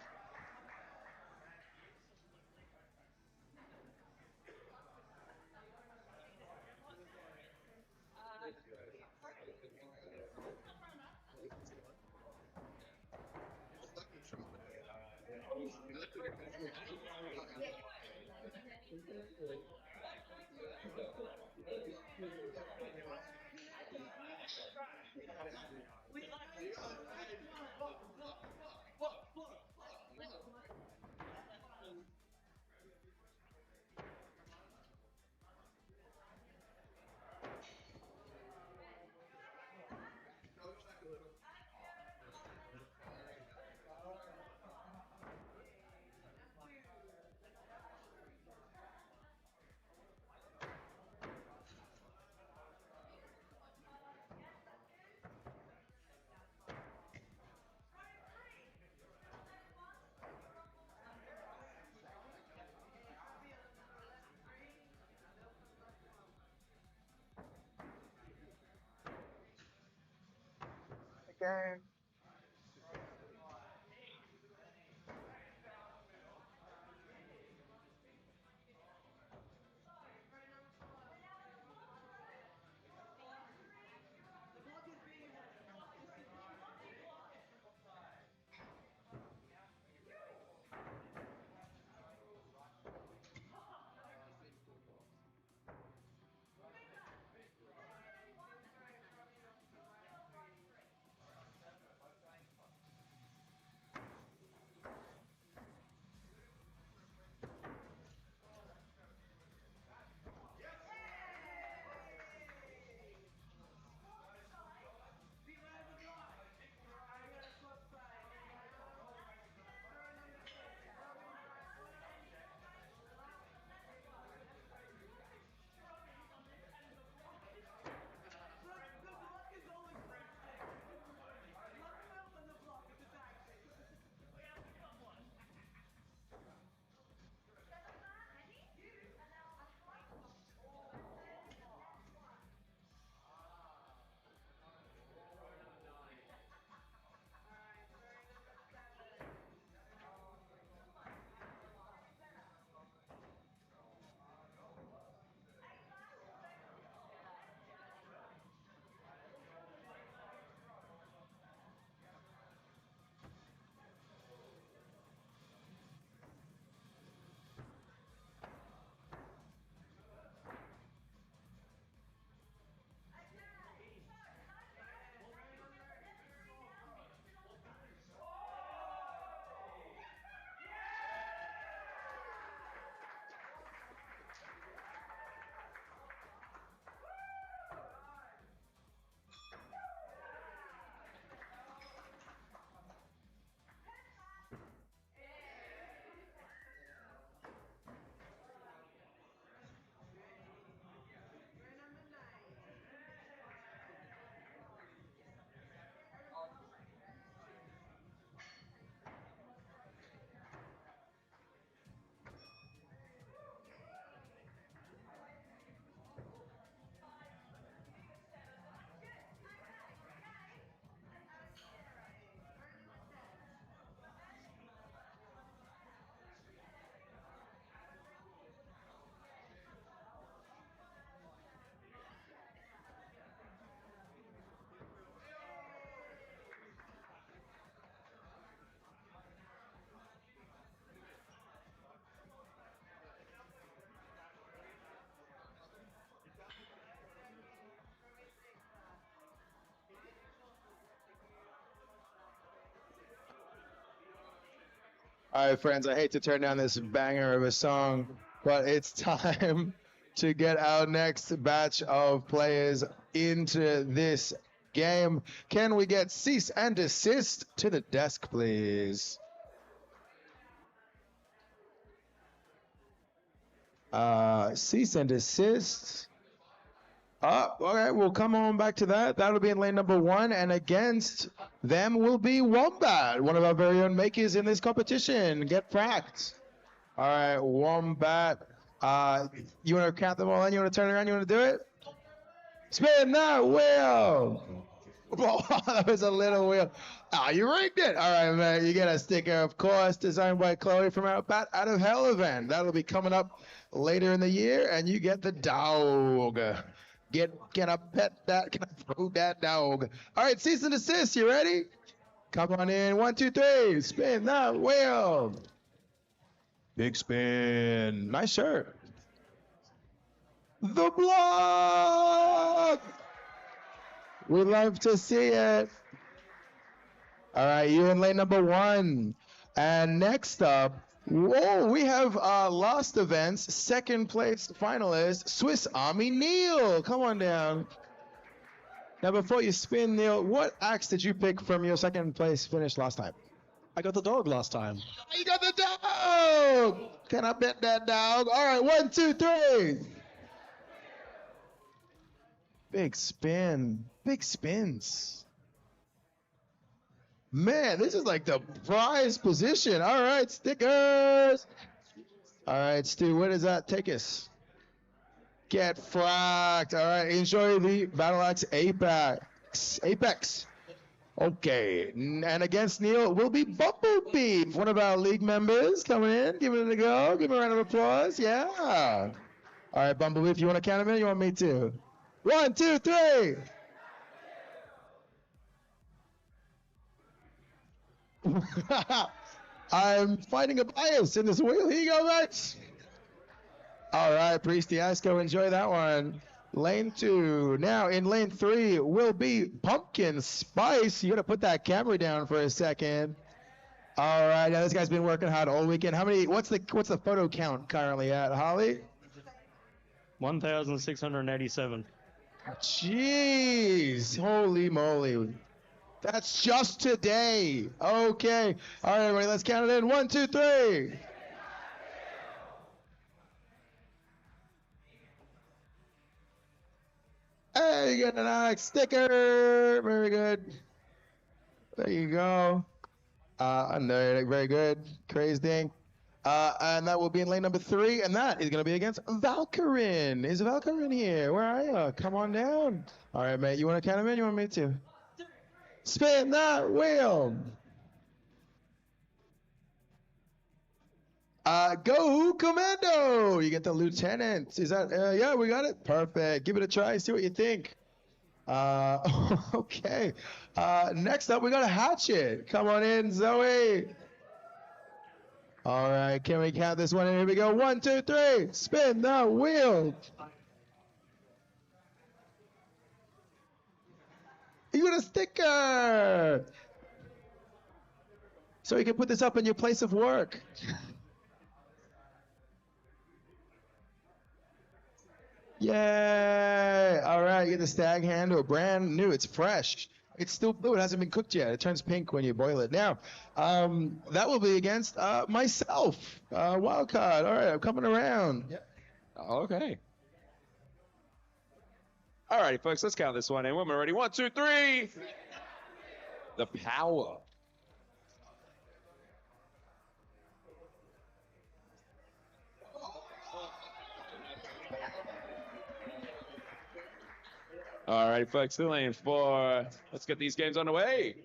game. All right, friends, I hate to turn down this banger of a song, but it's time to get our next batch of players into this game. Can we get cease and desist to the desk, please? Cease and desist. Okay, we'll come on back to that. That'll be in lane number 1, and against them will be Wombat, one of our very own makers in this competition. Get fracked. All right, Wombat. You want to count them all in? You want to turn around? You want to do it? Spin that wheel. Whoa, that was a little wheel. Oh, you rigged it. All right, man. You get a sticker, of course, designed by Chloe from our Bat Out of Hell event. That'll be coming up later in the year, and you get the dog. Can I pet that? Can I throw that dog? All right, cease and desist. You ready? Come on in. 1, 2, 3. Spin that wheel. Big spin. Nice shirt. The block. We'd love to see it. All right, you in lane number 1. And next up, whoa, we have last event's second place finalist, Swiss Army Neil. Come on down. Now, before you spin, Neil, what axe did you pick from your second place finish last time? I got the dog last time. You got the dog! Can I bet that dog? All right, 1, 2, 3. Big spin. Big spins. Man, this is like the prize position. All right, stickers. All right, Stu, where does that take us? Get fracked. All right, enjoy the Battle Axe Apex. Okay, and against Neil will be Bumblebee, one of our league members coming in. Give it a go. Give him a round of applause. Yeah. All right, Bumblebee, if you want to count him in, you want me to? 1, 2, 3. I'm fighting a bias in this wheel. Here you go, Max. All right, Priesty Asco, enjoy that one. Lane 2. Now in lane 3 will be Pumpkin Spice. You gotta put that camera down for a second. All right, now this guy's been working hard all weekend. What's the photo count currently at, Holly? 1,687. Jeez, holy moly. That's just today. Okay. All right, everybody, let's count it in. 1, 2, 3. Hey, you get an Alex sticker. Very good. There you go. Very good. Crazy thing. And that will be in lane number 3, and that is going to be against Valkyrin. Is Valkyrin here? Where are you? Come on down. All right, mate. You want to count him in? You want me to? Spin that wheel. Go Commando. You get the lieutenant. Is that? Yeah, we got it. Perfect. Give it a try. See what you think. Okay. Next up, we got a hatchet. Come on in, Zoe. All right. Can we count this one in? Here we go. 1, 2, 3. Spin the wheel. You got a sticker. So you can put this up in your place of work. Yay! All right, you get the stag handle, brand new. It's fresh. It's still blue. It hasn't been cooked yet. It turns pink when you boil it. Now, that will be against myself. Wild card. All right, I'm coming around. Yep. Okay. All righty, folks. Let's count this one in. When we're ready. 1, 2, 3. The power. All right, folks, to lane 4. Let's get these games on the way.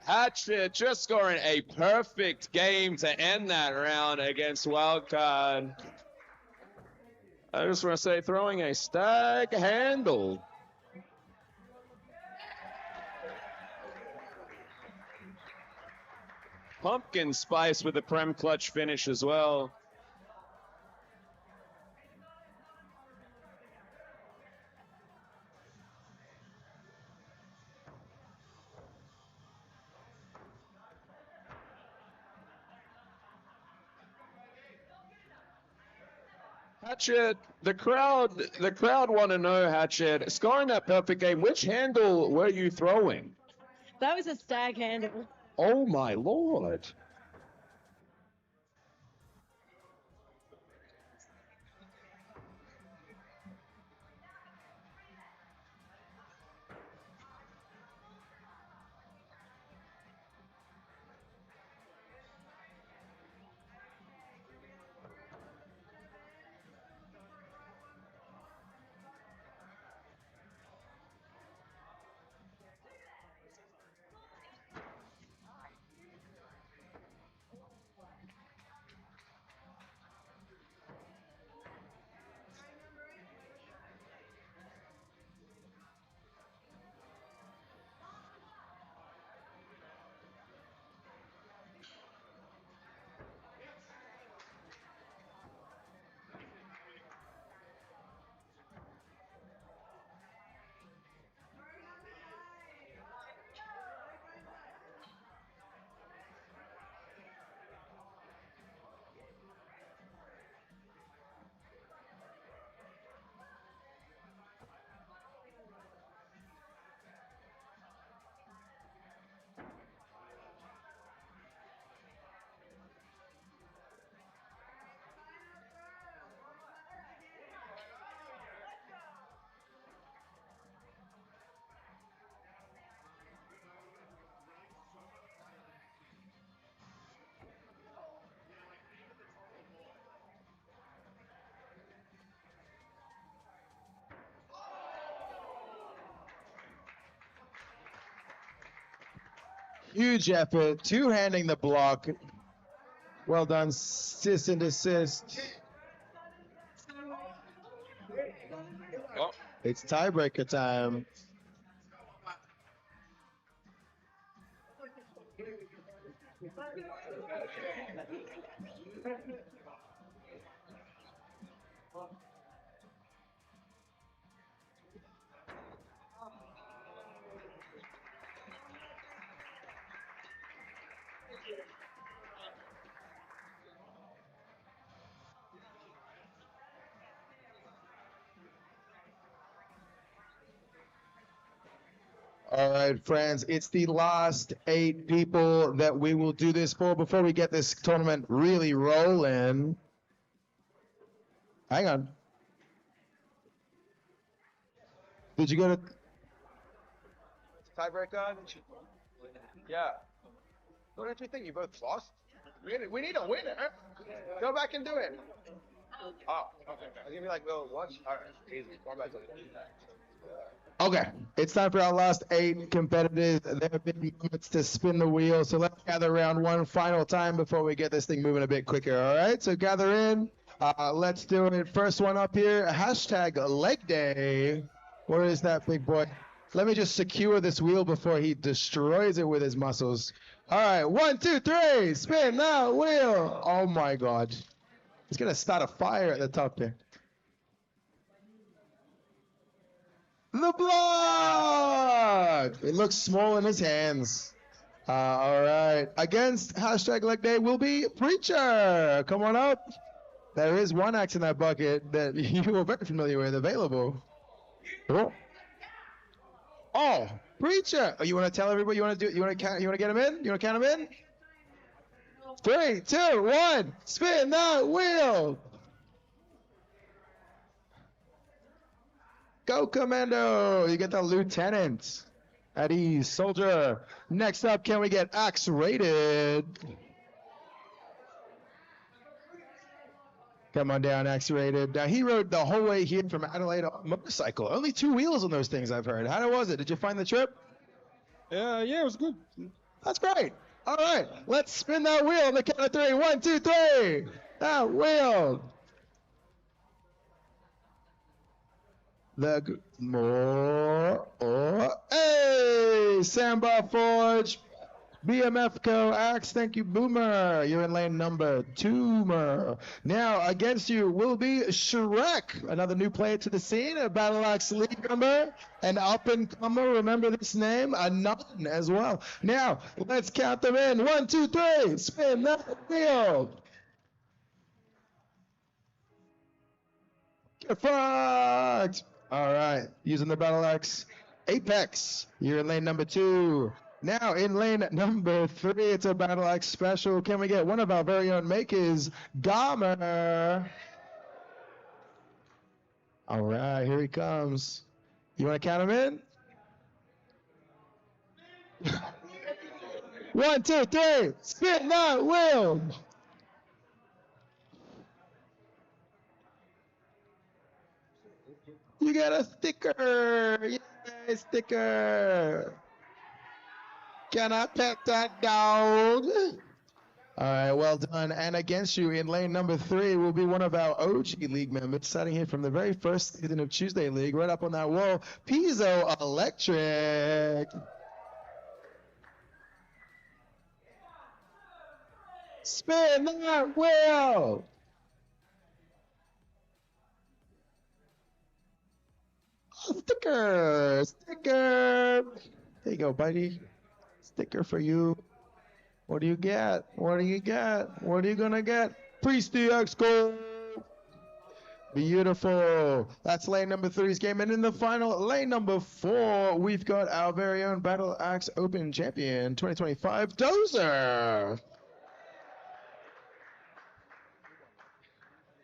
Hatchet just scoring a perfect game to end that round against Wildcard. I just want to say, throwing a stag handle. Pumpkin Spice with the Prem clutch finish as well. Hatchet, the crowd want to know, Hatchet, scoring that perfect game, which handle were you throwing? That was a stag handle. Oh my lord. Huge effort, two-handing the block. Well done, sis and assist. Oh. It's tiebreaker time. All right, friends, it's the last 8 people that we will do this for before we get this tournament really rolling. Hang on. Did you go to tiebreaker? Yeah. What did you think? You both lost? We need a winner. Go back and do it. Oh, okay. I was gonna be like, well, what? All right, easy. Going back to it. Okay, it's time for our last 8 competitors. There have been moments to spin the wheel, so let's gather around one final time before we get this thing moving a bit quicker, all right? So gather in. Let's do it. First one up here, hashtag leg day. Where is that big boy? Let me just secure this wheel before he destroys it with his muscles. All right, 1, 2, 3, spin that wheel. Oh my God. He's gonna start a fire at the top there. The block! It looks small in his hands. All right. Against hashtag leg day will be Preacher. Come on up. There is one axe in that bucket that you are very familiar with available. Oh, Preacher. Oh, you want to tell everybody you want to do? You want to count? You want to get him in? You want to count him in? 3, 2, 1. Spin that wheel. Go, Commando! You get the Lieutenant. At ease, Soldier. Next up, can we get Axe Rated? Come on down, Axe Rated. Now, he rode the whole way here from Adelaide on a motorcycle. Only 2 wheels on those things, I've heard. How was it? Did you find the trip? Yeah, it was good. That's great. All right, let's spin that wheel on the count of 3. 1, 2, 3. That wheel. The more hey, Sandbar Forge, BMF Co. Axe, thank you, Boomer. You're in lane number 2. Now against you will be Shrek, another new player to the scene, a Battle Axe League member, an up and comer. Remember this name, a nun as well. Now let's count them in. 1, 2, 3. Spin that wheel. Perfect. All right. Using the battle axe. Apex. You're in lane number 2. Now in lane number 3, it's a battle axe special. Can we get one of our very own makers, Dahmer? All right, here he comes. You want to count him in? 1, 2, 3. Spin that wheel. You get a sticker. Yay, sticker. Can I pet that dog? All right, well done. And against you in lane number 3 will be one of our OG league members, starting here from the very first season of Tuesday League, right up on that wall, Piezo Electric. Spin that wheel. Oh, sticker. There you go, buddy. Sticker for you. What do you get? What are you gonna get? Priest DX gold. Beautiful. That's lane number 3's game. And in the final, lane number 4, we've got our very own Battle Axe Open Champion 2025, Dozer.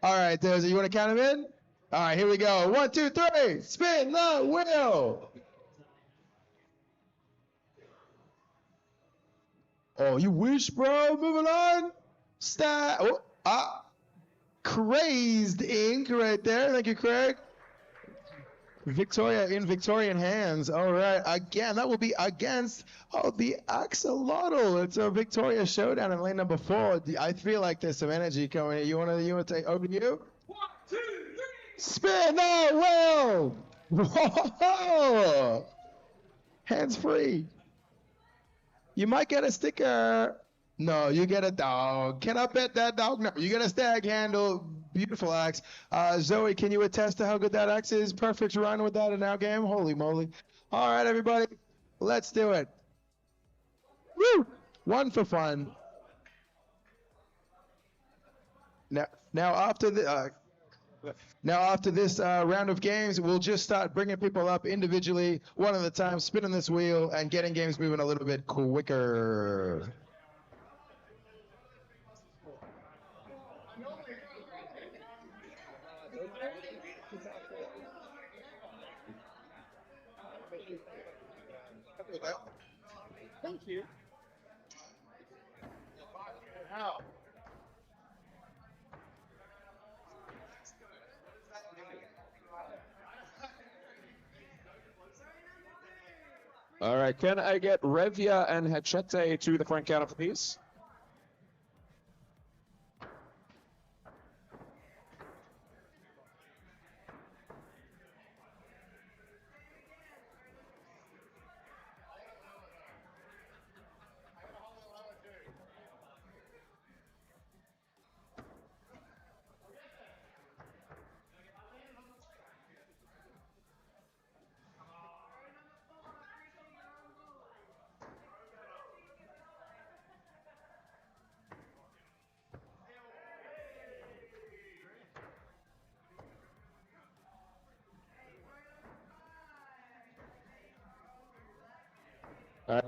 All right, Dozer, you want to count him in? All right, here we go. 1, 2, 3. Spin the wheel. Oh, you wish, bro. Moving on. Crazed ink right there. Thank you, Craig. Victoria in Victorian hands. All right. Again, that will be against the Axolotl. It's a Victoria showdown in lane number 4. I feel like there's some energy coming in. You wanna take over to you? 1, 2, 3. Spin that wheel. Whoa. Hands free. You might get a sticker. No, you get a dog. Can I bet that dog? No, you get a stag handle. Beautiful axe. Zoe, can you attest to how good that axe is? Perfect run with that in our game. Holy moly. All right, everybody. Let's do it. Woo! One for fun. Now after this round of games, we'll just start bringing people up individually, one at a time, spinning this wheel, and getting games moving a little bit quicker. Thank you. All right, can I get Revia and Hachete to the front counter, please?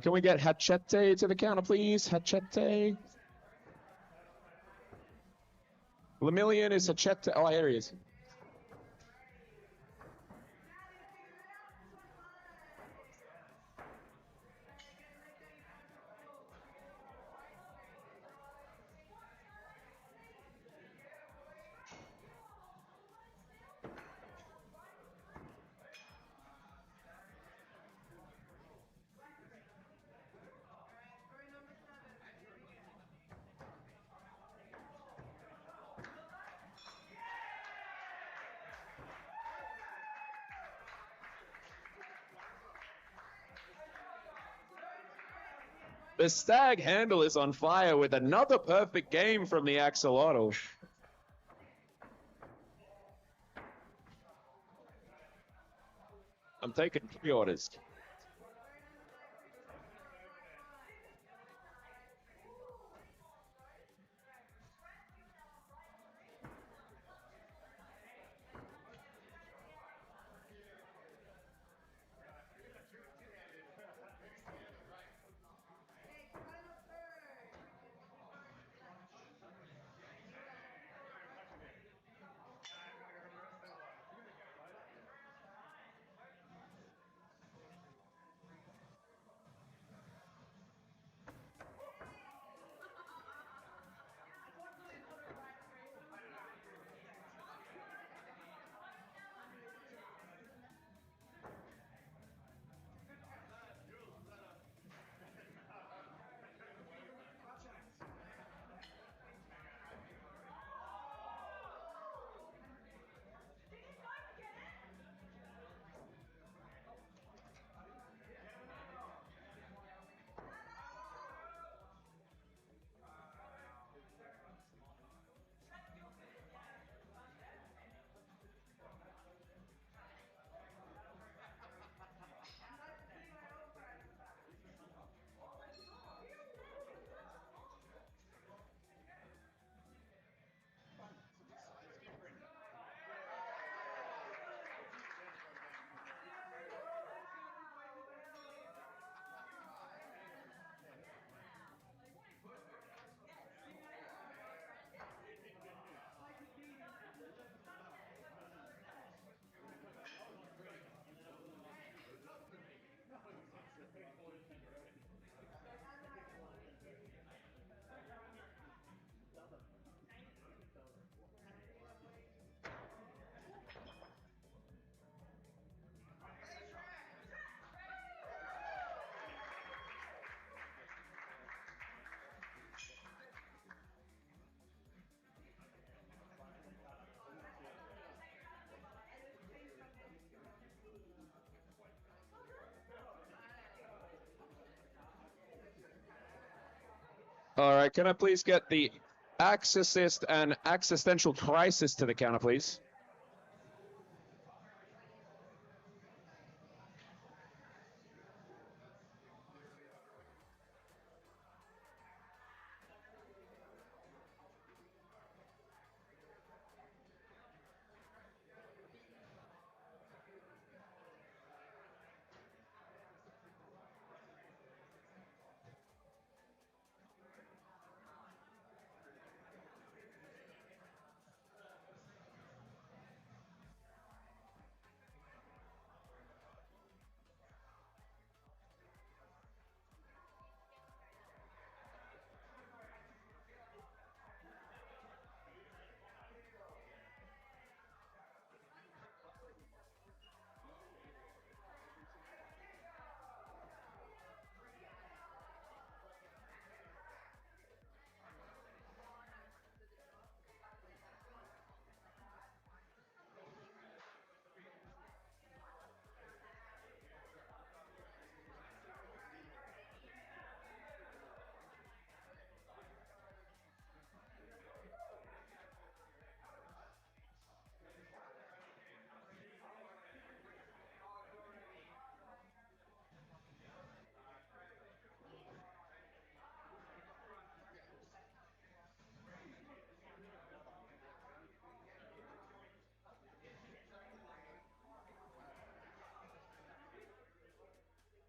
Can we get Hachete to the counter, please? Hachete. Lemillion is Hachete. Oh, here he is. The Stag handle is on fire with another perfect game from the Axolotl. I'm taking pre-orders. All right, can I please get the Axis and Existential Crisis to the counter, please?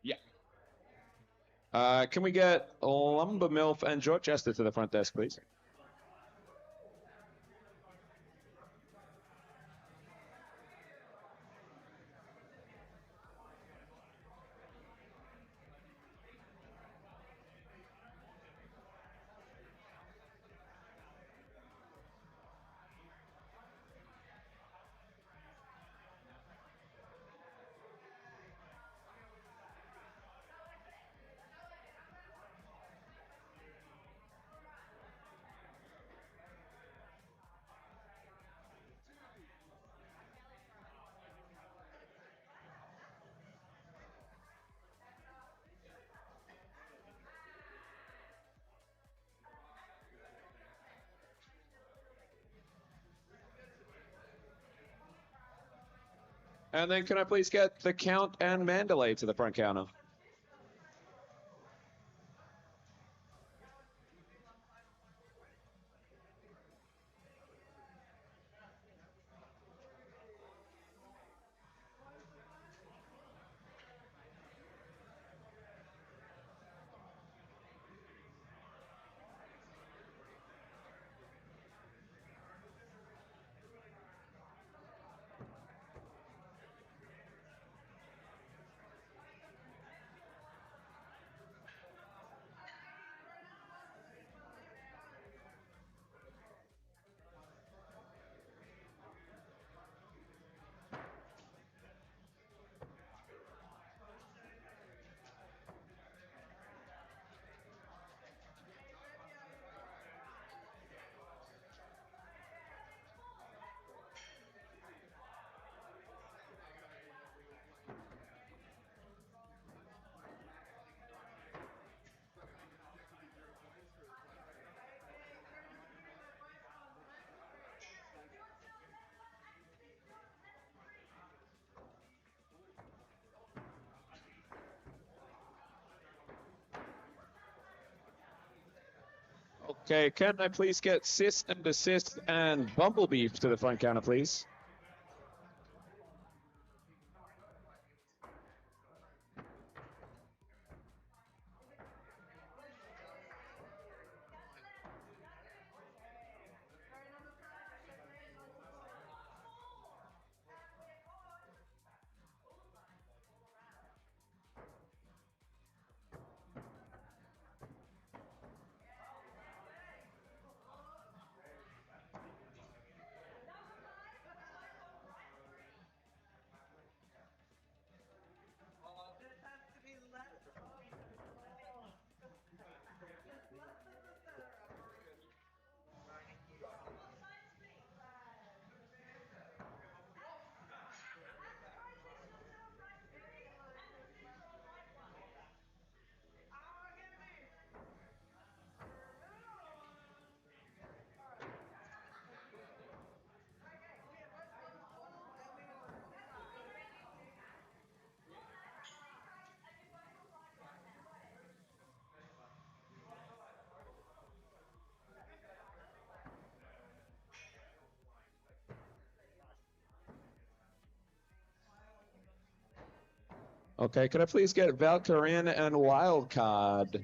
Yeah. Can we get Lumber Milf and Dorchester to the front desk, please? And then can I please get the Count and Mandalay to the front counter? Okay, can I please get Sis and Desist and Bumblebee to the front counter, please? Okay, could I please get Valkyrin and Wildcard?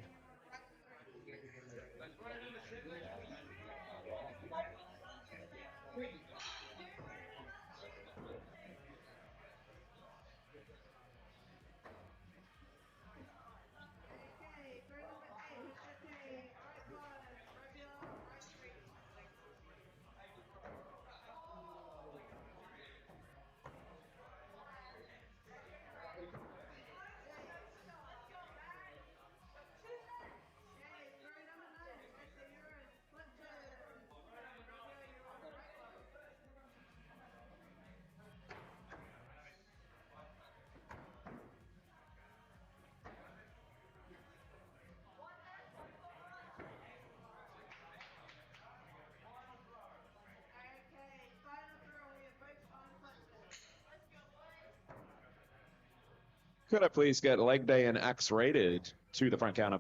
Could I please get Leg Day and X Rated to the front counter?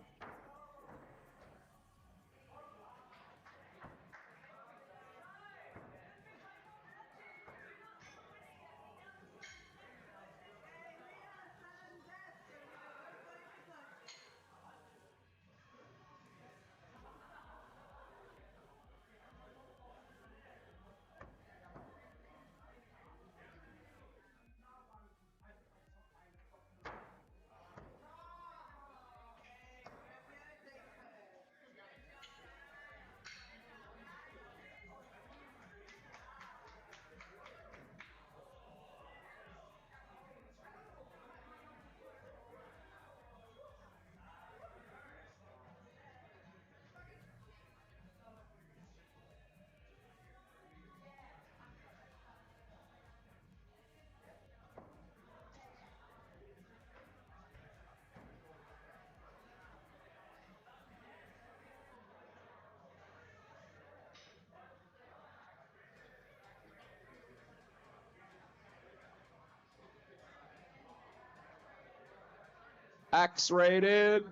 X Rated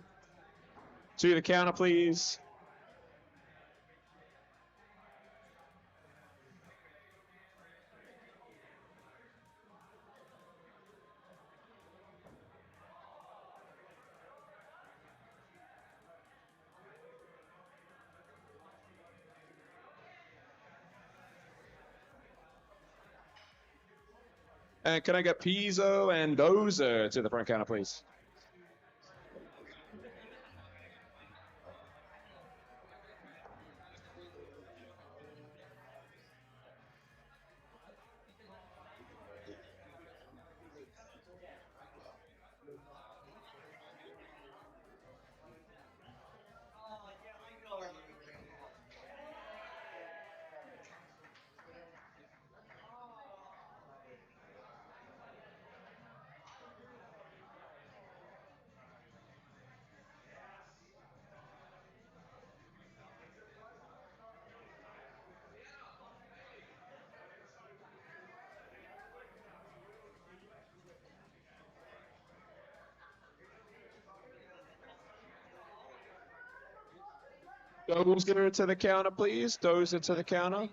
to the counter, please. And can I get Pizzo and Dozer to the front counter, please? Dozer to the counter, please. Dozer to the counter.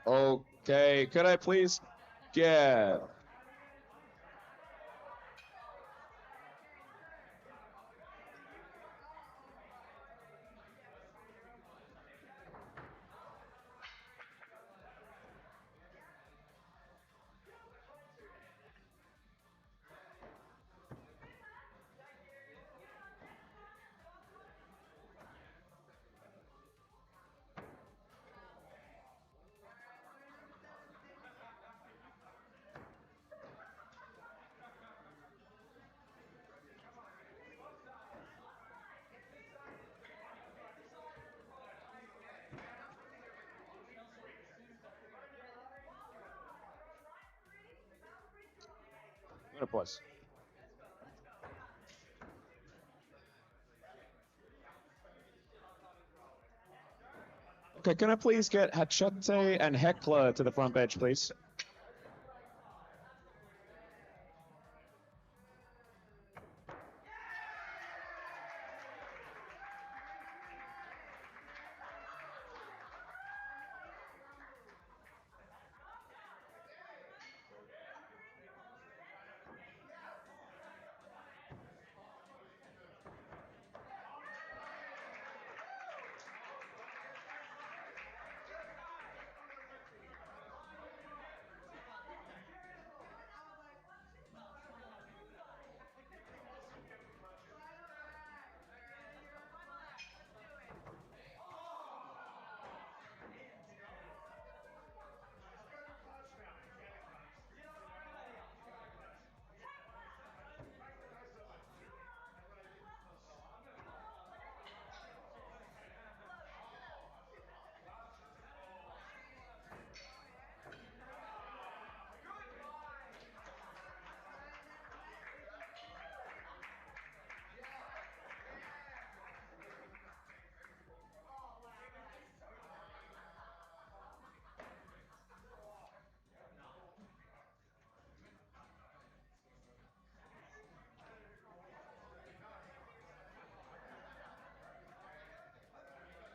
Okay, could I please get I'm gonna pause. Okay, can I please get Hachete and Heckler to the front bench, please?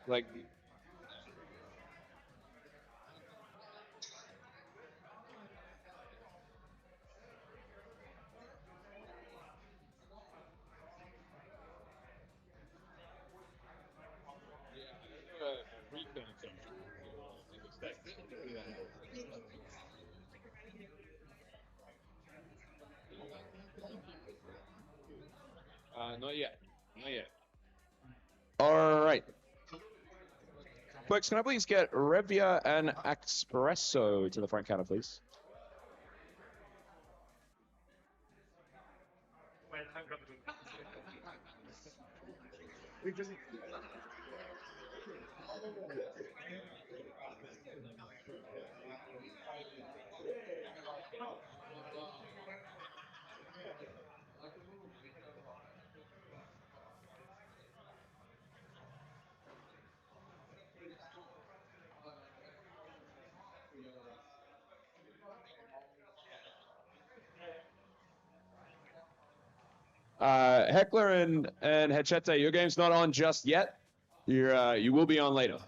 Like, not yet. Not yet. All right. Folks, can I please get Revia and Espresso to the front counter, please? Heckler and Hachete, your game's not on just yet. You will be on later.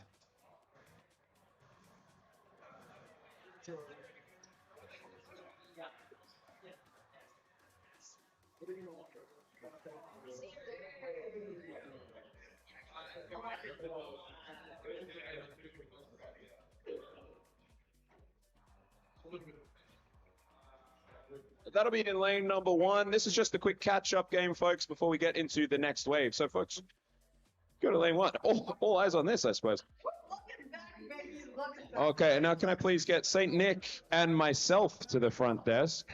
That'll be in lane number one. This is just a quick catch-up game, folks, before we get into the next wave. So, folks, go to lane one. All eyes on this, I suppose. Okay, now can I please get Saint Nick and myself to the front desk?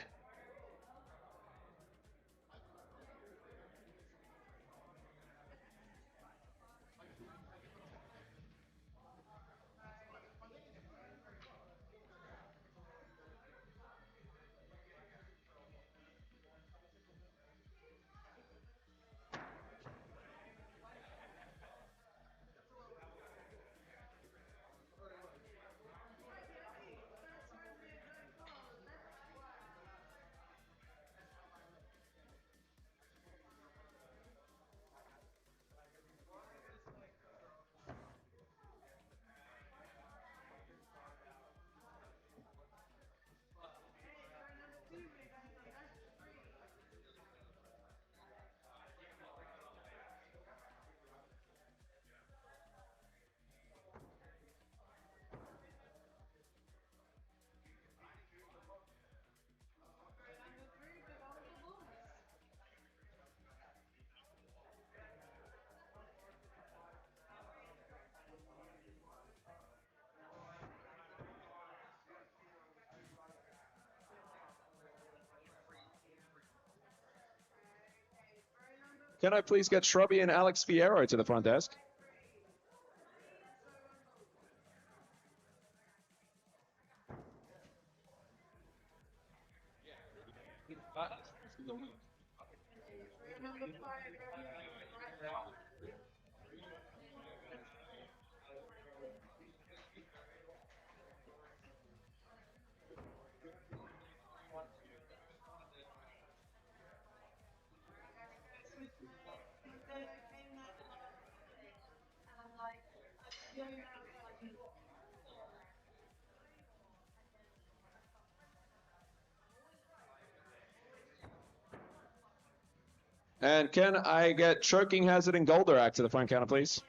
Can I please get Shrubby and Alex Fierro to the front desk? And can I get Choking Hazard and Goldorak to the front counter, please?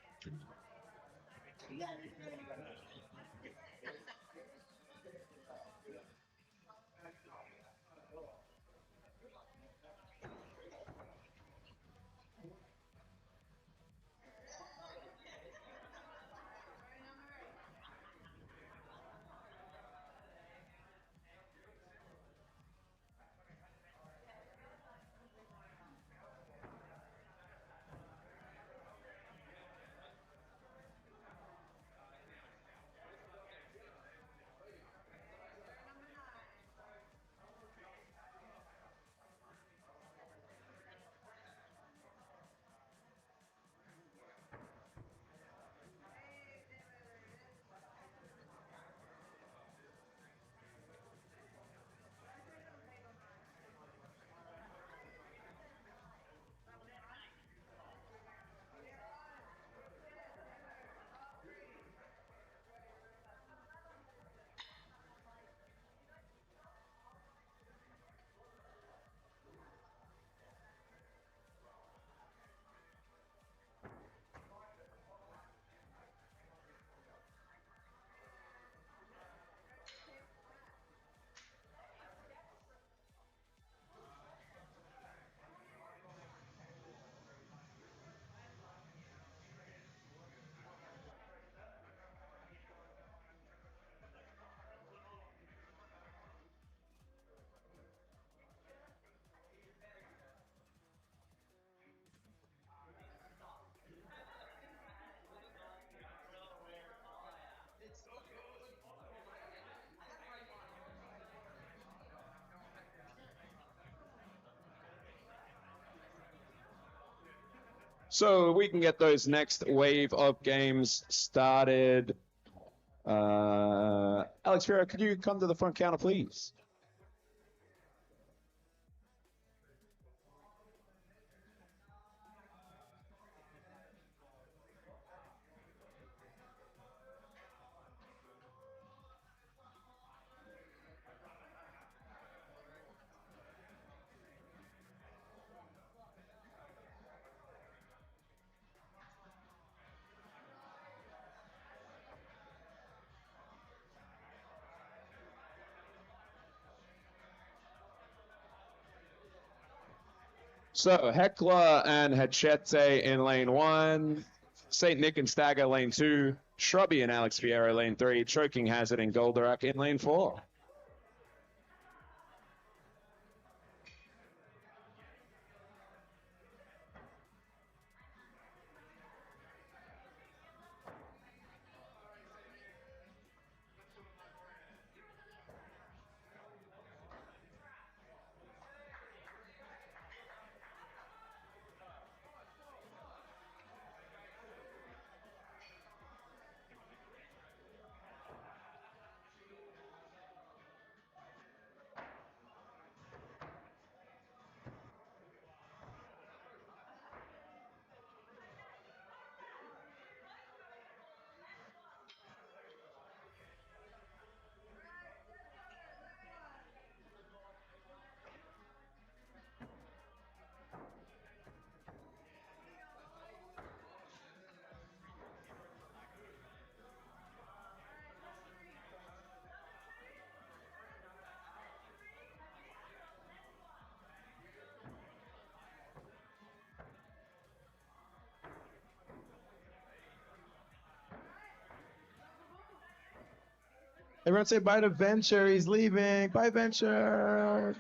So we can get those next wave of games started. Alex Ferreira, could you come to the front counter, please? So Heckler and Hachete in lane 1, St. Nick and Stagger lane 2, Shrubby and Alex Fierro lane 3, Choking Hazard and Goldorak in lane 4. Everyone say bye to Venture. He's leaving. Bye, Venture.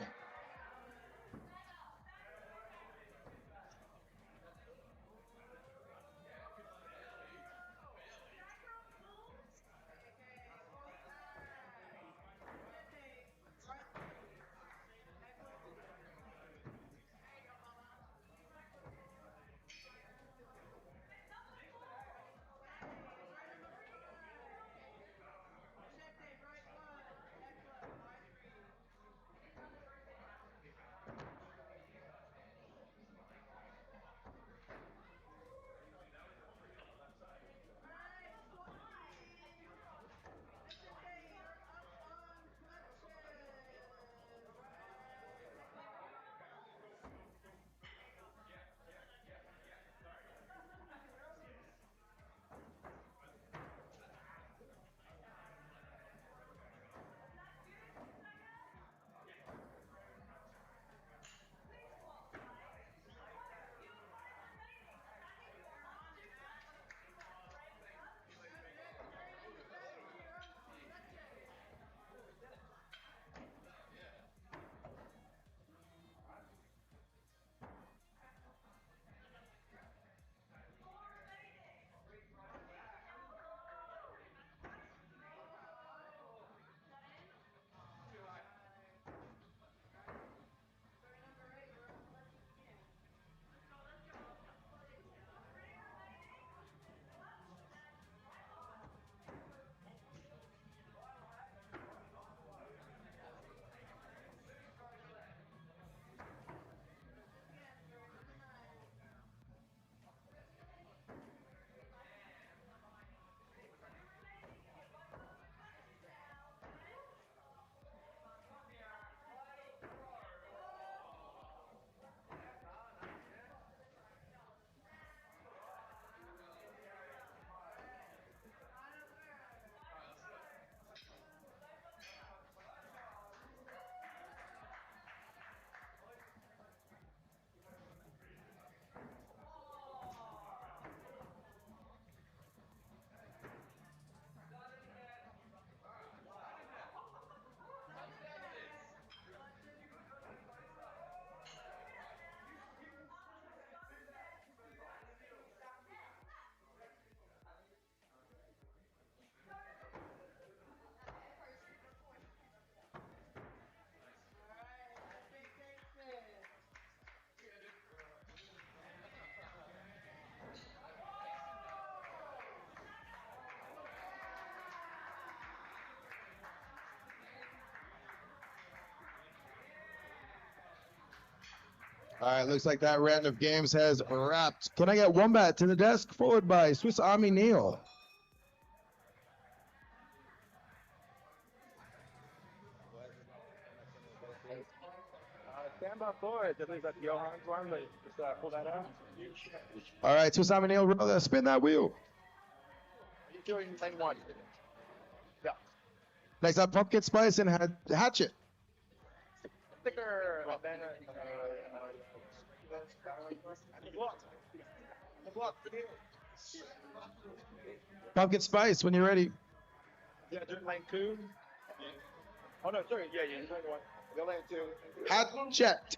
All right, looks like that round of games has wrapped. Can I get Wombat to the desk, followed by Swiss Army Neil? Stand by forward. I believe that's Johan's one, but just pull that out. All right, Swiss Army Neil, spin that wheel. Are you doing lane one? Yeah. Next up, Pumpkin Spice and Hatchet. Sticker. And then, the block. Pumpkin Spice, when you're ready. Yeah, doing lane two. Oh no, sorry. Yeah, you're doing one. You're lane two. Hatchet.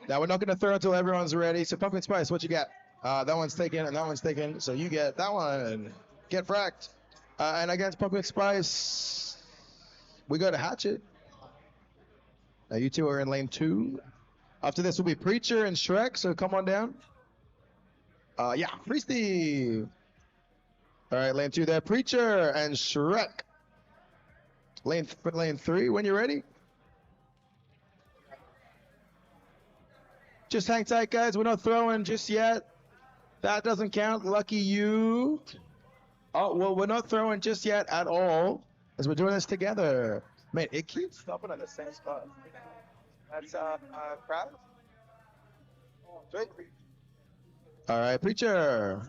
Now we're not going to throw until everyone's ready. So Pumpkin Spice, what you got? That one's taken and that one's taken. So you get that one. Get fracked. And against Pumpkin Spice, we go to Hatchet. Now you two are in lane 2. After this will be Preacher and Shrek. So come on down. Yeah, Priesty. All right, lane 2 there. Preacher and Shrek. Lane 3 when you're ready. Just hang tight, guys. We're not throwing just yet. That doesn't count. Lucky you. Oh, well, we're not throwing just yet at all, as we're doing this together. Man, it keeps Stopping at the same spot. That's crab. Sweet. All right, Preacher.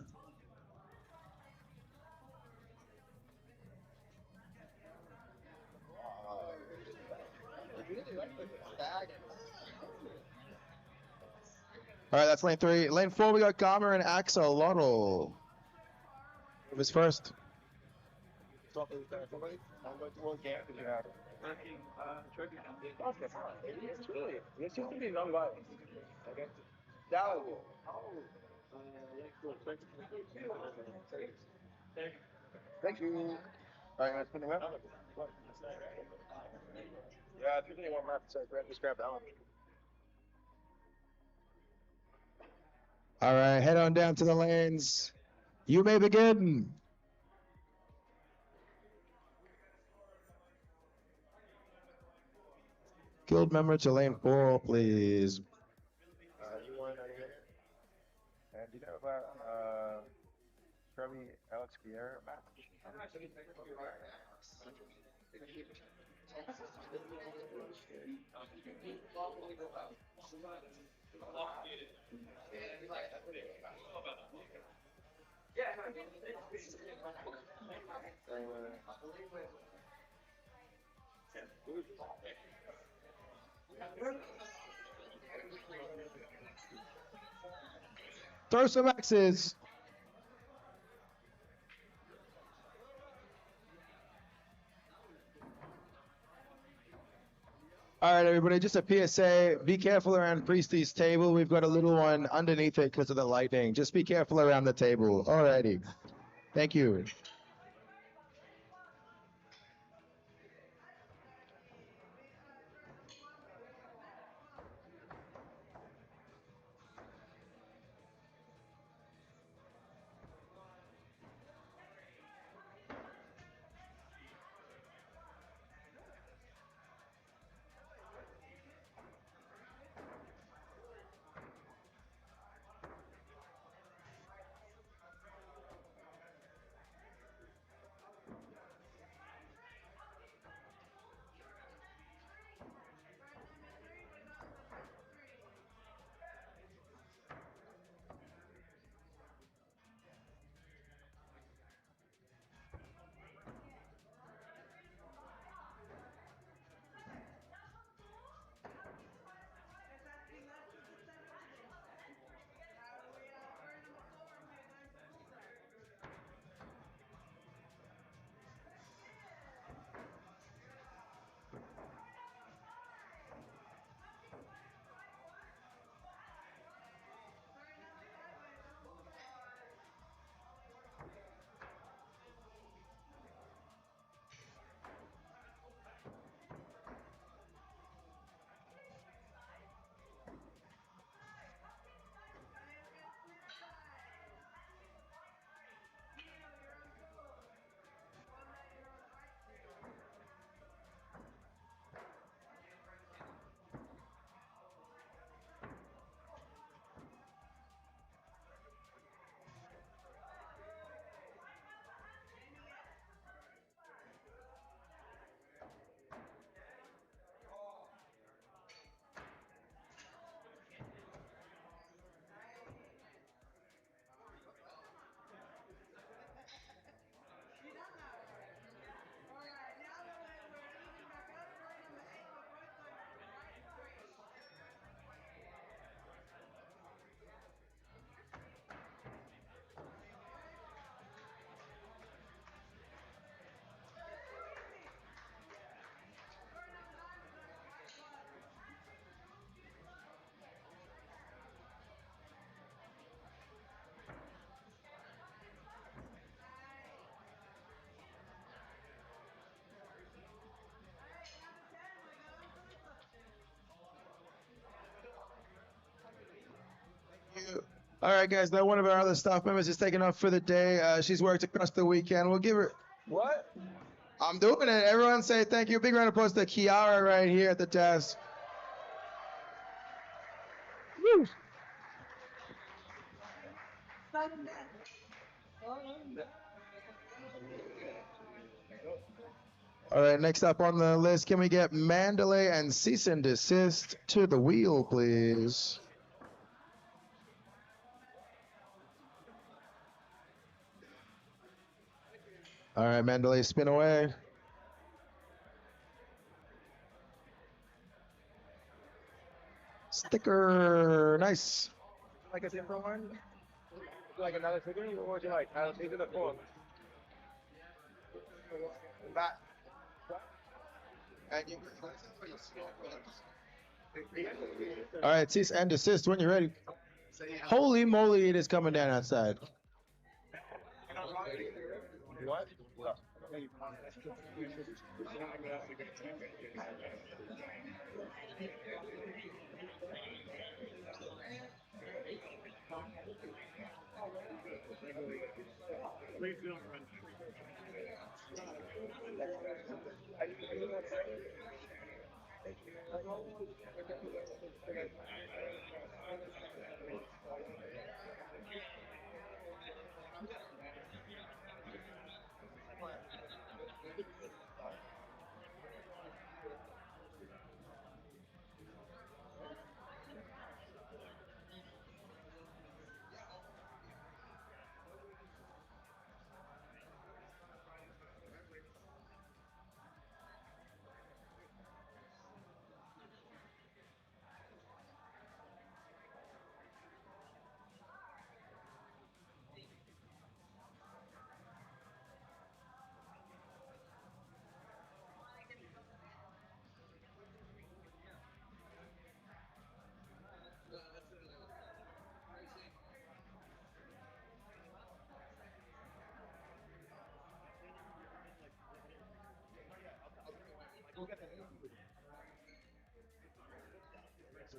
All right, that's lane 3. Lane 4, we got Garmer and Axolotl. Who was first? I'm going to one game because you have. It's just to be long life. Okay. Down. Thank you. All right, let's put him up. Yeah, if you really want map, so just grab that one. All right, head on down to the lanes. You may begin. Guild member to lane 4, please. You want to and do you know about Kirby Alex Pierre map? Throw some X's. All right, everybody, just a PSA. Be careful around Priesty's table. We've got a little one underneath it because of the lightning. Just be careful around the table. All righty. Thank you. All right, guys. Now one of our other staff members is taking off for the day. She's worked across the weekend. We'll give her. What? I'm doing it. Everyone say thank you. Big round of applause to Kiara right here at the desk. Woo. All right, next up on the list, can we get Mandalay and cease and desist to the wheel, please? All right, Mandalay, spin away. Sticker, nice. Like a different one? Like another figure? What would you like? These are the four. That. And you. All right, cease and desist when you're ready. Holy moly, it is coming down outside. What? Please don't run.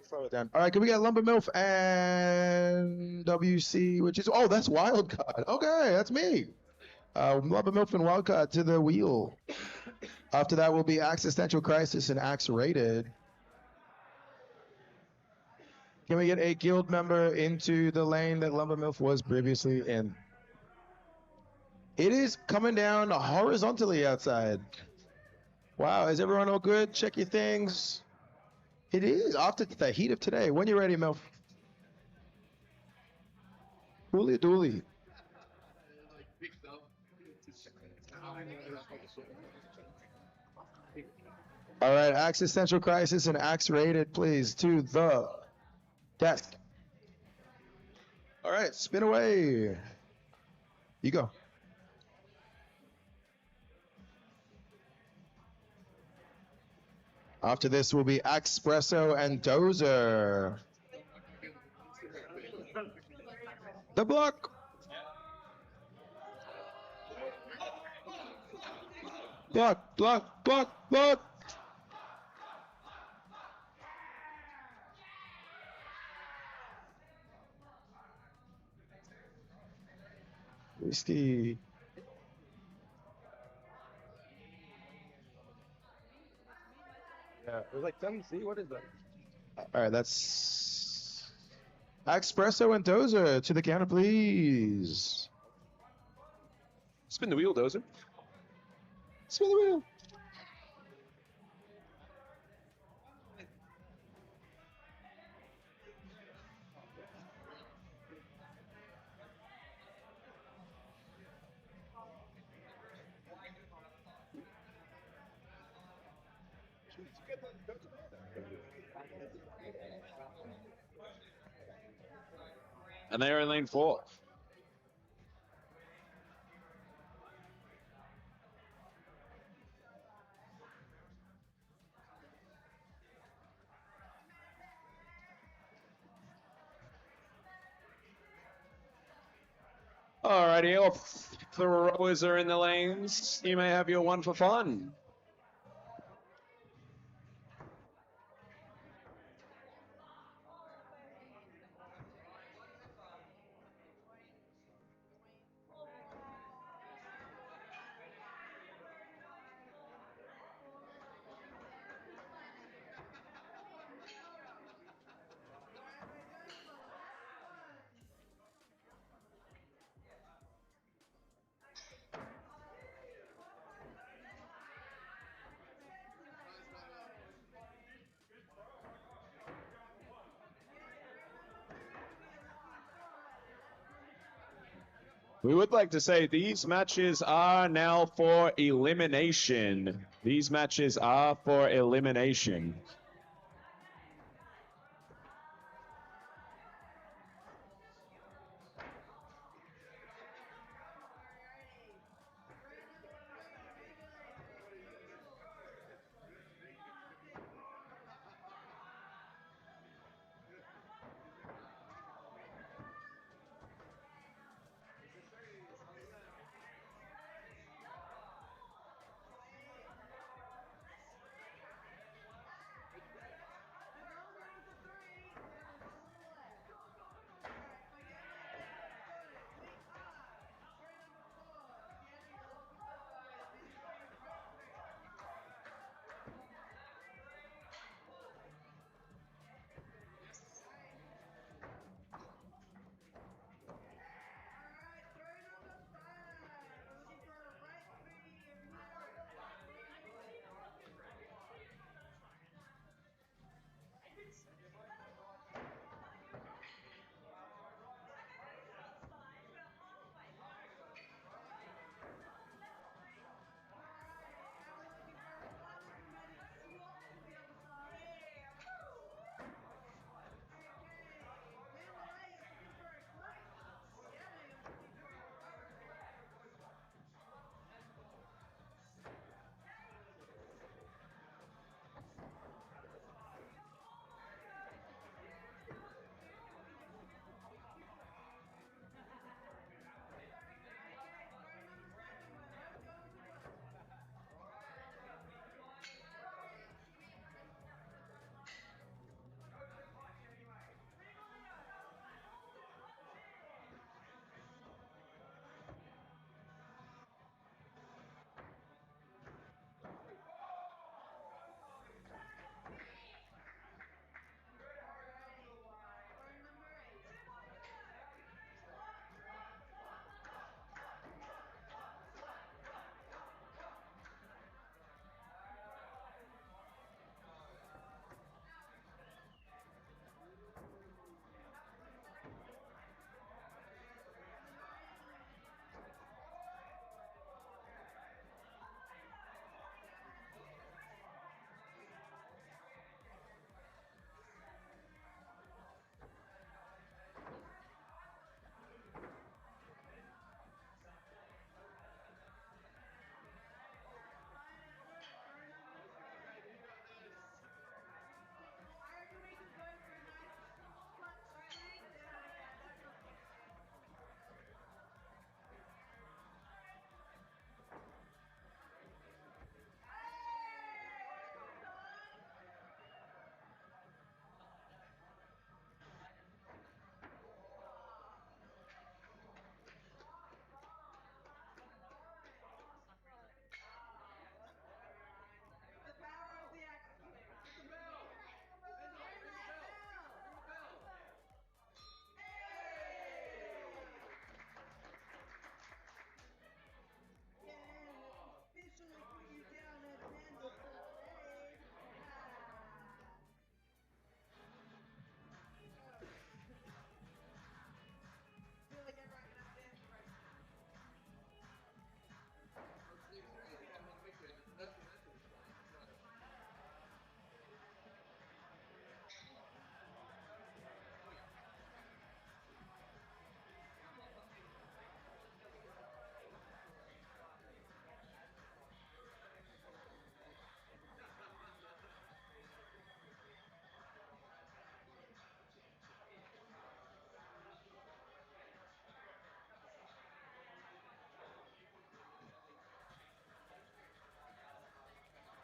Slow it down. All right, can we get Lumber Milf and WC, which is, oh, that's wild card. Okay, that's me. Lumber Milf and wild card to the wheel. After that will be Existential Crisis and Axe Rated. Can we get a guild member into the lane that Lumber Milf was previously in? It is coming down horizontally outside. Wow, is everyone all good? Check your things. It is after the heat of today. When you're ready, Milf. Dooly dooly. All right, Existential Crisis and Axe Rated, please, to the desk. All right, spin away. You go. After this will be Espresso and Dozer. The block. Block, block, block, block. Whiskey. Yeah, it was like 7C. What is that? All right, that's Espresso and Dozer to the counter, please. Spin the wheel, Dozer. Spin the wheel. And they are in lane 4. Alrighty, all throwers are in the lanes. You may have your one for fun. We would like to say these matches are now for elimination. These matches are for elimination.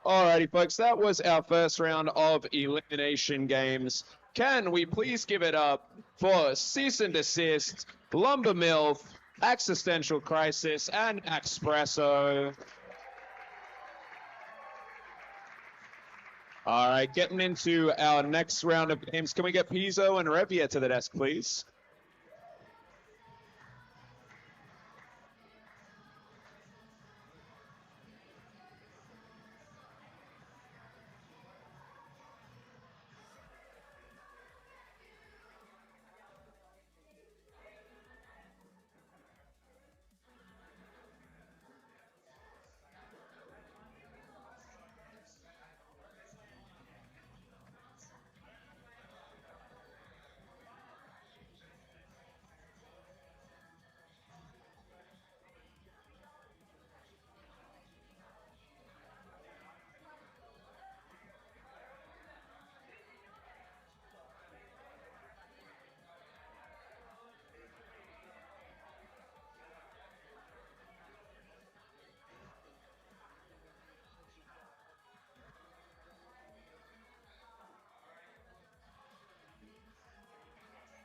Alrighty, folks, that was our first round of elimination games. Can we please give it up for Cease and Desist, Lumber Mill, Existential Crisis, and Espresso? All right, getting into our next round of games. Can we get Pizzo and Revia to the desk, please?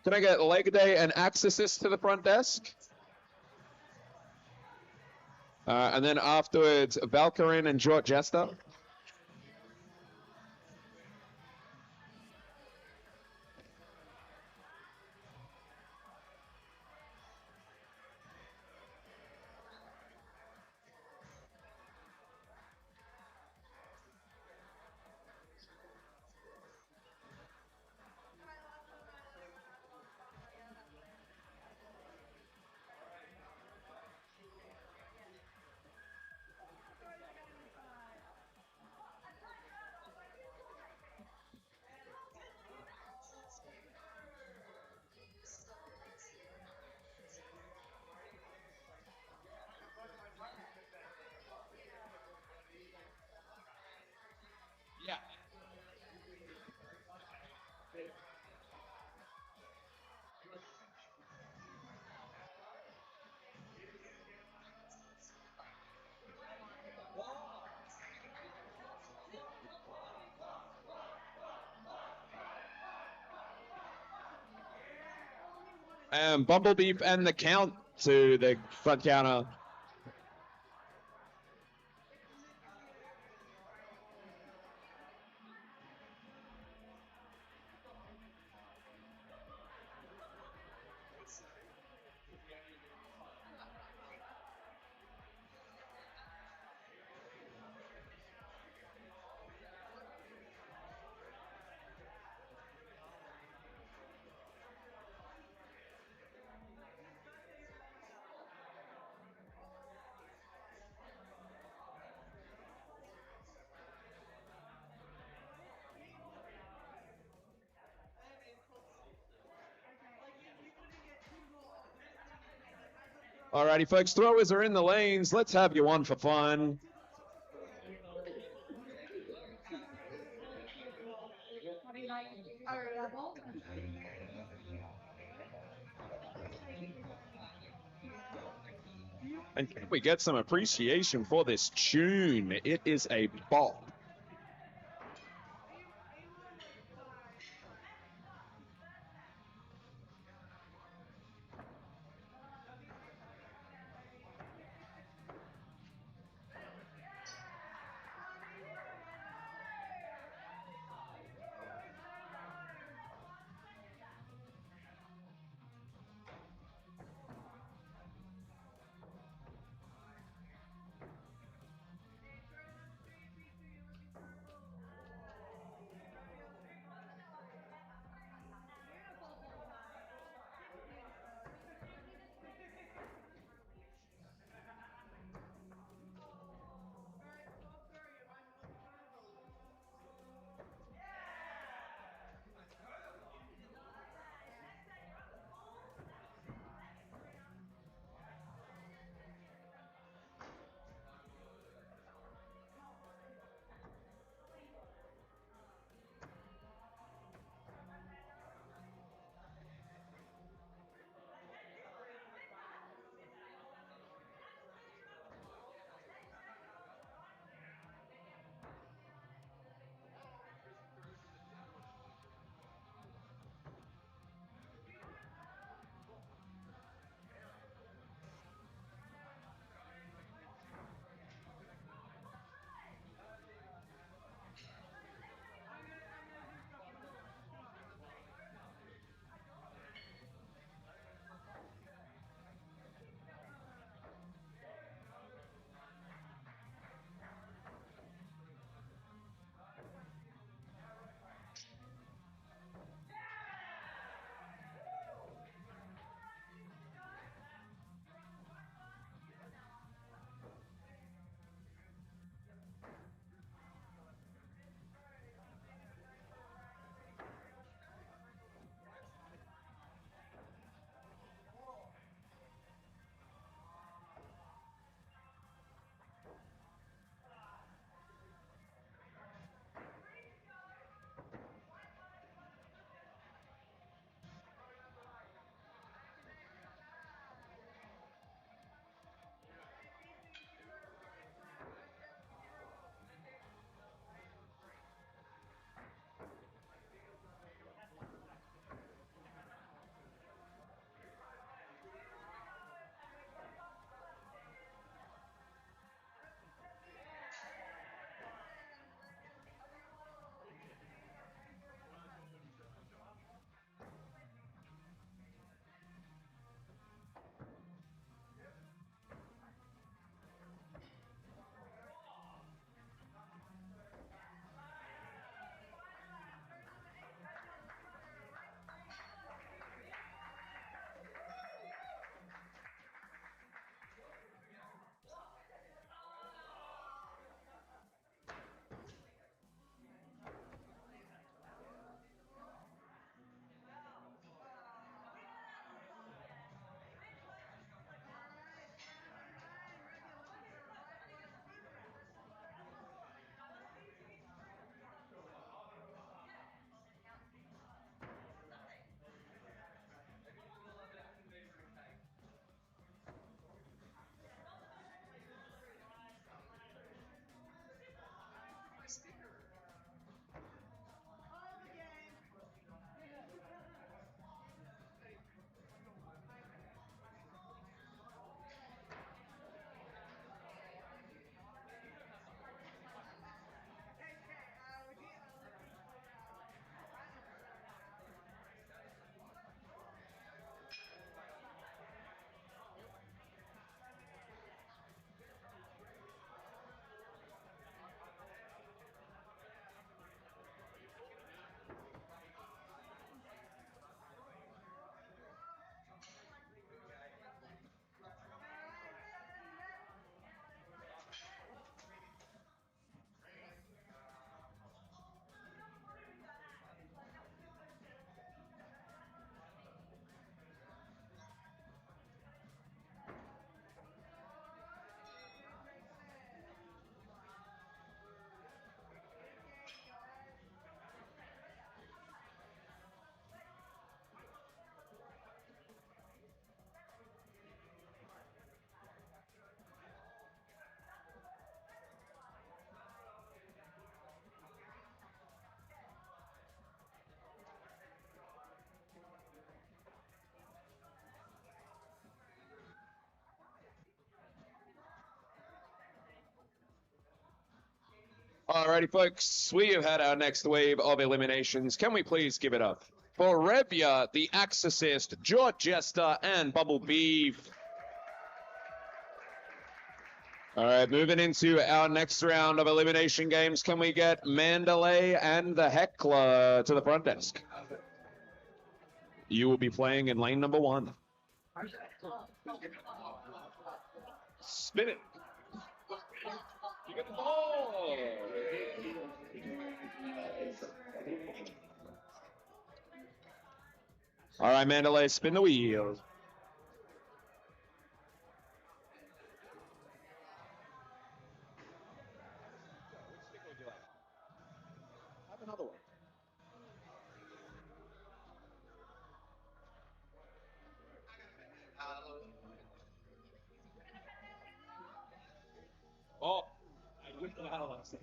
Can I get Legaday and Axis to the front desk? And then afterwards, Valkyrin and Jort Jester. And Bumblebee and the count to the front counter. Alrighty, folks, throwers are in the lanes. Let's have you one for fun. And can we get some appreciation for this tune? It is a bop. Alrighty, folks, we have had our next wave of eliminations. Can we please give it up for Revia, the Axicist, George Jester, and Bubble Beef? All right, moving into our next round of elimination games, can we get Mandalay and the Heckler to the front desk? You will be playing in lane number 1. Spin it. You get the ball. All right, Mandalay, spin the wheel. Have another one. Oh, I wish the house.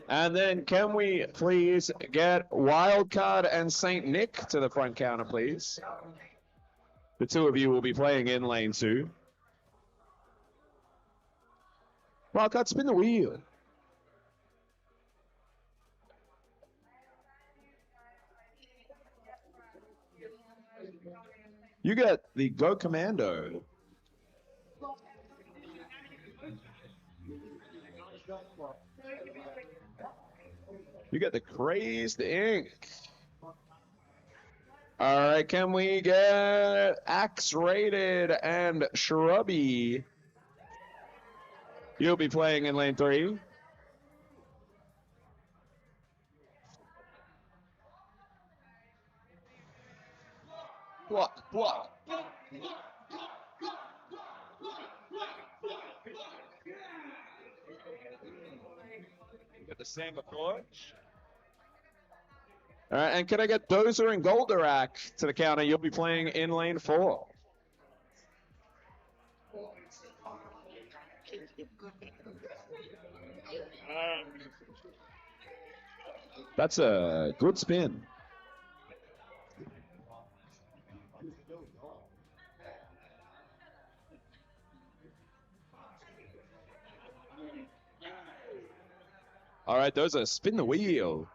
And then can we please get Wildcard and Saint Nick to the front counter, please? The two of you will be playing in lane 2. Wildcard, spin the wheel. You get the Go Commando. You get the Crazed Ink. All right, can we get Axe Rated and Shrubby? You'll be playing in lane 3. Block, block. Get the same approach. All right, and can I get Dozer and Goldorak to the counter? You'll be playing in lane 4. That's a good spin. All right, Dozer, spin the wheel.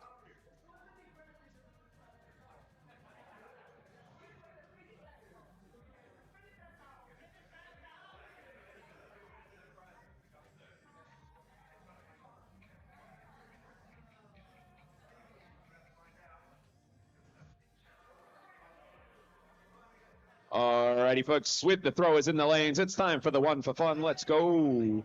Alrighty, folks, with the throwers in the lanes, it's time for the one for fun. Let's go.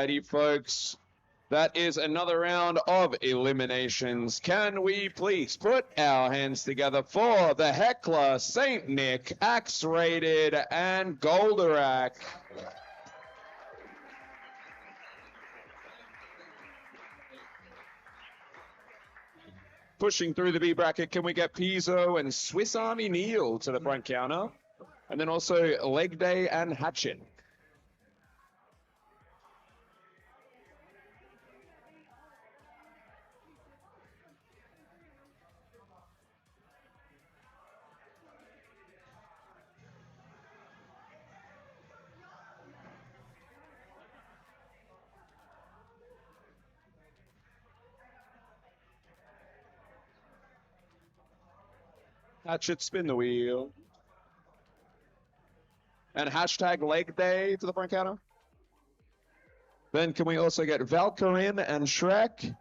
righty, folks. That is another round of eliminations. Can we please put our hands together for the Heckler, St. Nick, Axe-Rated, and Goldorak? Pushing through the B bracket, can we get Pizzo and Swiss Army Neil to the front counter? And then also Leg Day and Hatchet. Hatchet, spin the wheel. And hashtag Leg Day to the front counter. Then can we also get Valkyrin and Shrek?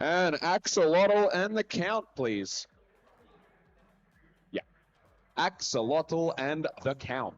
And Axolotl and the Count, please. Yeah. Axolotl and the Count.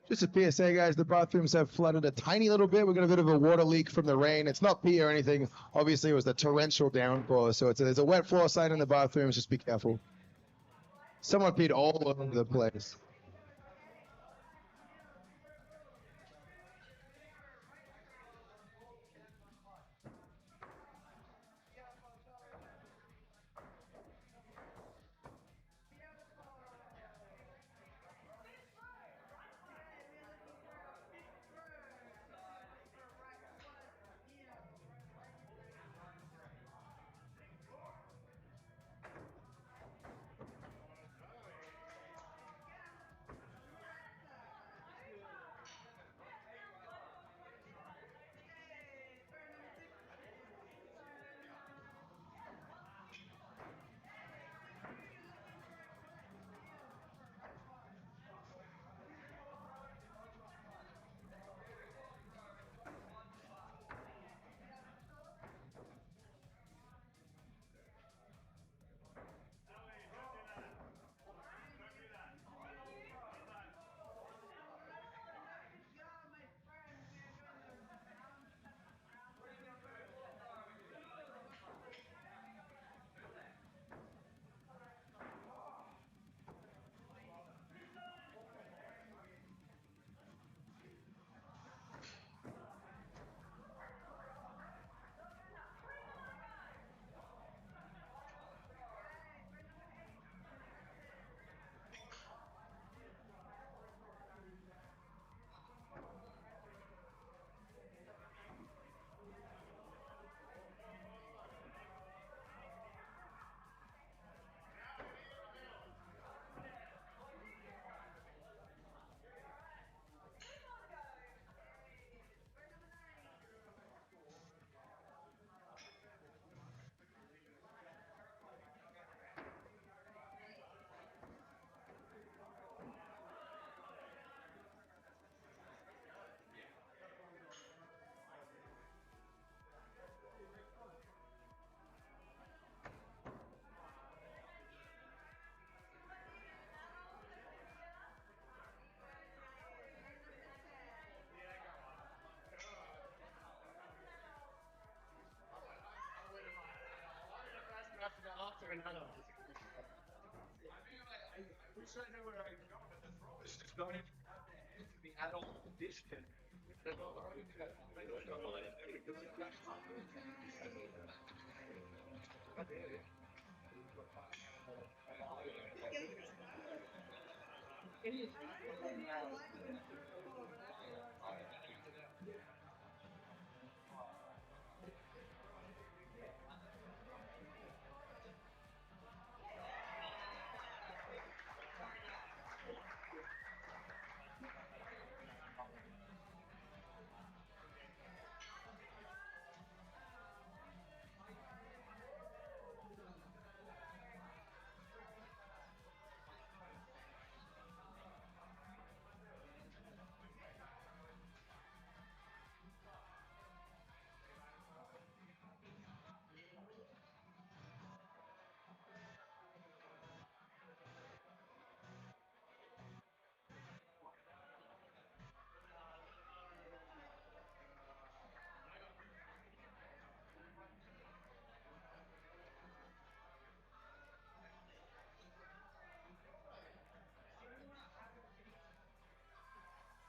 Just a PSA, guys, the bathrooms have flooded a tiny little bit. We got a bit of a water leak from the rain. It's not pee or anything. Obviously, it was the torrential downpour. So there's a wet floor sign in the bathrooms. Just be careful. Someone peed all over the place.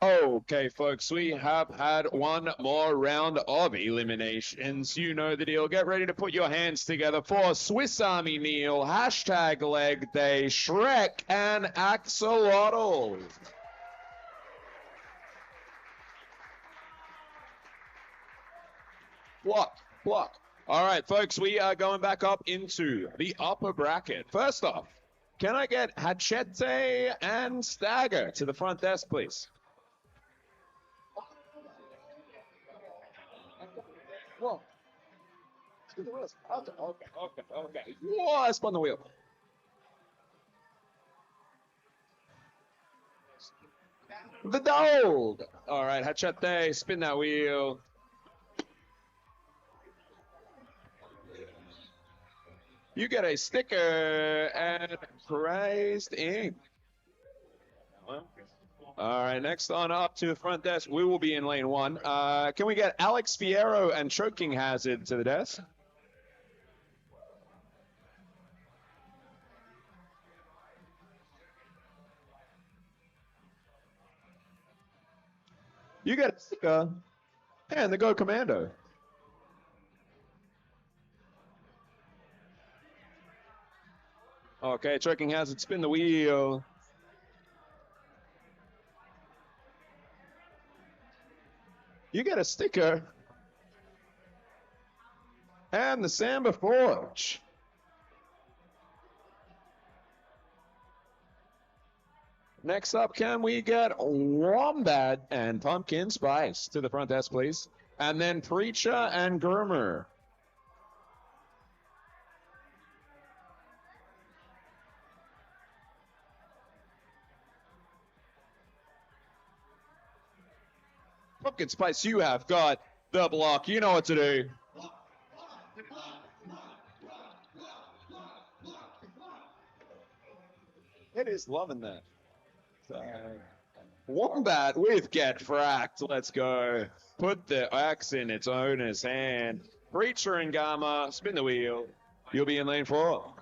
Okay, folks, we have had one more round of eliminations. You know the deal. Get ready to put your hands together for Swiss Army Neil, hashtag Leg Day, Shrek, and Axolotl. Block, block. All right, folks, we are going back up into the upper bracket. First off, can I get Hachete and Stagger to the front desk, please? Whoa. Okay. Whoa, I spun the wheel. The dog. All right, Hachete, spin that wheel. You get a sticker and praised ink. All right, next on up to the front desk, we will be in lane one. Can we get Alex Fierro and Choking Hazard to the desk? You get a sticker and the Go Commando. Okay, Choking Hazard, spin the wheel. You get a sticker and the Samba Forge. Next up, can we get Wombat and Pumpkin Spice to the front desk, please? And then Preacher and Groomer. Pumpkin Spice, you have got the block. You know what to do. It is loving that. Wombat with Get Fracked. Let's go. Put the axe in its owner's hand. Preacher and Gamma, spin the wheel. You'll be in lane 4.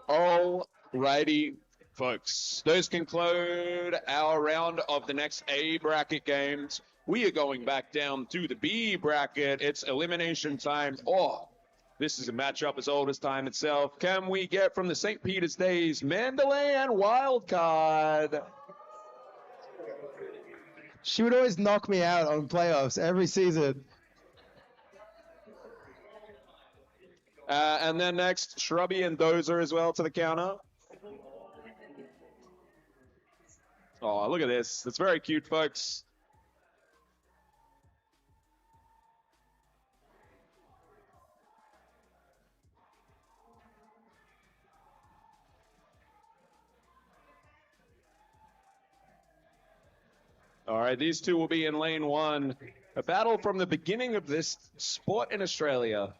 Alrighty, folks. Those conclude our round of the next A bracket games. We are going back down to the B bracket. It's elimination time. Oh, this is a matchup as old as time itself. Can we get from the St. Peter's Days Mandalay and Wildcard? She would always knock me out on playoffs every season. And then next, Shrubby and Dozer as well to the counter. Oh, look at this. It's very cute, folks. All right, these two will be in lane one. A battle from the beginning of this sport in Australia.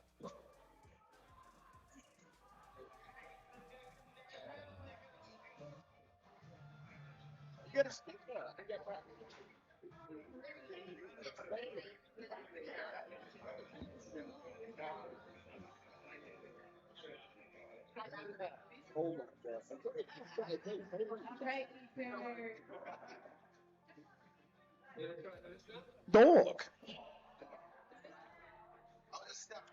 Dog.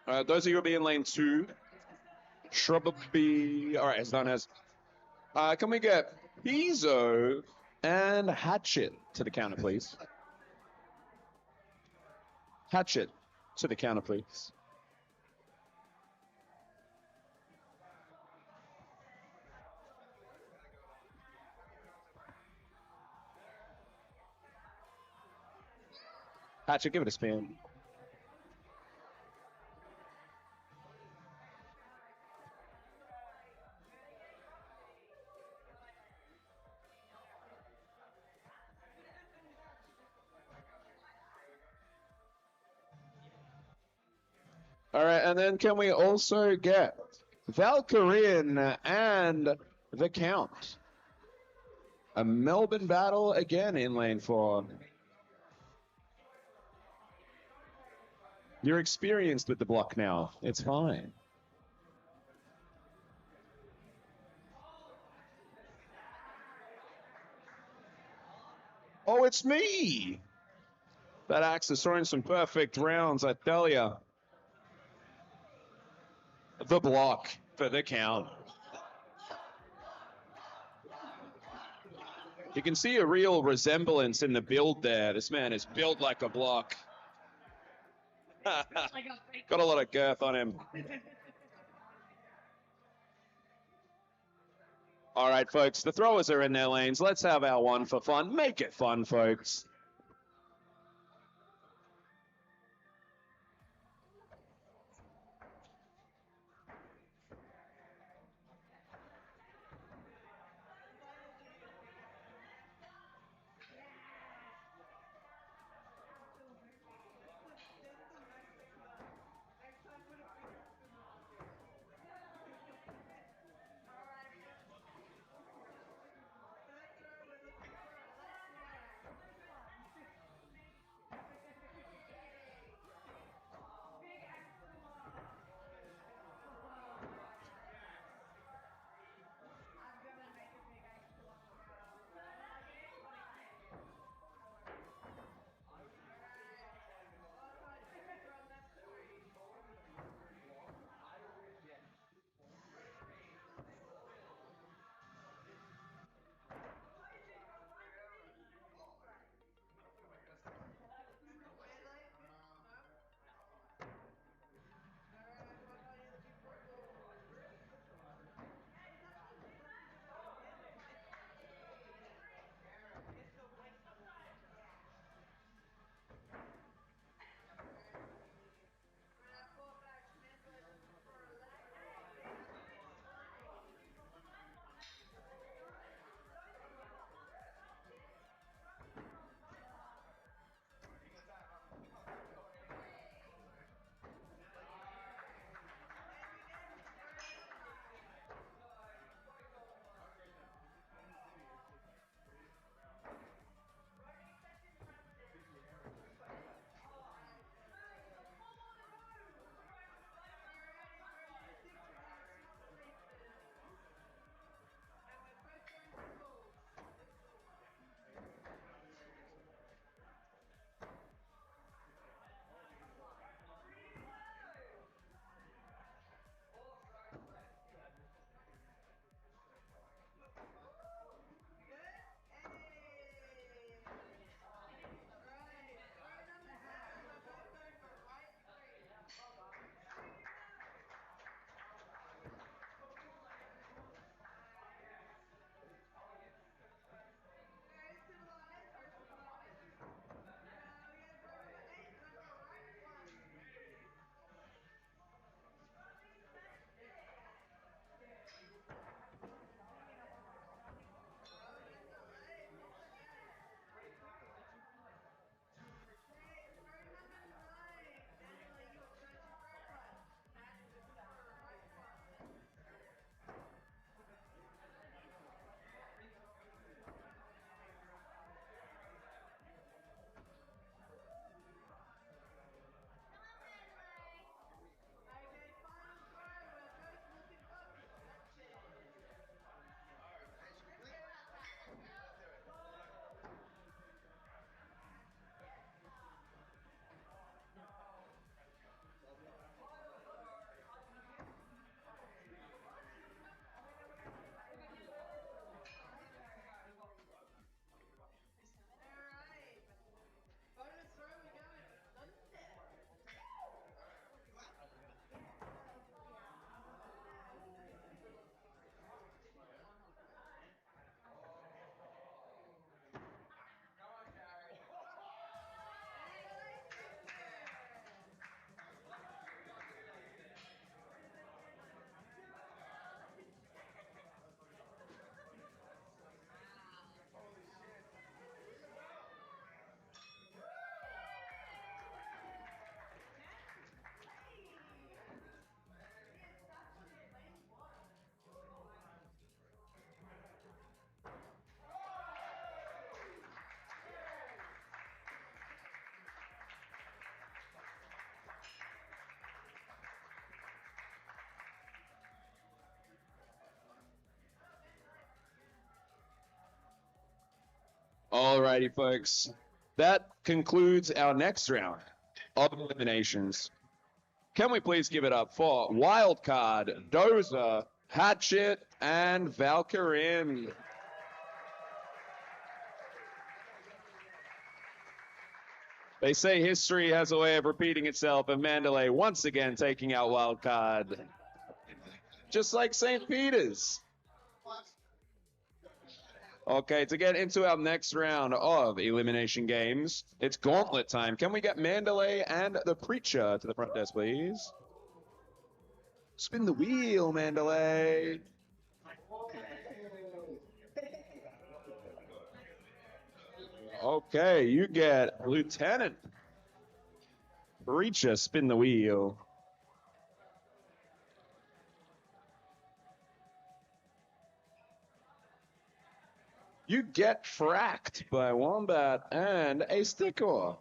All right, those of you who will be in lane two. Shrubby. All right, it's done as. Can we get Pizzo and Hatchet to the counter, please? Hatchet to the counter, please. Hatchet, give it a spin. All right, and then can we also get Valkyrian and the Count? A Melbourne battle again in lane four. You're experienced with the block now. It's fine. Oh, it's me. That axe is throwing some perfect rounds, I tell ya. The block for the Count. You can see a real resemblance in the build there. This man is built like a block. Got a lot of girth on him. All right, folks, the throwers are in their lanes. Let's have our one for fun. Make it fun, folks. Alrighty, folks. That concludes our next round of eliminations. Can we please give it up for Wildcard, Dozer, Hatchet, and Valkyrin? They say history has a way of repeating itself, and Mandalay once again taking out Wildcard. Just like St. Peter's. Okay, to get into our next round of elimination games, it's gauntlet time. Can we get Mandalay and the Preacher to the front desk, please? Spin the wheel, Mandalay. Okay, you get Lieutenant. Preacher, spin the wheel. You get fracked by Wombat and a sticker.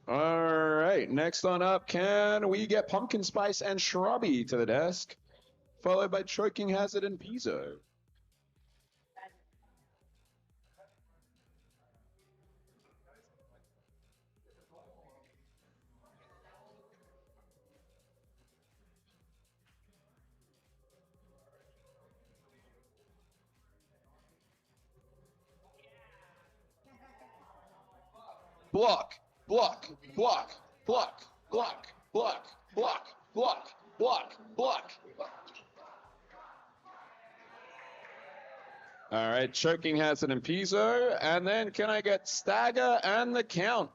All right, next on up, can we get Pumpkin Spice and Shrubby to the desk, followed by Choking Hazard and Pizzo. Block, block, block, block, block, block, block, block, block, block. All right, Choking Hazard and Pizzo. And then can I get Stagger and the Count?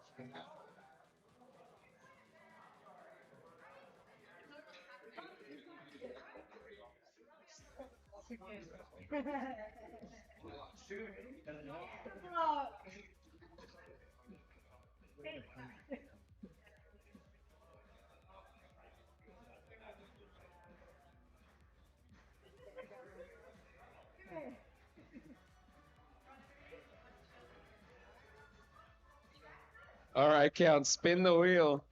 All right, Count, spin the wheel.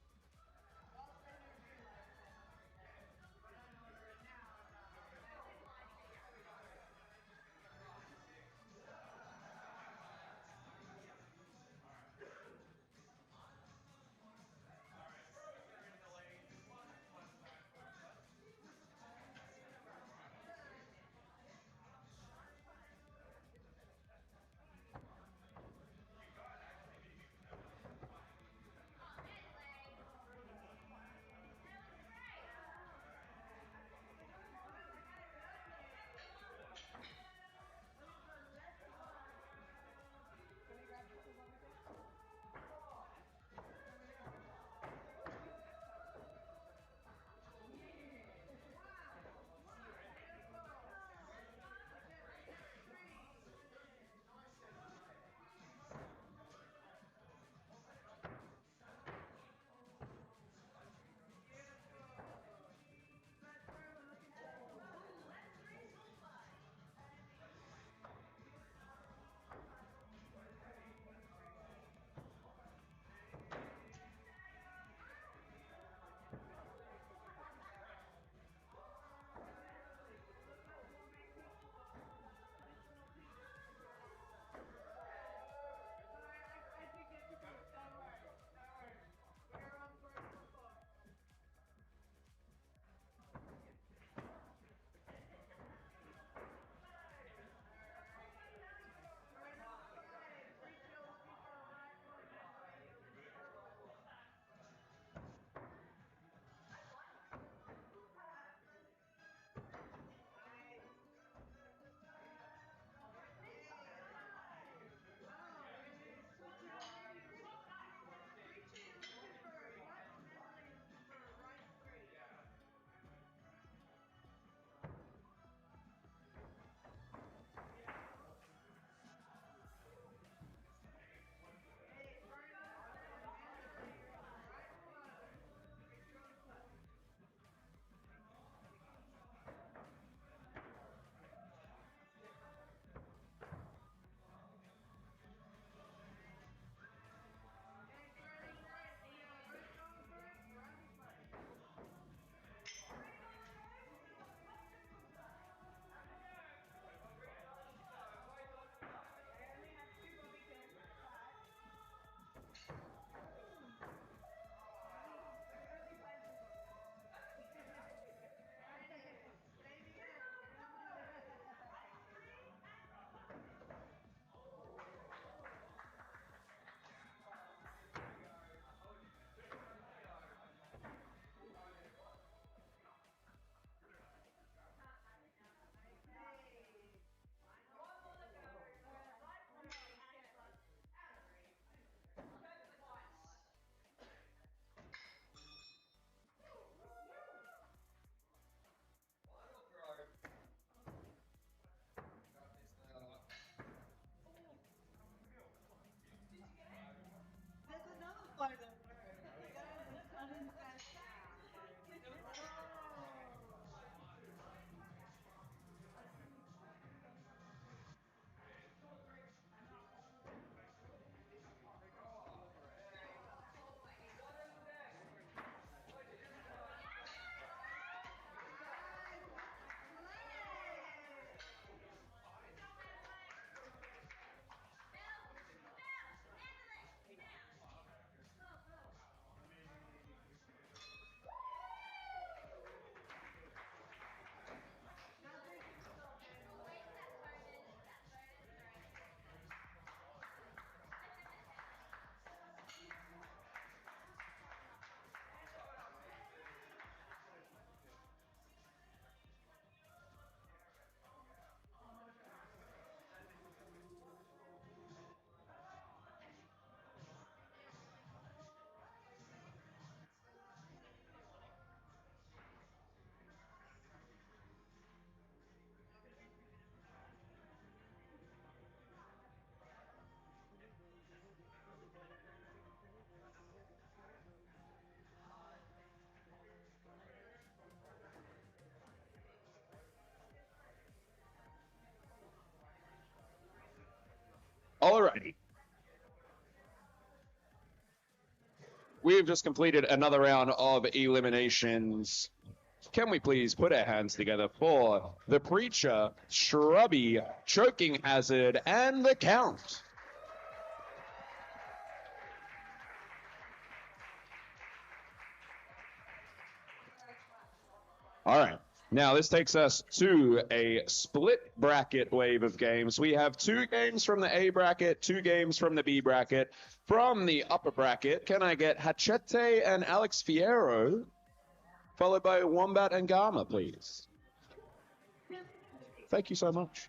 Alrighty. We've just completed another round of eliminations. Can we please put our hands together for the Preacher, Shrubby, Choking Hazard, and the Count? All right. Now, this takes us to a split bracket wave of games. We have 2 games from the A bracket, 2 games from the B bracket. From the upper bracket, can I get Hachete and Alex Fierro, followed by Wombat and Gama, please? Thank you so much.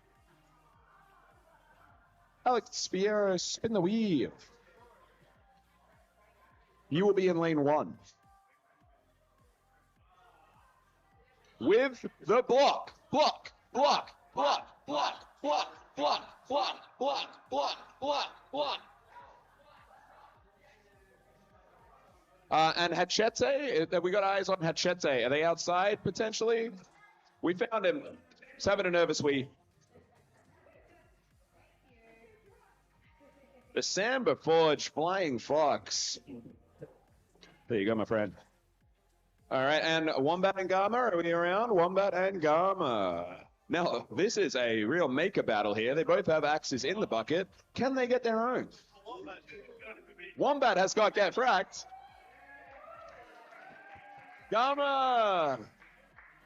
Alex Fierro, spin the wheel. You will be in lane 1. With the block. And Hachete, we got eyes on Hachete. Are they outside, potentially? We found him. He's having a nervous wee. The Samba Forge Flying Fox. There you go, my friend. All right, and Wombat and Gama, are we around? Wombat and Gama. Now, this is a real maker battle here. They both have axes in the bucket. Can they get their own? Wombat has got Get Fracked. Gama!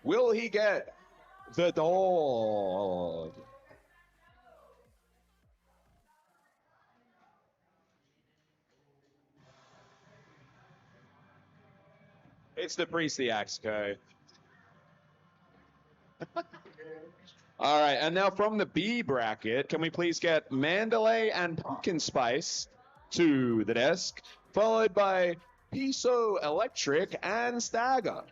Will he get the dog? It's the priest, the axe guy. All right, and now from the B bracket, can we please get Mandalay and Pumpkin Spice to the desk, followed by Piso Electric and Stagger.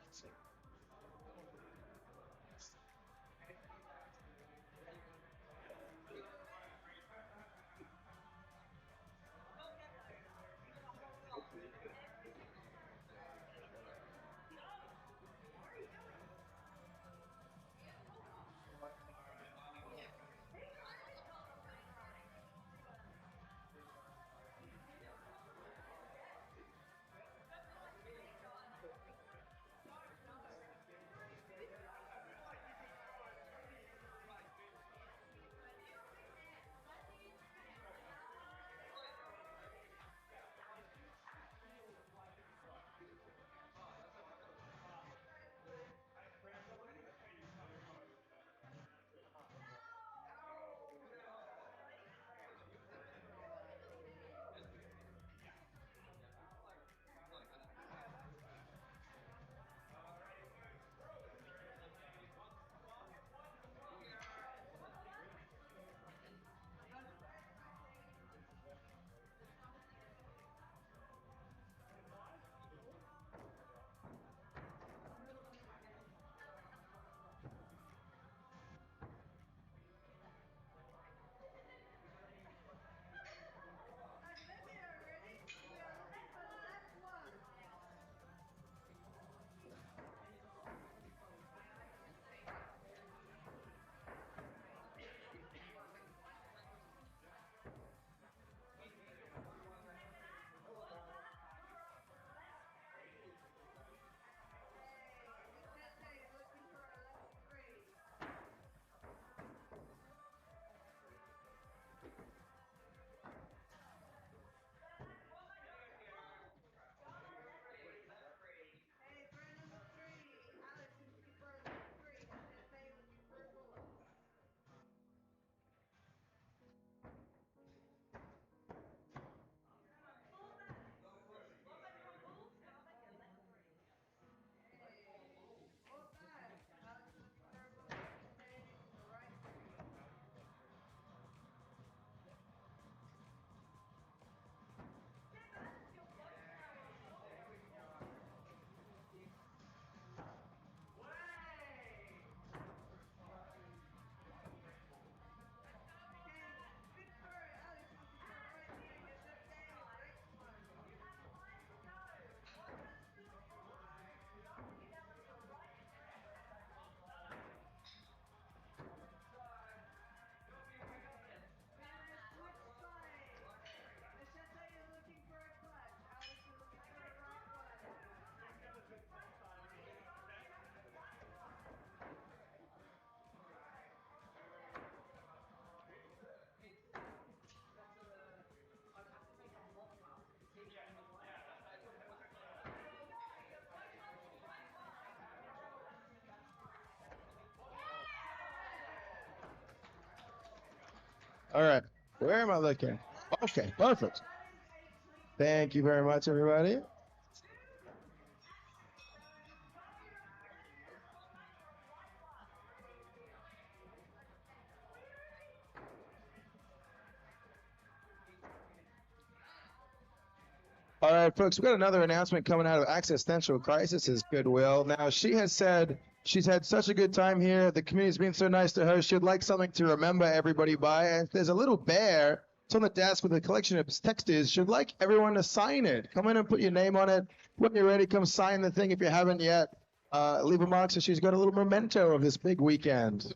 All right. Where am I looking? Okay, perfect. Thank you very much, everybody. All right, folks, we got another announcement coming out of Existential Crisis' Goodwill. Now, she has said she's had such a good time here. The community's been so nice to her. She'd like something to remember everybody by. And there's a little bear. It's on the desk with a collection of texters. She'd like everyone to sign it. Come in and put your name on it. When you're ready, come sign the thing if you haven't yet. Leave a mark so she's got a little memento of this big weekend.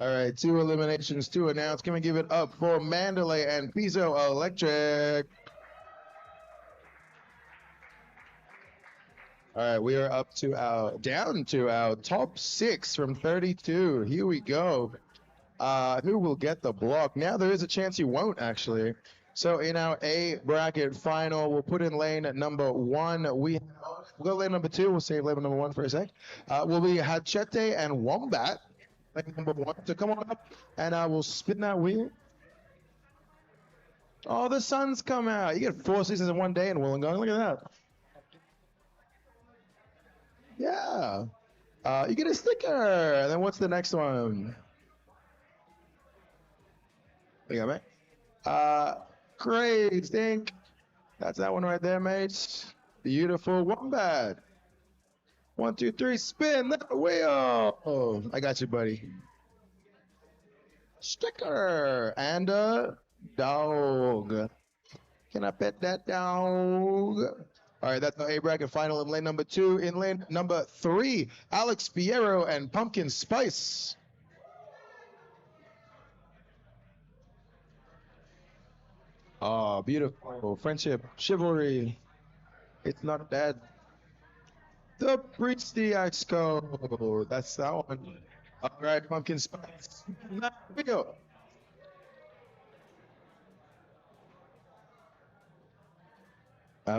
All right, 2 eliminations to announce. Can we give it up for Mandalay and Piezo Electric? All right, we are down to our top 6 from 32. Here we go. Who will get the block? Now there is a chance you won't, actually. So in our A bracket final, we'll put in lane number 1. We'll go lane number 2. We'll save lane number 1 for a sec. Will be Hachete and Wombat. Lane number 1. So come on up, and we'll spin that wheel. Oh, the sun's come out. You get 4 seasons in one day in Wollongong. Look at that. Yeah. You get a sticker. And then what's the next one? You got me? Great, Stink. That's that one right there, mates. Beautiful. Wombat. 1, 2, 3, spin that wheel. Oh, I got you, buddy. Sticker. And a dog. Can I pet that dog? All right, that's the A bracket final in lane number 2. In lane number 3, Alex Piero and Pumpkin Spice. Oh, beautiful. Friendship, chivalry. It's not dead. The Priesty Exco. That's that one. All right, Pumpkin Spice. Video.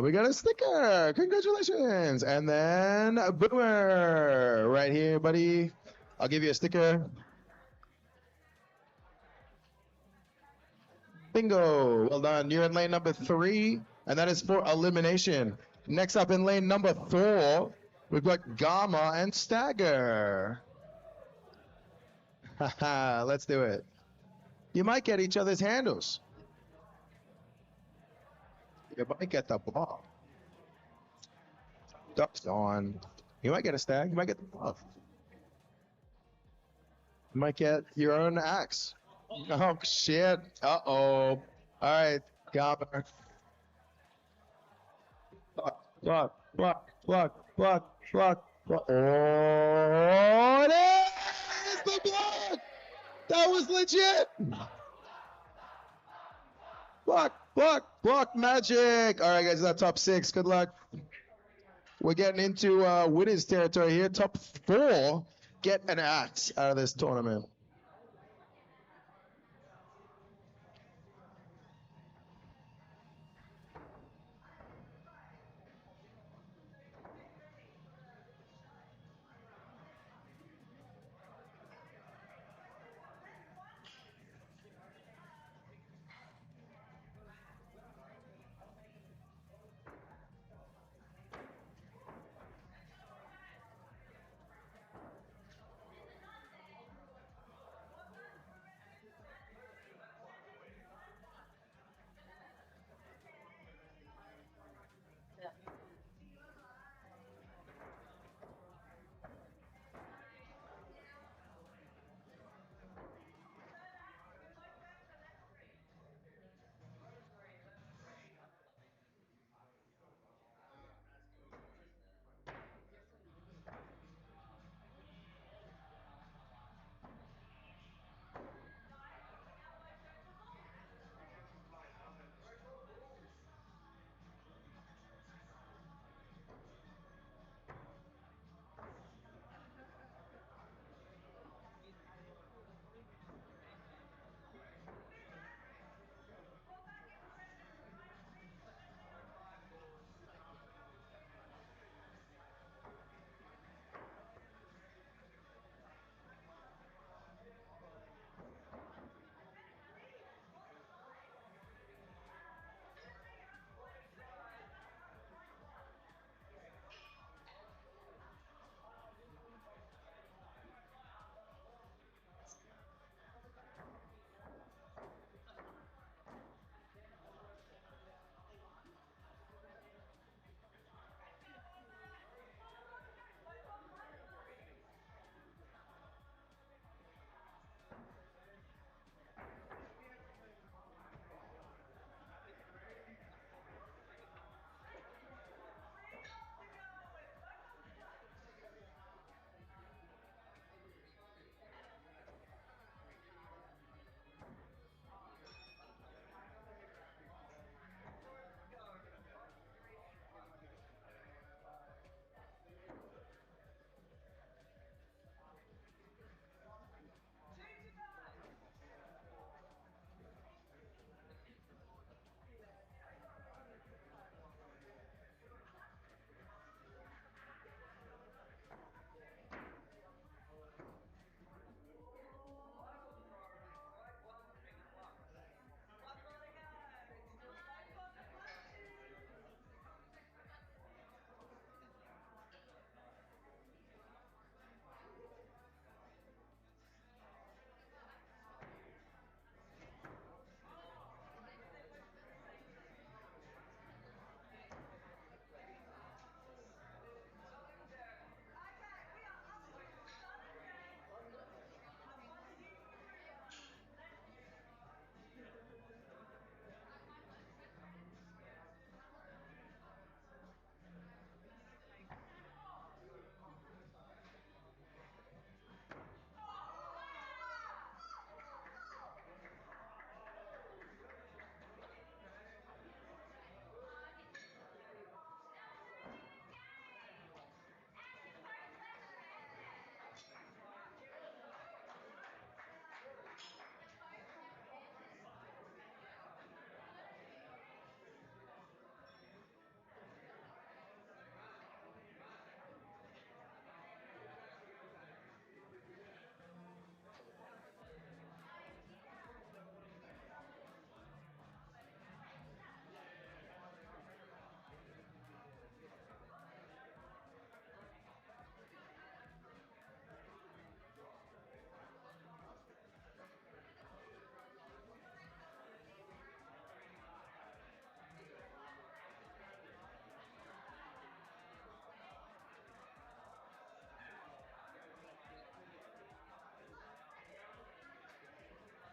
We got a sticker. Congratulations. And then Boomer. Right here, buddy. I'll give you a sticker. Bingo. Well done. You're in lane number 3, and that is for elimination. Next up in lane number 4, we've got Gamma and Stagger. Haha, let's do it. You might get each other's handles. You might get the block. Duck's on. You might get a stag. You might get the bluff. You might get your own axe. Oh, shit. Uh-oh. All right, Governor. Fuck. Oh, it is the block. That was legit. Block magic. All right, guys, that's top 6. Good luck. We're getting into winners territory here. Top 4 get an axe out of this tournament.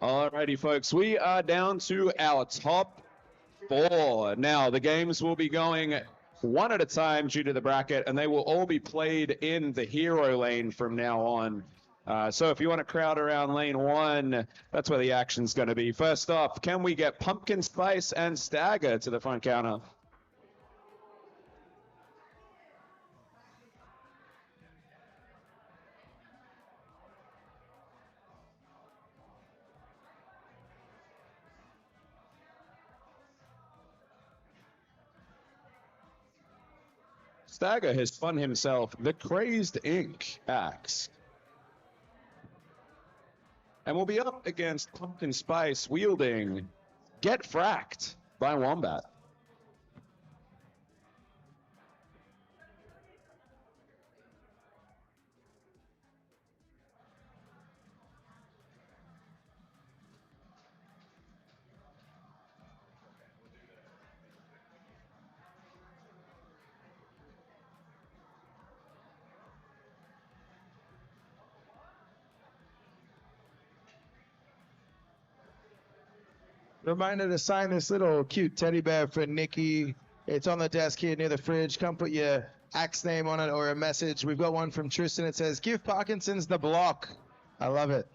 Alrighty, folks, we are down to our top 4. Now, the games will be going one at a time due to the bracket, and they will all be played in the hero lane from now on. So if you want to crowd around lane 1, that's where the action's going to be. First off, can we get Pumpkin Spice and Stagger to the front counter? Stagger has spun himself the Crazed Ink axe. And will be up against Pumpkin Spice wielding Get Fracked by Wombat. Reminder to sign this little cute teddy bear for Nikki. It's on the desk here near the fridge. Come put your axe name on it or a message. We've got one from Tristan. It says, "Give Parkinson's the block." I love it.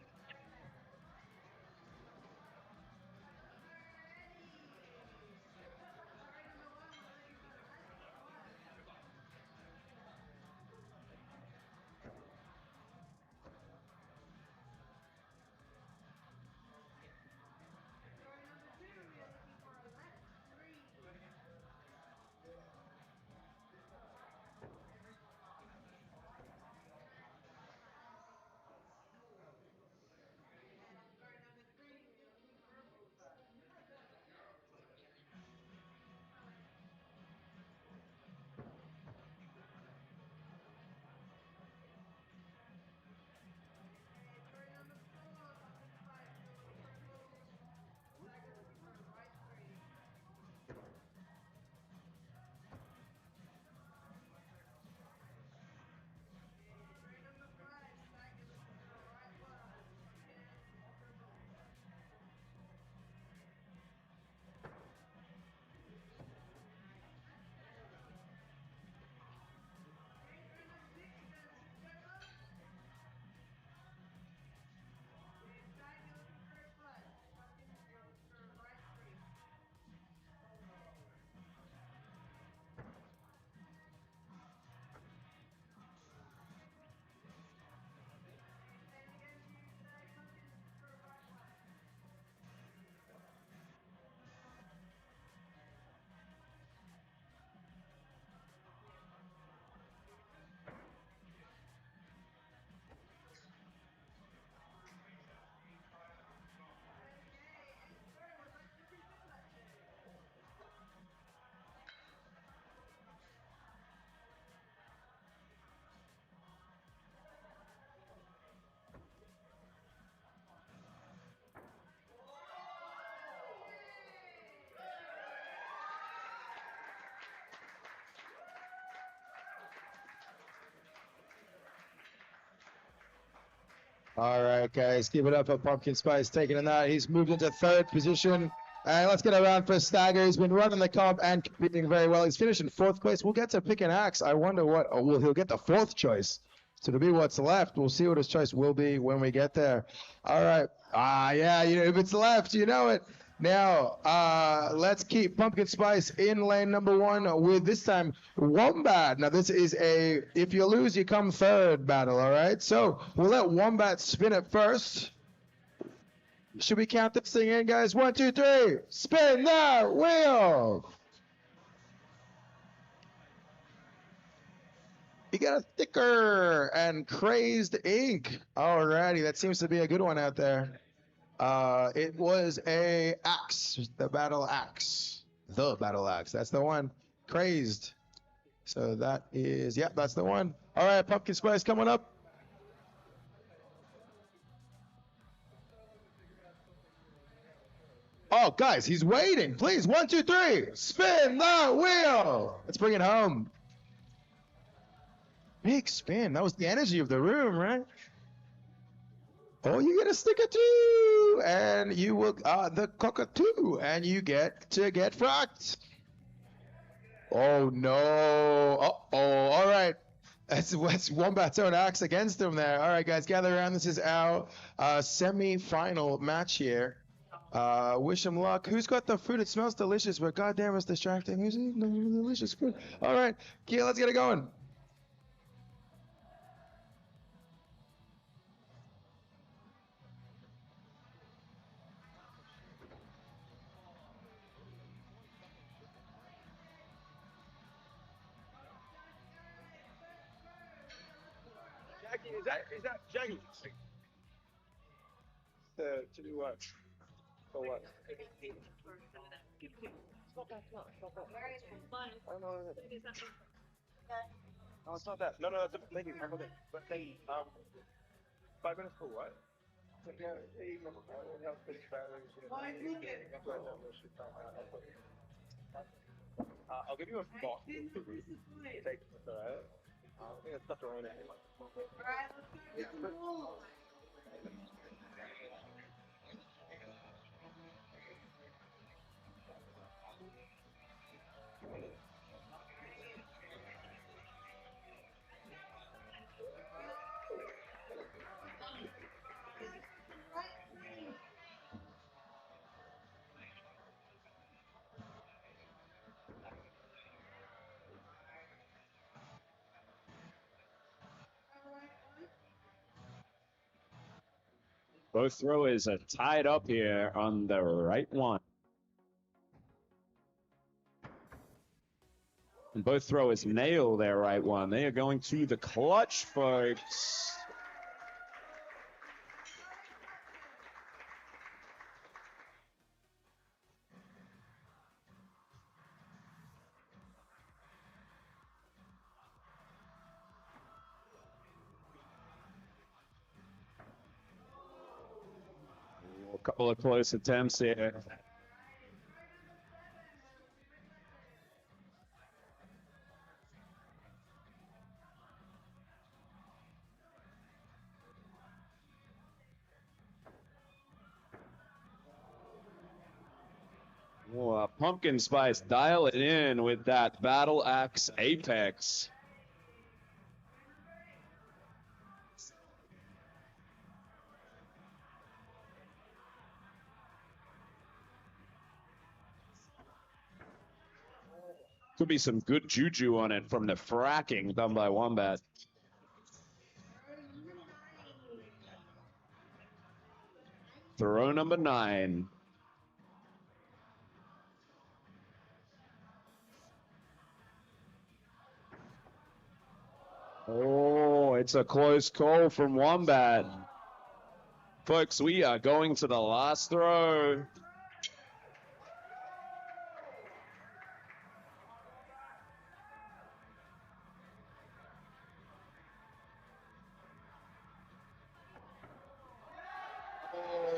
All right, guys, give it up for Pumpkin Spice taking a nut. He's moved into 3rd position. And let's get around for Stagger. He's been running the comp and competing very well. He's finished in 4th place. We'll get to pick an axe. I wonder what, well, he'll get the 4th choice. So to be what's left, we'll see what his choice will be when we get there. All right. Yeah, you know, if it's left, you know it. Now, let's keep Pumpkin Spice in lane number 1 with this time Wombat. Now, this is a if you lose, you come 3rd battle, all right? So we'll let Wombat spin it first. Should we count this thing in, guys? 1, 2, 3. Spin that wheel. You got a thicker and Crazed Ink. Alrighty, that seems to be a good one out there. It was a axe, the battle axe. The battle axe, that's the one. Crazed. So that is, yeah, that's the one. All right, Pumpkin Spice coming up. Oh, guys, he's waiting. Please, 1, 2, 3. Spin the wheel. Let's bring it home. Big spin. That was the energy of the room, right? Oh, you get a sticker too. cockatoo, and you will the cockatoo, and you get to get fracked. Oh no! All right. That's Wombat's own axe against him there. All right, guys, gather around. This is our semi-final match here. Wish him luck. Who's got the fruit? It smells delicious, but goddamn, it's distracting. Who's eating the delicious fruit? All right, yeah, let's get it going. Jackie, is that Jackie? To do what? For what? Stop that. Oh, no. No, it's not that. No, thank you. But thank you. 5 minutes for what? I'll give you a box. Take this, alright? I think it's stuff around it. Both throwers are tied up here on the right one. And both throwers nail their right one. They are going to the clutch, folks. A couple of close attempts here. Pumpkin Spice, dial it in with that Battle Axe Apex. Could be some good juju on it from the fracking done by Wombat. Throw number 9. Oh, it's a close call from Wombat. Folks, we are going to the last throw.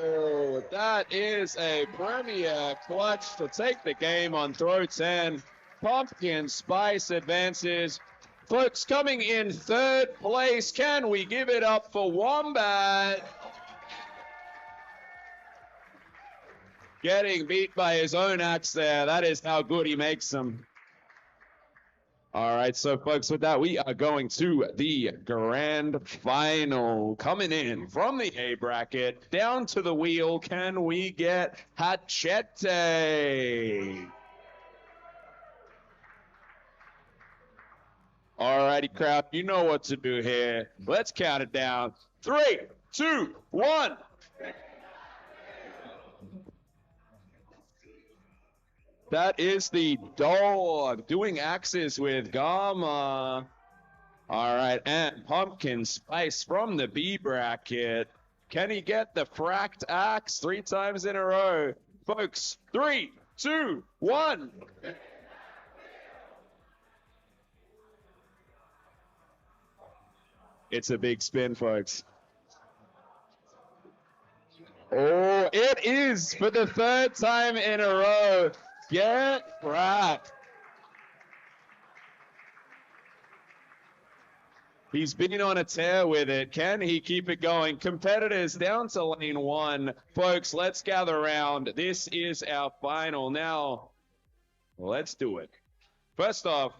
Oh, that is a premier clutch to take the game on throw 10. Pumpkin Spice advances. Folks, coming in third place, can we give it up for Wombat? Getting beat by his own axe there. That is how good he makes them. All right, so folks, with that, we are going to the grand final. Coming in from the A bracket, down to the wheel, can we get Hachete? All righty, crowd, you know what to do here. Let's count it down. 3, 2, 1. That is the dog doing axes with Gamma. All right, and Pumpkin Spice from the B bracket. Can he get the fracked axe 3 times in a row? Folks, 3, 2, 1. It's a big spin, folks. Oh, it is for the 3rd time in a row. Get fracked. He's been on a tear with it. Can he keep it going? Competitors down to lane 1. Folks, let's gather around. This is our final. Now, let's do it. First off,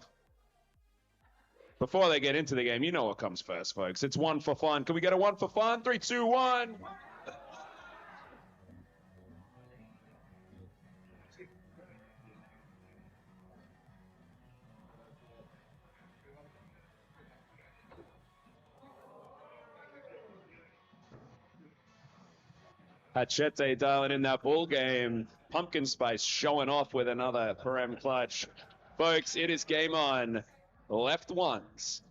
before they get into the game, you know what comes first, folks. It's one for fun. Can we get a one for fun? 3, 2, 1. Hachete dialing in that ball game. Pumpkin Spice showing off with another Perem clutch. Folks, it is game on. Left ones.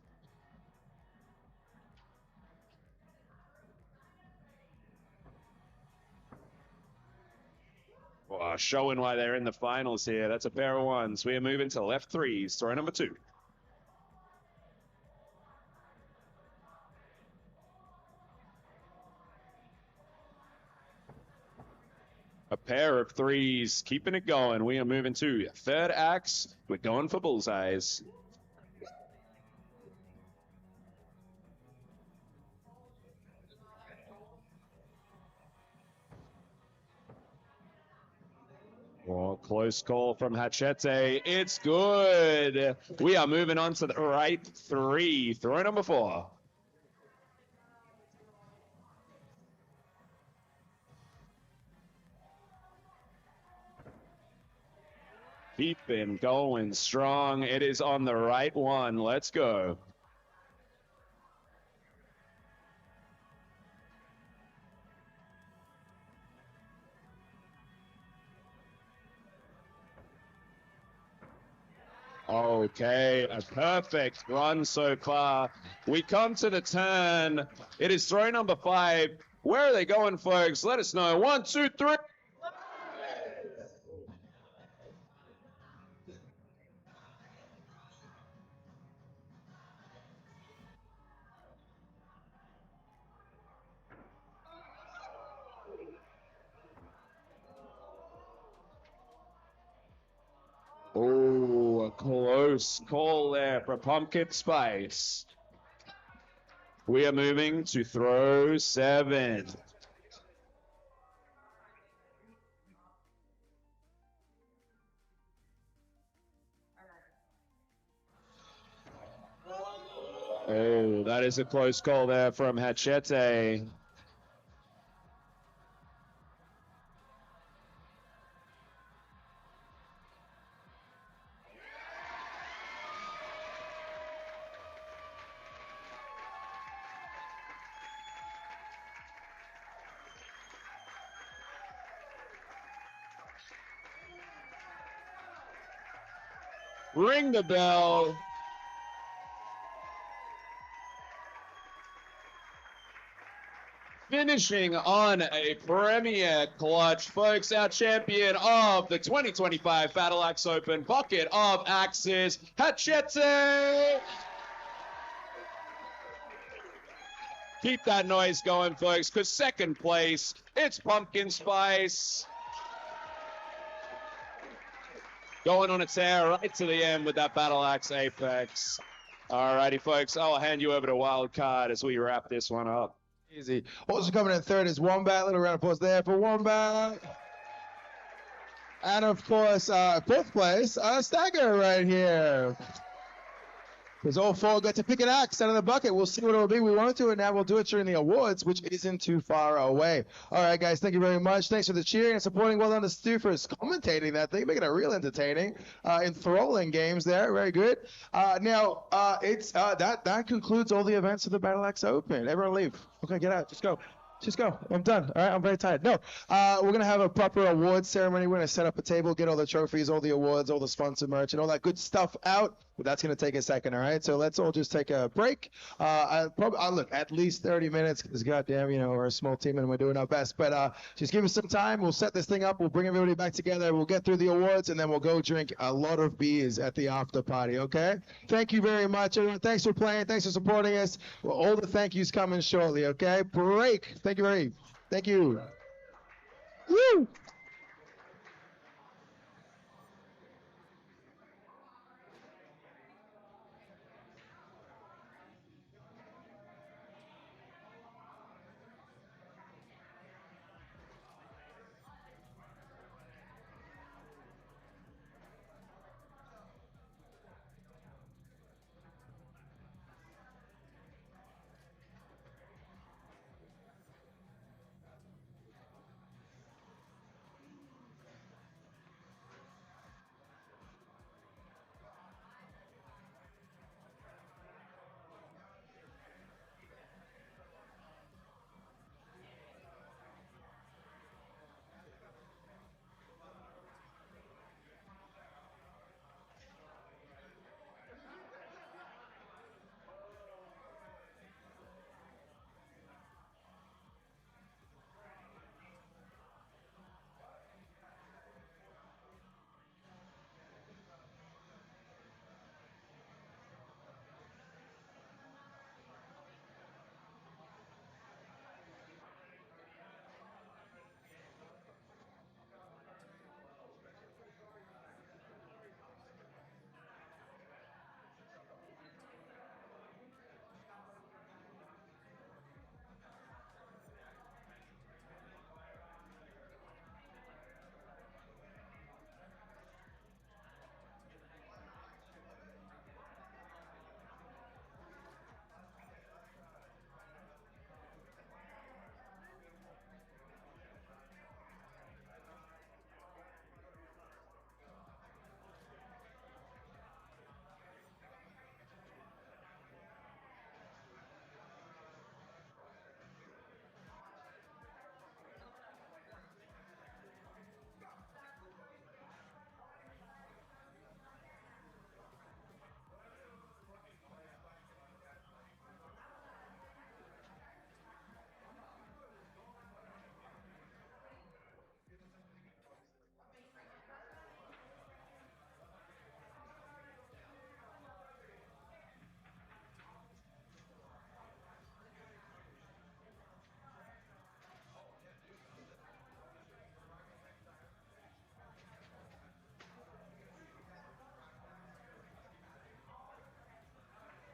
Oh, showing why they're in the finals here. That's a pair of ones. We are moving to left threes. Throw number 2. A pair of threes, keeping it going. We are moving to third axe. We're going for bullseyes. Oh, close call from Hachete. It's good. We are moving on to the right 3. Throw number 4. Keeping going strong. It is on the right 1. Let's go. Okay, a perfect run so far. We come to the turn. It is throw number 5. Where are they going, folks? Let us know. 1, 2, 3. Oh, a close call there for Pumpkin Spice. We are moving to throw 7. Oh, that is a close call there from Hachete. Ring the bell. Finishing on a premier clutch, folks, our champion of the 2025 Battle Axe Open Bucket of Axes, Hachete! Keep that noise going, folks, because second place, it's Pumpkin Spice. Going on a tear right to the end with that Battle Axe Apex. Alrighty, folks, I'll hand you over to Wildcard as we wrap this one up. Easy. Also coming in third is Wombat. Little round of applause there for Wombat. And of course, fourth place, Stagger right here. Because all 4 got to pick an axe out of the bucket. We'll see what it'll be. We won't do it now. We'll do it during the awards, which isn't too far away. All right, guys. Thank you very much. Thanks for the cheering and supporting. Well done to Stu for commentating that thing, making it real entertaining, enthralling games there. Very good. Now, that concludes all the events of the Battle Axe Open. Everyone leave. Okay, get out. Just go. Just go. I'm done. All right, I'm very tired. No, we're going to have a proper awards ceremony. We're going to set up a table, get all the trophies, all the awards, all the sponsor merch, and all that good stuff out. But that's going to take a second, all right? So let's all just take a break. I'll look, at least 30 minutes, because goddamn, we're a small team and we're doing our best. But just give us some time. We'll set this thing up. We'll bring everybody back together. We'll get through the awards, and then we'll go drink a lot of beers at the after party, okay? Thank you very much, everyone. Thanks for playing. Thanks for supporting us. Well, all the thank yous coming shortly, okay? Break. Thank you. Woo!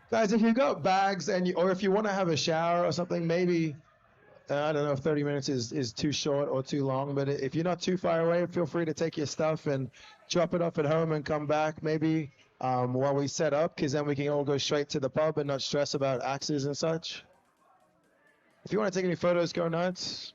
Guys, if you've got bags or if you want to have a shower or something, maybe I don't know if 30 minutes is too short or too long, but if you're not too far away, feel free to take your stuff and drop it off at home and come back maybe while we set up, because then we can all go straight to the pub and not stress about axes and such. If you want to take any photos, go nuts.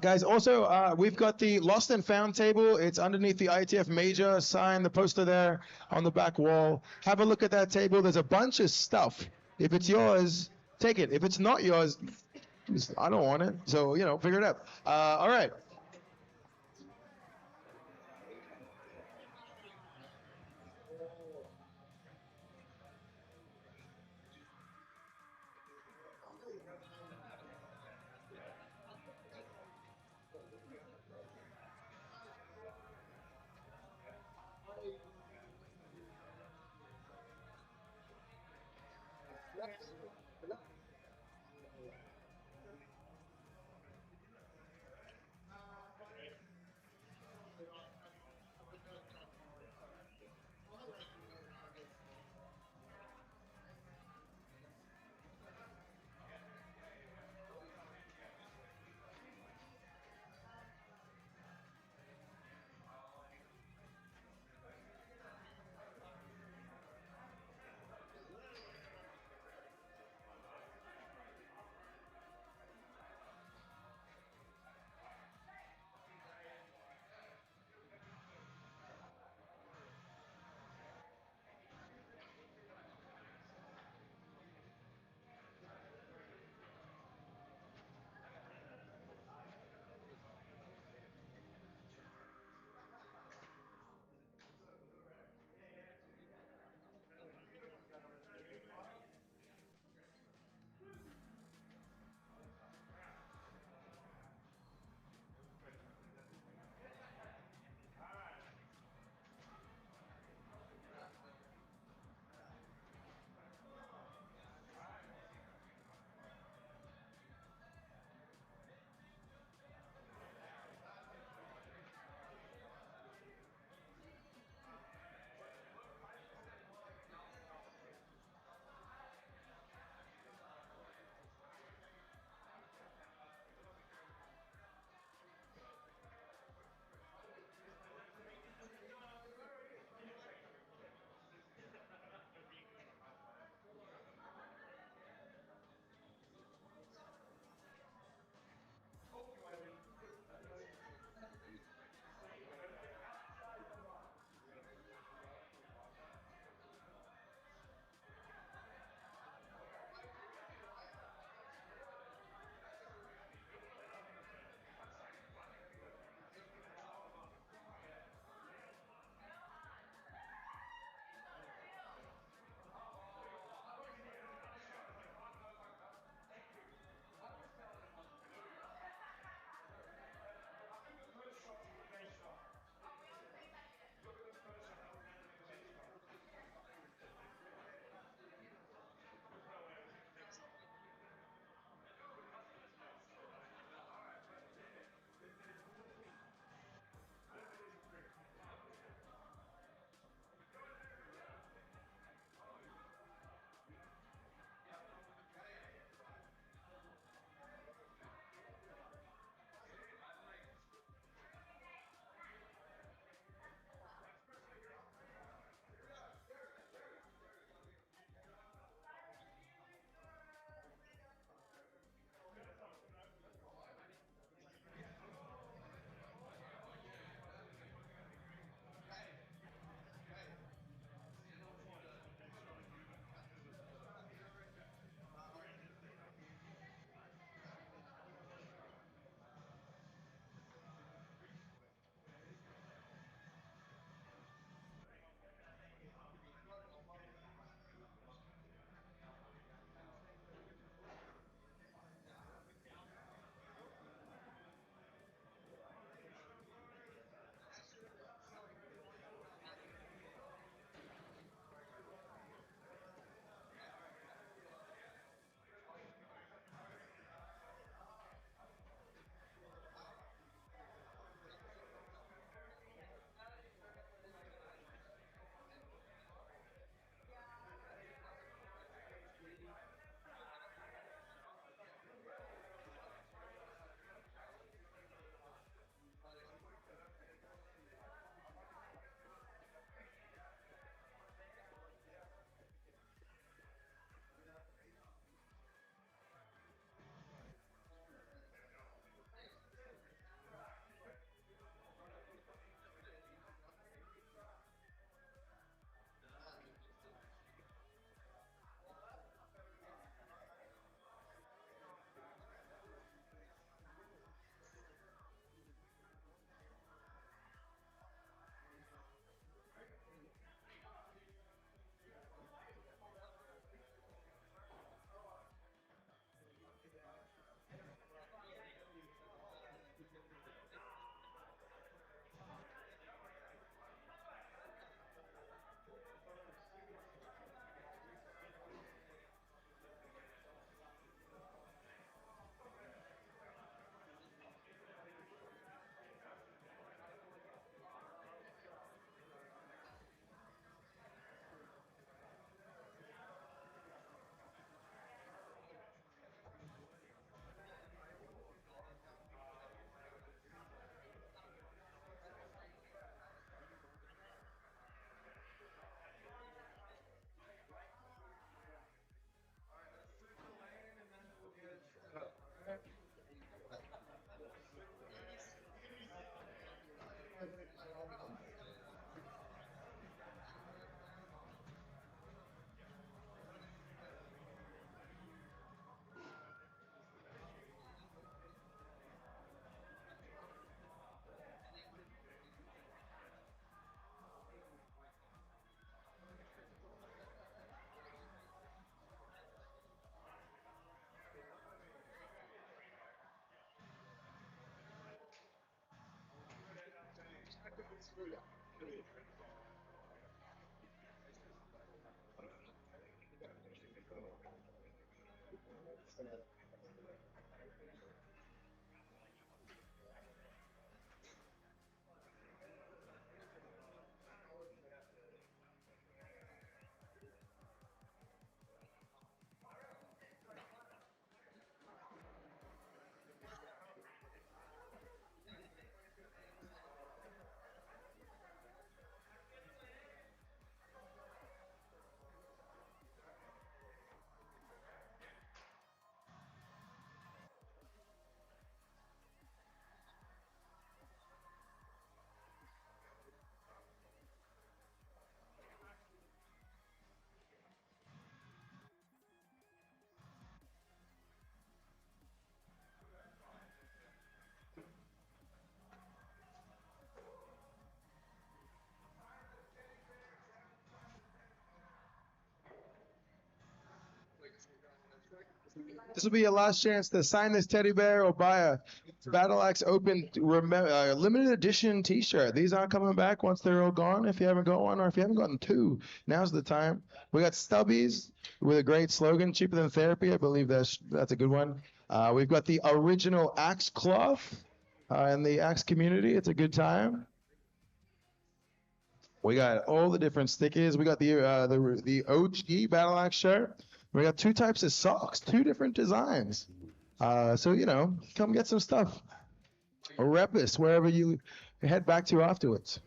Guys, also, we've got the Lost and Found table. It's underneath the ITF Major sign, the poster there on the back wall. Have a look at that table. There's a bunch of stuff. If it's yours, take it. If it's not yours, I don't want it. So, figure it out. All right. This will be your last chance to sign this teddy bear or buy a Battle Axe Open limited edition T-shirt. These aren't coming back once they're all gone. If you haven't got one, or if you haven't gotten two, now's the time. We got Stubbies with a great slogan, cheaper than therapy. I believe that's a good one. We've got the original Axe cloth in the Axe community. It's a good time. We got all the different stickers. We got the OG Battle Axe shirt. We got two types of socks, two different designs. So, you know, come get some stuff. Or rep us wherever you head back to afterwards.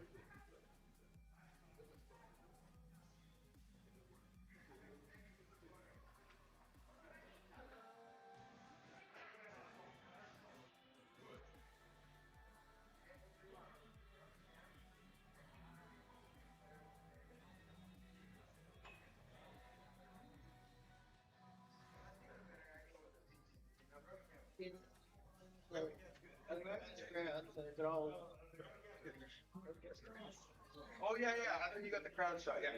Oh, yeah, yeah. I think you got the crowd shot. Yeah.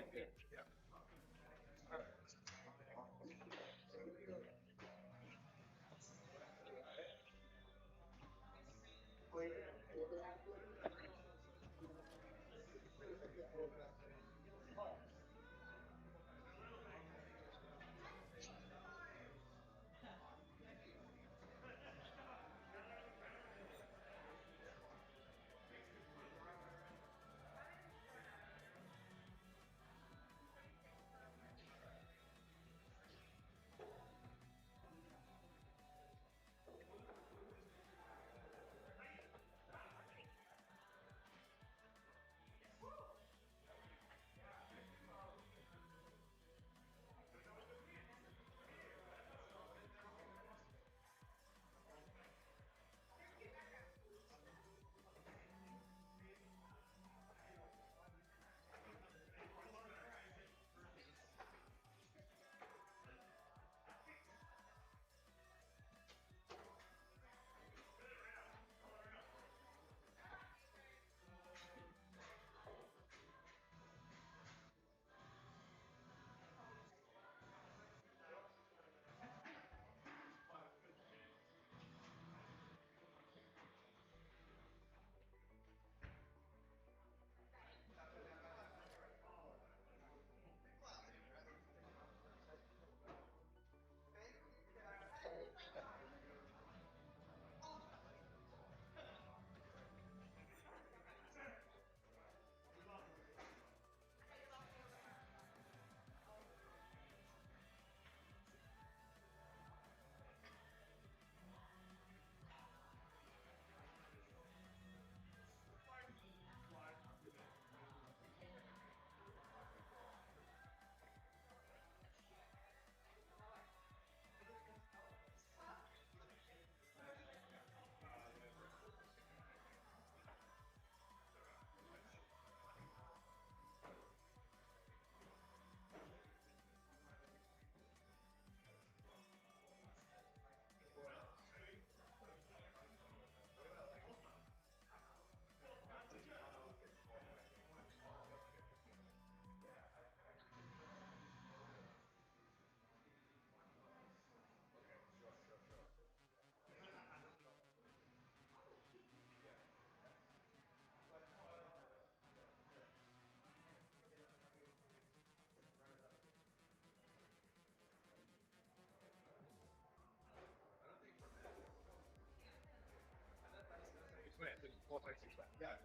1.5x Blackjack.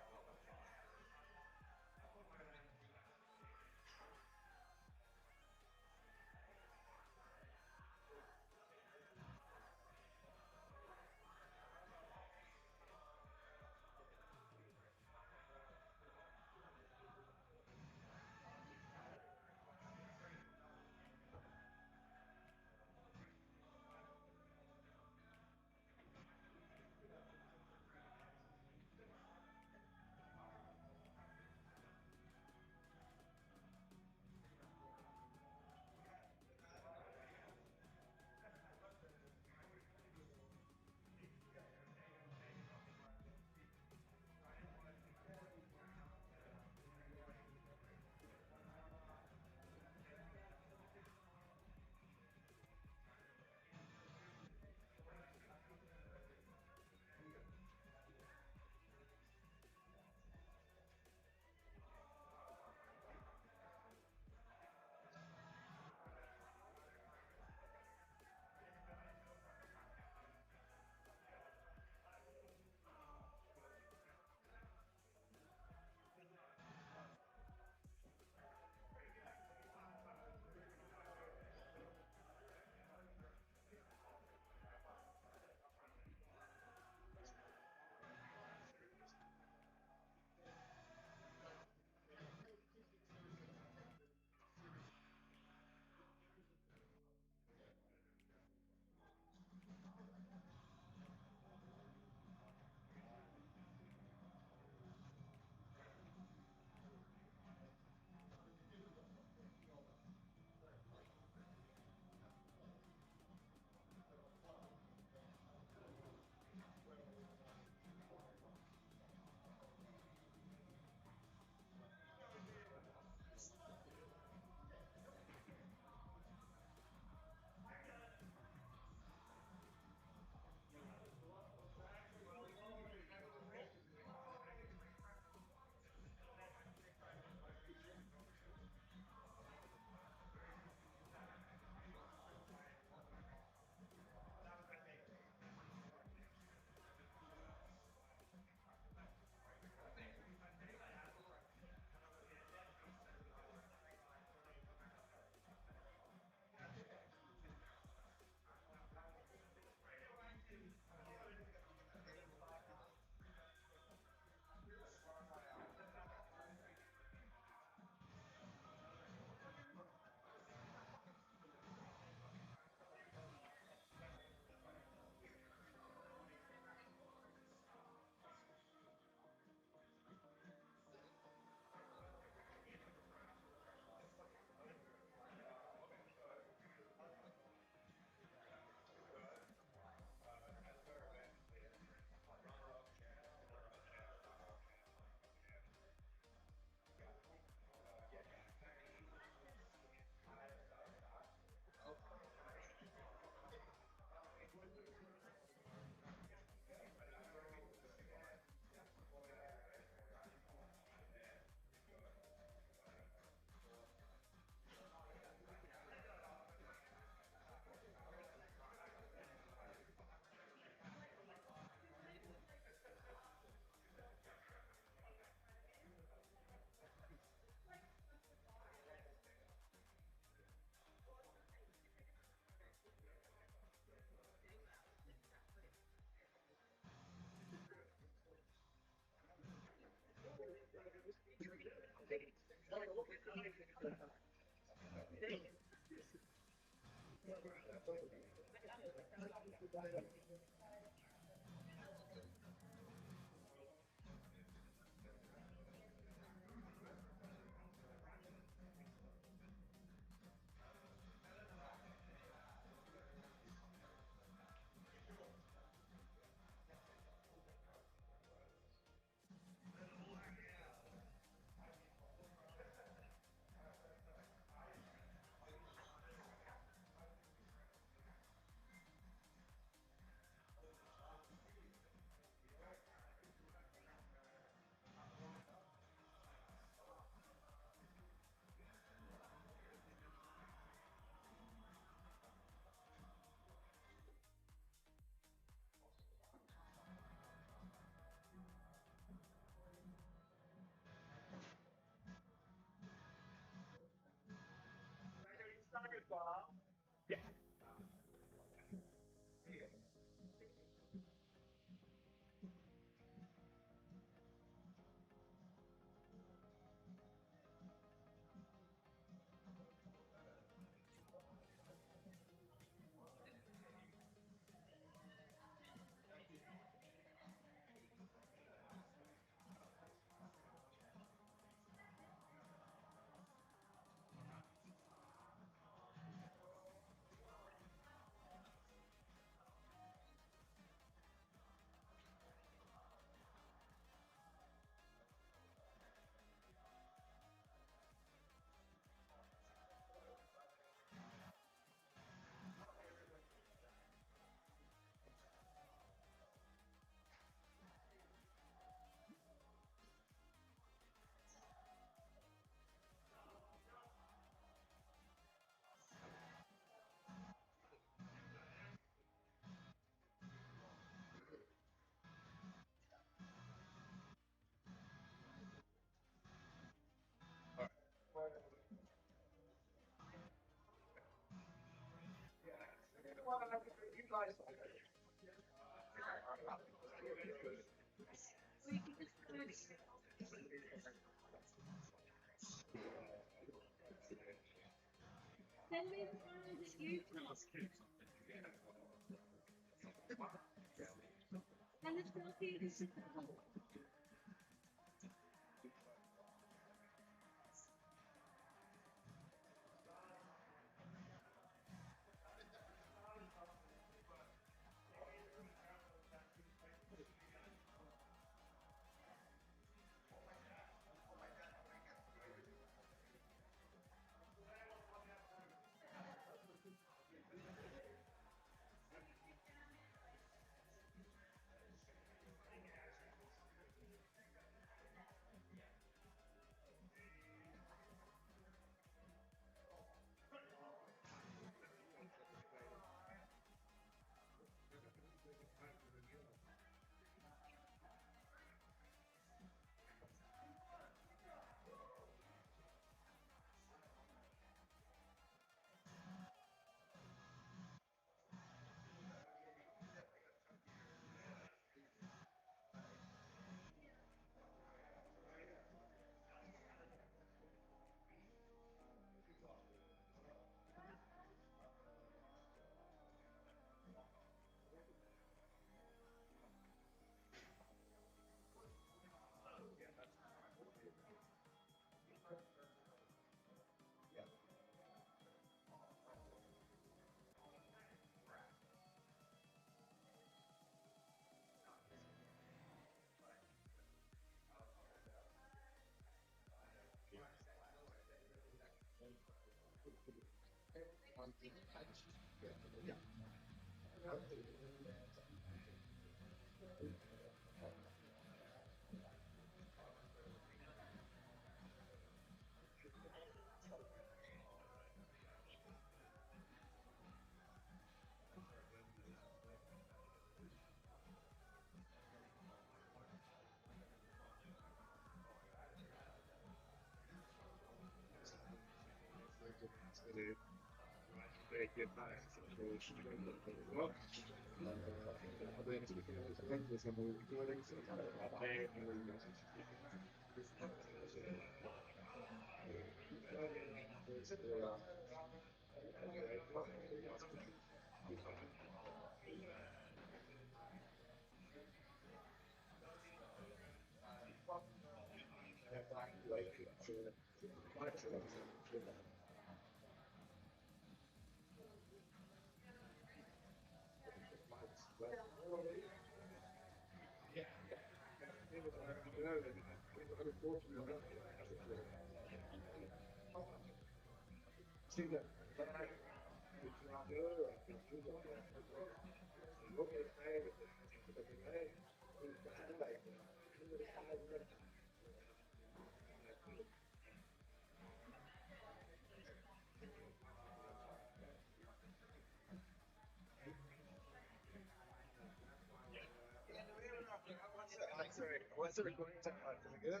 What's the recording time? Is it good?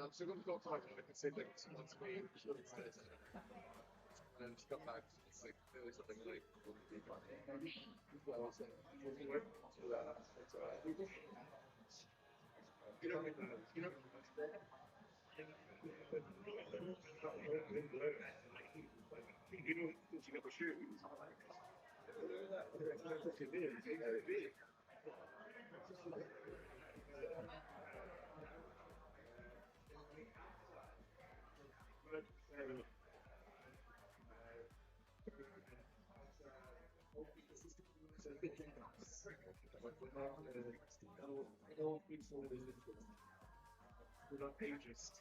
I'm still going to talk to my dad and say that once we and she got back, it's like there was something like well, so, you know, you know, she got the shoes.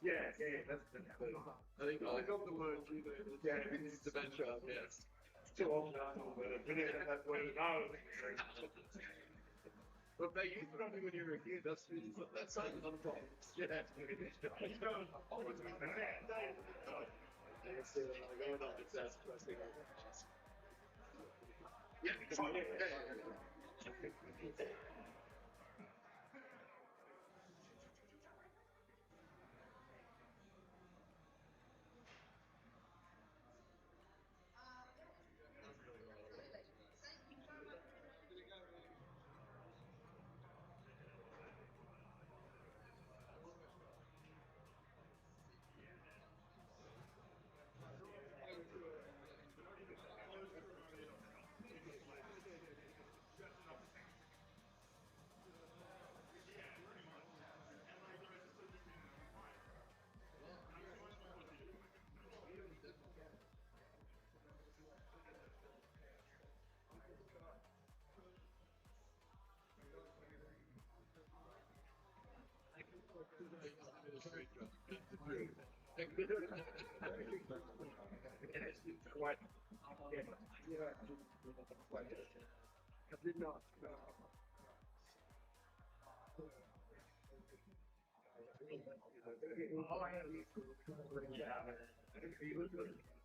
Yeah, that's the I got the word, yeah, it's dementia, yes. It's too old now, but we didn't have that word now. But they used to when you were a kid, that's something on top. Yeah, that's good. Always been bad. It's going on, it's that's yeah, I did not.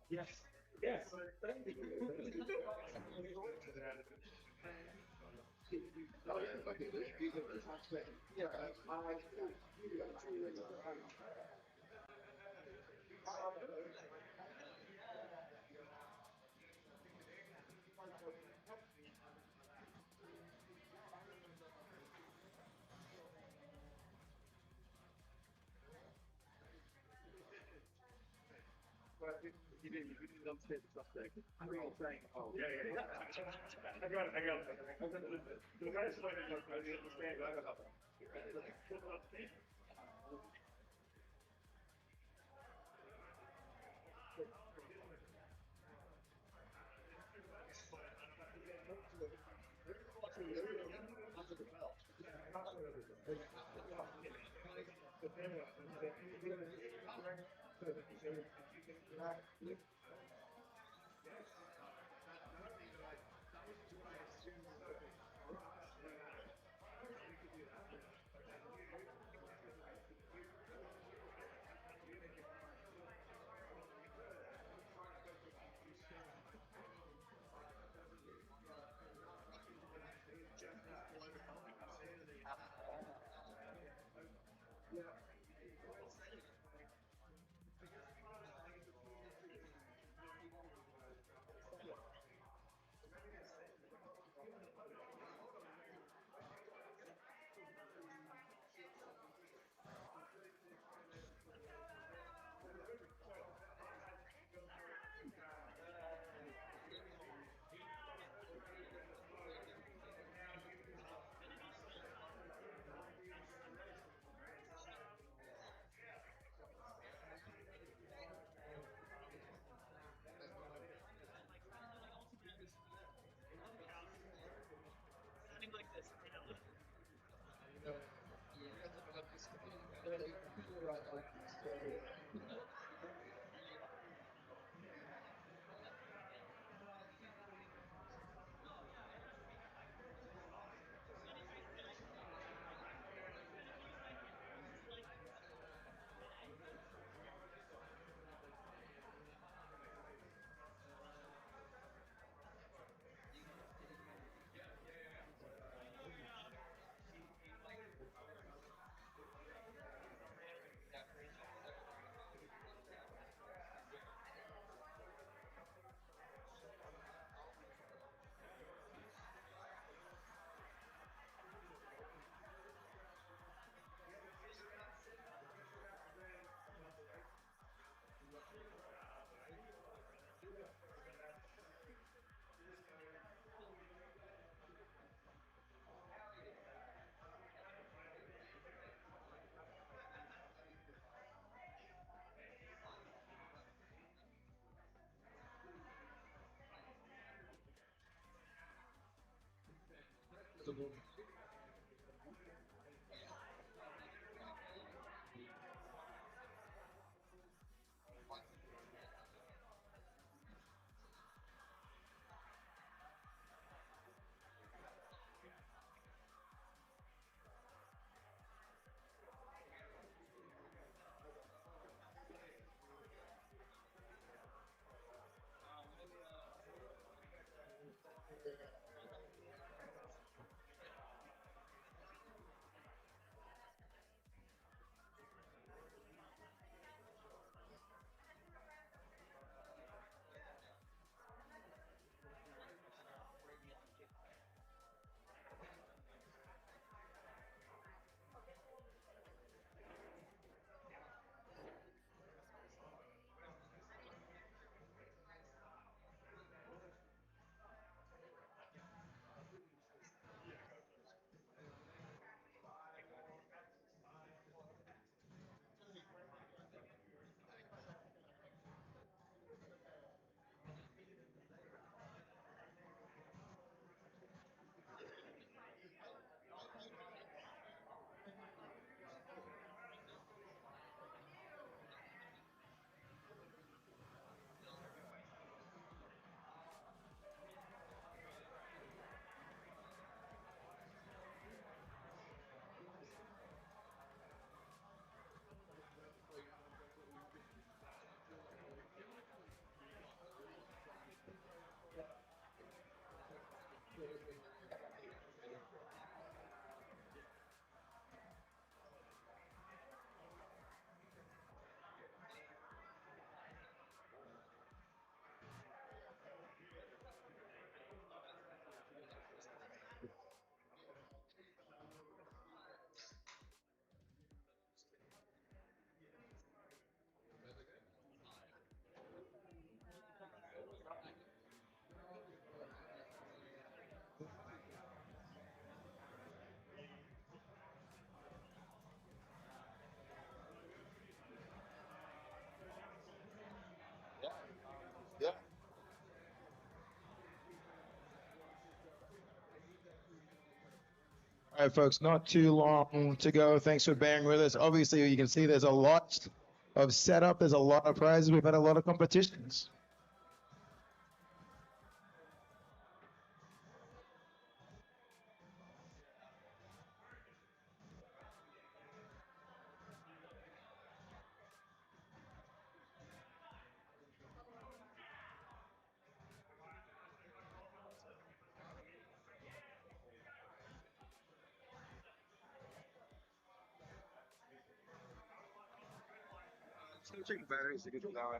Yes. Yes. Thank you. But you didn't upset the suspect. I'm all saying, oh, yeah. I got it. The best way to look, I understand. I got it. Yeah. All right, folks, not too long to go. Thanks for bearing with us. Obviously, you can see there's a lot of setup. There's a lot of prizes. We've had a lot of competitions. Switching batteries to get now.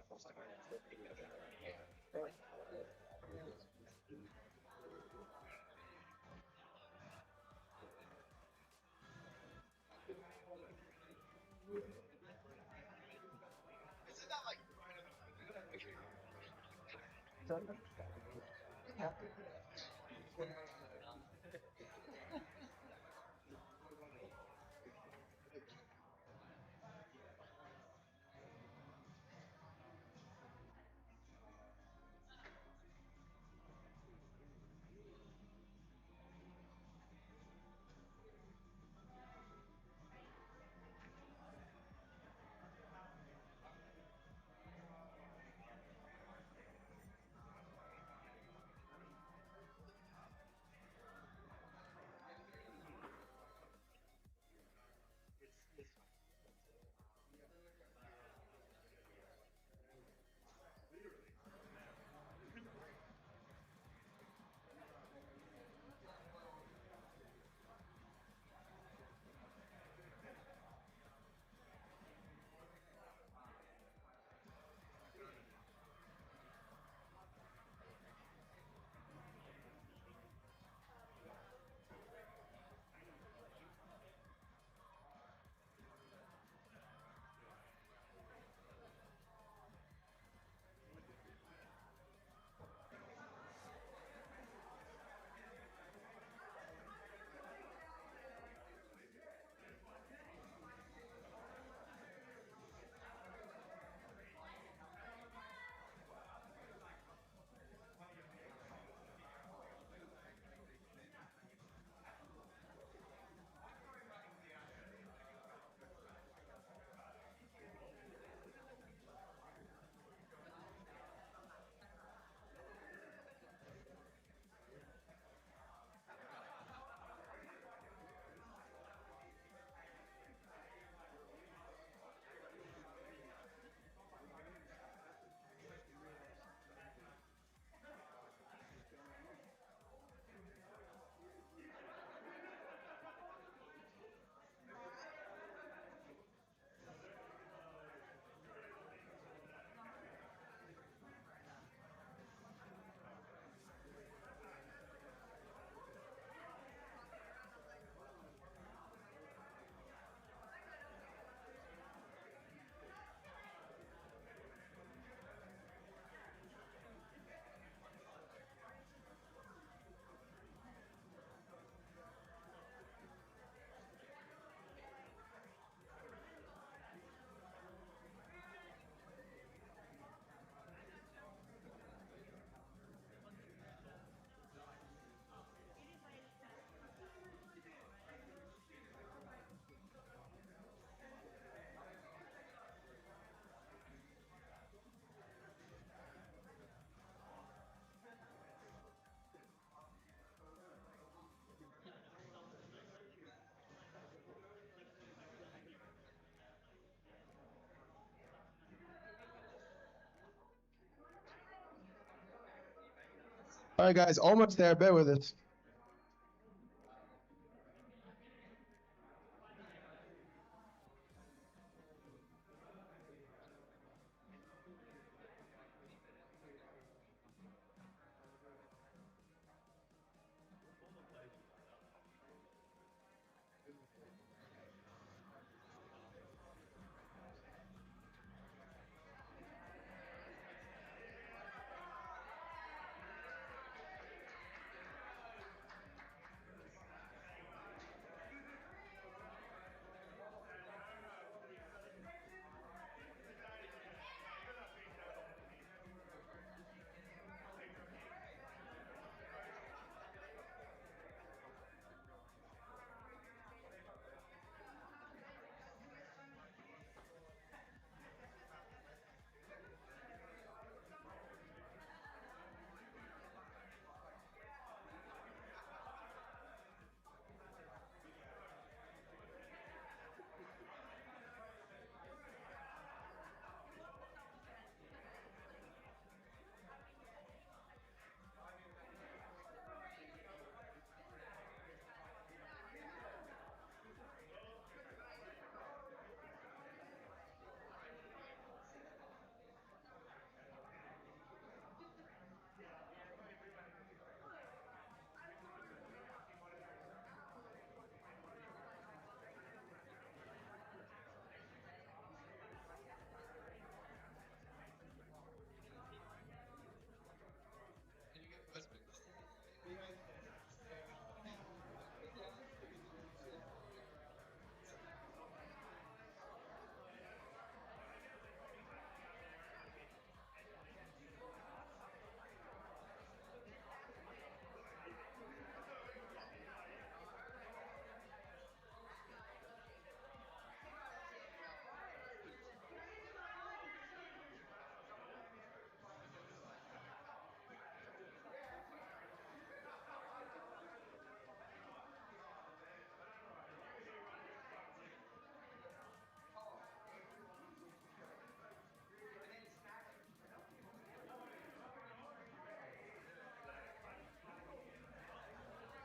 All right, guys, almost there. Bear with us.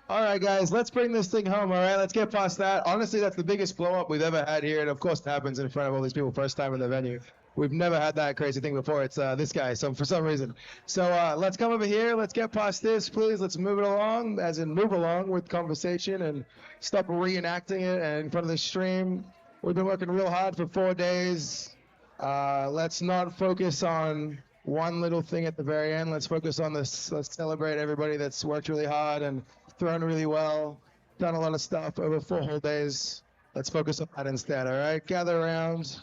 All right, guys, let's bring this thing home. All right, let's get past that. Honestly, that's the biggest blow up we've ever had here, and of course, it happens in front of all these people, first time in the venue. We've never had that crazy thing before. It's this guy, so for some reason. So let's come over here. Let's get past this, please. Let's move it along, as in move along with conversation and stop reenacting it in front of the stream. We've been working real hard for 4 days. Let's not focus on one little thing at the very end. Let's focus on this. Let's celebrate everybody that's worked really hard and thrown really well, done a lot of stuff over 4 whole days. Let's focus on that instead, all right? Gather around.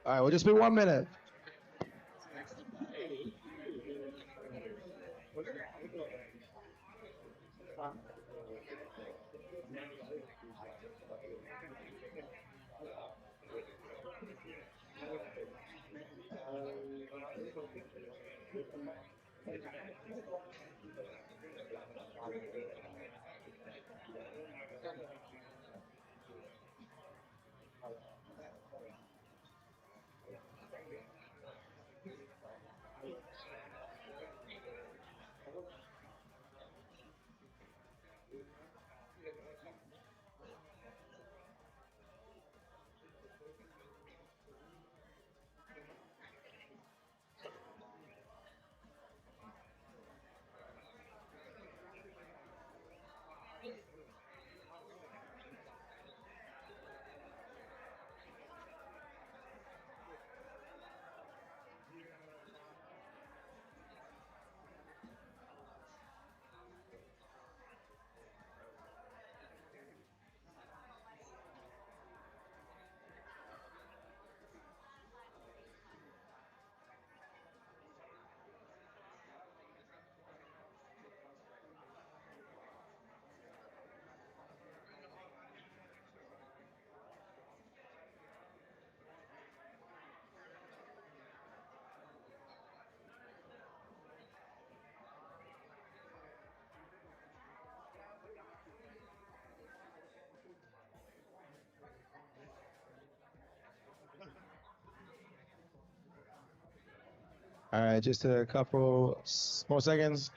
All right, we'll just be 1 minute. All right, just a couple more seconds.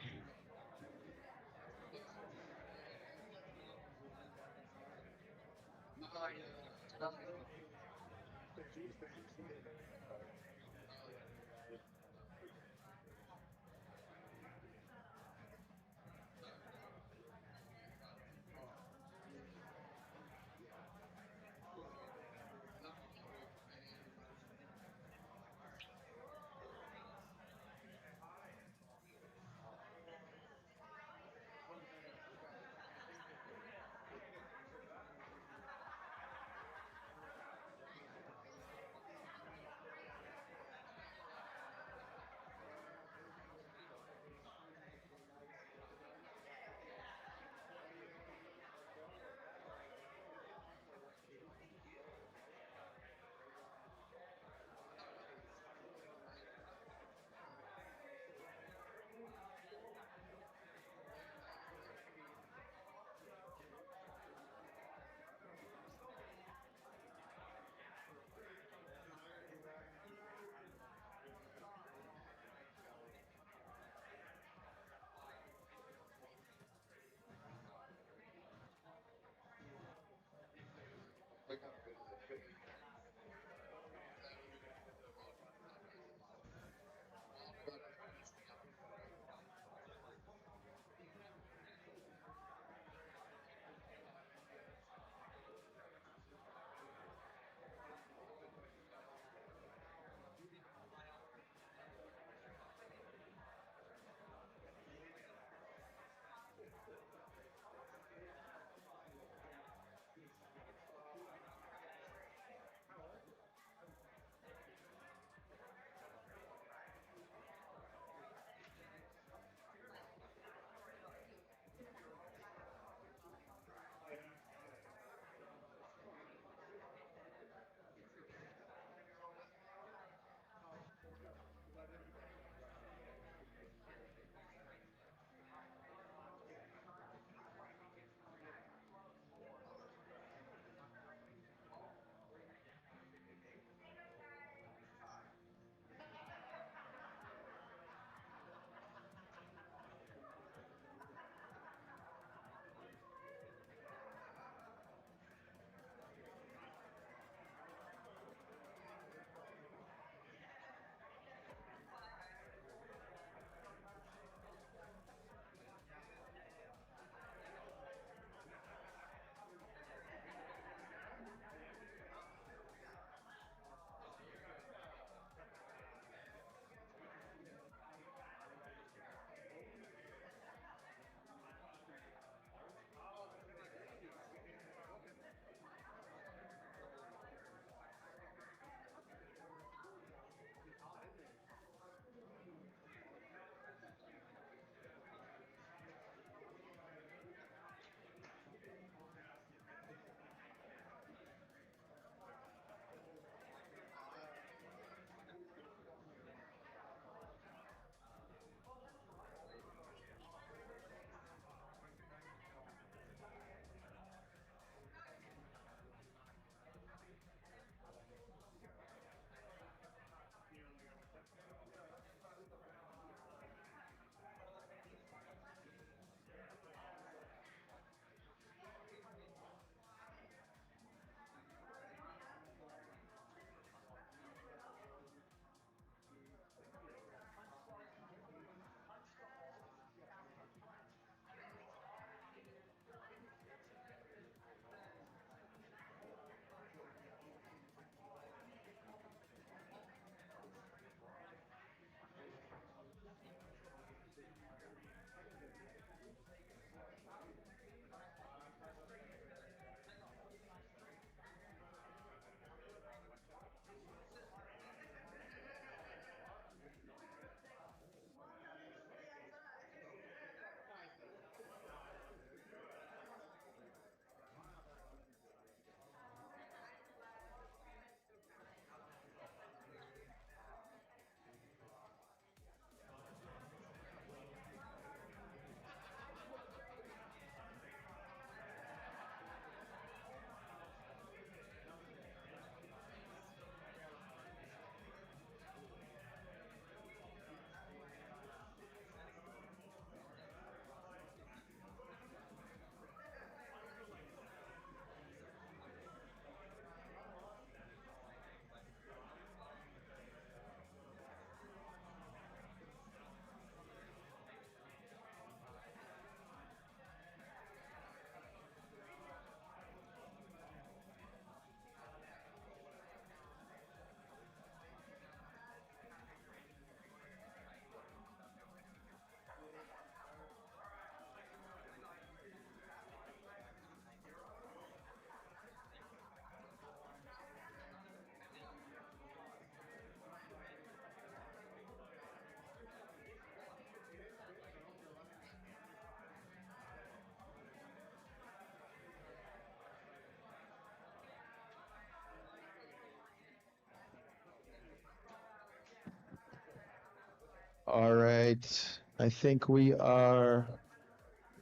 All right. I think we are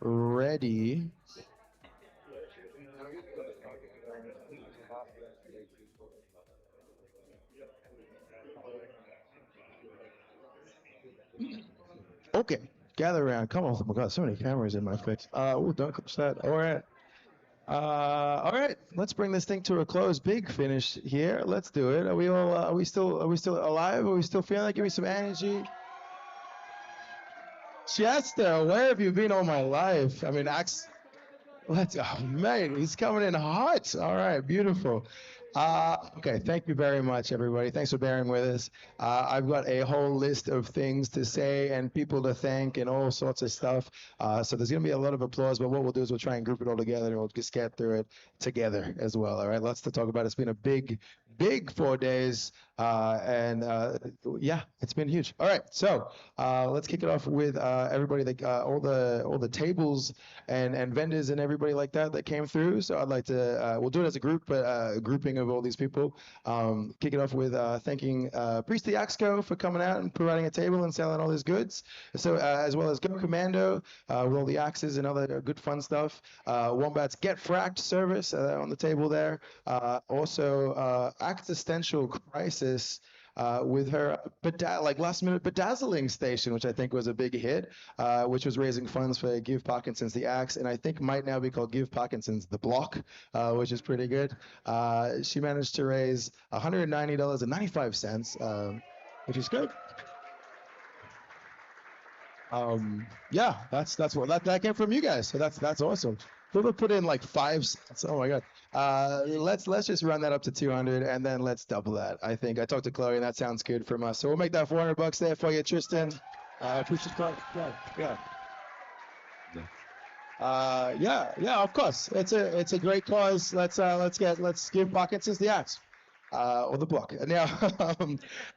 ready. Okay. Gather around. Come on. Oh my God, so many cameras in my face. Oh, don't touch that. All right. All right. Let's bring this thing to a close. Big finish here. Let's do it. Are we all? Are we still alive? Are we still feeling? Give me some energy. Chester, where have you been all my life? I mean, let's, oh man, he's coming in hot. All right, beautiful. Okay, thank you very much, everybody. Thanks for bearing with us. I've got a whole list of things to say and people to thank and all sorts of stuff. So there's going to be a lot of applause, but what we'll do is we'll try and group it all together and we'll just get through it together as well. All right, lots to talk about. It's been a big 4 days. Yeah, it's been huge. All right, so let's kick it off with everybody, all the tables and vendors and everybody like that came through. So I'd like to, we'll do it as a group, but a grouping of all these people. Kick it off with thanking Priestley Axco for coming out and providing a table and selling all his goods. So as well as Go Commando with all the axes and other good fun stuff. Wombat's Get Fracked service on the table there. Also Existential Crisis with her last minute bedazzling station, which I think was a big hit, which was raising funds for Give Parkinson's the Axe, and I think might now be called Give Parkinson's the Block, which is pretty good. She managed to raise $190.95, which is good. Yeah, that's what that came from you guys, so that's awesome. Whoever put in like 5 cents, oh my God. Let's just run that up to 200 and then let's double that. I think I talked to Chloe and that sounds good from us. So we'll make that $400 there for you, Tristan. Appreciate yeah, of course. It's a great cause. Let's give Parkinson's the axe. Or the block. Now,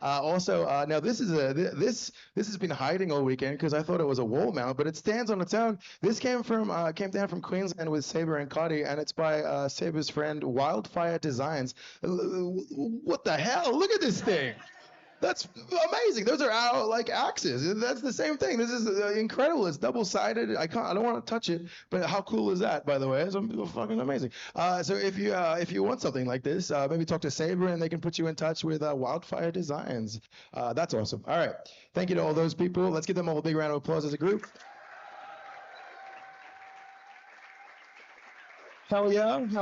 now this has been hiding all weekend because I thought it was a wall mount, but it stands on its own. This came down from Queensland with Saber and Cotty, and it's by Saber's friend Wildfire Designs. What the hell? Look at this thing. That's amazing. Those are our axes. That's the same thing. This is incredible. It's double-sided. I don't want to touch it, but how cool is that, by the way? It's fucking amazing. So if you want something like this, maybe talk to Saber and they can put you in touch with Wildfire Designs. That's awesome. All right. Thank you to all those people. Let's give them all a big round of applause as a group. Hell yeah. And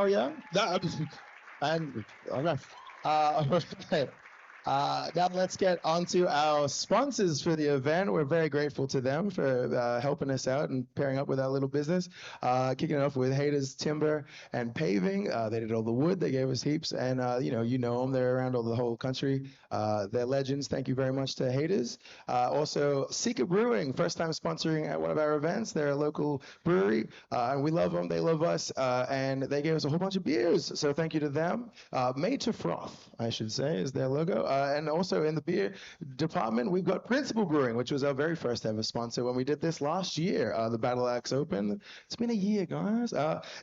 all right. Now let's get onto our sponsors for the event. We're very grateful to them for helping us out and pairing up with our little business. Kicking it off with Haters Timber and Paving. They did all the wood. They gave us heaps, and you know them. They're around the whole country. They're legends. Thank you very much to Haters. Also, Seeker Brewing, first time sponsoring at one of our events. They're a local brewery, and we love them. They love us, and they gave us a whole bunch of beers. So thank you to them. Made to Froth, I should say, is their logo. And also in the beer department, we've got Principal Brewing, which was our very first ever sponsor when we did this last year, the Battle Axe Open. It's been a year, guys.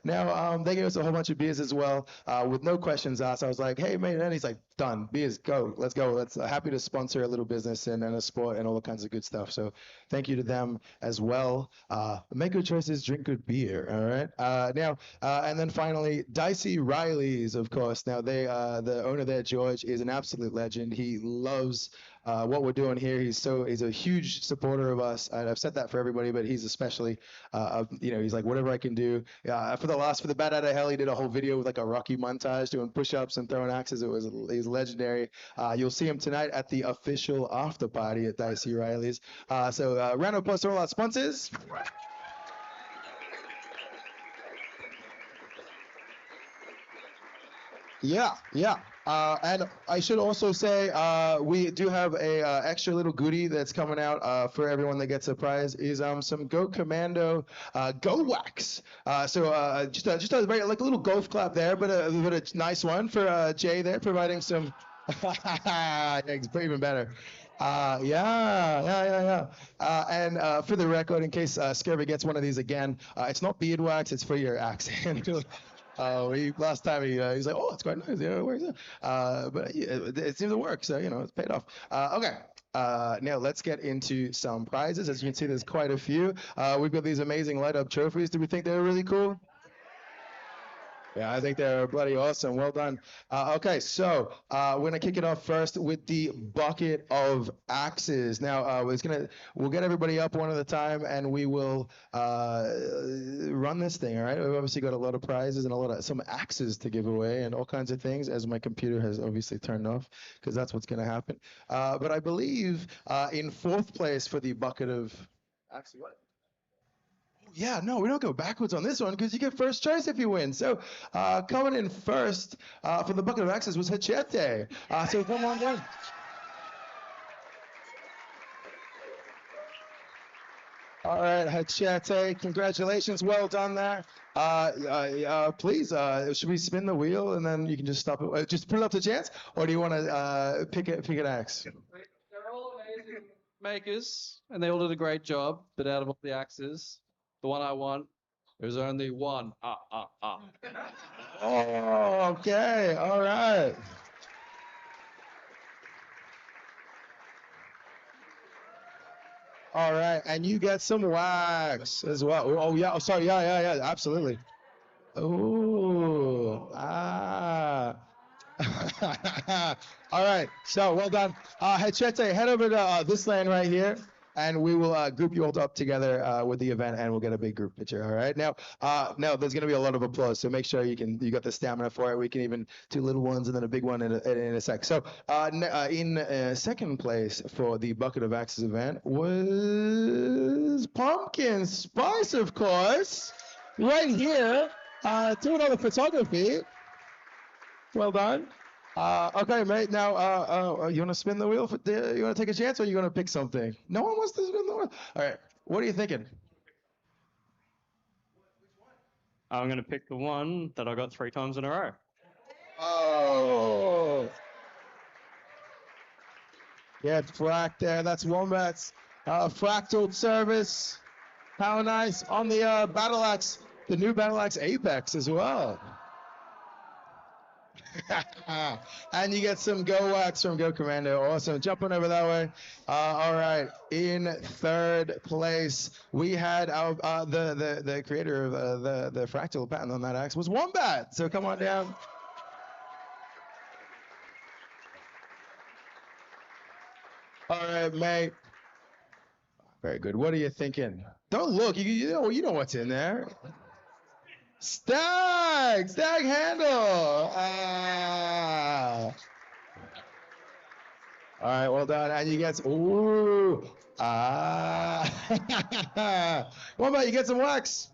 Now, they gave us a whole bunch of beers as well, with no questions asked. I was like, hey, mate, and he's like, done, beers, go, let's go. Let's happy to sponsor a little business and a sport and all kinds of good stuff. So thank you to them as well. Make good choices, drink good beer, all right? Now, and then finally, Dicey Riley's, of course. Now, the owner there, George, is an absolute legend. He loves what we're doing here. He's a huge supporter of us. And I've said that for everybody, but he's especially, he's like, whatever I can do. For the Bat Out of Hell, he did a whole video with like a Rocky montage doing push-ups and throwing axes. He's legendary. You'll see him tonight at the official after party at Dicey Riley's. So round of applause to all our sponsors. Yeah. And I should also say we do have a extra little goodie that's coming out for everyone that gets a prize is some Go Commando Go Wax. So just a very like a little golf clap there, but a nice one for Jay there providing some. It's even better. Yeah. And for the record, in case Scurvy gets one of these again, it's not beard wax, it's for your axe handle. Last time he's like, oh, it's quite nice. Yeah, where's it? But it seems to work, so it's paid off. Okay. Now let's get into some prizes. As you can see, there's quite a few. We've got these amazing light up trophies. Do we think they're really cool? Yeah, I think they're bloody awesome. Well done. Okay, so we're gonna kick it off first with the bucket of axes. Now, we'll get everybody up one at a time, and we will run this thing. All right. We've obviously got a lot of prizes and some axes to give away, and all kinds of things. As my computer has obviously turned off, because that's what's gonna happen. But I believe in fourth place for the bucket of axes. What? Yeah, no, we don't go backwards on this one because you get first choice if you win. So coming in first for the bucket of axes was Hachete. So come on down. All right, Hachete, congratulations, well done there. Please, should we spin the wheel and then you can just stop it? Just put it up to chance, or do you want to pick an axe? They're all amazing makers, and they all did a great job. But out of all the axes, the one I want, there's only one. Oh, okay, all right. All right, and you get some wax as well. Oh yeah, oh, sorry, yeah, absolutely. Ooh, All right, so well done. Hachete, head over to this lane right here, and we will group you all up together with the event, and we'll get a big group picture. All right. Now, there's gonna be a lot of applause, so make sure you got the stamina for it. We can even do little ones and then a big one in a sec. So, in second place for the Bucket of Axes event was Pumpkin Spice, of course, right here, doing all the photography. Well done. Okay, mate. Now, you want to spin the wheel? You want to take a chance, or you want to pick something? No one wants to spin the wheel. All right. What are you thinking? I'm going to pick the one that I got 3 times in a row. Oh. Yeah, Frack there. That's Wombat's fractal service. How nice. On the Battle Axe, the new Battle Axe Apex as well. And you get some Go Wax from Go Commando. Awesome. Jumping over that way. All right. In third place, we had our the creator of the fractal patent on that axe was Wombat. So come on down. All right, mate. Very good. What are you thinking? Don't look. You know what's in there. Stag handle. All right, well done. And you get What about you get some wax?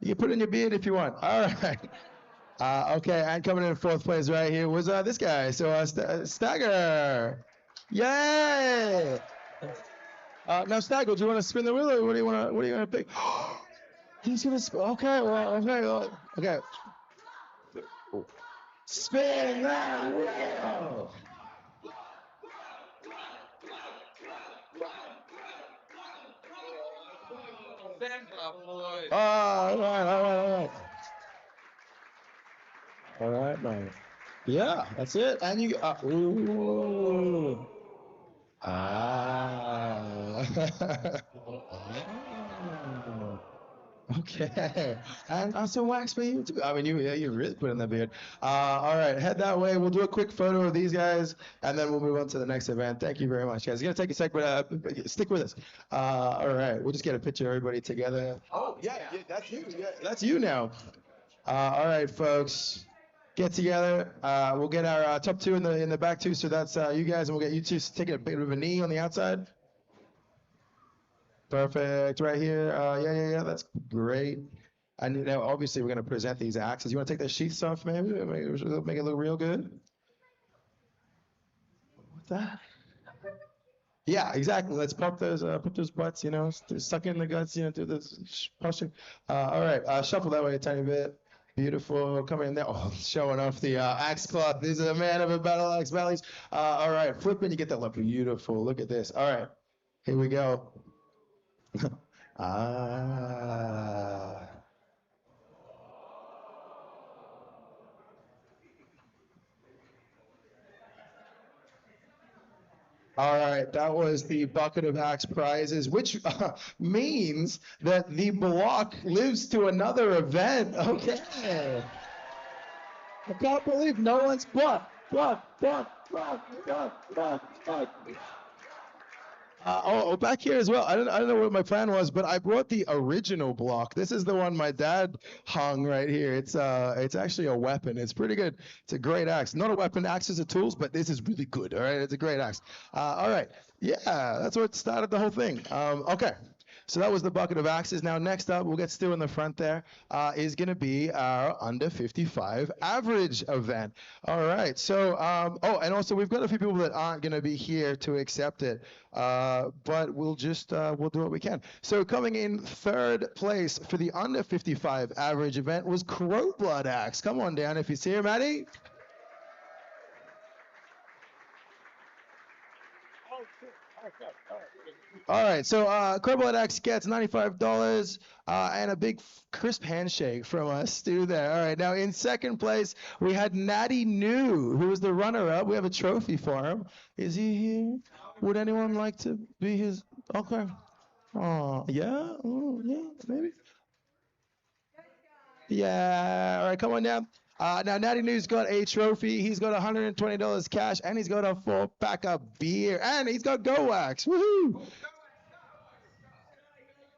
You can put it in your beard if you want. All right. Okay, and coming in fourth place right here was this guy. So Stagger. Yay! Now Stagger, do you want to spin the wheel, or what do you want to pick? He's gonna okay. Spin that wheel. All right. All right, man. Yeah, that's it. And you ooh. Okay. And some wax for you too. I mean, you really put in the beard. All right, head that way. We'll do a quick photo of these guys, and then we'll move on to the next event. Thank you very much, guys. It's gonna take a sec, but stick with us. All right, we'll just get a picture of everybody together. Oh, yeah, that's you. Yeah, that's you now. All right, folks. Get together. We'll get our top 2 in the back too. So that's you guys, and we'll get you two taking a bit of a knee on the outside. Perfect. Right here. Yeah. That's great. And now, obviously, we're going to present these axes. You want to take the sheaths off, maybe? Make it look real good. What's that? Yeah, exactly. Let's pump those butts. Suck in the guts. Do this pushing. All right. Shuffle that way a tiny bit. Beautiful. Coming in there. Oh, showing off the axe cloth. This is a man of a battle axe valleys. All right. Flipping. You get that look. Beautiful. Look at this. All right. Here we go. All right, that was the bucket of hacks prizes, which means that the block lives to another event. Okay. I can't believe no one's blocked. Back here as well. I don't know what my plan was, but I brought the original block. This is the one my dad hung right here. It's actually a weapon. It's pretty good. It's a great axe. Not a weapon. Axes are tools, but this is really good. All right, it's a great axe. All right, yeah, that's what started the whole thing. Okay. So that was the bucket of axes. Now, next up, we'll get Stu in the front there, is going to be our under 55 average event. All right. So, and also we've got a few people that aren't going to be here to accept it, but we'll just we'll do what we can. So coming in third place for the under 55 average event was Crow Blood Axe. Come on down if you see her, Maddie. All right, so Crowblood X gets $95 and a big crisp handshake from us, Stu there. All right, now in second place, we had Natty New, who was the runner-up. We have a trophy for him. Is he here? Would anyone like to be his? Okay. Oh, yeah? Oh, yeah, maybe? Yeah, all right, come on down. Now, Natty New's got a trophy. He's got $120 cash, and he's got a 4-pack of beer, and he's got Go Wax. Woohoo!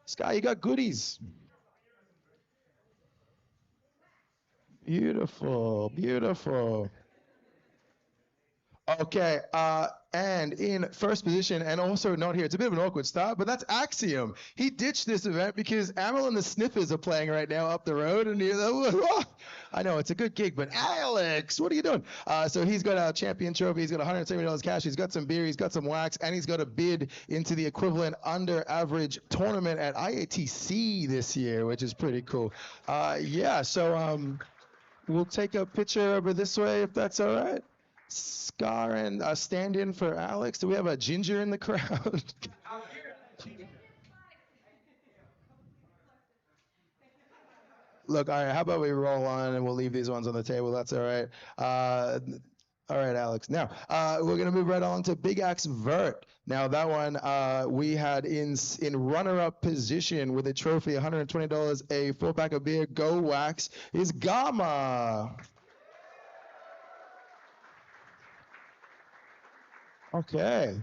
Sky, you got goodies. Beautiful, beautiful. Okay, and in first position, and also not here, it's a bit of an awkward start, but that's Axiom. He ditched this event because Amel and the Sniffers are playing right now up the road, and I know, it's a good gig, but Alex, what are you doing? So he's got a champion trophy, he's got $170 cash, he's got some beer, he's got some wax, and he's got a bid into the equivalent under average tournament at IATC this year, which is pretty cool. Yeah, so we'll take a picture over this way if that's all right. Scar and stand in for Alex. Do we have a ginger in the crowd? Look, all right, how about we roll on and we'll leave these ones on the table. That's all right. All right, Alex. Now, we're going to move right on to Big Axe Vert. Now, that one we had in runner-up position with a trophy, $120, a 4-pack of beer, Go Wax, is Gamma. Okay.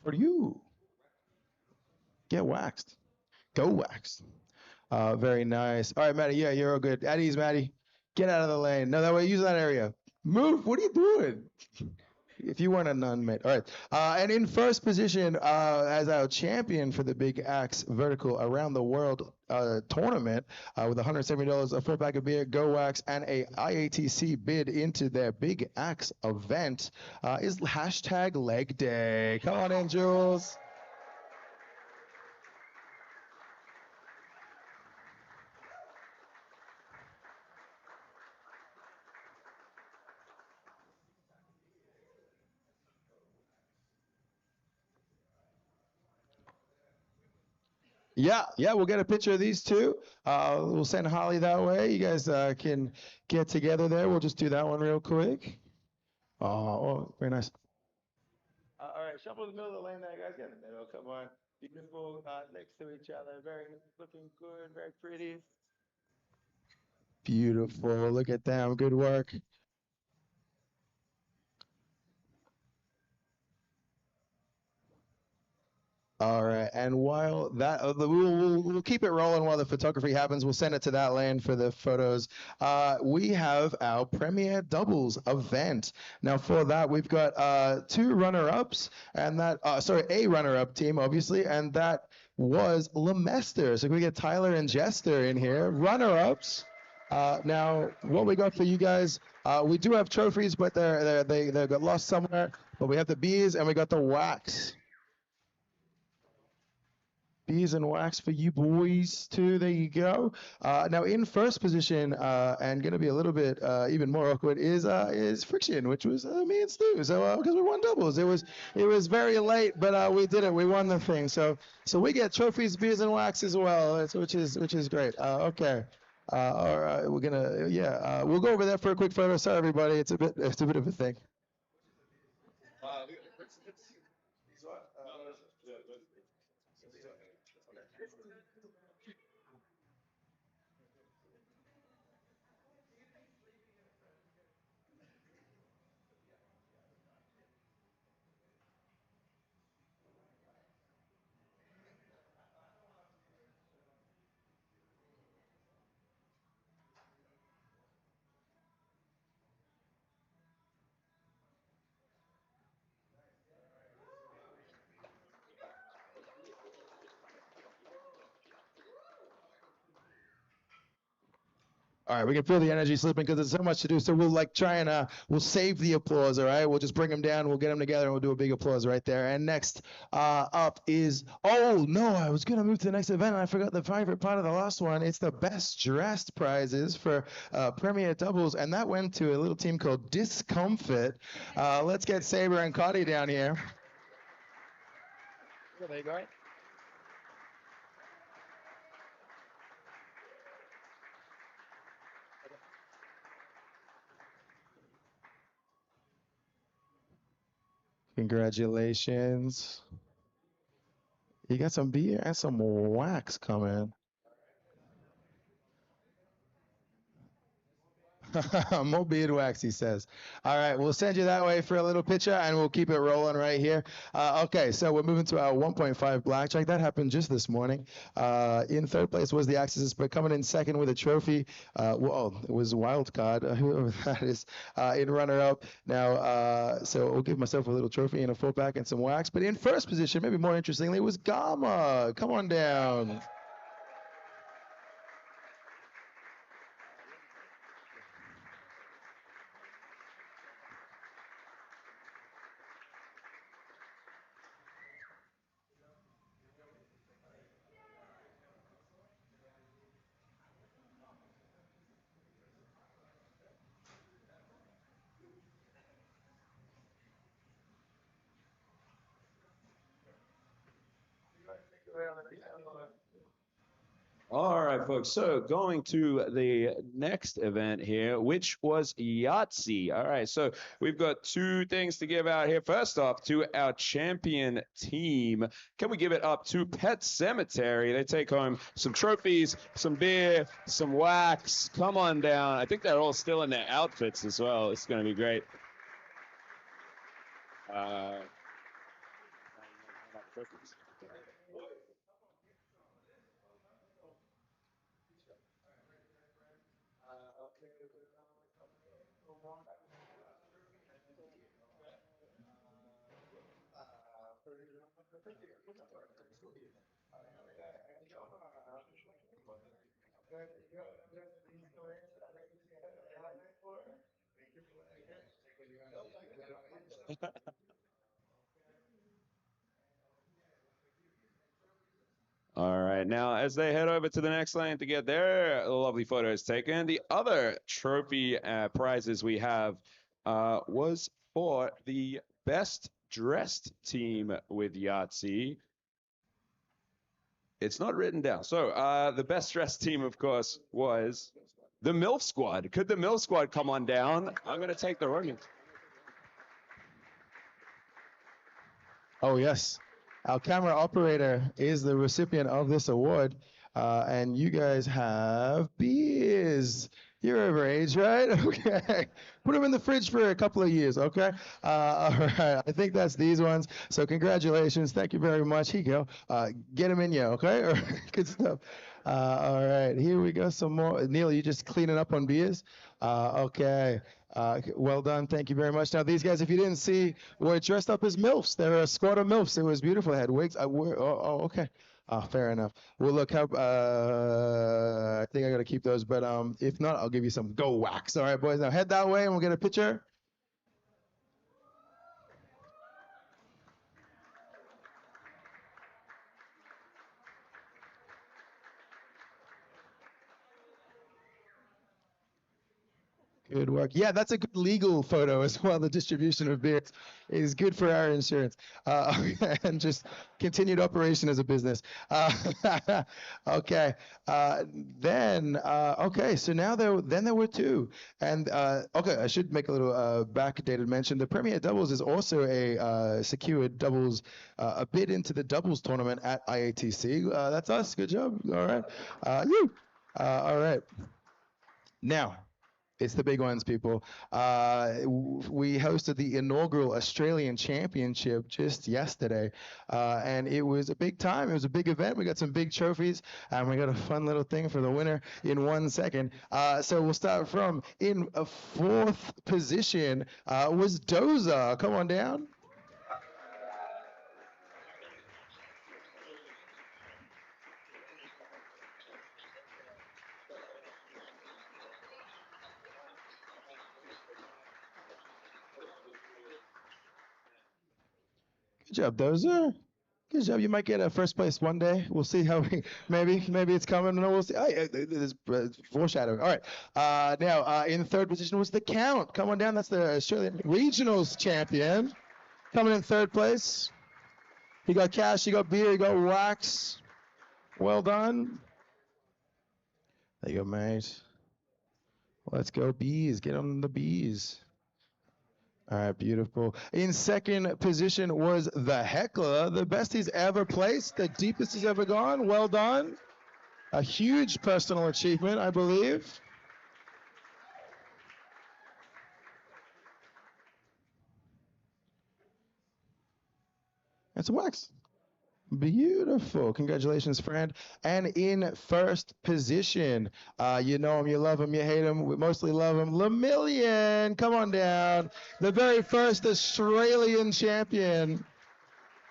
For you. Get waxed. Go waxed. Very nice. All right, Maddie. Yeah, you're all good. At ease, Maddie. Get out of the lane. No, that way, use that area. Move. What are you doing? If you weren't a nun, mate. All right. And in first position as our champion for the Big Axe Vertical Around the World tournament with $170, a 4-pack of beer, Go Wax, and a IATC bid into their Big Axe event is hashtag Leg Day. Come on in, Jules. Yeah, we'll get a picture of these two. We'll send Holly that way. You guys can get together there. We'll just do that one real quick. Oh, very nice. All right, shuffle in the middle of the lane there, guys. Get in the middle. Come on. Beautiful, next to each other. Very looking good, very pretty. Beautiful. Look at them. Good work. All right, and while that we'll keep it rolling while the photography happens. We'll send it to that lane for the photos. We have our premier doubles event. Now for that, we've got 2 runner-ups, and that a runner-up team, obviously, and that was Lemester. So can we get Tyler and Jester in here, runner-ups. Now what we got for you guys? We do have trophies, but they got lost somewhere. But we have the beers and we got the wax. Beers and wax for you boys too. There you go. Now in first position, and going to be a little bit even more awkward, is Friction, which was me and Stu. So because we won doubles, it was very late, but we did it. We won the thing. So we get trophies, beers, and wax as well, which is great. Okay. All right, we're gonna, we'll go over there for a quick photo. Sorry, everybody, it's a bit of a thing. All right, we can feel the energy slipping because there's so much to do. So we'll like try and we'll save the applause. All right, we'll just bring them down. We'll get them together and we'll do a big applause right there. And next up is I was gonna move to the next event and I forgot the favorite part of the last one. It's the best dressed prizes for Premier Doubles, and that went to a little team called Discomfort. Let's get Saber and Cotty down here. There you go. Congratulations. You got some beer and some wax coming. More beard wax, he says. All right, we'll send you that way for a little picture, and we'll keep it rolling right here. Okay, so we're moving to our 1.5 Blackjack. That happened just this morning. In third place was the Axis, but coming in second with a trophy, it was Wild Card, whoever that is, in runner-up. Now, so I'll give myself a little trophy and a 4-pack and some wax. But in first position, maybe more interestingly, was Gama. Come on down. All right, folks. So going to the next event here, which was Yahtzee. All right, so we've got two things to give out here. First off, to our champion team, can we give it up to Pet Cemetery? They take home some trophies, some beer, some wax. Come on down. I think they're all still in their outfits as well. It's going to be great. All right, now as they head over to the next lane to get their lovely photos taken, the other trophy prizes we have was for the best dressed team with Yahtzee. It's not written down. So the best dressed team, of course, was the MILF Squad. Could the MILF Squad come on down? I'm going to take the running. Oh, yes. Our camera operator is the recipient of this award. And you guys have beers. You're over age, right? Okay. Put them in the fridge for a couple of years, okay? All right. I think that's these ones. So congratulations. Thank you very much. Here you go. Get them in you, okay? Good stuff. All right. Here we go. Some more. Neil, you just cleaning up on beers? Okay. Well done. Thank you very much. Now, these guys, if you didn't see, were dressed up as MILFs. They're a squad of MILFs. It was beautiful. They had wigs. Okay. Fair enough. Well, look, I think I got to keep those, but if not, I'll give you some go wax. All right, boys. Now head that way and we'll get a picture. Good work. Yeah, that's a good legal photo as well. The distribution of beers is good for our insurance and just continued operation as a business. Okay. Okay. So now there were two, and okay, I should make a little backdated mention. The Premier Doubles is also a secured doubles, a bid into the doubles tournament at IATC. That's us. Good job. All right. You. All right. Now. It's the big ones, people. We hosted the inaugural Australian Championship just yesterday, and it was a big time. It was a big event. We got some big trophies, and we got a fun little thing for the winner in 1 second. So we'll start from in a fourth position was Doza. Come on down. Good job, Dozer. Good job. You might get a first place one day. We'll see how maybe it's coming. No, we'll see. Oh, yeah, this foreshadowing. All right. Now, in third position was the Count. Come on down. That's the Australian Regionals champion. Coming in third place. He got cash. He got beer. He got wax. Well done. There you go, mate. Let's go, bees. Get on the bees. All right, beautiful. In second position was the Heckler, the best he's ever placed, the deepest he's ever gone. Well done. A huge personal achievement, I believe. And some wax. Beautiful. Congratulations, friend. And in first position, you know him, you love him, you hate him. We mostly love him. Lemillion, come on down. The very first Australian champion.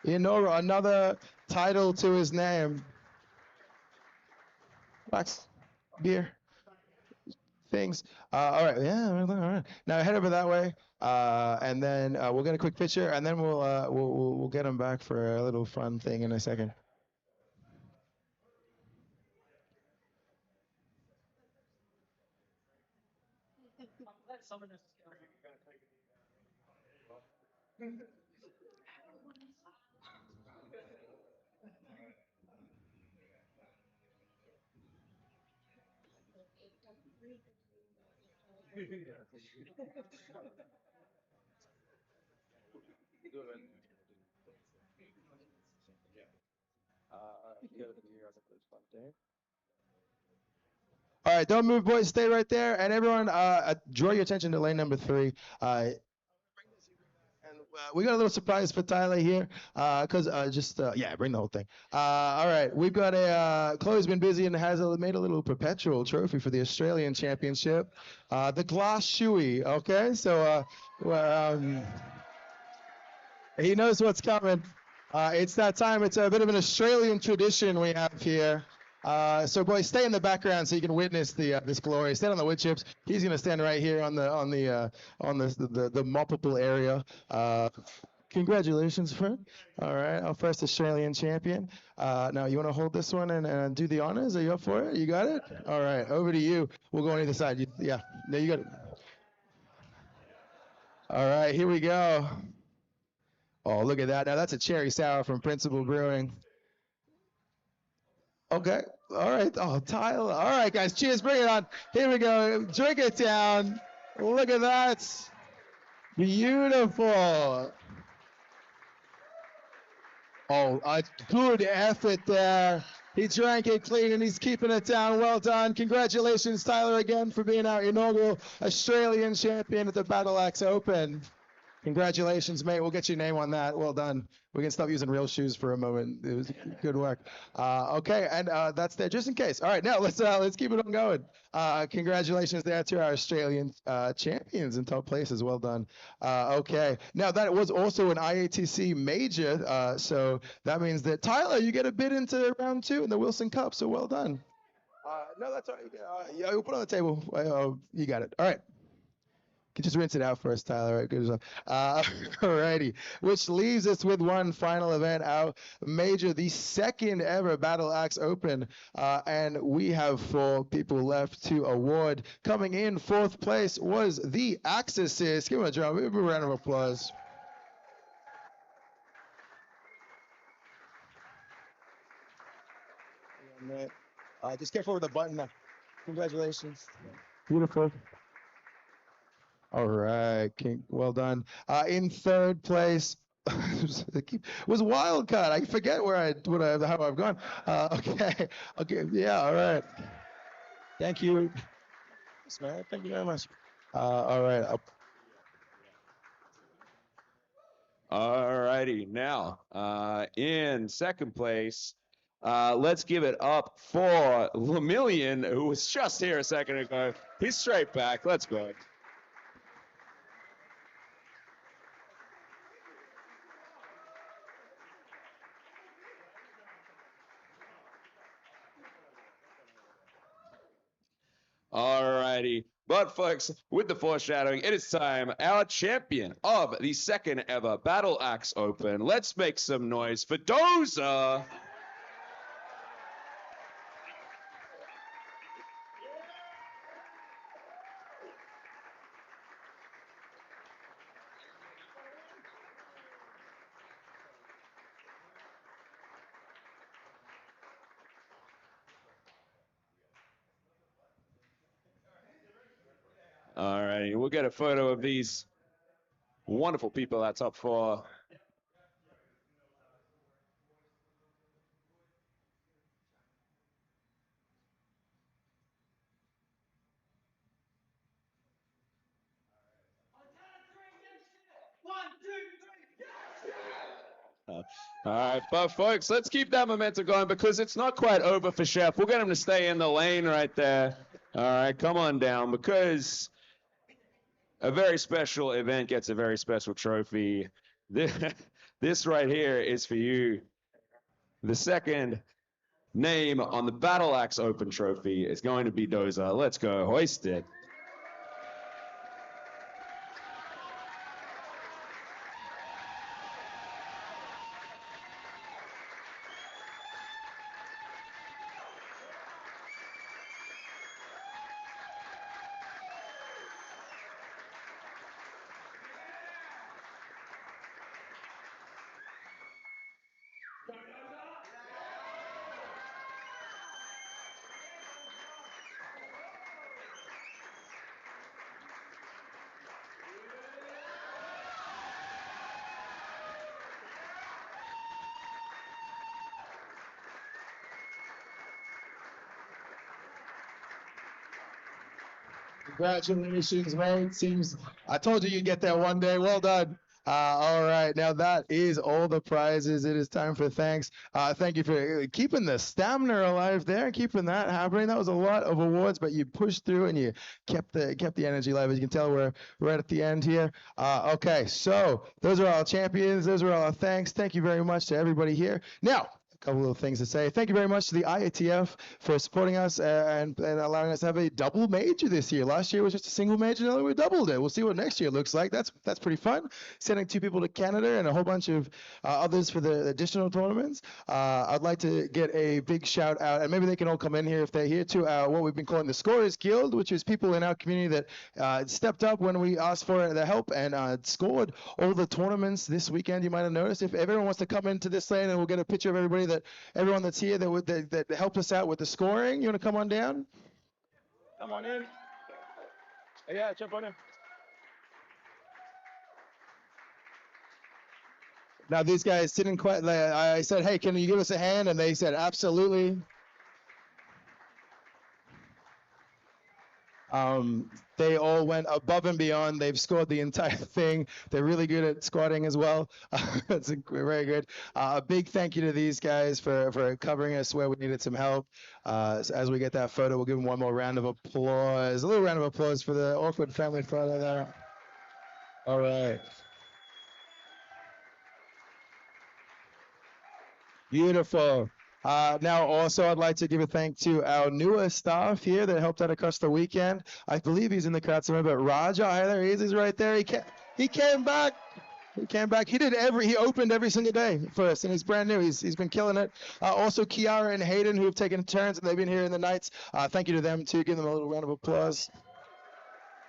You know, another title to his name. Wax, beer, things. All right, yeah, all right. Now head over that way. And then we'll get a quick picture, and then we'll get him back for a little fun thing in a second. All right, don't move, boys. Stay right there. And everyone, draw your attention to lane number 3. We got a little surprise for Tyler here, because bring the whole thing. All right, we've got Chloe's been busy and has made a little perpetual trophy for the Australian Championship, the glass shoey. Okay, so he knows what's coming. It's that time. It's a bit of an Australian tradition we have here. So boys, stay in the background so you can witness this glory. Stand on the wood chips. He's gonna stand right here on the moppable area. Congratulations, friend. All right, our first Australian champion. Now you want to hold this one and do the honors? Are you up for it? You got it? All right, over to you. We'll go on either side. Yeah, you got it. All right, here we go. Oh, look at that. Now that's a cherry sour from Principal Brewing. Okay. All right. Oh, Tyler. All right, guys. Cheers. Bring it on. Here we go. Drink it down. Look at that. Beautiful. Oh, a good effort there. He drank it clean and he's keeping it down. Well done. Congratulations, Tyler, again for being our inaugural Australian champion at the Battle Axe Open. Congratulations, mate. We'll get your name on that. Well done. We can stop using real shoes for a moment. It was good work. Okay, and that's there just in case. All right, now let's keep it on going. Congratulations there to our Australian champions in top places. Well done. Okay, now that was also an IATC major, so that means that Tyler, you get a bid into round 2 in the Wilson Cup. So well done. No, that's all right. Yeah, we'll put it on the table. You got it. All right. just rinse it out first, Tyler. Right, good job. Alrighty, which leaves us with one final event, our major, the second ever Battle Axe Open, and we have 4 people left to award. Coming in 4th place was the Axis. Give him a drum. Give him a round of applause. Just careful with the button. Congratulations. Beautiful. All right, King. Well done. In 3rd place was Wildcard. I forget how I've gone. Okay. Okay. Yeah. All right. Thank you. Yes, man. Thank you very much. All right. All righty. Now, in 2nd place, let's give it up for Lemillion, who was just here a second ago. He's straight back. Let's go. All righty. But, folks, with the foreshadowing, it is time. Our champion of the 2nd ever Battle Axe Open. Let's make some noise for Dozer. All righty. We'll get a photo of these wonderful people at top 4. All right, but folks, let's keep that momentum going because it's not quite over for Chef. We'll get him to stay in the lane right there. All right, come on down because a very special event gets a very special trophy. This right here is for you. The second name on the Battle Axe Open trophy is going to be Dozer. Let's go, hoist it. Congratulations, man. I told you you'd get there one day. Well done. All right, now that is all the prizes. It is time for thanks. Thank you for keeping the stamina alive there and keeping that happening. That was a lot of awards, but you pushed through and you kept the energy alive. As you can tell, we're right at the end here. Okay, so those are our champions. Those are our thanks. Thank you very much to everybody here. Now, a couple of things to say. Thank you very much to the IATF for supporting us and allowing us to have a double major this year. Last year was just a single major. Now we doubled it. We'll see what next year looks like. That's pretty fun. Sending 2 people to Canada and a whole bunch of others for the additional tournaments. I'd like to get a big shout out, and maybe they can all come in here if they're here, to what we've been calling the Scorers Guild, which is people in our community that stepped up when we asked for their help and scored all the tournaments this weekend. You might have noticed. If everyone wants to come into this lane and we'll get a picture of everybody everyone that's here that helped us out with the scoring. You want to come on down? Come on in. Yeah, jump on in. Now these guys didn't quite. I said, "Hey, can you give us a hand?" And they said, "Absolutely." They all went above and beyond. They've scored the entire thing. They're really good at squatting as well. That's very good. A big thank you to these guys for covering us where we needed some help. So as we get that photo, we'll give them one more round of applause. A little round of applause for the awkward family photo there. All right. Beautiful. Now, also, I'd like to give a thank to our newer staff here that helped out across the weekend. I believe he's in the crowd somewhere, but Raja, hi, there he is. He's right there. He came back. He came back. He opened every single day for us, and he's brand new. He's been killing it. Also, Kiara and Hayden, who have taken turns, and they've been here in the nights. Thank you to them too. Give them a little round of applause.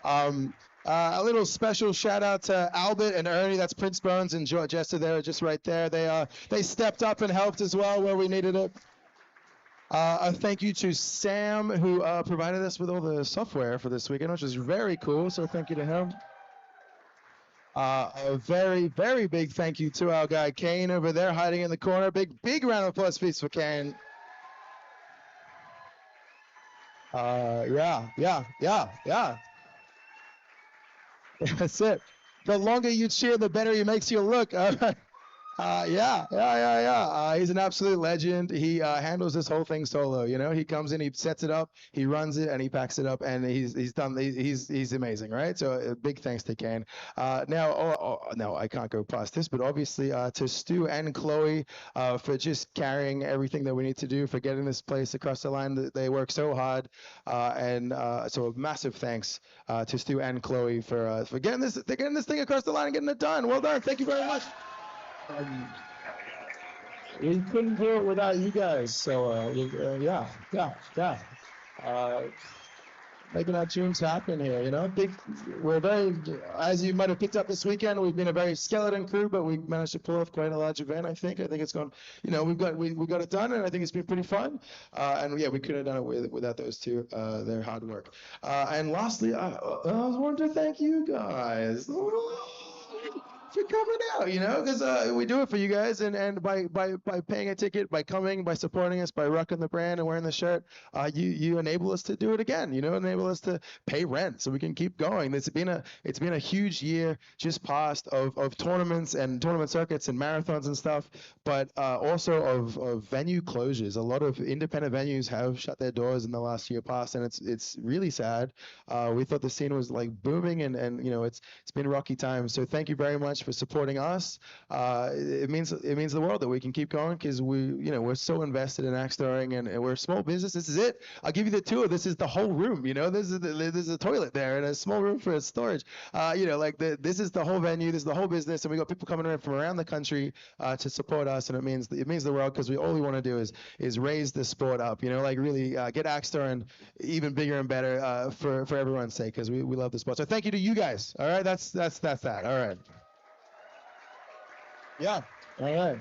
A little special shout out to Albert and Ernie. That's Prince Bones and Jester there, just right there. They stepped up and helped as well where we needed it. A thank you to Sam, who provided us with all the software for this weekend, which is very cool. So thank you to him. A very, very big thank you to our guy Kane over there, hiding in the corner. Big round of applause, please, for Kane. Yeah. That's it. The longer you cheer, the better he makes you look. Yeah. He's an absolute legend. He handles this whole thing solo. You know, he comes in, he sets it up, he runs it, and he packs it up, and he's done. He's amazing, right? So big thanks to Kane. Now I can't go past this, but obviously to Stu and Chloe for just carrying everything that we need to do for getting this place across the line. They work so hard, and so a massive thanks to Stu and Chloe for getting this thing across the line and getting it done. Well done. Thank you very much. We couldn't do it without you guys. So yeah. Making our tunes happen here, you know. We're very, as you might have picked up this weekend, we've been a very skeleton crew, but we managed to pull off quite a large event. I think it's gone. You know, we got it done, and I think it's been pretty fun. And yeah, we couldn't have done it without those two, their hard work. And lastly, I wanted to thank you guys for coming out, you know, because we do it for you guys, and by paying a ticket, by coming, by supporting us, by rocking the brand and wearing the shirt, you enable us to do it again, you know, enable us to pay rent so we can keep going. It's been a huge year just past of tournaments and tournament circuits and marathons and stuff, but also of venue closures. A lot of independent venues have shut their doors in the last year past, and it's really sad. We thought the scene was like booming, and you know, it's been rocky times. So thank you very much for supporting us. It means the world that we can keep going, because we're so invested in axe throwing, and we're a small business. This is it. I'll give you the tour. This is the whole room. You know, there's a toilet there and a small room for storage. This is the whole venue. This is the whole business, and we got people coming in from around the country to support us, and it means the world, because all we want to do is raise the sport up. You know, like really get axe throwing even bigger and better for everyone's sake, because we love the sport. So thank you to you guys. All right, that's that. All right. Yeah. All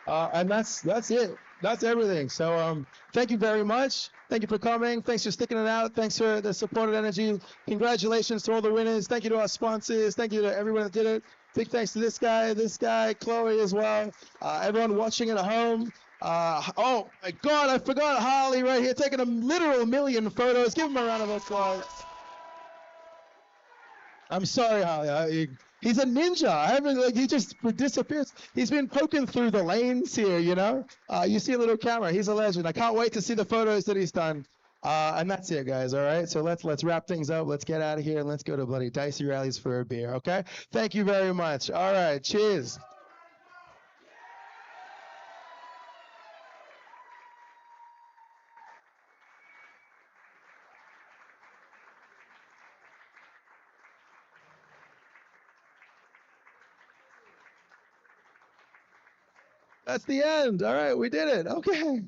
right. And that's it. That's everything. So thank you very much. Thank you for coming. Thanks for sticking it out. Thanks for the support and energy. Congratulations to all the winners. Thank you to our sponsors. Thank you to everyone that did it. Big thanks to this guy, Chloe as well. Everyone watching at home. Oh my God, I forgot Harley right here taking a literal million photos. Give him a round of applause. I'm sorry, Harley. He's a ninja. He just disappears. He's been poking through the lanes here, you know. You see a little camera. He's a legend. I can't wait to see the photos that he's done. And that's it, guys. All right. So let's wrap things up. Let's get out of here and let's go to bloody Dicey Rallies for a beer. Okay. Thank you very much. All right. Cheers. That's the end. All right, we did it. Okay.